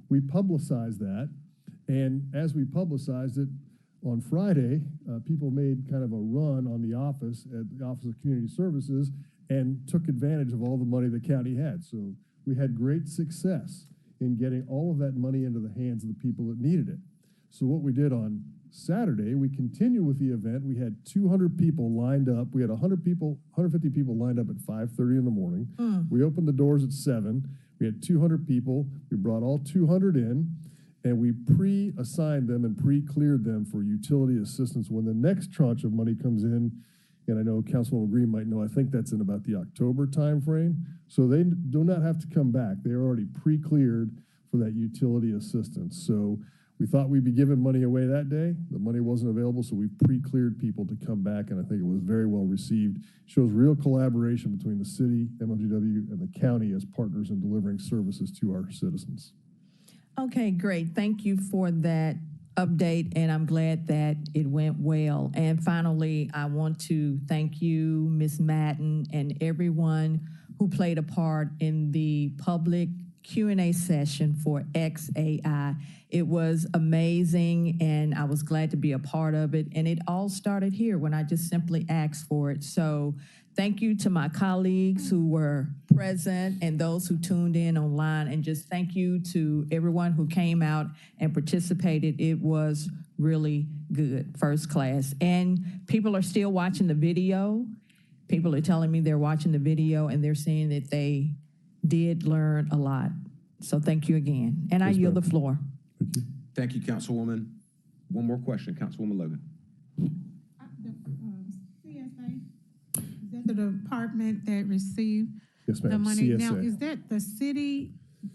N: We publicized that, and as we publicized it, on Friday, people made kind of a run on the office at the Office of Community Services and took advantage of all the money the county had. So we had great success in getting all of that money into the hands of the people that needed it. So what we did on Saturday, we continued with the event. We had 200 people lined up. We had 150 people lined up at 5:30 in the morning. We opened the doors at 7. We had 200 people. We brought all 200 in. And we pre-assigned them and pre-cleared them for utility assistance. When the next tranche of money comes in, and I know Councilwoman Green might know, I think that's in about the October timeframe. So they do not have to come back. They are already pre-cleared for that utility assistance. So we thought we'd be giving money away that day. The money wasn't available, so we pre-cleared people to come back, and I think it was very well received. Shows real collaboration between the city, MLGW, and the county as partners in delivering services to our citizens.
A: Okay, great. Thank you for that update, and I'm glad that it went well. And finally, I want to thank you, Ms. Madden, and everyone who played a part in the public Q&A session for XAI. It was amazing, and I was glad to be a part of it. And it all started here when I just simply asked for it. So thank you to my colleagues who were present and those who tuned in online. And just thank you to everyone who came out and participated. It was really good, first class. And people are still watching the video. People are telling me they're watching the video and they're saying that they did learn a lot. So thank you again. And I yield the floor.
X: Thank you, Councilwoman. One more question, Councilwoman Logan.
E: CSA, is that the department that received
N: Yes,
E: the
N: ma'am,
E: money? Now,
N: CSA.
E: is that the city?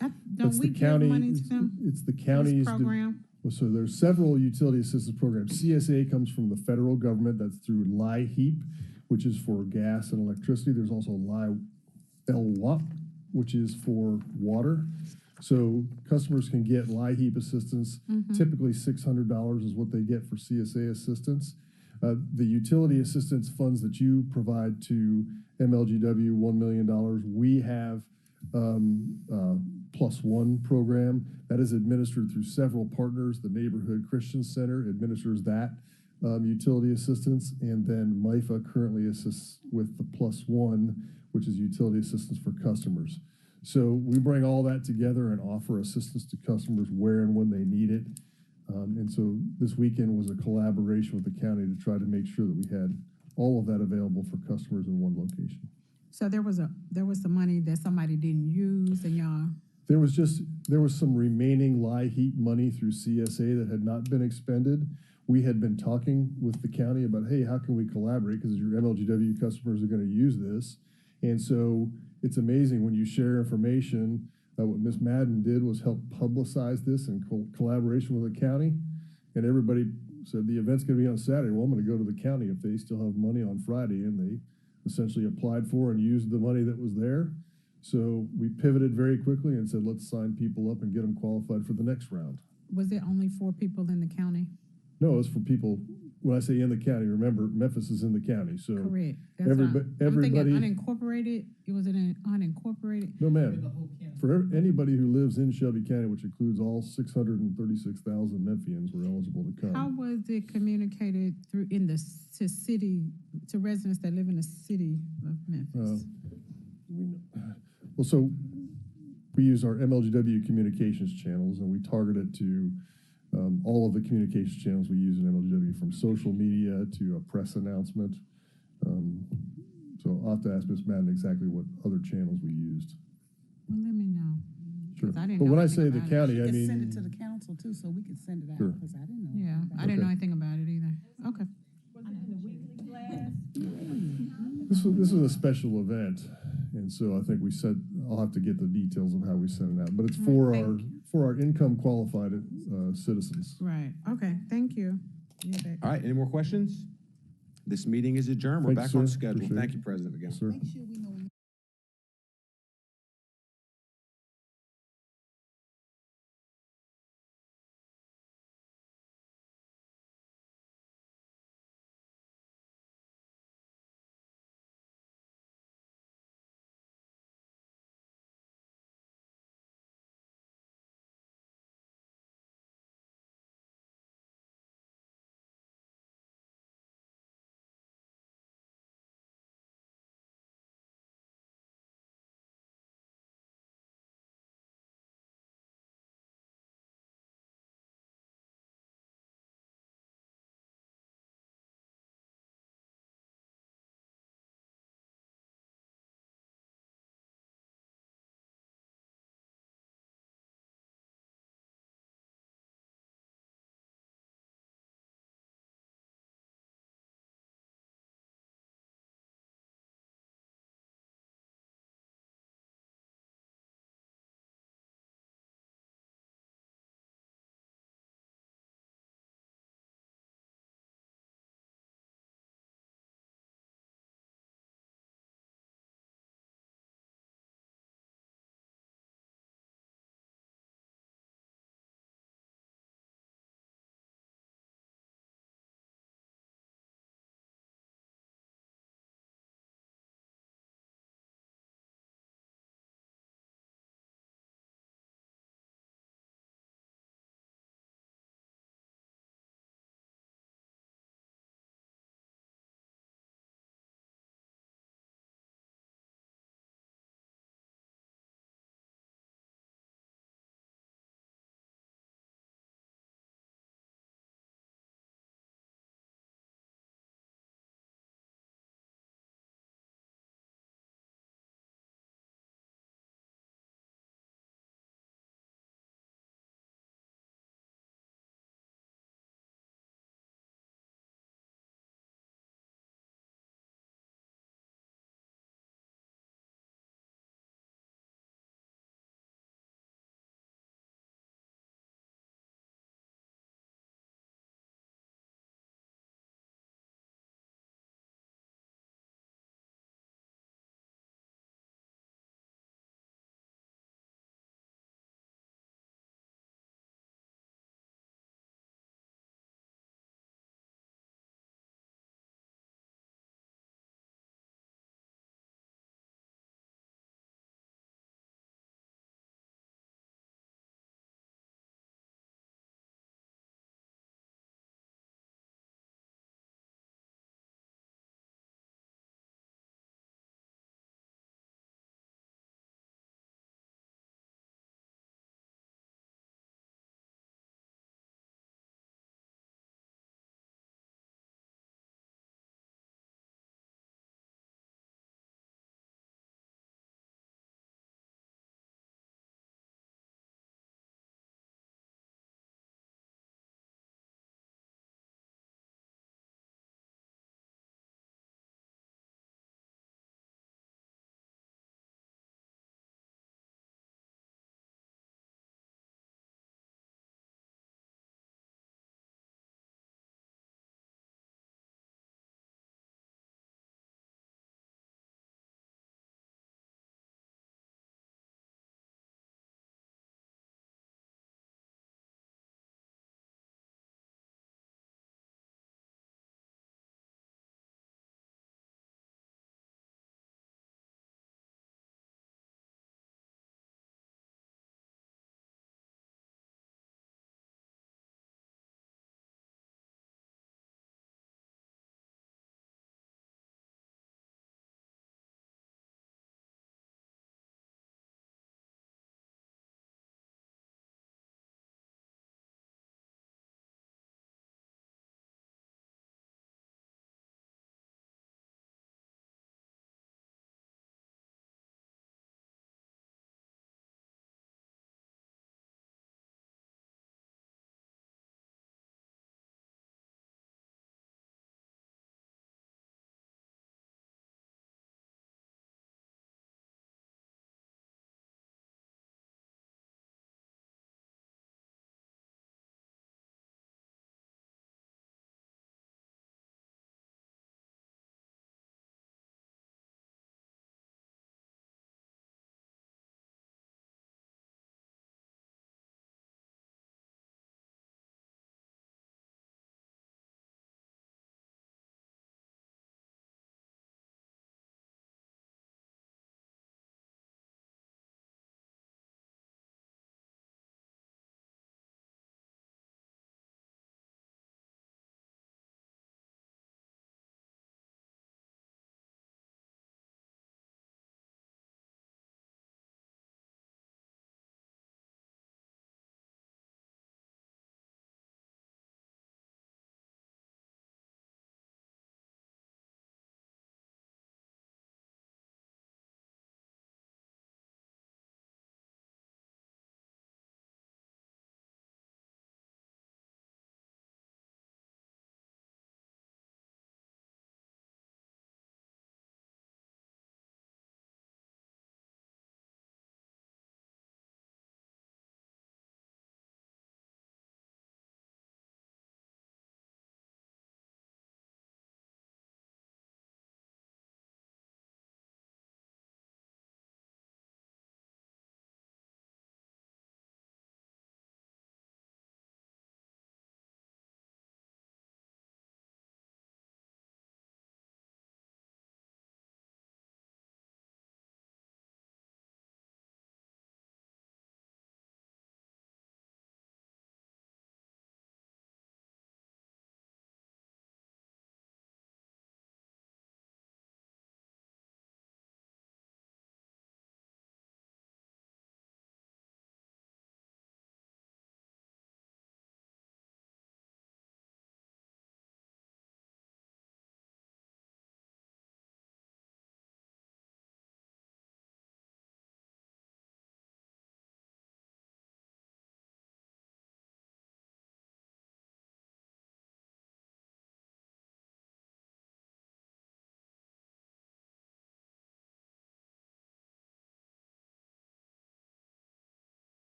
E: Don't
N: It's
E: we
N: the
E: give
N: county,
E: money to them?
N: it's the
E: for this
N: county's.
E: program?
N: Well, so there's several utility assistance programs. CSA comes from the federal government. That's through LIHEAP, which is for gas and electricity. There's also LWAP, which is for water. So customers can get LIHEAP assistance. Typically $600 is what they get for CSA assistance. The utility assistance funds that you provide to MLGW, $1 million, we have Plus One program that is administered through several partners. The Neighborhood Christian Center administers that utility assistance, and then MIFA currently assists with the Plus One, which is utility assistance for customers. So we bring all that together and offer assistance to customers where and when they need it. And so this weekend was a collaboration with the county to try to make sure that we had all of that available for customers in one location.
E: So there was some money that somebody didn't use and y'all.
N: There was some remaining LIHEAP money through CSA that had not been expended. We had been talking with the county about, hey, how can we collaborate? Because your MLGW customers are going to use this. And so it's amazing when you share information. What Ms. Madden did was help publicize this in collaboration with the county. And everybody said, the event's going to be on Saturday. Well, I'm going to go to the county if they still have money on Friday. And they essentially applied for and used the money that was there. So we pivoted very quickly and said, let's sign people up and get them qualified for the next round.
E: Was there only 4 people in the county?
N: No, it's for people. When I say in the county, remember Memphis is in the county. So
E: Correct. That's
N: everybody,
E: I'm thinking unincorporated. It was an unincorporated.
N: No, ma'am. For anybody who lives in Shelby County, which includes all 636,000 Memphians, were eligible to come.
E: How was it communicated through to city to residents that live in the city of Memphis?
N: Well, so we use our MLGW communications channels, and we target it to all of the communications channels we use in MLGW, from social media to a press announcement. So I'll have to ask Ms. Madden exactly what other channels we used.
E: Well, let me know.
N: Sure.
E: I didn't
N: But
E: know
N: when I
E: anything
N: say the
E: about
N: county,
U: You
N: I
U: could
N: mean.
U: send it to the council too, so we could send it out,
N: Sure.
U: because I didn't know.
E: Yeah,
U: anything about
E: I didn't
U: it.
E: know anything about it either. Okay.
N: This was a special event, and so I think I'll have to get the details of how we sent it out, but it's for our income qualified citizens.
E: Right. Okay. Thank you.
X: All right, any more questions? This meeting is adjourned. We're
N: Thank you,
X: back on
N: sir.
X: schedule.
N: Appreciate
X: Thank
N: it.
X: you, President, again.
N: Yes, sir.
U: Make sure we know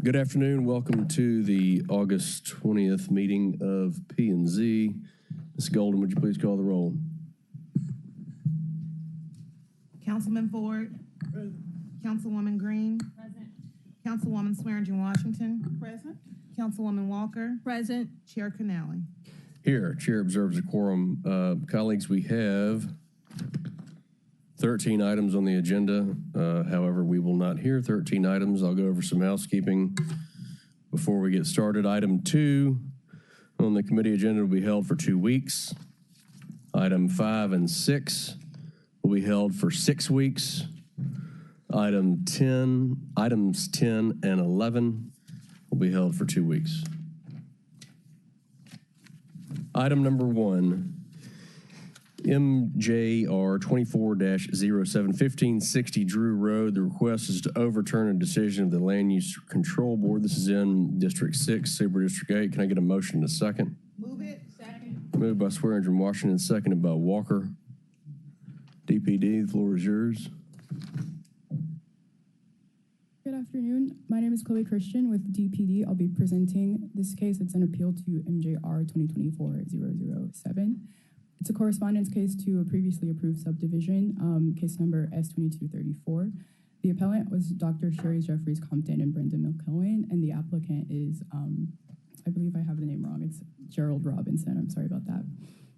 T: Good afternoon. Welcome to the August 20th meeting of P&Z. Ms. Golden, would you please call the roll?
O: Councilman Ford. Present. Councilwoman Green. Present. Councilwoman Swearingen Washington. Present. Councilwoman Walker.
A: Present.
O: Chair Canale.
T: Here, Chair observes a quorum. Colleagues, we have 13 items on the agenda. However, we will not hear 13 items. I'll go over some housekeeping before we get started. Item 2 on the committee agenda will be held for 2 weeks. Item 5 and 6 will be held for 6 weeks. Items 10 and 11 will be held for 2 weeks. Item number 1. MJR 24-07, 1560 Drew Road. The request is to overturn a decision of the Land Use Control Board. This is in District 6, Super District 8. Can I get a motion in a second?
O: Move it. Second.
T: Moved by Swearingen Washington, seconded by Walker. DPD, the floor is yours.
Q: Good afternoon. My name is Chloe Christian with DPD. I'll be presenting this case. It's an appeal to MJR 2024-007. It's a correspondence case to a previously approved subdivision, case number S2234. The appellant was Dr. Sherry Jeffries Compton and Brenda McCohen, and the applicant is, I believe I have the name wrong. It's Gerald Robinson. I'm sorry about that.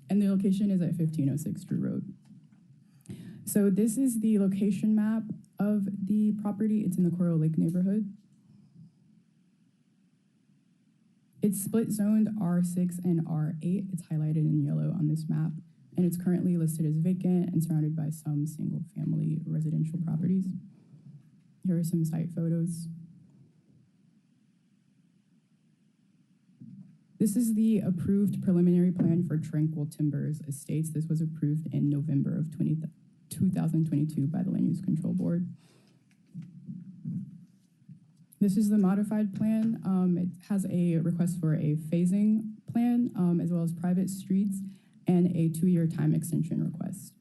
Q: And the location is at 1506 Drew Road. So this is the location map of the property. It's in the Coral Lake neighborhood. It's split zoned R6 and R8. It's highlighted in yellow on this map, and it's currently listed as vacant and surrounded by some single-family residential properties. Here are some site photos. This is the approved preliminary plan for Tranquil Timbers Estates. This was approved in November of 2022 by the Land Use Control Board. This is the modified plan. It has a request for a phasing plan, as well as private streets, and a 2-year time extension request.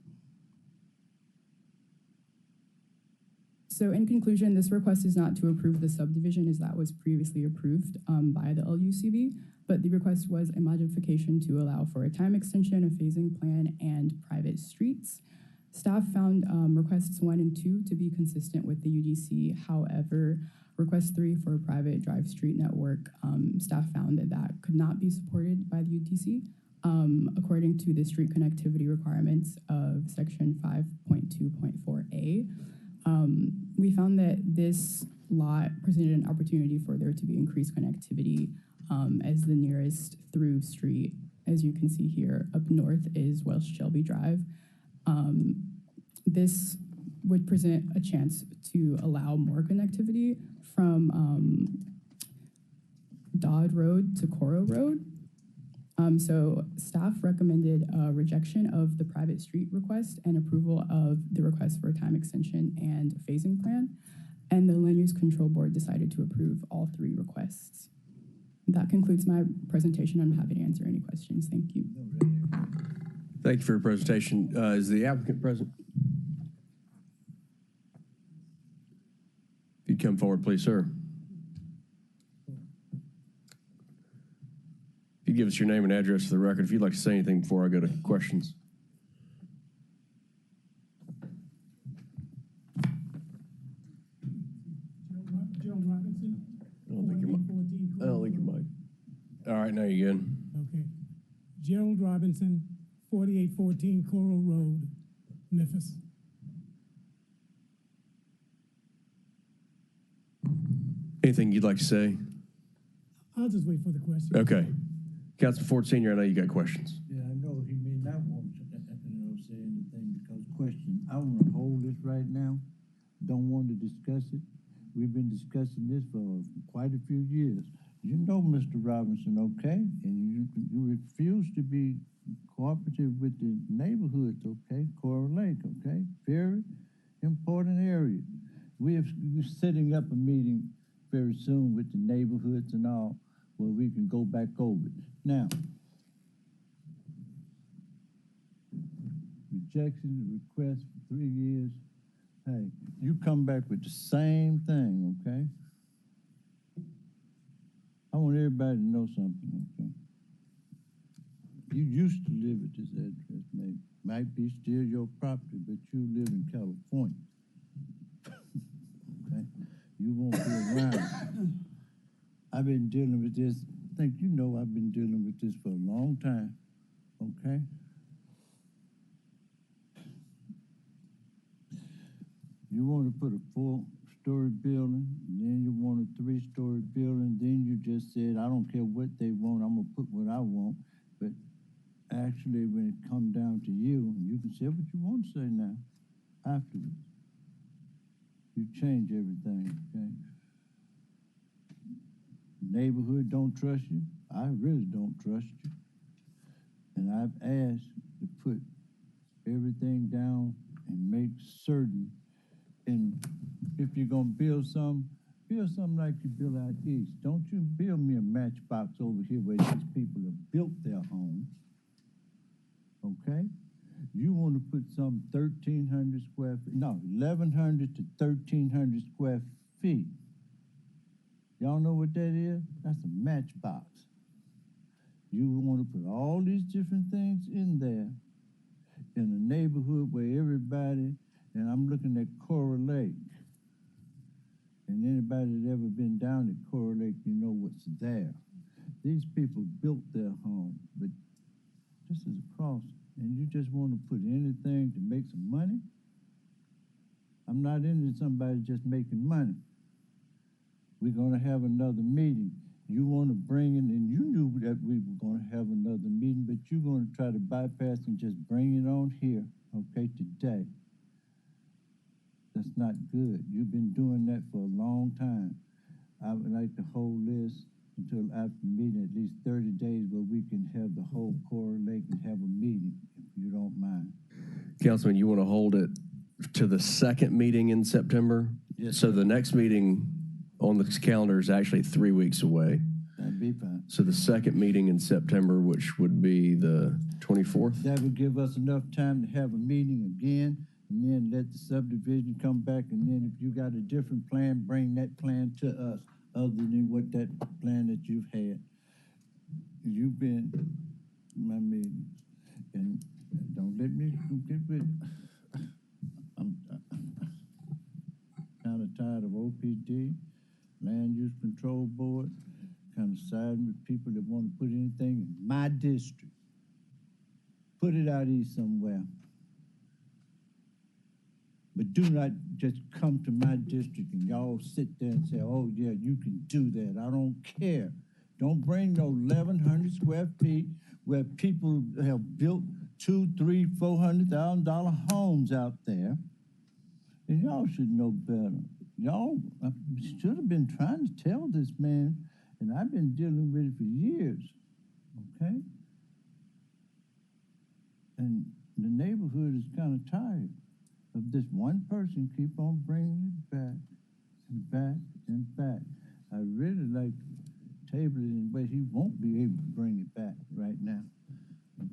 Q: So in conclusion, this request is not to approve the subdivision as that was previously approved by the LUCB, but the request was a modification to allow for a time extension, a phasing plan, and private streets. Staff found requests 1 and 2 to be consistent with the UDC. However, request 3 for a private drive street network, staff found that that could not be supported by the UDC according to the street connectivity requirements of section 5.2.4A. We found that this lot presented an opportunity for there to be increased connectivity as the nearest through street, as you can see here, up north is Welsh Shelby Drive. This would present a chance to allow more connectivity from Dodd Road to Coro Road. So staff recommended a rejection of the private street request and approval of the request for a time extension and phasing plan. And the Land Use Control Board decided to approve all 3 requests. That concludes my presentation. I'm happy to answer any questions. Thank you.
T: Thank you for your presentation. Is the applicant present? If you'd come forward, please, sir. If you give us your name and address for the record, if you'd like to say anything before I go to questions.
R: Gerald Robinson.
T: I don't think your mic. All right, now you're good.
R: Okay. Gerald Robinson, 4814 Coral Road, Memphis.
T: Anything you'd like to say?
R: I'll just wait for the question.
T: Okay. Councilman Ford Sr., I know you got questions.
S: Yeah, I know he may not want to, say anything because question. I want to hold this right now. Don't want to discuss it. We've been discussing this for quite a few years. You know Mr. Robinson, okay? And you refuse to be cooperative with the neighborhoods, okay? Coral Lake, okay? Ferry, important area. We're setting up a meeting very soon with the neighborhoods and all, where we can go back over it. Now, rejection, the request for 3 years, hey, you come back with the same thing, okay? I want everybody to know something, okay? You used to live at this address, might be still your property, but you live in California. Okay? You won't be around. I've been dealing with this, I think you know I've been dealing with this for a long time, okay? You want to put a 4-story building, and then you want a 3-story building, then you just said, I don't care what they want, I'm gonna put what I want. But actually, when it comes down to you, you can say what you want to say now, afterwards. You change everything, okay? Neighborhood don't trust you. I really don't trust you. And I've asked to put everything down and make certain. And if you're gonna build something like you build out east. Don't you build me a matchbox over here where these people have built their homes. Okay? You want to put some 1,300 square feet, no, 1,100 to 1,300 square feet. Y'all know what that is? That's a matchbox. You want to put all these different things in there in a neighborhood where everybody, and I'm looking at Coral Lake. And anybody that ever been down at Coral Lake, you know what's there. These people built their home, but this is across, and you just want to put anything to make some money? I'm not into somebody just making money. We're going to have another meeting. You want to bring in, and you knew that we were going to have another meeting, but you're going to try to bypass and just bring it on here, okay, today. That's not good. You've been doing that for a long time. I would like to hold this until after the meeting, at least 30 days, where we can have the whole Coral Lake and have a meeting, if you don't mind.
T: Councilman, you want to hold it to the second meeting in September?
S: Yes,
T: so
S: sir.
T: The next meeting on the calendar is actually 3 weeks away.
S: That'd be fine.
T: So the second meeting in September, which would be the 24th?
S: That would give us enough time to have a meeting again, and then let the subdivision come back, and then if you got a different plan, bring that plan to us, other than what that plan that you've had. You've been, I mean, and don't let me get with, I'm kind of tired of OPD, Land Use Control Board, kind of siding with people that want to put anything in my district. Put it out east somewhere. But do not just come to my district and y'all sit there and say, oh, yeah, you can do that. I don't care. Don't bring no 1,100 square feet where people have built $200,000, $300,000, $400,000 homes out there. And y'all should know better. Y'all should have been trying to tell this man, and I've been dealing with it for years, okay? And the neighborhood is kind of tired of this one person keep on bringing it back and back and back. I really like to table it in a way he won't be able to bring it back right now,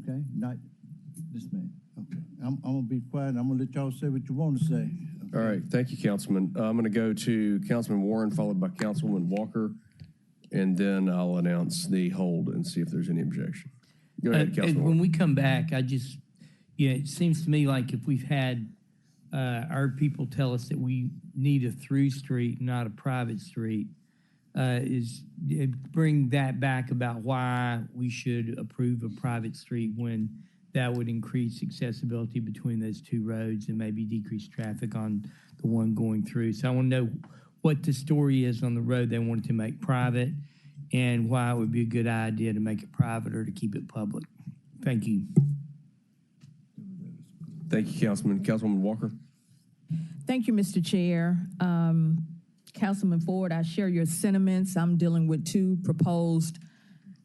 S: okay? Not this man, okay? I'm gonna be quiet. I'm gonna let y'all say what you want to say. Okay?
T: All right, thank you, Councilman. I'm going to go to Councilman Warren, followed by Councilwoman Walker, and then I'll announce the hold and see if there's any objection. Go ahead, Councilman
P: When
T: Warren.
P: we come back, it seems to me like if we've had our people tell us that we need a through street, not a private street, bring that back about why we should approve a private street when that would increase accessibility between those two roads and maybe decrease traffic on the one going through. So I want to know what the story is on the road they wanted to make private and why it would be a good idea to make it private or to keep it public. Thank you.
T: Thank you, Councilman. Councilwoman Walker.
A: Thank you, Mr. Chair. Councilman Ford, I share your sentiments. I'm dealing with two proposed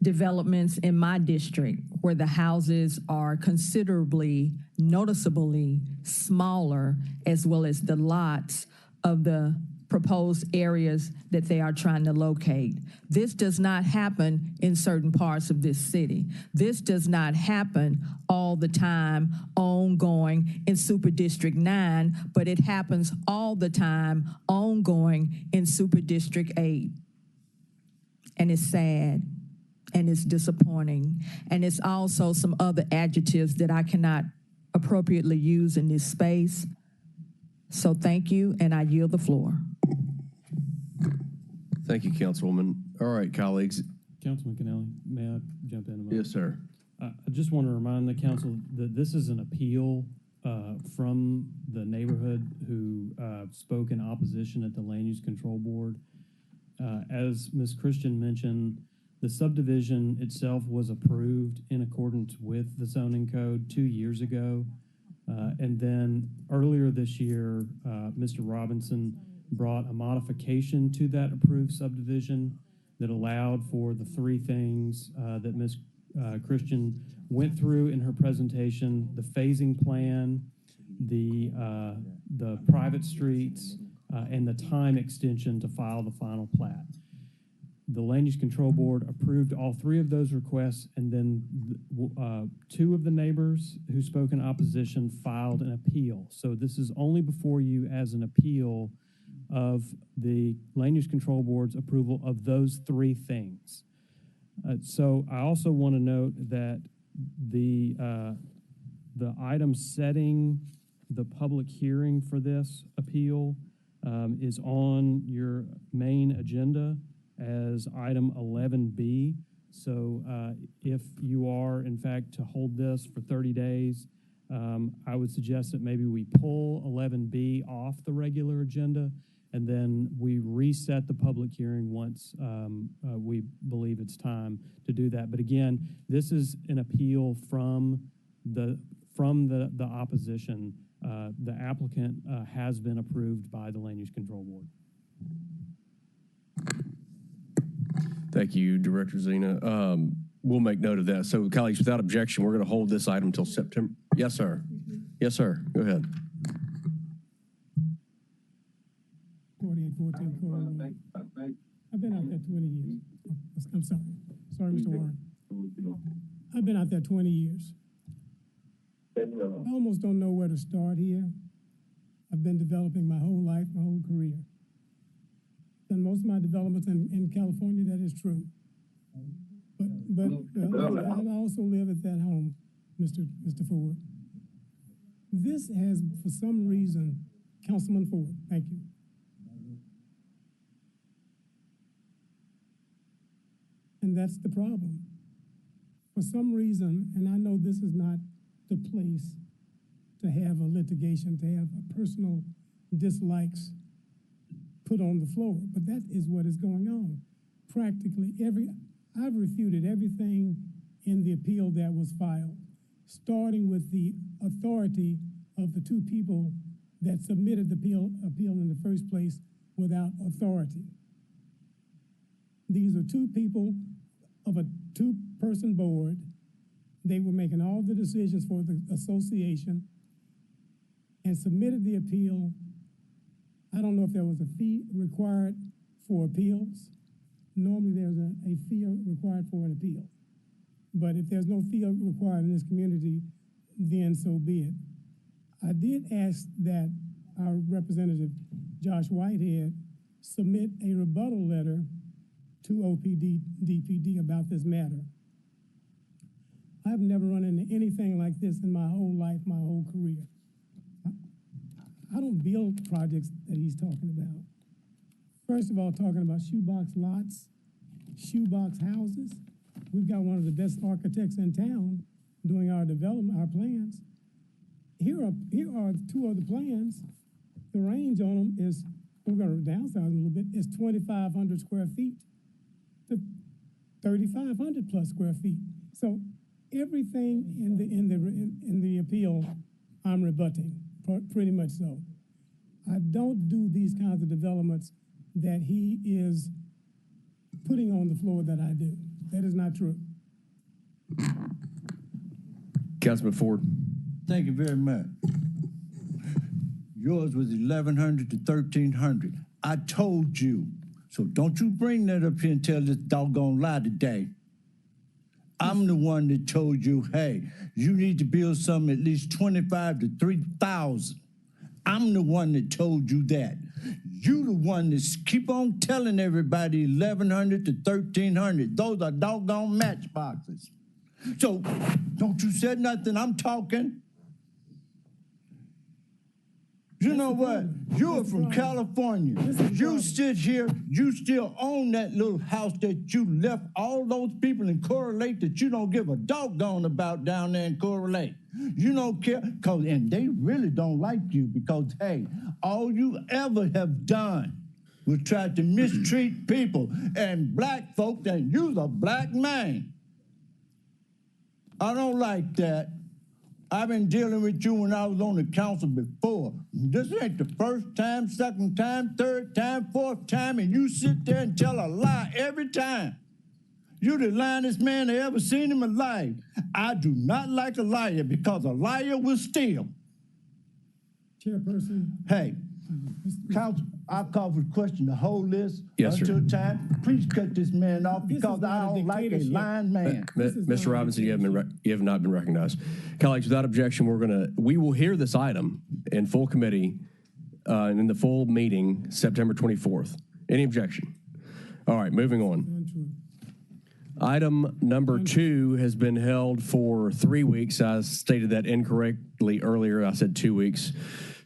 A: developments in my district where the houses are considerably, noticeably smaller, as well as the lots of the proposed areas that they are trying to locate. This does not happen in certain parts of this city. This does not happen all the time, ongoing in Super District 9, but it happens all the time, ongoing in Super District 8. And it's sad, and it's disappointing, and it's also some other adjectives that I cannot appropriately use in this space. So thank you, and I yield the floor.
T: Thank you, Councilwoman. All right, colleagues.
F: Councilman Kennelly, may I jump in a moment?
T: Yes, sir.
F: I just want to remind the council that this is an appeal from the neighborhood who spoke in opposition at the Land Use Control Board. As Ms. Christian mentioned, the subdivision itself was approved in accordance with the zoning code 2 years ago. And then earlier this year, Mr. Robinson brought a modification to that approved subdivision that allowed for the three things that Ms. Christian went through in her presentation: the phasing plan, the private streets, and the time extension to file the final plat. The Land Use Control Board approved all three of those requests, and then two of the neighbors who spoke in opposition filed an appeal. So this is only before you as an appeal of the Land Use Control Board's approval of those three things. So I also want to note that the item setting the public hearing for this appeal is on your main agenda as item 11B. So if you are, in fact, to hold this for 30 days, I would suggest that maybe we pull 11B off the regular agenda, and then we reset the public hearing once we believe it's time to do that. But again, this is an appeal from the opposition. The applicant has been approved by the Land Use Control Board.
T: Thank you, Director Zena. We'll make note of that. So, colleagues, without objection, we're going to hold this item until September. Yes, sir. Yes, sir. Go ahead.
R: 4814 Coral Road. I've been out there 20 years. I'm sorry. Sorry, Mr. Warren. I've been out there 20 years. I almost don't know where to start here. I've been developing my whole life, my whole career. Done most of my developments in California, that is true. But I also live at that home, Mr. Ford. This has, for some reason, Councilman Ford, thank you. And that's the problem. For some reason, and I know this is not the place to have a litigation, to have personal dislikes put on the floor, but that is what is going on. Practically I've refuted everything in the appeal that was filed, starting with the authority of the two people that submitted the appeal in the first place without authority. These are two people of a two-person board. They were making all the decisions for the association and submitted the appeal. I don't know if there was a fee required for appeals. Normally there's a fee required for an appeal. But if there's no fee required in this community, then so be it. I did ask that our representative, Josh Whitehead, submit a rebuttal letter to OPDPD about this matter. I've never run into anything like this in my whole life, my whole career. I don't build projects that he's talking about. First of all, talking about shoebox lots, shoebox houses. We've got one of the best architects in town doing our development, our plans. Here are two of the plans. The range on them is, we're going to downsize them a little bit, is 2,500 square feet to 3,500 plus square feet. So everything in the appeal, I'm rebutting, pretty much so. I don't do these kinds of developments that he is putting on the floor that I do. That is not true.
T: Councilman Ford.
S: Thank you very much. Yours was 1,100 to 1,300. I told you. So don't you bring that up here and tell this doggone lie today. I'm the one that told you, hey, you need to build something at least 25 to 3,000. I'm the one that told you that. You the one that keep on telling everybody 1,100 to 1,300. Those are doggone matchboxes. So don't you say nothing. I'm talking. You know what? You're from California. You sit here, you still own that little house that you left all those people in Coeur Lake that you don't give a doggone about down there in Coeur Lake. You don't care, and they really don't like you because, hey, all you ever have done was try to mistreat people and black folk, and you's a black man. I don't like that. I've been dealing with you when I was on the council before. This ain't the first time, second time, third time, fourth time, and you sit there and tell a lie every time. You're the lyingest man I ever seen in my life. I do not like a liar because a liar will steal.
R: Chairperson.
S: Hey, council, I'll call for the question to hold this until time. Please cut this man off because I don't like a lying man.
T: Mr. Robinson, you have not been recognized. Colleagues, without objection, we will hear this item in full committee and in the full meeting September 24th. Any objection? All right, moving on. Item number 2 has been held for 3 weeks. I stated that incorrectly earlier. I said 2 weeks.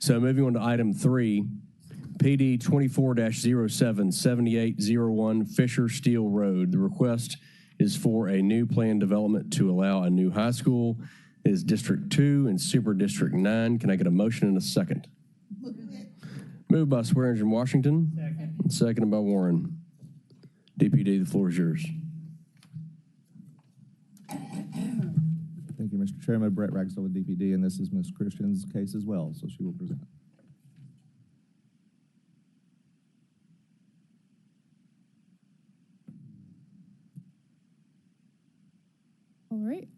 T: So moving on to item 3, PD 24-07, 7801 Fisher Steel Road. The request is for a new plan development to allow a new high school. It is District 2 and Super District 9. Can I get a motion in a second? Moved by Swearingen Washington. Second. Seconded by Warren. DPD, the floor is yours.
H: Thank you, Mr. Chairman. Brett Ragsdale with DPD, and this is Ms. Christian's case as well, so she will present.
Q: All right,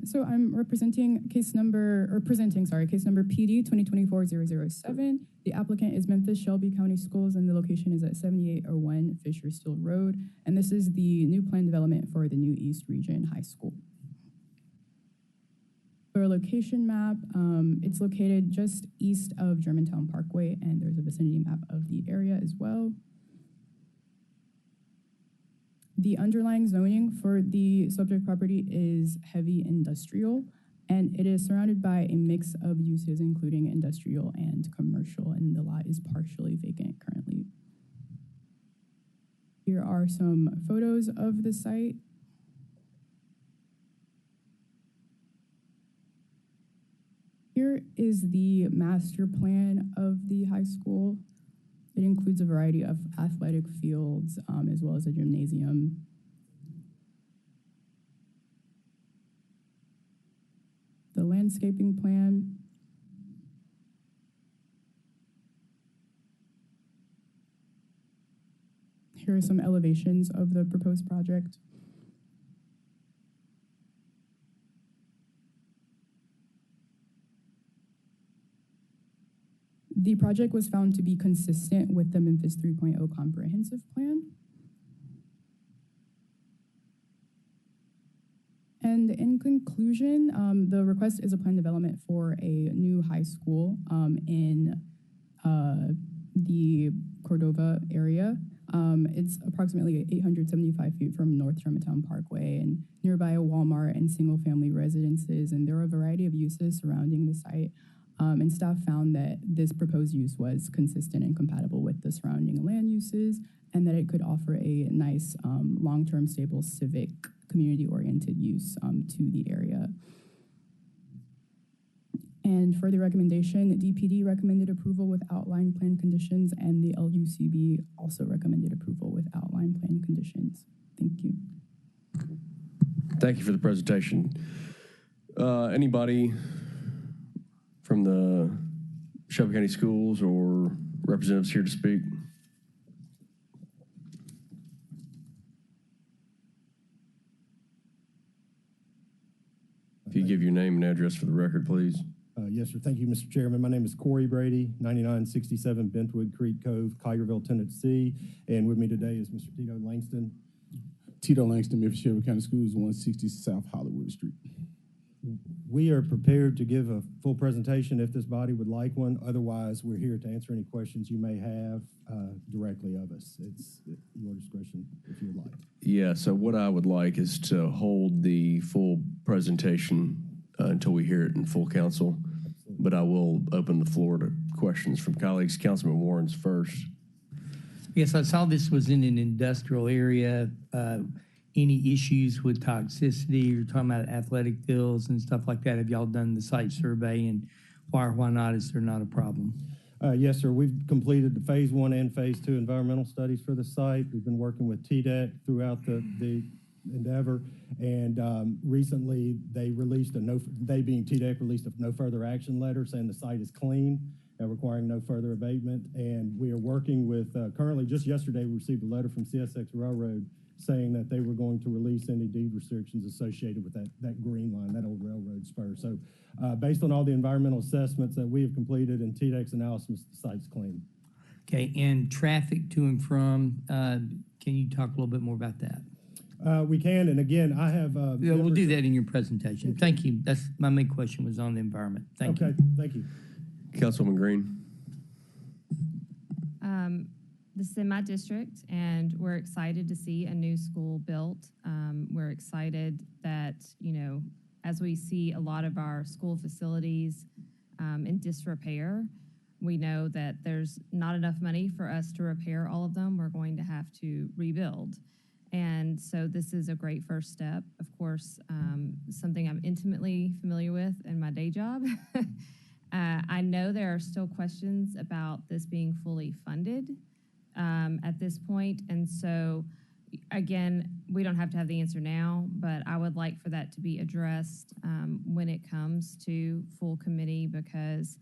Q: so I'm presenting case number PD 2024-007. The applicant is Memphis Shelby County Schools, and the location is at 7801 Fisher Steel Road. And this is the new plan development for the new East Region High School. For a location map, it's located just east of Germantown Parkway, and there's a vicinity map of the area as well. The underlying zoning for the subject property is heavy industrial, and it is surrounded by a mix of uses, including industrial and commercial, and the lot is partially vacant currently. Here are some photos of the site. Here is the master plan of the high school. It includes a variety of athletic fields, as well as a gymnasium. The landscaping plan. Here are some elevations of the proposed project. The project was found to be consistent with the Memphis 3.0 comprehensive plan. And in conclusion, the request is a plan development for a new high school in the Cordova area. It's approximately 875 feet from North Germantown Parkway and nearby a Walmart and single-family residences, and there are a variety of uses surrounding the site. And staff found that this proposed use was consistent and compatible with the surrounding land uses, and that it could offer a nice long-term stable civic community-oriented use to the area. And for the recommendation, DPD recommended approval with outline plan conditions, and the LUCB also recommended approval with outline plan conditions. Thank you.
T: Thank you for the presentation. Anybody from the Shelby County Schools or representatives here to speak? If you give your name and address for the record, please?
J: Yes, sir. Thank you, Mr. Chairman. My name is Corey Brady, 9967 Bentwood Creek Cove, Tigerville, Tennessee. And with me today is Mr. Tito Langston.
K: Tito Langston, Memphis Shelby County Schools, 160 South Hollywood Street.
J: We are prepared to give a full presentation if this body would like one. Otherwise, we're here to answer any questions you may have directly of us. It's your discretion if you would like.
T: Yeah, so what I would like is to hold the full presentation until we hear it in full council. Absolutely. But I will open the floor to questions from colleagues. Councilman Warren's first.
P: Yes, I saw this was in an industrial area. Any issues with toxicity? You're talking about athletic fields and stuff like that. Have y'all done the site survey, and why or why not is there not a problem?
J: Yes, sir. We've completed the phase 1 and phase 2 environmental studies for the site. We've been working with TDEC throughout the endeavor, and recently they released they being TDEC released a no further action letter saying the site is clean and requiring no further abatement. And we are working with, currently just yesterday we received a letter from CSX Railroad saying that they were going to release any deed restrictions associated with that green line, that old railroad spur. So based on all the environmental assessments that we have completed and TDEC's analysis, the site's clean.
P: Okay, and traffic to and from, can you talk a little bit more about that?
J: We can, and again, I have...
P: yeah, we'll do that in your presentation. Thank you. That's my main question was on the environment. Thank you.
J: Okay, thank you.
T: Councilwoman Green.
D: This is in my district, and we're excited to see a new school built. We're excited that, as we see a lot of our school facilities in disrepair, we know that there's not enough money for us to repair all of them. We're going to have to rebuild. And so this is a great first step. Of course, something I'm intimately familiar with in my day job. I know there are still questions about this being fully funded at this point. And so, again, we don't have to have the answer now, but I would like for that to be addressed when it comes to full committee, because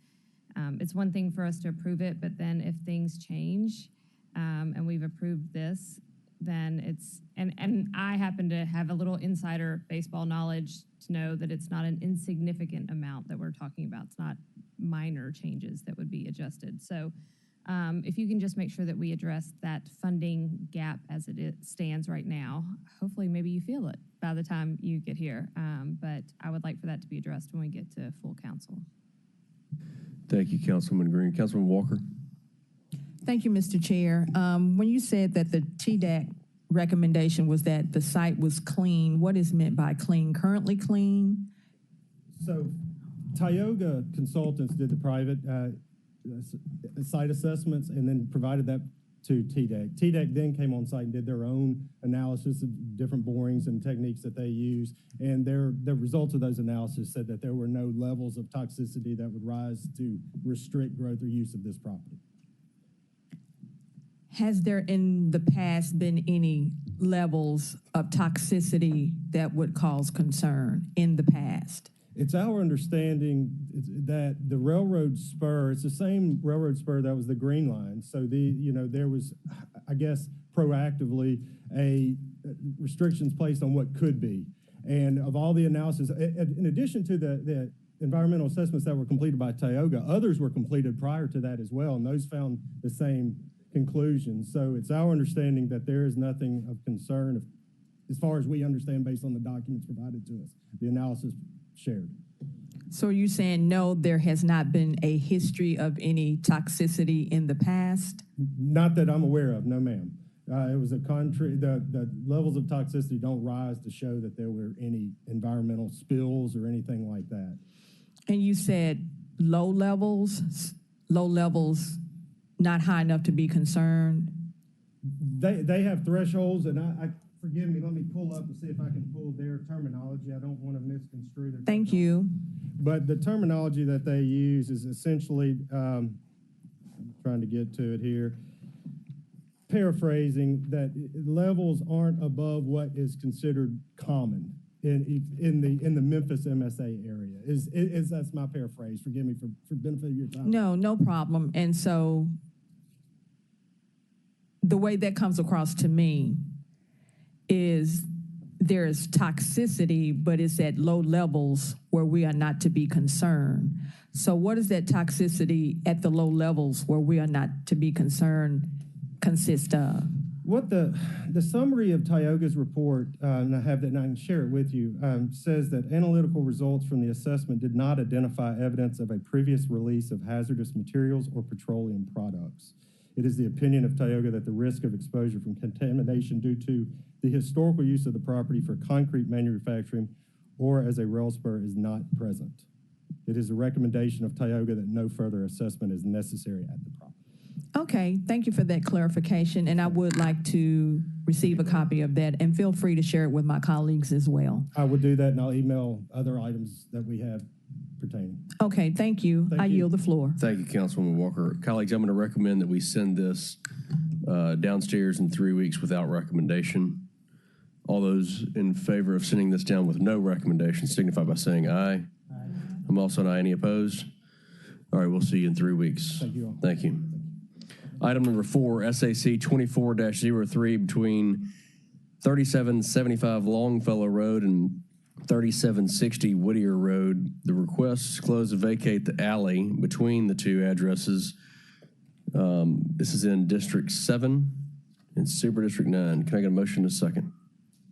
D: it's one thing for us to approve it, but then if things change and we've approved this, then it's, and I happen to have a little insider baseball knowledge to know that it's not an insignificant amount that we're talking about. It's not minor changes that would be adjusted. So if you can just make sure that we address that funding gap as it stands right now, hopefully maybe you feel it by the time you get here. But I would like for that to be addressed when we get to full council.
T: Thank you, Councilwoman Green. Councilman Walker.
A: Thank you, Mr. Chair. When you said that the TDEC recommendation was that the site was clean, what is meant by clean? Currently clean?
J: So Tioga Consultants did the private site assessments and then provided that to TDEC. TDEC then came on site and did their own analysis of different borings and techniques that they use, and the results of those analyses said that there were no levels of toxicity that would rise to restrict growth or use of this property.
A: Has there in the past been any levels of toxicity that would cause concern in the past?
J: It's our understanding that the railroad spur, it's the same railroad spur that was the green line. So there was, I guess, proactively restrictions placed on what could be. And of all the analysis, in addition to the environmental assessments that were completed by Tioga, others were completed prior to that as well, and those found the same conclusions. So it's our understanding that there is nothing of concern as far as we understand based on the documents provided to us, the analysis shared.
A: So are you saying no, there has not been a history of any toxicity in the past?
J: Not that I'm aware of, no ma'am. It was the levels of toxicity don't rise to show that there were any environmental spills or anything like that.
A: And you said low levels, not high enough to be concerned?
J: They have thresholds, and I forgive me, let me pull up and see if I can pull their terminology. I don't want to misconstrue their
A: Thank you.
J: But the terminology that they use is essentially, I'm trying to get to it here, paraphrasing, that levels aren't above what is considered common in the Memphis MSA area. That's my paraphrase. Forgive me for benefit of your time.
A: No problem. And so the way that comes across to me is there is toxicity, but it's at low levels where we are not to be concerned. So what is that toxicity at the low levels where we are not to be concerned consist of?
J: What the summary of Tioga's report, and I have that and I can share it with you, says that analytical results from the assessment did not identify evidence of a previous release of hazardous materials or petroleum products. It is the opinion of Tioga that the risk of exposure from contamination due to the historical use of the property for concrete manufacturing or as a rail spur is not present. It is a recommendation of Tioga that no further assessment is necessary at the property.
A: Okay, thank you for that clarification, and I would like to receive a copy of that, and feel free to share it with my colleagues as well.
J: I will do that, and I'll email other items that we have pertaining.
A: Okay, thank you. I yield the floor.
T: Thank you, Councilwoman Walker. Colleagues, I'm going to recommend that we send this downstairs in 3 weeks without recommendation. All those in favor of sending this down with no recommendation signify by saying aye. Aye. I'm also an aye. Any opposed? All right, we'll see you in 3 weeks.
J: Thank you all.
T: Thank you. Item number 4, SAC 24-03 between 3775 Longfellow Road and 3760 Whittier Road. The request is close to vacate the alley between the two addresses. This is in District 7 and Super District 9. Can I get a motion in a second?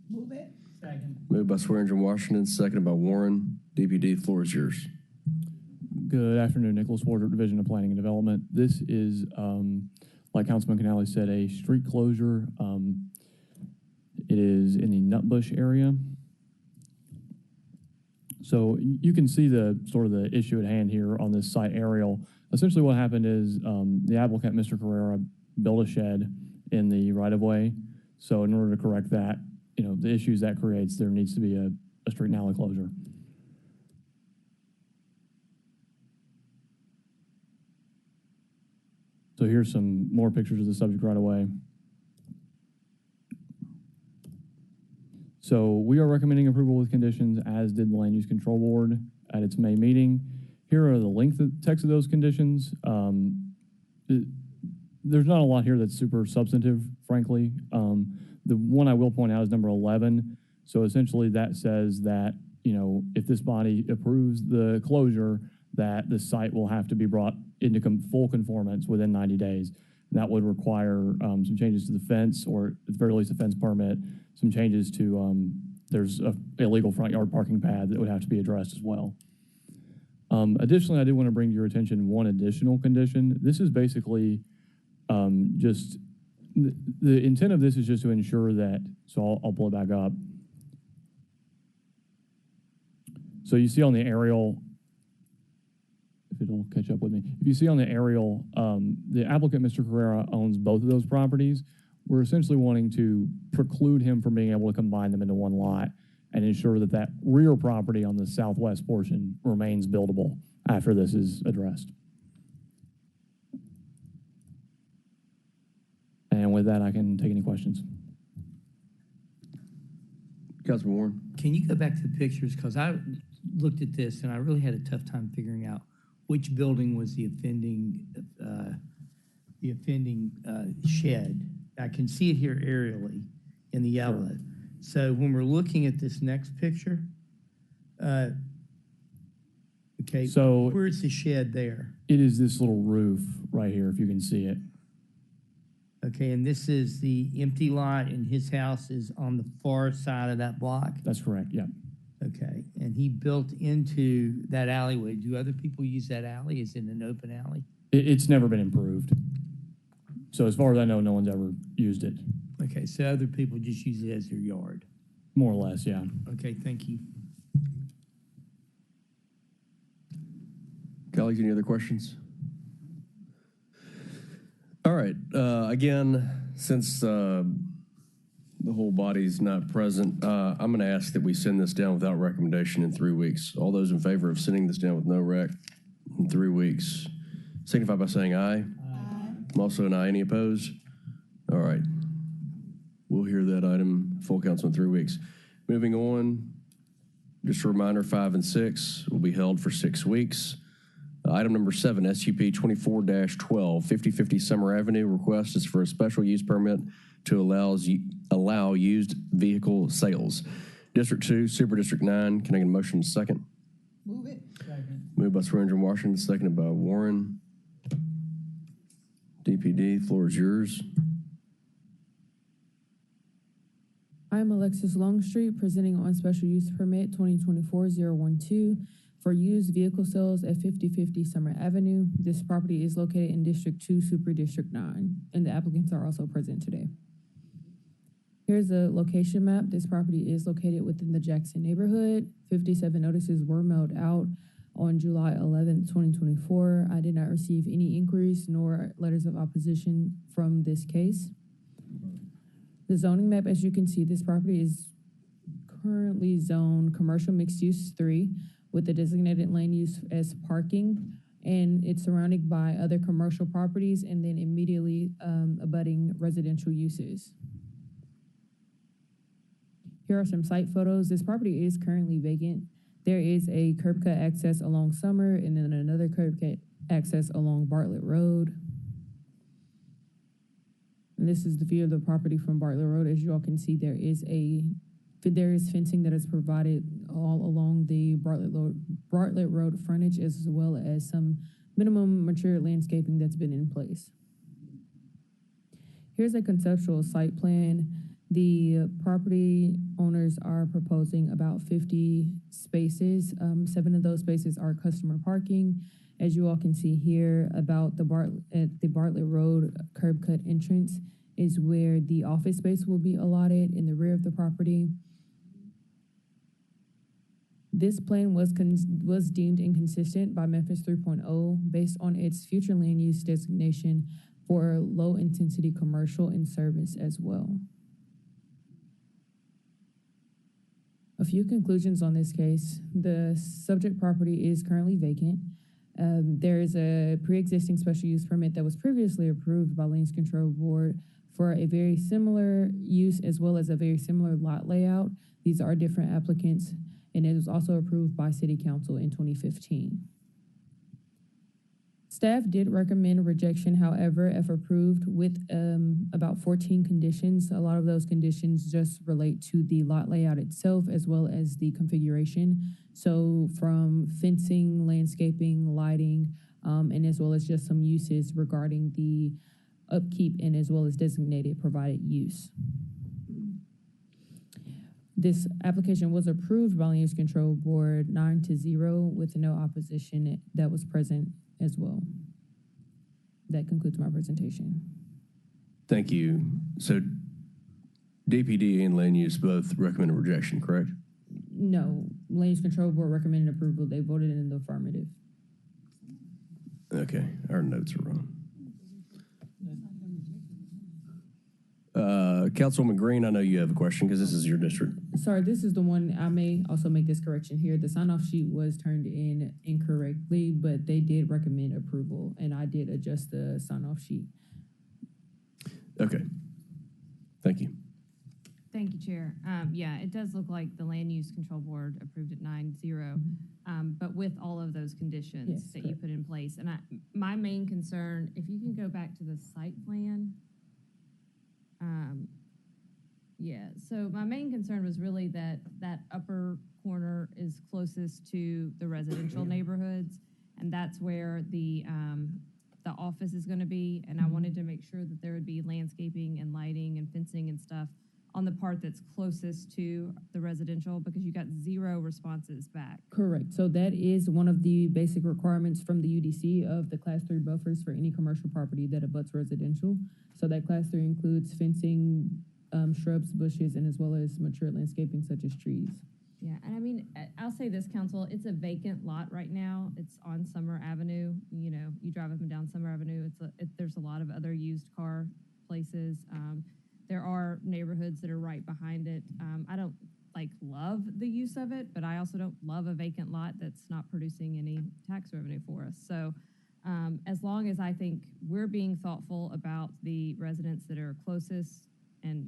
O: Move it. Second.
T: Moved by Swearingen Washington, seconded by Warren. DPD, the floor is yours.
F: Good afternoon, Nicholas Ward, Division of Planning and Development. This is, like Councilman Canale said, a street closure. It is in the Nutbush area. So you can see the sort of the issue at hand here on this site aerial. Essentially what happened is the applicant, Mr. Carrera, built a shed in the right-of-way. So in order to correct that, you know, the issues that creates, there needs to be a street and alley closure. So here's some more pictures of the subject right away. So we are recommending approval with conditions, as did the Land Use Control Board at its May meeting. Here are the text of those conditions. There's not a lot here that's super substantive, frankly. The one I will point out is number 11. So essentially that says that, you know, if this body approves the closure, that the site will have to be brought into full conformance within 90 days. That would require some changes to the fence, or at the very least a fence permit, some changes to, there's a illegal front yard parking pad that would have to be addressed as well. Additionally, I do want to bring to your attention one additional condition. This is basically just, the intent of this is just to ensure that, so I'll pull it back up. So you see on the aerial, if it'll catch up with me. If you see on the aerial, the applicant, Mr. Carrera, owns both of those properties. We're essentially wanting to preclude him from being able to combine them into one lot and ensure that that rear property on the southwest portion remains buildable after this is addressed. And with that, I can take any questions.
T: Councilman Warren.
P: Can you go back to the pictures? Because I looked at this and I really had a tough time figuring out which building was the offending shed. I can see it here aerially in the yellow. Sure. So when we're looking at this next picture, okay,
F: so
P: where's the shed there?
F: It is this little roof right here, if you can see it.
P: Okay, and this is the empty lot, and his house is on the far side of that block?
F: That's correct, yeah.
P: Okay, and he built into that alleyway. Do other people use that alley? Is it an open alley?
F: It's never been improved. So as far as I know, no one's ever used it.
P: Okay, so other people just use it as their yard?
F: More or less, yeah.
P: Okay, thank you.
T: Colleagues, any other questions? All right, again, since the whole body's not present, I'm going to ask that we send this down without recommendation in 3 weeks. All those in favor of sending this down with no rec in 3 weeks, signify by saying aye. Aye. I'm also an aye. Any opposed? All right. We'll hear that item, full council, in 3 weeks. Moving on, just a reminder, 5 and 6 will be held for 6 weeks. Item number 7, SUP 24-12, 5050 Summer Avenue. Request is for a special use permit to allow used vehicle sales. District 2, Super District 9, can I get a motion second?
O: Move it. Second.
T: Moved by Supervisor Washington, seconded by Warren. DPD, floor is yours.
C: I'm Alexis Longstreet, presenting on special use permit 2024-012 for used vehicle sales at 5050 Summer Avenue. This property is located in District 2, Super District 9, and the applicants are also present today. Here's a location map. This property is located within the Jackson neighborhood. 57 notices were mailed out on July 11th, 2024. I did not receive any inquiries nor letters of opposition from this case. The zoning map, as you can see, this property is currently zoned commercial mixed use 3 with the designated land use as parking, and it's surrounded by other commercial properties and then immediately abutting residential uses. Here are some site photos. This property is currently vacant. There is a curb cut access along Summer and then another curb cut access along Bartlett Road. And this is the view of the property from Bartlett Road. As you all can see, there is fencing that is provided all along the Bartlett Road frontage, as well as some minimum mature landscaping that's been in place. Here's a conceptual site plan. The property owners are proposing about 50 spaces. 7 of those spaces are customer parking. As you all can see here, about the Bartlett Road curb cut entrance is where the office space will be allotted in the rear of the property. This plan was deemed inconsistent by Memphis 3.0 based on its future land use designation for low intensity commercial and service as well. A few conclusions on this case. The subject property is currently vacant. There is a pre-existing special use permit that was previously approved by Land Use Control Board for a very similar use as well as a very similar lot layout. These are different applicants, and it was also approved by City Council in 2015. Staff did recommend rejection, however, if approved, with about 14 conditions. A lot of those conditions just relate to the lot layout itself as well as the configuration. So from fencing, landscaping, lighting, and as well as just some uses regarding the upkeep and as well as designated provided use. This application was approved by Land Use Control Board 9-0 with no opposition that was present as well. That concludes my presentation.
T: Thank you. So DPD and land use both recommend a rejection, correct?
C: No, Land Use Control Board recommended approval. They voted in the affirmative.
T: Okay, our notes are wrong. Councilwoman Green, I know you have a question because this is your district.
C: Sorry, this is the one. I may also make this correction here. The sign-off sheet was turned in incorrectly, but they did recommend approval, and I did adjust the sign-off sheet.
T: Okay, thank you.
D: Thank you, Chair. Yeah, it does look like the Land Use Control Board approved it 9-0, but with all of those conditions that you put in place. And my main concern, if you can go back to the site plan. Yeah, so my main concern was really that upper corner is closest to the residential neighborhoods, and that's where the office is going to be. And I wanted to make sure that there would be landscaping and lighting and fencing and stuff on the part that's closest to the residential, because you got 0 responses back.
C: Correct. So that is one of the basic requirements from the UDC of the Class 3 buffers for any commercial property that abuts residential. So that Class 3 includes fencing, shrubs, bushes, and as well as mature landscaping such as trees.
D: Yeah, and I mean, I'll say this, Council, it's a vacant lot right now. It's on Summer Avenue. You know, you drive up and down Summer Avenue. There's a lot of other used car places. There are neighborhoods that are right behind it. I don't love the use of it, but I also don't love a vacant lot that's not producing any tax revenue for us. So as long as I think we're being thoughtful about the residents that are closest and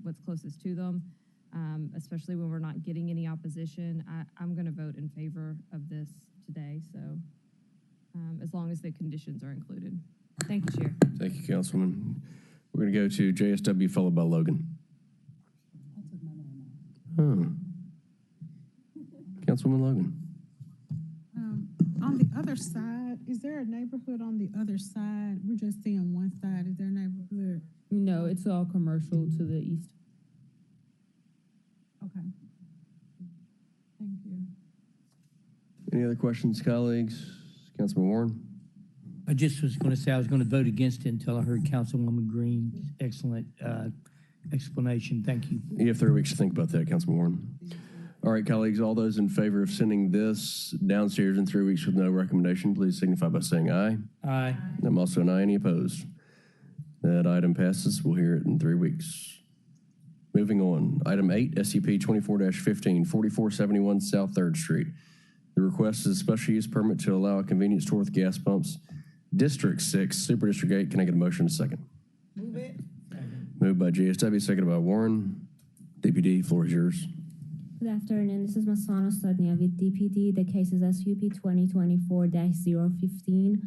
D: what's closest to them, especially when we're not getting any opposition, I'm going to vote in favor of this today. So as long as the conditions are included. Thank you, Chair.
T: Thank you, Councilwoman. We're going to go to JSW followed by Logan. Councilwoman Logan.
O: On the other side, is there a neighborhood on the other side? We're just seeing one side. Is there a neighborhood?
C: No, it's all commercial to the east.
O: Okay. Thank you.
T: Any other questions, colleagues? Councilman Warren?
P: I just was going to say I was going to vote against it until I heard Councilwoman Green's excellent explanation. Thank you.
T: You have 3 weeks to think about that, Councilman Warren. All right, colleagues, all those in favor of sending this downstairs in 3 weeks with no recommendation, please signify by saying aye.
P: Aye.
T: I'm also an aye. Any opposed? That item passes. We'll hear it in 3 weeks. Moving on. Item 8, SCP 24-15, 4471 South 3rd Street. The request is a special use permit to allow a convenience store with gas pumps. District 6, Super District 8. Can I get a motion in a second?
O: Move it.
T: Moved by JSW, seconded by Warren. DPD, floor is yours.
G: Good afternoon. This is Masano Stadnia with DPD. The case is SUP 2024-015.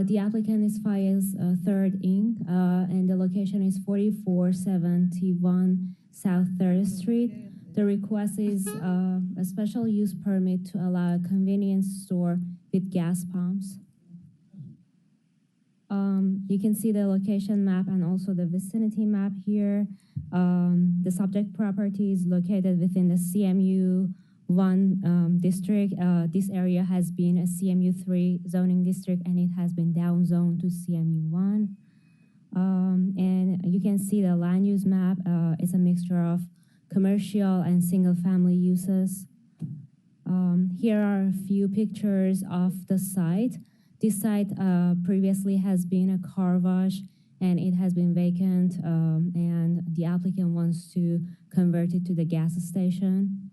G: The applicant is Fayez 3rd Inc., and the location is 4471 South 3rd Street. The request is a special use permit to allow a convenience store with gas pumps. You can see the location map and also the vicinity map here. The subject property is located within the CMU 1 district. This area has been a CMU 3 zoning district, and it has been downzoned to CMU 1. And you can see the land use map. It's a mixture of commercial and single-family uses. Here are a few pictures of the site. This site previously has been a car wash, and it has been vacant, and the applicant wants to convert it to the gas station.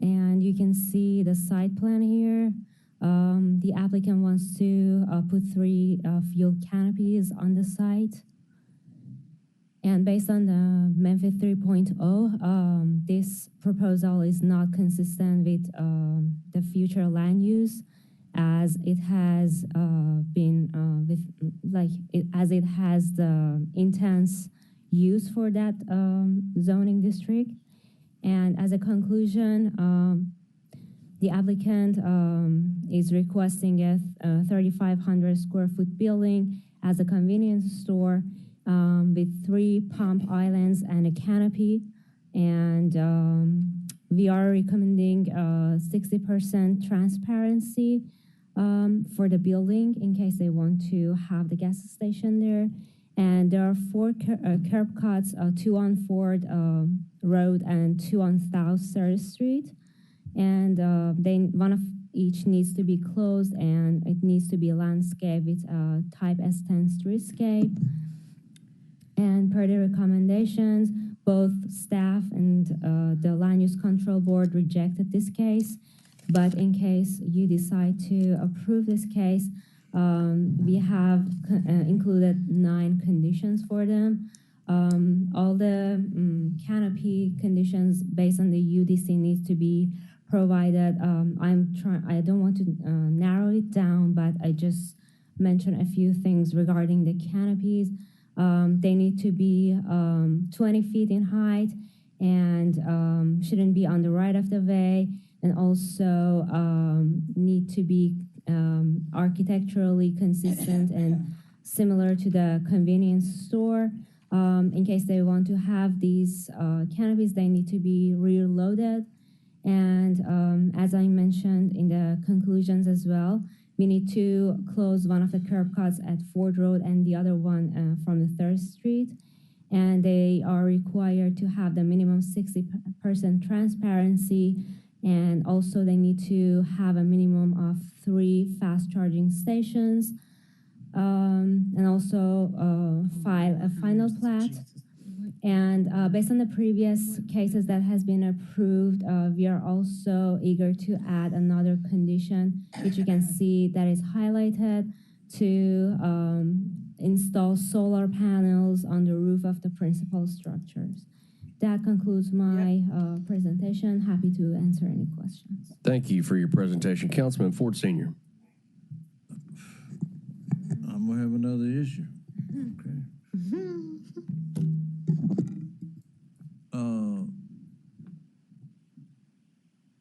G: And you can see the site plan here. The applicant wants to put 3 fuel canopies on the site. And based on the Memphis 3.0, this proposal is not consistent with the future land use, as it has as it has the intense use for that zoning district. And as a conclusion, the applicant is requesting a 3,500 square foot building as a convenience store with 3 pump islands and a canopy. And we are recommending 60% transparency for the building in case they want to have the gas station there. And there are 4 curb cuts, 2 on Ford Road and 2 on South 3rd Street. And one of each needs to be closed, and it needs to be landscaped with type S10 streetscape. And per the recommendations, both staff and the Land Use Control Board rejected this case. But in case you decide to approve this case, we have included 9 conditions for them. All the canopy conditions based on the UDC needs to be provided. I don't want to narrow it down, but I just mentioned a few things regarding the canopies. They need to be 20 feet in height and shouldn't be on the right of the way, and also need to be architecturally consistent and similar to the convenience store. In case they want to have these canopies, they need to be rear loaded. And as I mentioned in the conclusions as well, we need to close one of the curb cuts at Ford Road and the other one from the 3rd Street. And they are required to have the minimum 60% transparency. And also they need to have a minimum of 3 fast charging stations. And also file a final plat. And based on the previous cases that has been approved, we are also eager to add another condition, which you can see that is highlighted, to install solar panels on the roof of the principal structures. That concludes my presentation. Happy to answer any questions.
T: Thank you for your presentation. Councilman Ford Sr.
S: I'm gonna have another issue. Okay.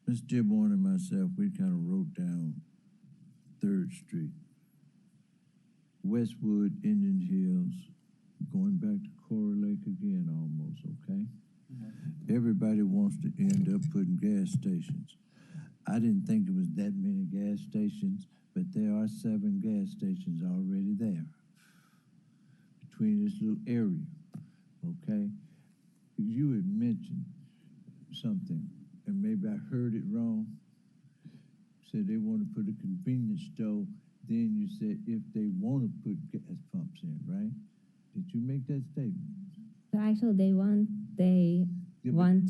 S: Ms. Dearborn and myself, we kind of wrote down 3rd Street, Westwood, Indian Hills, going back to Coral Lake again almost, okay? Everybody wants to end up putting gas stations. I didn't think there was that many gas stations, but there are 7 gas stations already there between this little area, okay? You had mentioned something, and maybe I heard it wrong. Said they want to put a convenience store. Then you said if they want to put gas pumps in, right? Did you make that statement?
G: So actually, they want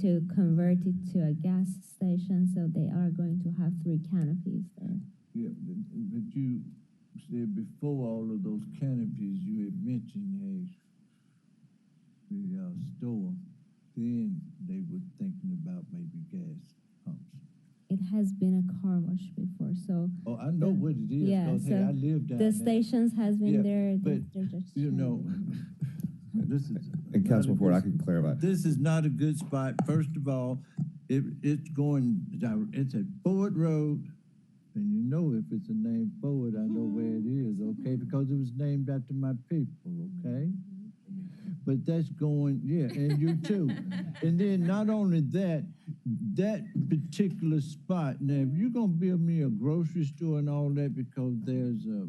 G: to convert it to a gas station, so they are going to have 3 canopies there.
S: Yeah, but you said before all of those canopies, you had mentioned the store. Then they were thinking about maybe gas pumps.
G: It has been a car wash before, so.
S: Oh, I know what it is.
G: Yeah,
S: 'Cause,
G: so
S: hey, I live down
G: the
S: there.
G: stations has been
S: Yeah,
G: there.
S: but
G: They're just
S: you know, this is.
H: And Councilman Ford, I can clarify.
S: This is not a good spot. First of all, it's going, it's at Ford Road. And you know if it's a name Ford, I know where it is, okay? Because it was named after my people, okay? But that's going, yeah, and you too. And then not only that, that particular spot, now if you're gonna build me a grocery store and all that because there's a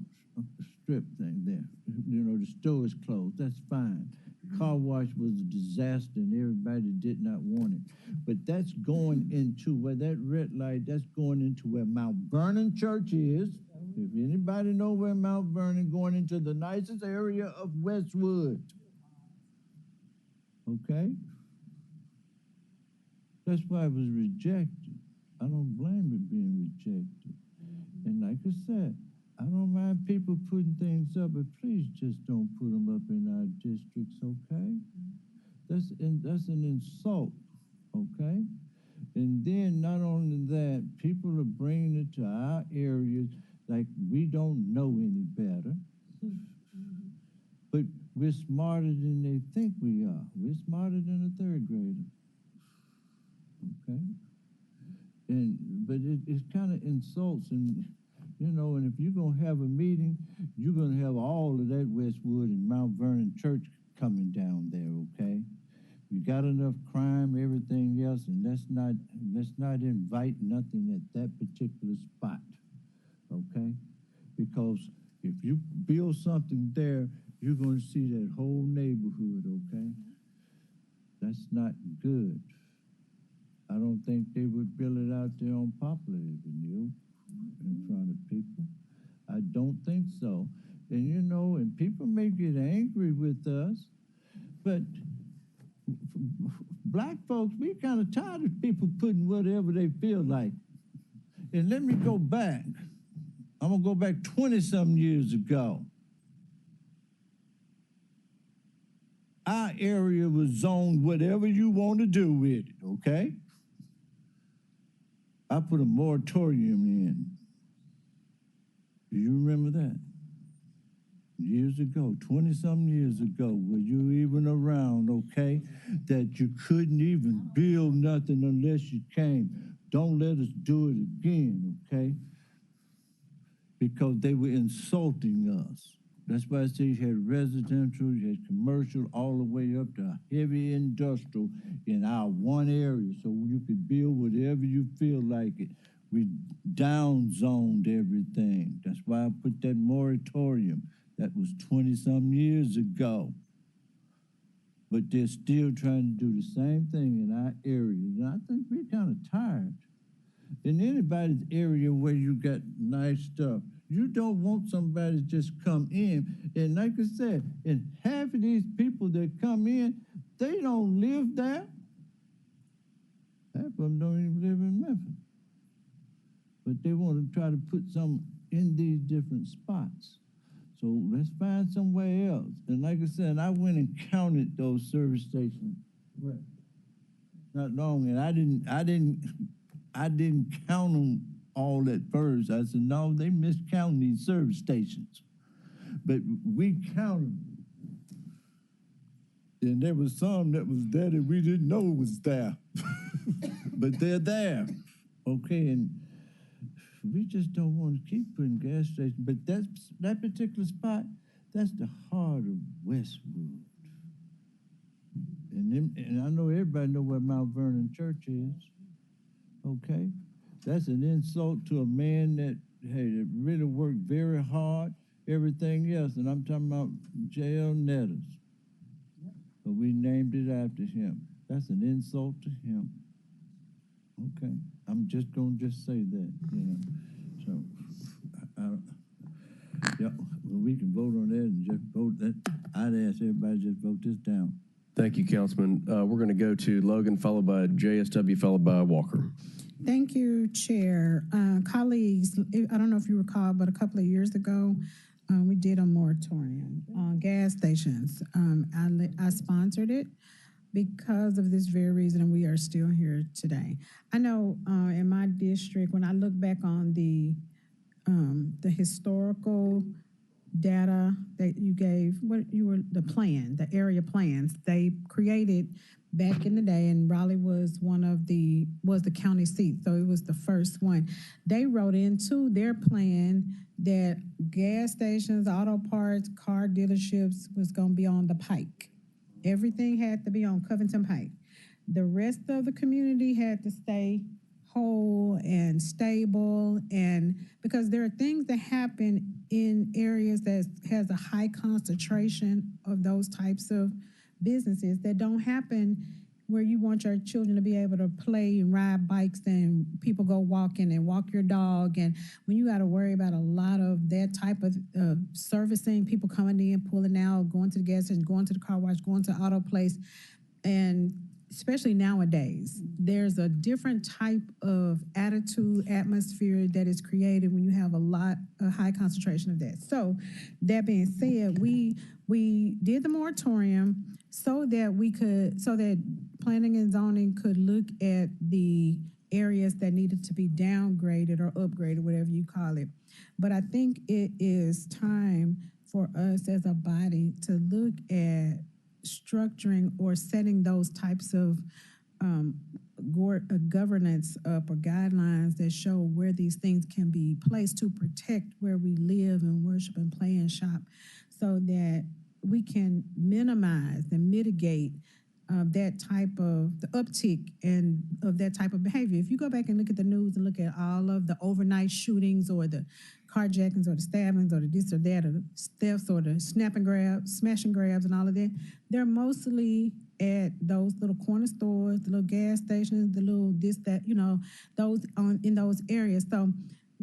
S: strip thing there, you know, the store is closed, that's fine. Car wash was a disaster and everybody did not want it. But that's going into where that red light, that's going into where Mount Vernon Church is. If anybody know where Mount Vernon, going into the nicest area of Westwood. Okay? That's why it was rejected. I don't blame it being rejected. And like I said, I don't mind people putting things up, but please just don't put them up in our districts, okay? That's an insult, okay? And then not only that, people are bringing it to our areas like we don't know any better. But we're smarter than they think we are. We're smarter than a 3rd grader, okay? But it's kind of insults and, you know, and if you're going to have a meeting, you're going to have all of that Westwood and Mount Vernon Church coming down there, okay? You got enough crime, everything else, and let's not invite nothing at that particular spot, okay? Because if you build something there, you're going to see that whole neighborhood, okay? That's not good. I don't think they would build it out there on Poplar Avenue in front of people. I don't think so. And you know, and people may get angry with us, but black folks, we kind of tired of people putting whatever they feel like. And let me go back. I'm gonna go back 20-something years ago. Our area was zoned whatever you want to do with it, okay? I put a moratorium in. Do you remember that? Years ago, 20-something years ago, were you even around, okay? That you couldn't even build nothing unless you came. Don't let us do it again, okay? Because they were insulting us. That's why I say you had residential, you had commercial, all the way up to heavy industrial in our one area, so you could build whatever you feel like it. We down-zoned everything. That's why I put that moratorium. That was 20-some years ago. But they're still trying to do the same thing in our area. And I think we're kind of tired. In anybody's area where you got nice stuff, you don't want somebody to just come in. And like I said, and half of these people that come in, they don't live there. Half of them don't even live in Memphis. But they want to try to put some in these different spots. So let's find somewhere else. And like I said, I went and counted those service stations not long, and I didn't count them all at first. I said, no, they miscounting these service stations. but we counted. And there was some that was there that we didn't know was there. But they're there. Okay, and we just don't want to keep putting gas stations. But that particular spot, that's the heart of Westwood. And I know everybody know where Mount Vernon Church is. Okay? That's an insult to a man that, hey, that really worked very hard, everything else. And I'm talking about J.L. Nettles. But we named it after him. That's an insult to him. Okay? I'm just going to just say that, you know. So, yeah, well, we can vote on that and just vote that. I'd ask everybody to just vote this down.
T: Thank you, Councilman. We're going to go to Logan, followed by JSW, followed by Walker.
O: Thank you, Chair. Colleagues, I don't know if you recall, but a couple of years ago, we did a moratorium on gas stations. I sponsored it because of this very reason, and we are still here today. I know in my district, when I look back on the historical data that you gave, the area plans they created back in the day, and Raleigh was the county seat, so it was the first one. They wrote into their plan that gas stations, auto parts, car dealerships was going to be on the Pike. Everything had to be on Covington Pike. The rest of the community had to stay whole and stable, and because there are things that happen in areas that has a high concentration of those types of businesses that don't happen where you want your children to be able to play and ride bikes and people go walking and walk your dog, and when you got to worry about a lot of that type of servicing, people coming in, pulling out, going to the gas station, going to the car wash, going to the auto place, and especially nowadays, there's a different type of attitude, atmosphere that is created when you have a high concentration of that. So that being said, we did the moratorium so that planning and zoning could look at the areas that needed to be downgraded or upgraded, whatever you call it. But I think it is time for us as a body to look at structuring or setting those types of governance up or guidelines that show where these things can be placed to protect where we live and worship and play and shop, so that we can minimize and mitigate that type of the uptick and of that type of behavior. If you go back and look at the news and look at all of the overnight shootings or the carjackings or the stabbings or the this or that or the thefts or the snap and grabs, smash and grabs and all of that, they're mostly at those little corner stores, the little gas stations, the little this, that, those in those areas. So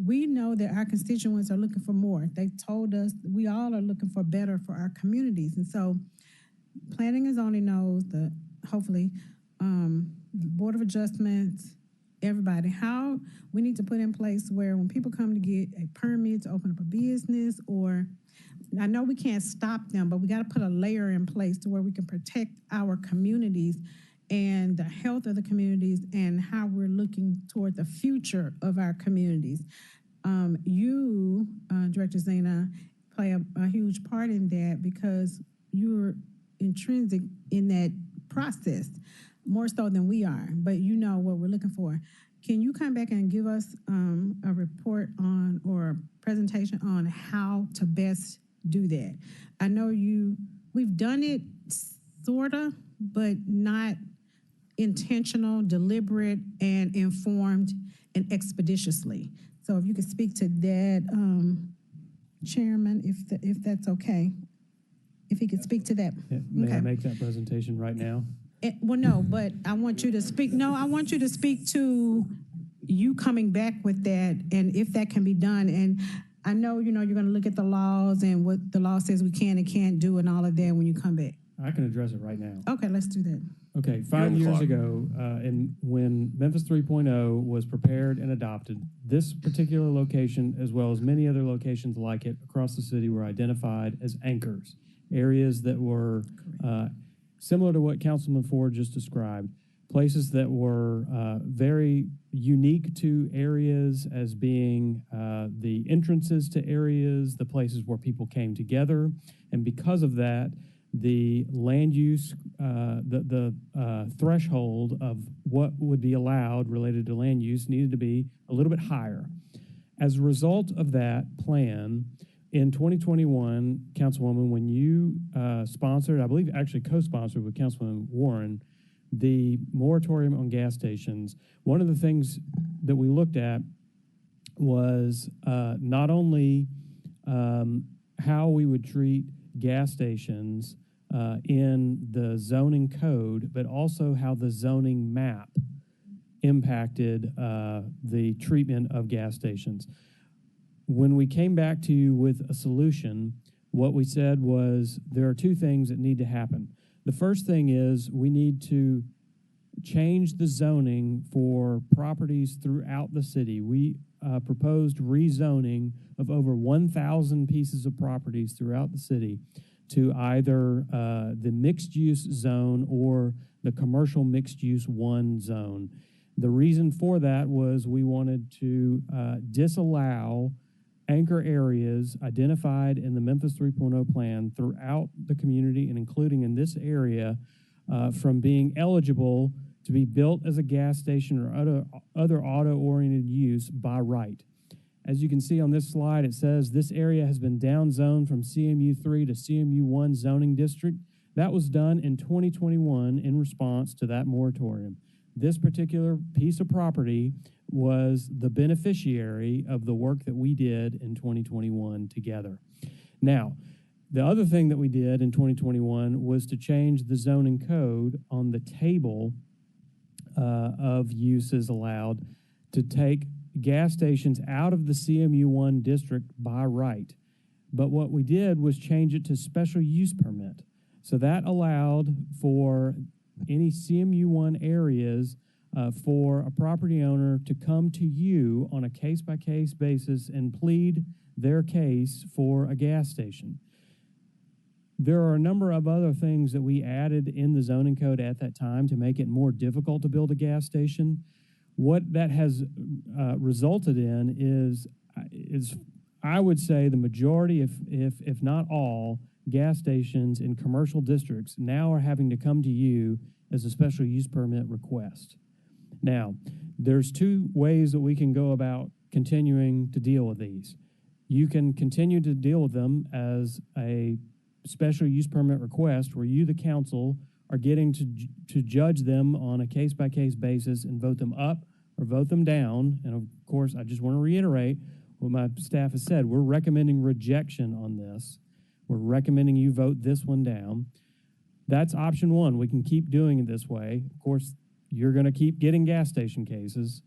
O: we know that our constituents are looking for more. They told us we all are looking for better for our communities. And so planning and zoning knows hopefully, Board of Adjustments, everybody, how we need to put in place where when people come to get a permit to open up a business, or I know we can't stop them, but we got to put a layer in place to where we can protect our communities and the health of the communities and how we're looking toward the future of our communities. You, Director Zena, play a huge part in that because you're intrinsic in that process, more so than we are, but you know what we're looking for. Can you come back and give us a report on or a presentation on how to best do that? I know we've done it sorta, but not intentional, deliberate, and informed and expeditiously. So if you could speak to that, Chairman, if that's okay. If he could speak to that.
F: Yeah, may I make that presentation right now?
O: Well, no, but I want you to speak. No, I want you to speak to you coming back with that and if that can be done. And I know, you're going to look at the laws and what the law says we can and can't do and all of that when you come back.
F: I can address it right now.
O: Okay, let's do that.
F: Okay, 5 years ago, when Memphis 3.0 was prepared and adopted, this particular location, as well as many other locations like it across the city, were identified as anchors, areas that were similar to what Councilman Ford just described, places that were very unique to areas as being the entrances to areas, the places where people came together. And because of that, the land use, the threshold of what would be allowed related to land use needed to be a little bit higher. As a result of that plan, in 2021, Councilwoman, when you sponsored, I believe actually co-sponsored with Councilwoman Warren, the moratorium on gas stations, one of the things that we looked at was not only how we would treat gas stations in the zoning code, but also how the zoning map impacted the treatment of gas stations. When we came back to you with a solution, what we said was there are two things that need to happen. The first thing is we need to change the zoning for properties throughout the city. We proposed rezoning of over 1,000 pieces of properties throughout the city to either the mixed-use zone or the commercial mixed-use 1 zone. The reason for that was we wanted to disallow anchor areas identified in the Memphis 3.0 plan throughout the community and including in this area from being eligible to be built as a gas station or other auto-oriented use by right. As you can see on this slide, it says this area has been downzoned from CMU 3 to CMU 1 zoning district. That was done in 2021 in response to that moratorium. This particular piece of property was the beneficiary of the work that we did in 2021 together. Now, the other thing that we did in 2021 was to change the zoning code on the table of uses allowed to take gas stations out of the CMU1 district by right. But what we did was change it to special use permit. So that allowed for any CMU1 areas for a property owner to come to you on a case-by-case basis and plead their case for a gas station. There are a number of other things that we added in the zoning code at that time to make it more difficult to build a gas station. What that has resulted in is I would say the majority, if not all, gas stations in commercial districts now are having to come to you as a special use permit request. Now, there's two ways that we can go about continuing to deal with these. You can continue to deal with them as a special use permit request where you, the council, are getting to judge them on a case-by-case basis and vote them up or vote them down. And of course, I just want to reiterate what my staff has said. We're recommending rejection on this. We're recommending you vote this one down. That's option one. We can keep doing it this way. Of course, you're going to keep getting gas station cases.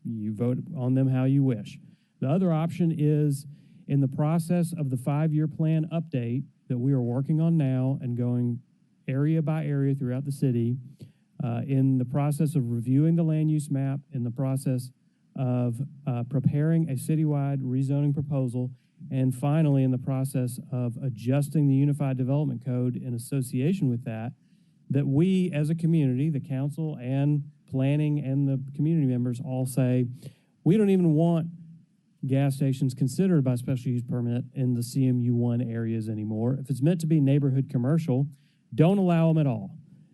F: You vote on them how you wish. The other option is in the process of the 5-year plan update that we are working on now and going area by area throughout the city, in the process of reviewing the land use map, in the process of preparing a citywide rezoning proposal, and finally in the process of adjusting the Unified Development Code in association with that, that we as a community, the council and planning and the community members all say, we don't even want gas stations considered by special use permit in the CMU1 areas anymore. If it's meant to be neighborhood commercial, don't allow them at all.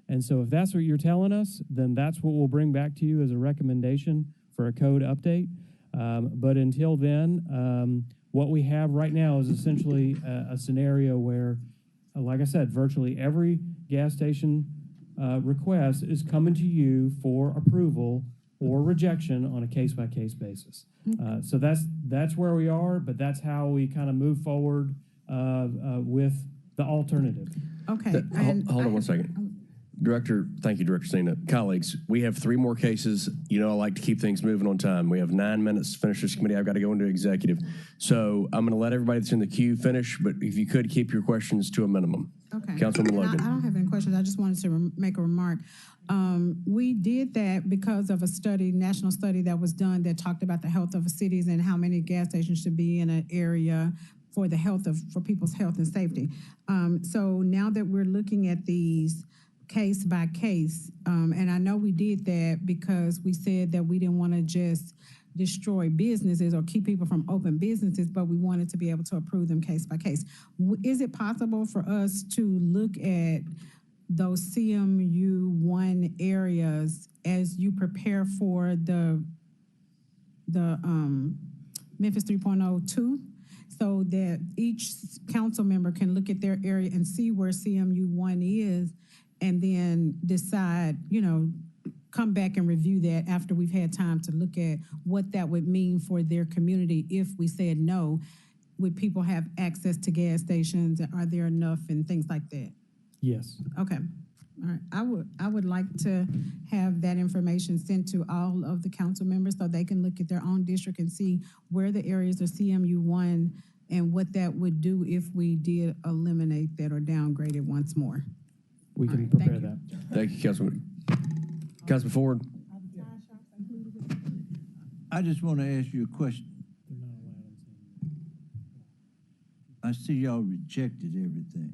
F: And so if that's what you're telling us, then that's what we'll bring back to you as a recommendation for a code update. But until then, what we have right now is essentially a scenario where, like I said, virtually every gas station request is coming to you for approval or rejection on a case-by-case basis. So that's where we are, but that's how we kind of move forward with the alternative.
O: Okay.
T: Hold on one second. Director, thank you, Director Cena. Colleagues, we have 3 more cases. You know I like to keep things moving on time. We have 9 minutes to finish this committee. I've got to go into executive. So I'm going to let everybody that's in the queue finish, but if you could keep your questions to a minimum.
O: Okay.
T: Councilwoman Logan.
O: I don't have any questions. I just wanted to make a remark. We did that because of a study, national study that was done that talked about the health of cities and how many gas stations should be in an area for people's health and safety. So now that we're looking at these, case by case. And I know we did that because we said that we didn't want to just destroy businesses or keep people from open businesses, but we wanted to be able to approve them case by case. Is it possible for us to look at those CMU1 areas as you prepare for the Memphis 3.02, so that each council member can look at their area and see where CMU1 is, and then decide, come back and review that after we've had time to look at what that would mean for their community if we said no. Would people have access to gas stations? Are there enough and things like that?
F: Yes.
O: Okay. All right. I would like to have that information sent to all of the council members so they can look at their own district and see where the areas are CMU1 and what that would do if we did eliminate that or downgrade it once more.
F: We can prepare that.
T: Thank you, Councilman. Councilman Ford.
S: I just want to ask you a question. I see y'all rejected everything.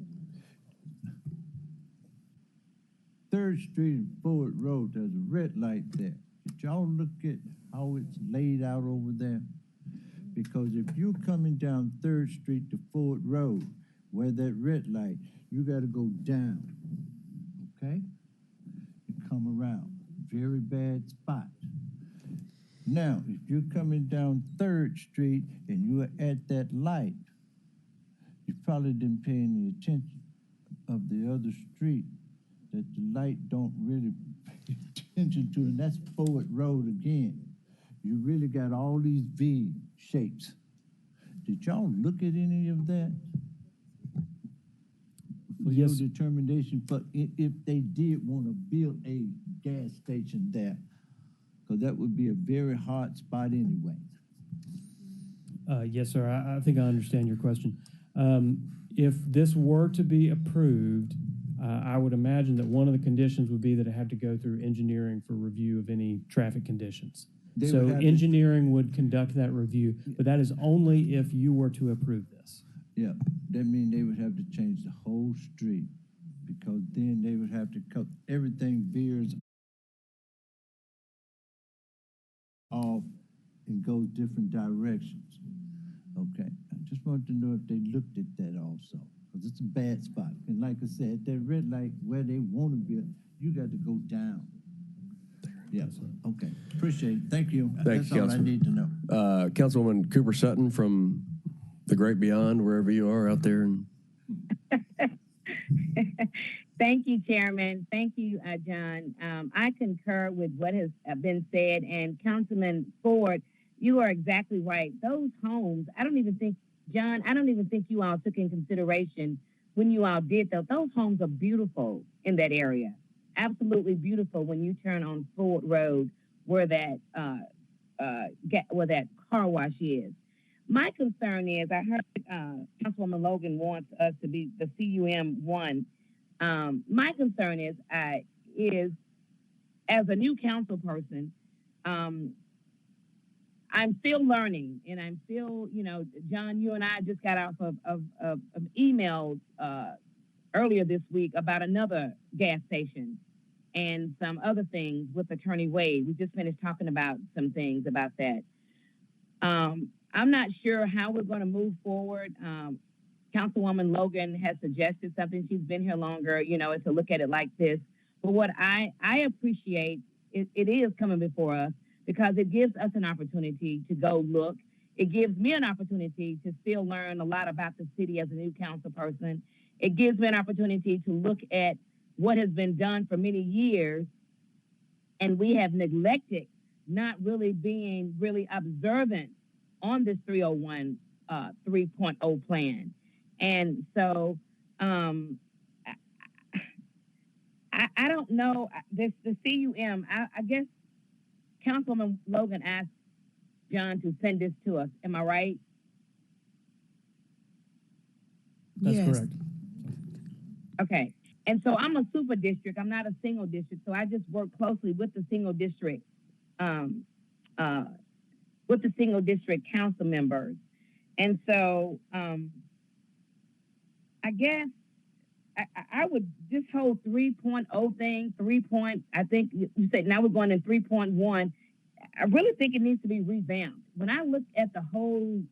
S: 3rd Street and Ford Road, there's a red light there. Did y'all look at how it's laid out over there? Because if you're coming down 3rd Street to Ford Road, where that red light, you gotta go down, okay? And come around. Very bad spot. Now, if you're coming down 3rd Street and you're at that light, you probably didn't pay any attention of the other street that the light don't really pay attention to, and that's Ford Road again. You really got all these V shapes. Did y'all look at any of that? For
F: Yes.
S: your determination, but if they did want to build a gas station there, because that would be a very hard spot anyway.
F: Yes, sir. I think I understand your question. If this were to be approved, I would imagine that one of the conditions would be that it had to go through engineering for review of any traffic conditions.
S: They
F: So
S: would have to-
F: engineering would conduct that review, but that is only if you were to approve this.
S: Yeah, that means they would have to change the whole street, because then they would have to cut, everything veers off and goes different directions. Okay, I just wanted to know if they looked at that also, because it's a bad spot. And like I said, that red light where they want to build, you got to go down. Yeah, okay, appreciate it, thank you.
T: Thank
S: That's
T: you,
S: all I
T: Councilman.
S: need to know.
T: Councilwoman Cooper Sutton from the great beyond, wherever you are out there.
L: Thank you, Chairman. Thank you, John. I concur with what has been said, and Councilman Ford, you are exactly right. Those homes, I don't even think you all took in consideration when you all did those. Those homes are beautiful in that area. Absolutely beautiful when you turn on Ford Road where that car wash is. My concern is, I heard Councilwoman Logan wants us to be the CUM1. My concern is as a new council person, I'm still learning, and I'm still, John, you and I just got off of emails earlier this week about another gas station and some other things with Attorney Wade. We just finished talking about some things about that. I'm not sure how we're going to move forward. Councilwoman Logan has suggested something. She's been here longer, is to look at it like this. But what I appreciate, it is coming before us because it gives us an opportunity to go look. It gives me an opportunity to still learn a lot about the city as a new council person. It gives me an opportunity to look at what has been done for many years, and we have neglected not really being really observant on this 301 3.0 plan. And so I don't know, the CUM, I guess Councilwoman Logan asked John to send this to us. Am I right?
F: That's
O: Yes.
F: correct.
L: Okay. And so I'm a super district. I'm not a single district. So I just work closely with the single district, council members. And so I guess I would this whole 3.0 thing, I think you said now we're going in 3.1. I really think it needs to be revamped. When I look at the whole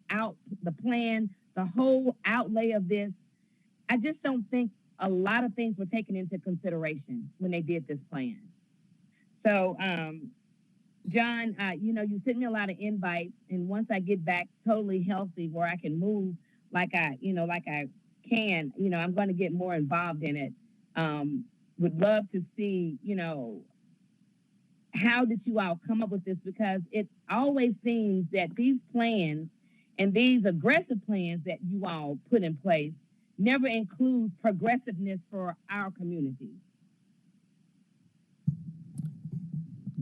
L: the plan, the whole outlay of this, I just don't think a lot of things were taken into consideration when they did this plan. So, John, you sent me a lot of invites, and once I get back totally healthy where I can move like I can, I'm going to get more involved in it. Would love to see, how did you all come up with this? Because it always seems that these plans and these aggressive plans that you all put in place never include progressiveness for our community.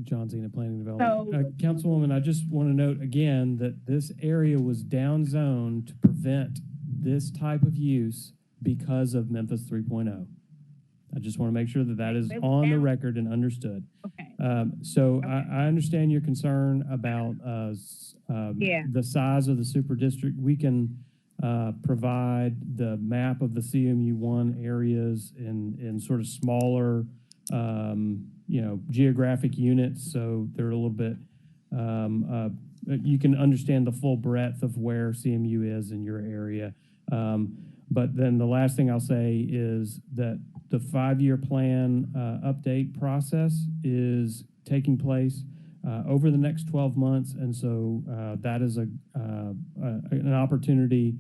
F: John Zena, Planning and Development. Councilwoman, I just want to note again that this area was down zoned to prevent this type of use because of Memphis 3.0. I just want to make sure that that is on the record and understood.
L: Okay.
F: I understand your concern about the size of the super district. We can provide the map of the CMU1 areas in sort of smaller, geographic units, so they're a little bit, you can understand the full breadth of where CMU is in your area. But then the last thing I'll say is that the 5-year plan update process is taking place over the next 12 months, and so that is an opportunity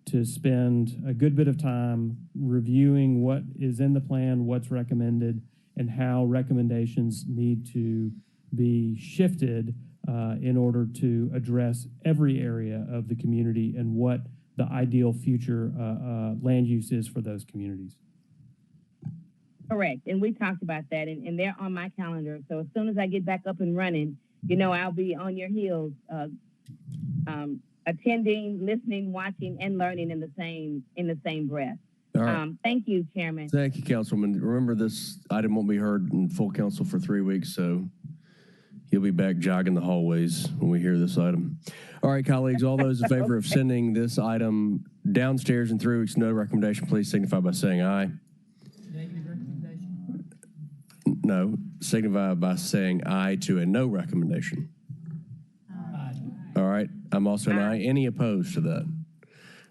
F: to spend a good bit of time reviewing what is in the plan, what's recommended, and how recommendations need to be shifted in order to address every area of the community and what the ideal future land use is for those communities.
L: Correct, and we talked about that, and they're on my calendar. So as soon as I get back up and running, I'll be on your heels, attending, listening, watching, and learning in the same breath.
T: All right.
L: Thank you, Chairman.
T: Thank you, Councilwoman. Remember, this item won't be heard in full council for 3 weeks, so you'll be back jogging the hallways when we hear this item. All right, colleagues, all those in favor of sending this item downstairs in 3 weeks, no recommendation, please signify by saying aye. No, signify by saying aye to a no recommendation. Aye. All right, I'm also an aye. Any opposed to that?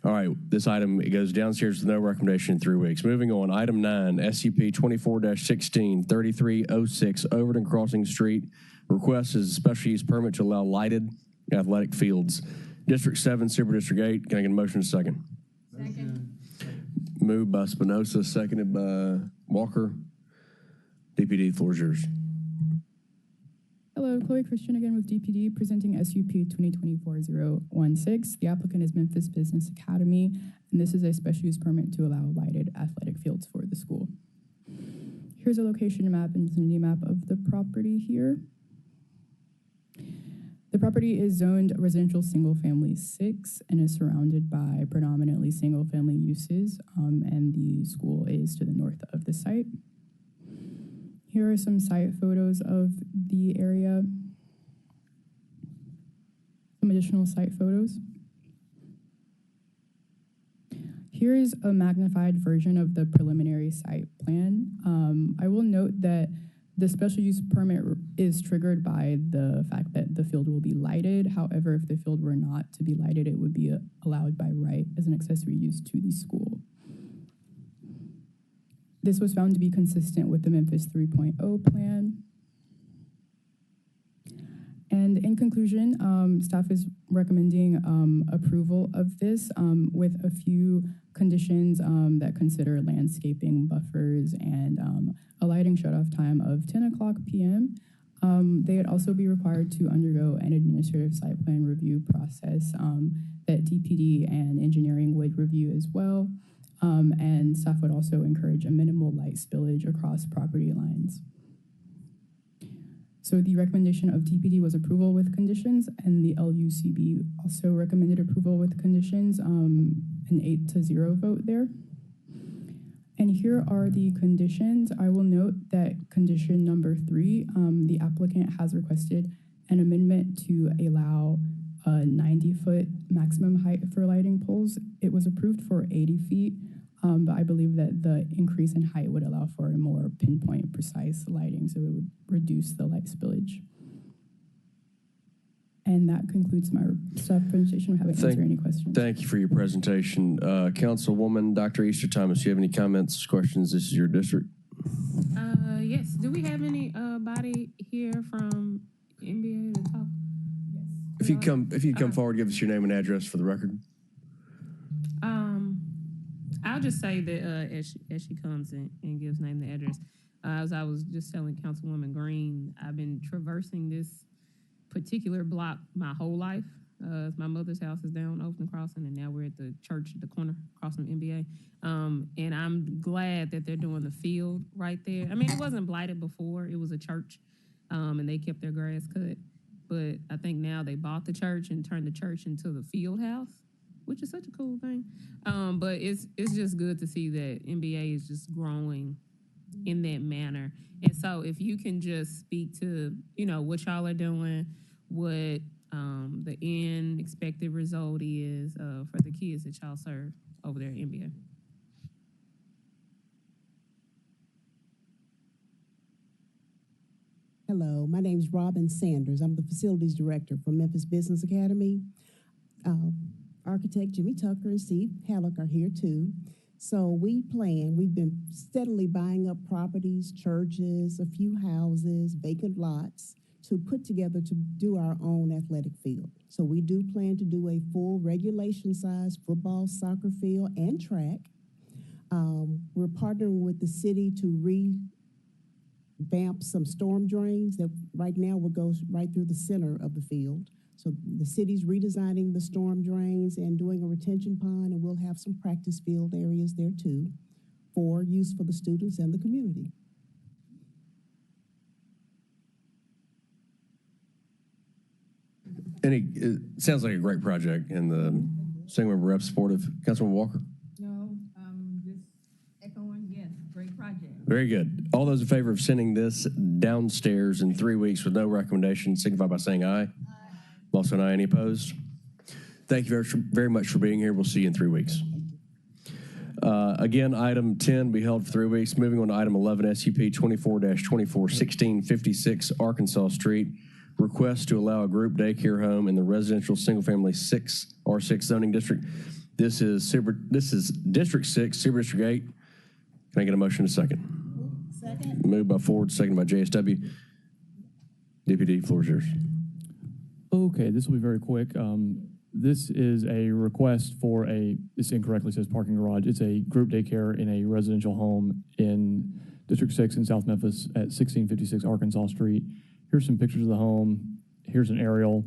T: All right, this item, it goes downstairs with no recommendation in 3 weeks. Moving on, item 9, SUP 24-16, 3306 Overton Crossing Street. Request is a special use permit to allow lighted athletic fields. District 7, Super District 8. Can I get a motion in a second? Second. Moved by Spinoza, seconded by Walker. DPD, the floor is yours.
Q: Hello, Chloe Christian again with DPD, presenting SUP 2024-016. The applicant is Memphis Business Academy, and this is a special use permit to allow lighted athletic fields for the school. Here's a location map and vicinity map of the property here. The property is zoned residential single-family 6 and is surrounded by predominantly single-family uses, and the school is to the north of the site. Here are some site photos of the area. Some additional site photos. Here is a magnified version of the preliminary site plan. I will note that the special use permit is triggered by the fact that the field will be lighted. However, if the field were not to be lighted, it would be allowed by right as an accessory use to the school. This was found to be consistent with the Memphis 3.0 plan. And in conclusion, staff is recommending approval of this with a few conditions that consider landscaping buffers and a lighting shutoff time of 10 o'clock p.m. They would also be required to undergo an administrative site plan review process that DPD and engineering would review as well. And staff would also encourage a minimal light spillage across property lines. So the recommendation of DPD was approval with conditions, and the LUCB also recommended approval with conditions, an 8-0 vote there. And here are the conditions. I will note that condition number 3, the applicant has requested an amendment to allow a 90-foot maximum height for lighting poles. It was approved for 80 feet. But I believe that the increase in height would allow for a more pinpoint, precise lighting, so it would reduce the light spillage. And that concludes my presentation. I'm happy to answer any questions.
T: Thank you for your presentation. Councilwoman Dr. Easter Thomas, do you have any comments, questions? This is your district.
E: Yes. Do we have any body here from NBA to talk? Yes.
T: If you come forward, give us your name and address for the record.
E: I'll just say that as she comes in and gives name and address, as I was just telling Councilwoman Green, I've been traversing this particular block my whole life. My mother's house is down Overton Crossing, and now we're at the church at the corner across from NBA. And I'm glad that they're doing the field right there. I mean, it wasn't blighted before; it was a church, and they kept their grass cut. But I think now they bought the church and turned the church into the field house, which is such a cool thing. But it's just good to see that NBA is just growing in that manner. And so if you can just speak to, what y'all are doing, what the end expected result is for the kids that y'all serve over there at NBA.
I: Hello, my name is Robin Sanders. I'm the facilities director for Memphis Business Academy. Architect Jimmy Tucker and Steve Halleck are here too. So we've been steadily buying up properties, churches, a few houses, vacant lots to put together to do our own athletic field. So we do plan to do a full regulation size football, soccer field, and track. We're partnering with the city to revamp some storm drains that right now will go right through the center of the field. So the city's redesigning the storm drains and doing a retention pond, and we'll have some practice field areas there too for use for the students and the community.
T: It sounds like a great project, and the single member rep supportive. Councilman Walker?
A: No, just echoing, yes, great project.
T: Very good. All those in favor of sending this downstairs in 3 weeks with no recommendation signify by saying aye. Also, aye. Any opposed? Thank you very much for being here. We'll see you in 3 weeks. Again, item 10 be held for 3 weeks. Moving on to item 11, SUP 24-24, 1656 Arkansas Street. Request to allow a group daycare home in the residential single-family R6 zoning district. This is District 6, Super District 8. Can I get a motion in a second? Second. Moved by Ford, seconded by JSW. Deputy, floor is yours.
F: Okay, this will be very quick. This is a request for this incorrectly says parking garage. It's a group daycare in a residential home in District 6 in South Memphis at 1656 Arkansas Street. Here's some pictures of the home. Here's an aerial.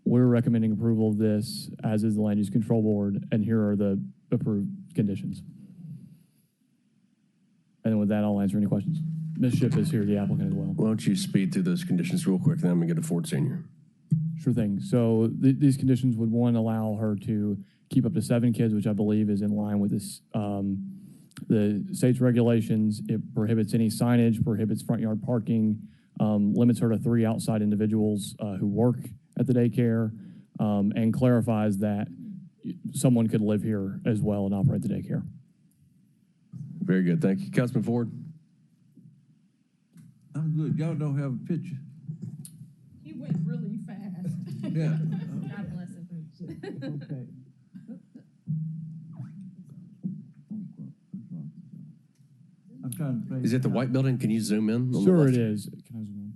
F: We're recommending approval of this, as is the Land Use Control Board, and here are the approved conditions. And then with that, I'll answer any questions. Ms. Shipp is here, the applicant as well.
T: Why don't you speed through those conditions real quick, then I'm going to get to Ford Senior.
F: Sure thing. So these conditions would, one, allow her to keep up to 7 kids, which I believe is in line with this, the state's regulations. It prohibits any signage, prohibits front yard parking, limits her to 3 outside individuals who work at the daycare, and clarifies that someone could live here as well and operate the daycare.
T: Very good. Thank you. Councilman Ford?
S: I'm good. Y'all don't have a picture.
A: He went really fast.
S: Yeah.
D: God bless him.
S: Okay. I'm trying to play.
T: Is it the white building? Can you zoom in?
F: Sure, it is. Can I zoom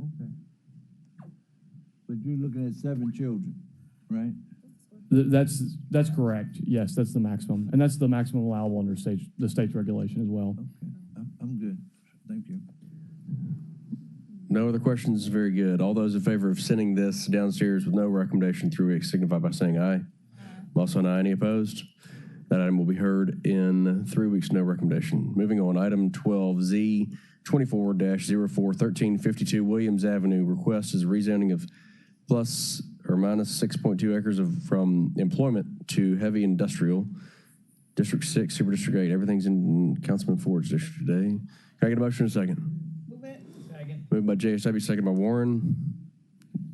F: in?
S: Okay. But you're looking at 7 children, right?
F: That's correct. Yes, that's the maximum, and that's the maximum allowable under the state's regulation as well.
S: Okay, I'm good. Thank you.
T: No other questions? Very good. All those in favor of sending this downstairs with no recommendation 3 weeks signify by saying aye. Also an aye. Any opposed? That item will be heard in 3 weeks, no recommendation. Moving on, item 12Z, 24-04, 1352 Williams Avenue. Request is rezoning of plus or minus 6.2 acres from employment to heavy industrial. District 6, Super District 8. Everything's in Councilman Ford's district today. Can I get a motion in a second?
A: Move it.
T: Second. Moved by JSW, second by Warren.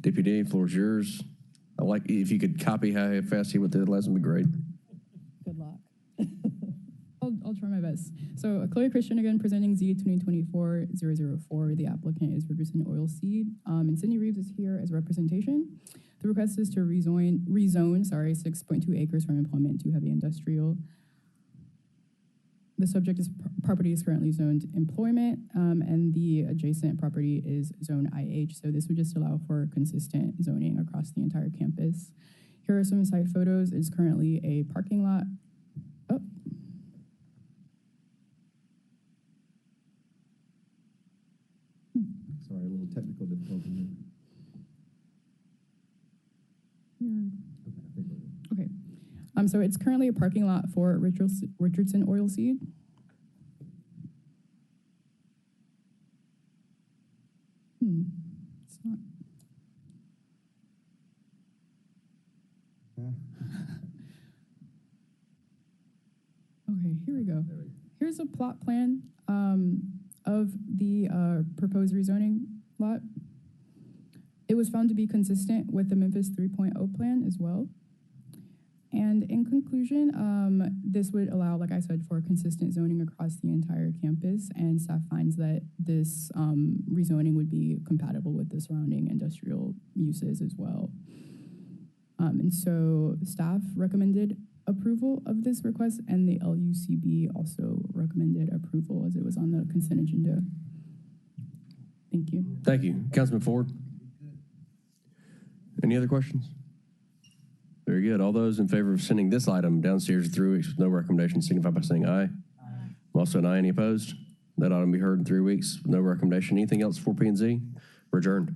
T: Deputy, floor is yours. I like if you could copy how fast he went through the last one, would be great.
Q: my best. So Chloe Christian again presenting Z 2024-004. The applicant is Richardson Oilseed. And Sydney Reeves is here as representation. The request is to rezone 6.2 acres from employment to heavy industrial. The subject is property is currently zoned employment, and the adjacent property is zone IH. So this would just allow for consistent zoning across the entire campus. Here are some site photos. It's currently a parking lot. Oh.
H: Sorry, a little technical difficulty here.
Q: Okay. So it's currently a parking lot for Richardson Oilseed. It's not. Okay, here we go. Here's a plot plan of the proposed rezoning lot. It was found to be consistent with the Memphis 3.0 plan as well. And in conclusion, this would allow, like I said, for consistent zoning across the entire campus, and staff finds that this rezoning would be compatible with the surrounding industrial uses as well. And so staff recommended approval of this request, and the LUCB also recommended approval as it was on the consent agenda. Thank you.
T: Thank you. Councilman Ford? Any other questions? Very good. All those in favor of sending this item downstairs 3 weeks with no recommendation signify by saying aye. I'm also an aye. Any opposed? That item be heard in 3 weeks with no recommendation. Anything else for P&Z? We're adjourned.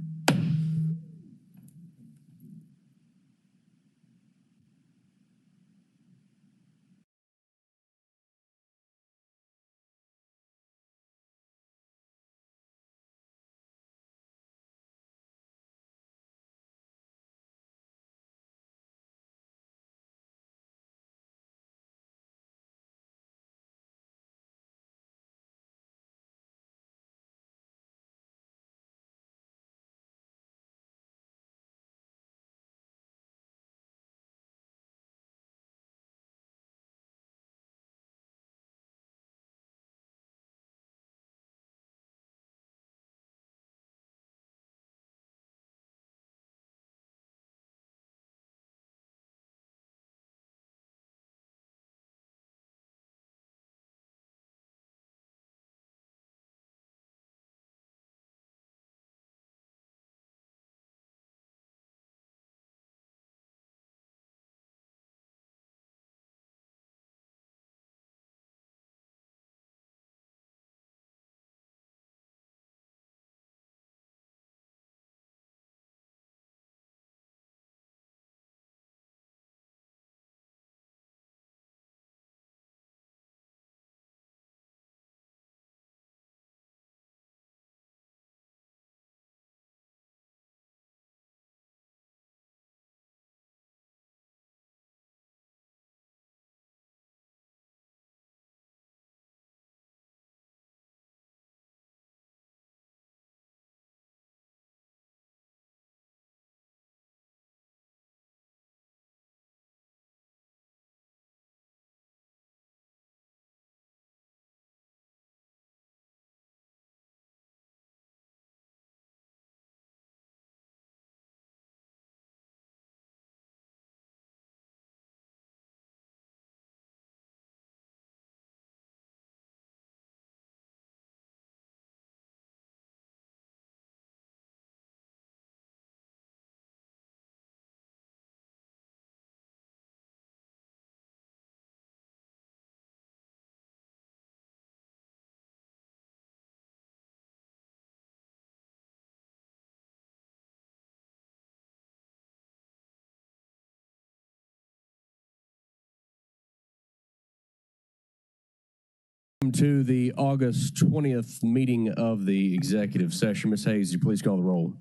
T: Welcome to the August 20th meeting of the executive session. Ms. Hayes, you please call the roll.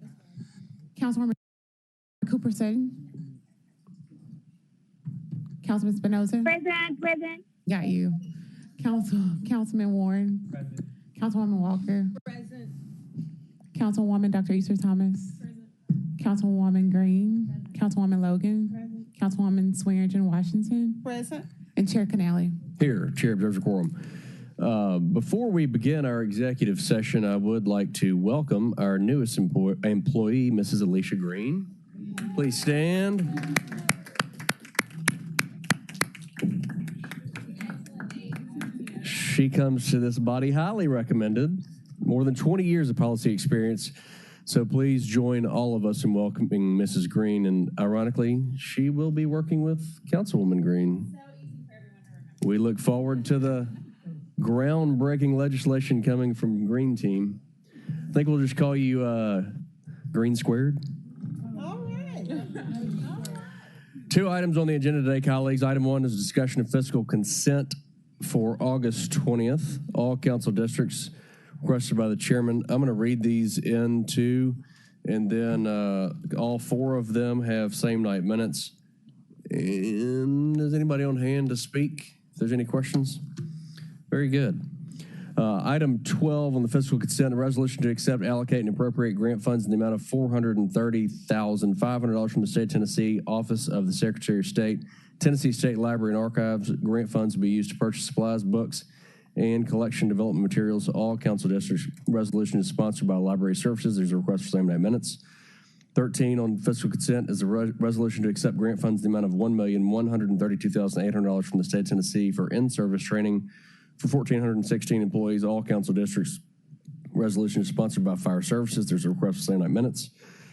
B: Councilwoman Cooperson. Councilman Spinoza.
L: Present.
B: Got you. Councilman Warren.
S: Present.
B: Councilwoman Walker.
A: Present.
B: Councilwoman Dr. Easter Thomas.
A: Present.
B: Councilwoman Green. Councilwoman Logan.
A: Present.
B: Councilwoman Swearingen Washington.
U: Present.
B: And Chair Canale.
T: Here, Chair observes a quorum. Before we begin our executive session, I would like to welcome our newest employee, Mrs. Alicia Green. Please stand. She comes to this body highly recommended, more than 20 years of policy experience. So please join all of us in welcoming Mrs. Green. And ironically, she will be working with Councilwoman Green. We look forward to the groundbreaking legislation coming from Green Team. I think we'll just call you Green Squared.
I: All right.
T: Two items on the agenda today, colleagues. Item one is a discussion of fiscal consent for August 20th. All council districts requested by the chairman. I'm going to read these into, and then all four of them have same night minutes. And is anybody on hand to speak? If there's any questions? Very good. Item 12 on the fiscal consent, a resolution to accept, allocate, and appropriate grant funds in the amount of $430,500 from the state of Tennessee Office of the Secretary of State, Tennessee State Library and Archives. Grant funds will be used to purchase supplies, books, and collection development materials. All council districts. Resolution is sponsored by Library Services. There's a request for same night minutes. 13 on fiscal consent is a resolution to accept grant funds in the amount of $1,132,800 from the state of Tennessee for in-service training for 1,416 employees. All council districts. Resolution is sponsored by Fire Services. There's a request for same night minutes.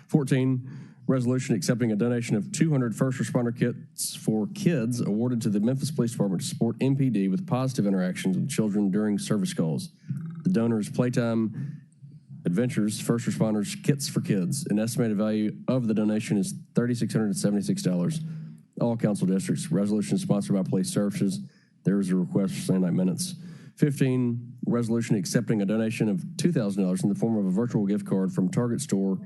T: 14, resolution accepting a donation of 200 first responder kits for kids awarded to the Memphis Police Department to support MPD with positive interactions with children during service calls. The donor is Playtime Adventures First Responders Kits for Kids. An estimated value of the donation is $3,676. All council districts. Resolution is sponsored by Police Services. There is a request for same night minutes. 15, resolution accepting a donation of $2,000 in the form of a virtual gift card from Target Store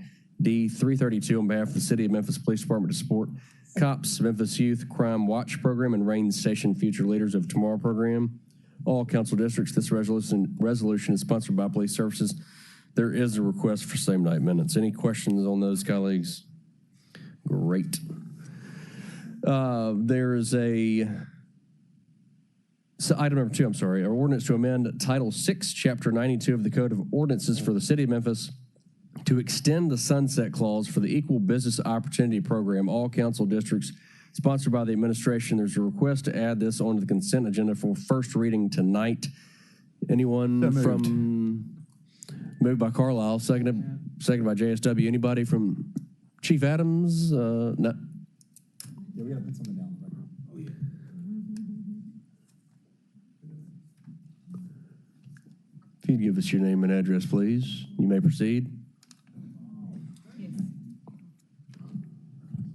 T: D332 on behalf of the City of Memphis Police Department to support COPS, Memphis Youth Crime Watch Program, and Rain Station Future Leaders of Tomorrow program. All council districts. This resolution is sponsored by Police Services. There is a request for same night minutes. Any questions on those, colleagues? Great. There is item number 2, an ordinance to amend Title 6, Chapter 92 of the Code of Ordinances for the City of Memphis to extend the sunset clause for the Equal Business Opportunity Program. All council districts. Sponsored by the administration. There's a request to add this onto the consent agenda for first reading tonight. Anyone from... Moved by Carlisle, seconded by JSW. Anybody from Chief Adams? No.
K: Yeah, we got to put something down. Oh, yeah.
T: If you'd give us your name and address, please. You may proceed.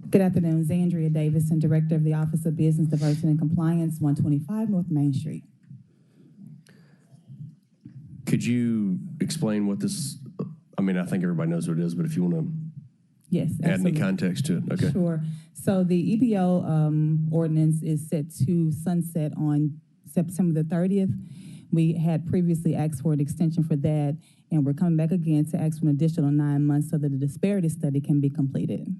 M: Good afternoon. Zandria Davison, Director of the Office of Business Diversity and Compliance, 125 North Main Street.
T: Could you explain what this, I think everybody knows what it is, but if you want to add any context to it. Okay.
M: Sure. So the EBO ordinance is set to sunset on September the 30th. We had previously asked for an extension for that, and we're coming back again to ask for an additional 9 months so that the disparity study can be completed.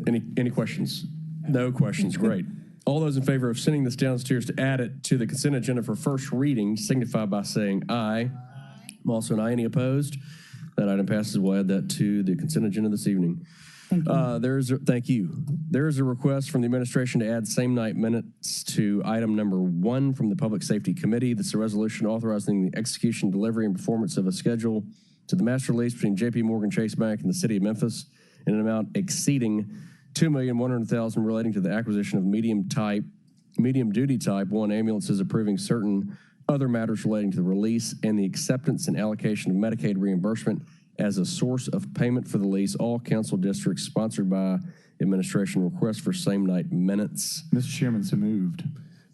T: Any questions? No questions. Great. All those in favor of sending this downstairs to add it to the consent agenda for first reading signify by saying aye. I'm also an aye. Any opposed? That item passes. We'll add that to the consent agenda this evening.
M: Thank you.
T: Thank you. There is a request from the administration to add same night minutes to item number 1 from the Public Safety Committee. This is a resolution authorizing the execution, delivery, and performance of a schedule to the master lease between J.P. Morgan Chase Bank and the City of Memphis in an amount exceeding $2,100,000 relating to the acquisition of medium duty type 1 ambulances, approving certain other matters relating to the release and the acceptance and allocation of Medicaid reimbursement as a source of payment for the lease. All council districts. Sponsored by administration. Request for same night minutes.
K: Mr. Chairman, so moved.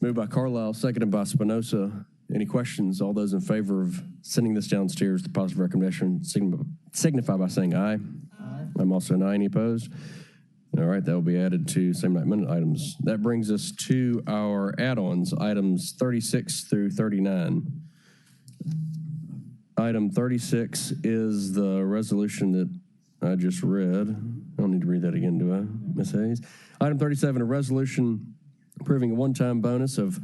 T: Moved by Carlisle, seconded by Spinoza. Any questions? All those in favor of sending this downstairs, the positive recommendation, signify by saying aye. Aye. I'm also an aye. Any opposed? All right, that will be added to same night minute items. That brings us to our add-ons, items 36 through 39. Item 36 is the resolution that I just read. I don't need to read that again, do I, Ms. Hayes? Item 37, a resolution approving a one-time bonus of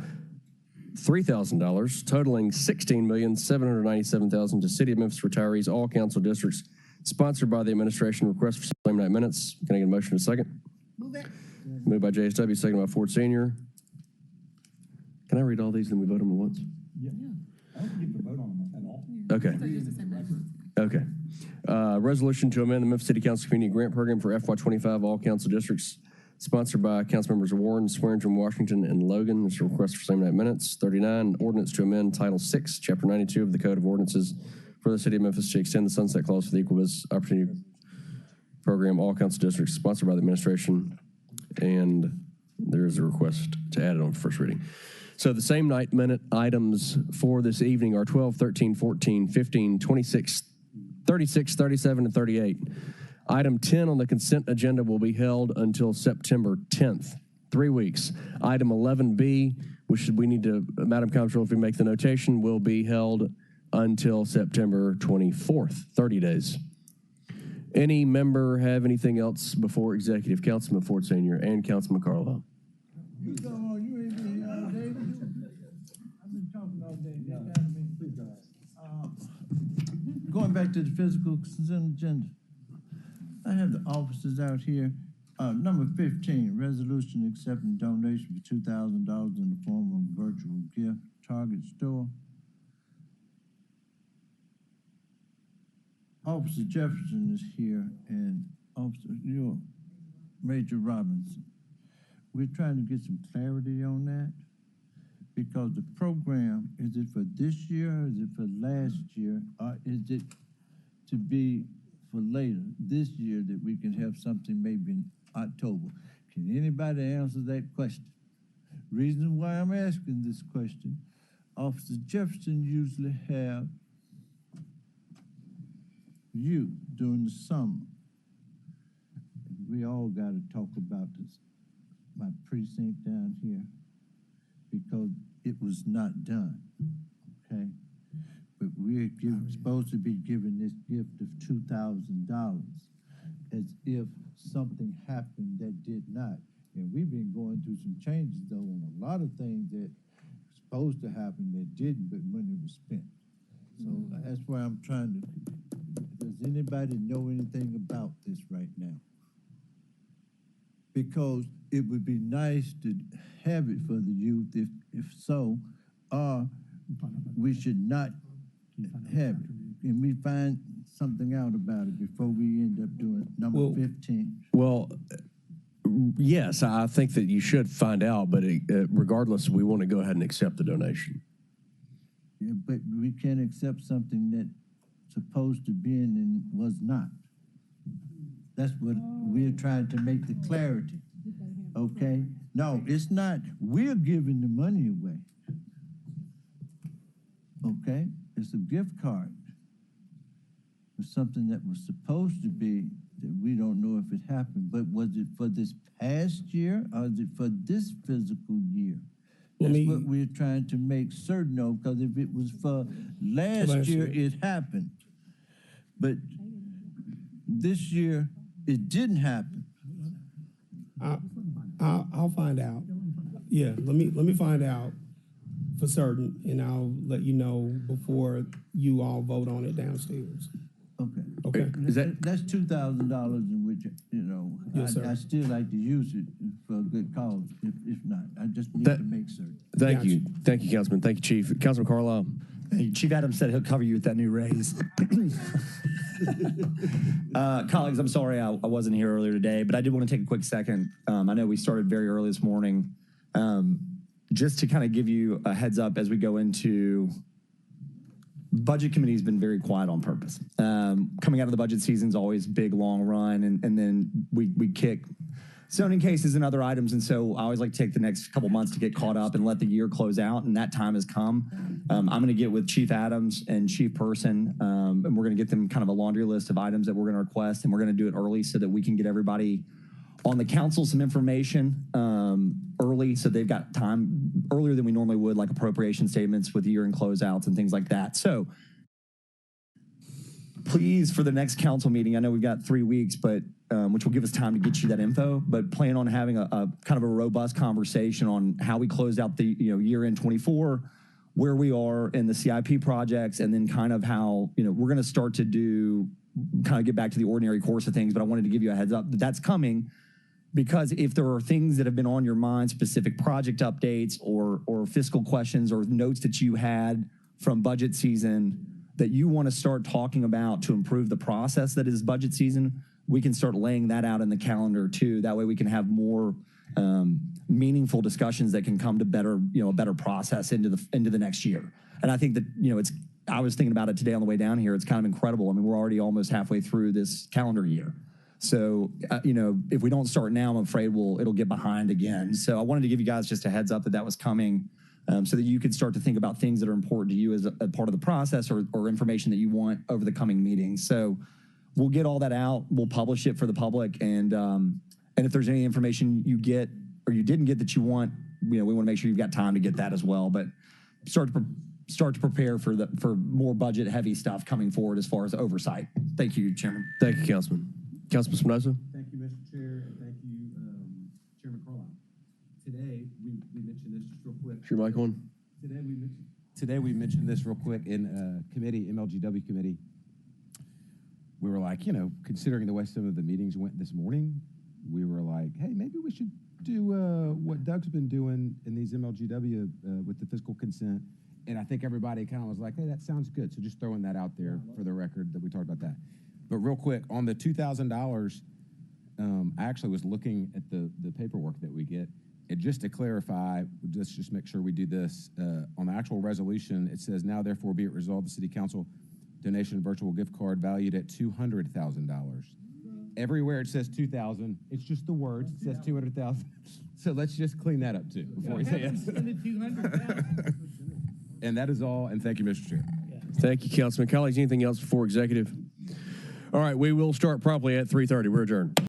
T: $3,000, totaling $16,797,000 to City of Memphis retirees, all council districts, sponsored by the administration. Request for same night minutes. Can I get a motion in a second?
U: Move it.
T: Moved by JSW, second by Ford Senior. Can I read all these and we vote them at once?
J: Yeah. I don't think you can vote on them at all.
T: Okay. Okay. Resolution to amend the Memphis City Council Community Grant Program for FY25, all council districts, sponsored by council members Warren, Swearingen, Washington, and Logan. This is a request for same night minutes. 39, ordinance to amend Title 6, Chapter 92 of the Code of Ordinances for the City of Memphis to extend the sunset clause for the Equal Business Opportunity Program, all council districts, sponsored by the administration. And there is a request to add it on first reading. So the same night minute items for this evening are 12, 13, 14, 15, 26, 36, 37, and 38. Item 10 on the consent agenda will be held until September 10th, 3 weeks. Item 11B, which we need to, Madam Comptroller, if we make the notation, will be held until September 24th, 30 days. Any member have anything else before executive? Councilman Ford Sr. and Councilman Carlisle.
S: You go on, you ain't been here all day. I've been talking all day. Going back to the physical consent agenda, I have the officers out here. Number 15, resolution accepting donation for $2,000 in the form of virtual gift, Target store. Officer Jefferson is here, and Officer Major Robinson. We're trying to get some clarity on that, because the program, is it for this year, or is it for last year, or is it to be for later, this year, that we can have something maybe in October? Can anybody answer that question? Reason why I'm asking this question, Officer Jefferson usually have you during the summer. We all got to talk about this, my precinct down here, because it was not done, okay? But we're supposed to be giving this gift of $2,000 as if something happened that did not. And we've been going through some changes, though, on a lot of things that were supposed to happen that didn't, but money was spent. So that's why I'm trying to, does anybody know anything about this right now? Because it would be nice to have it for the youth, if so, or we should not have it. Can we find something out about it before we end up doing number 15?
T: Well, yes, I think that you should find out, but regardless, we want to go ahead and accept the donation.
S: Yeah, but we can't accept something that's supposed to be in and was not. That's what we're trying to make the clarity, okay? No, it's not. We're giving the money away, okay? It's a gift card for something that was supposed to be, that we don't know if it happened, but was it for this past year or is it for this physical year? That's what we're trying to make certain of, because if it was for last year, it happened. But this year, it didn't happen.
R: I'll find out. Yeah, let me find out for certain, and I'll let you know before you all vote on it downstairs.
S: Okay.
R: Okay.
S: That's $2,000 in which,
R: Yes, sir.
S: I still like to use it for a good cause. If not, I just need to make certain.
T: Thank you. Thank you, Councilman. Thank you, Chief. Councilman Carlisle.
N: Hey, Chief Adams said he'll cover you with that new raise. Colleagues, I'm sorry I wasn't here earlier today, but I did want to take a quick second. I know we started very early this morning. Just to kind of give you a heads up as we go into Budget Committee has been very quiet on purpose. Coming out of the budget season is always big, long run, and then we kick zoning cases and other items. And so I always like to take the next couple months to get caught up and let the year close out, and that time has come. I'm going to get with Chief Adams and Chief Person, and we're going to get them kind of a laundry list of items that we're going to request, and we're going to do it early so that we can get everybody on the council some information early, so they've got time earlier than we normally would, like appropriation statements with year-end closeouts and things like that. So please, for the next council meeting, I know we've got 3 weeks, but which will give us time to get you that info, but plan on having a kind of a robust conversation on how we close out the year end 24, where we are in the CIP projects, and then kind of how we're going to start to do kind of get back to the ordinary course of things. But I wanted to give you a heads up that that's coming, because if there are things that have been on your mind, specific project updates or fiscal questions or notes that you had from budget season that you want to start talking about to improve the process that is budget season, we can start laying that out in the calendar too. That way we can have more meaningful discussions that can come to a better process into the next year. And I think that, I was thinking about it today on the way down here. It's kind of incredible. I mean, we're already almost halfway through this calendar year. So, if we don't start now, I'm afraid it'll get behind again. So I wanted to give you guys just a heads up that was coming, so that you could start to think about things that are important to you as a part of the process or information that you want over the coming meetings. So we'll get all that out. We'll publish it for the public. And if there's any information you get or you didn't get that you want, we want to make sure you've got time to get that as well. But start to prepare for more budget heavy stuff coming forward as far as oversight. Thank you, Chairman.
T: Thank you, Councilman. Councilman Spinoza?
C: Thank you, Mr. Chair, and thank you, Chairman Carlisle. Today, we mentioned this just real quick.
T: Is your mic on?
C: Today we mentioned this real quick in committee, MLGW committee. We were like, considering the way some of the meetings went this morning, we were like, hey, maybe we should do what Doug's been doing in these MLGW with the fiscal consent. And I think everybody kind of was like, hey, that sounds good. So just throwing that out there for the record that we talked about that. But real quick, on the $2,000, I actually was looking at the paperwork that we get. And just to clarify, let's just make sure we do this. On the actual resolution, it says, now therefore be it resolved, the City Council donation virtual gift card valued at $200,000. Everywhere it says 2,000, it's just the words. It says 200,000. So let's just clean that up too before we say yes. And that is all. And thank you, Mr. Chair.
T: Thank you, Councilman. Colleagues, anything else before executive? All right, we will start promptly at 3:30. We're adjourned.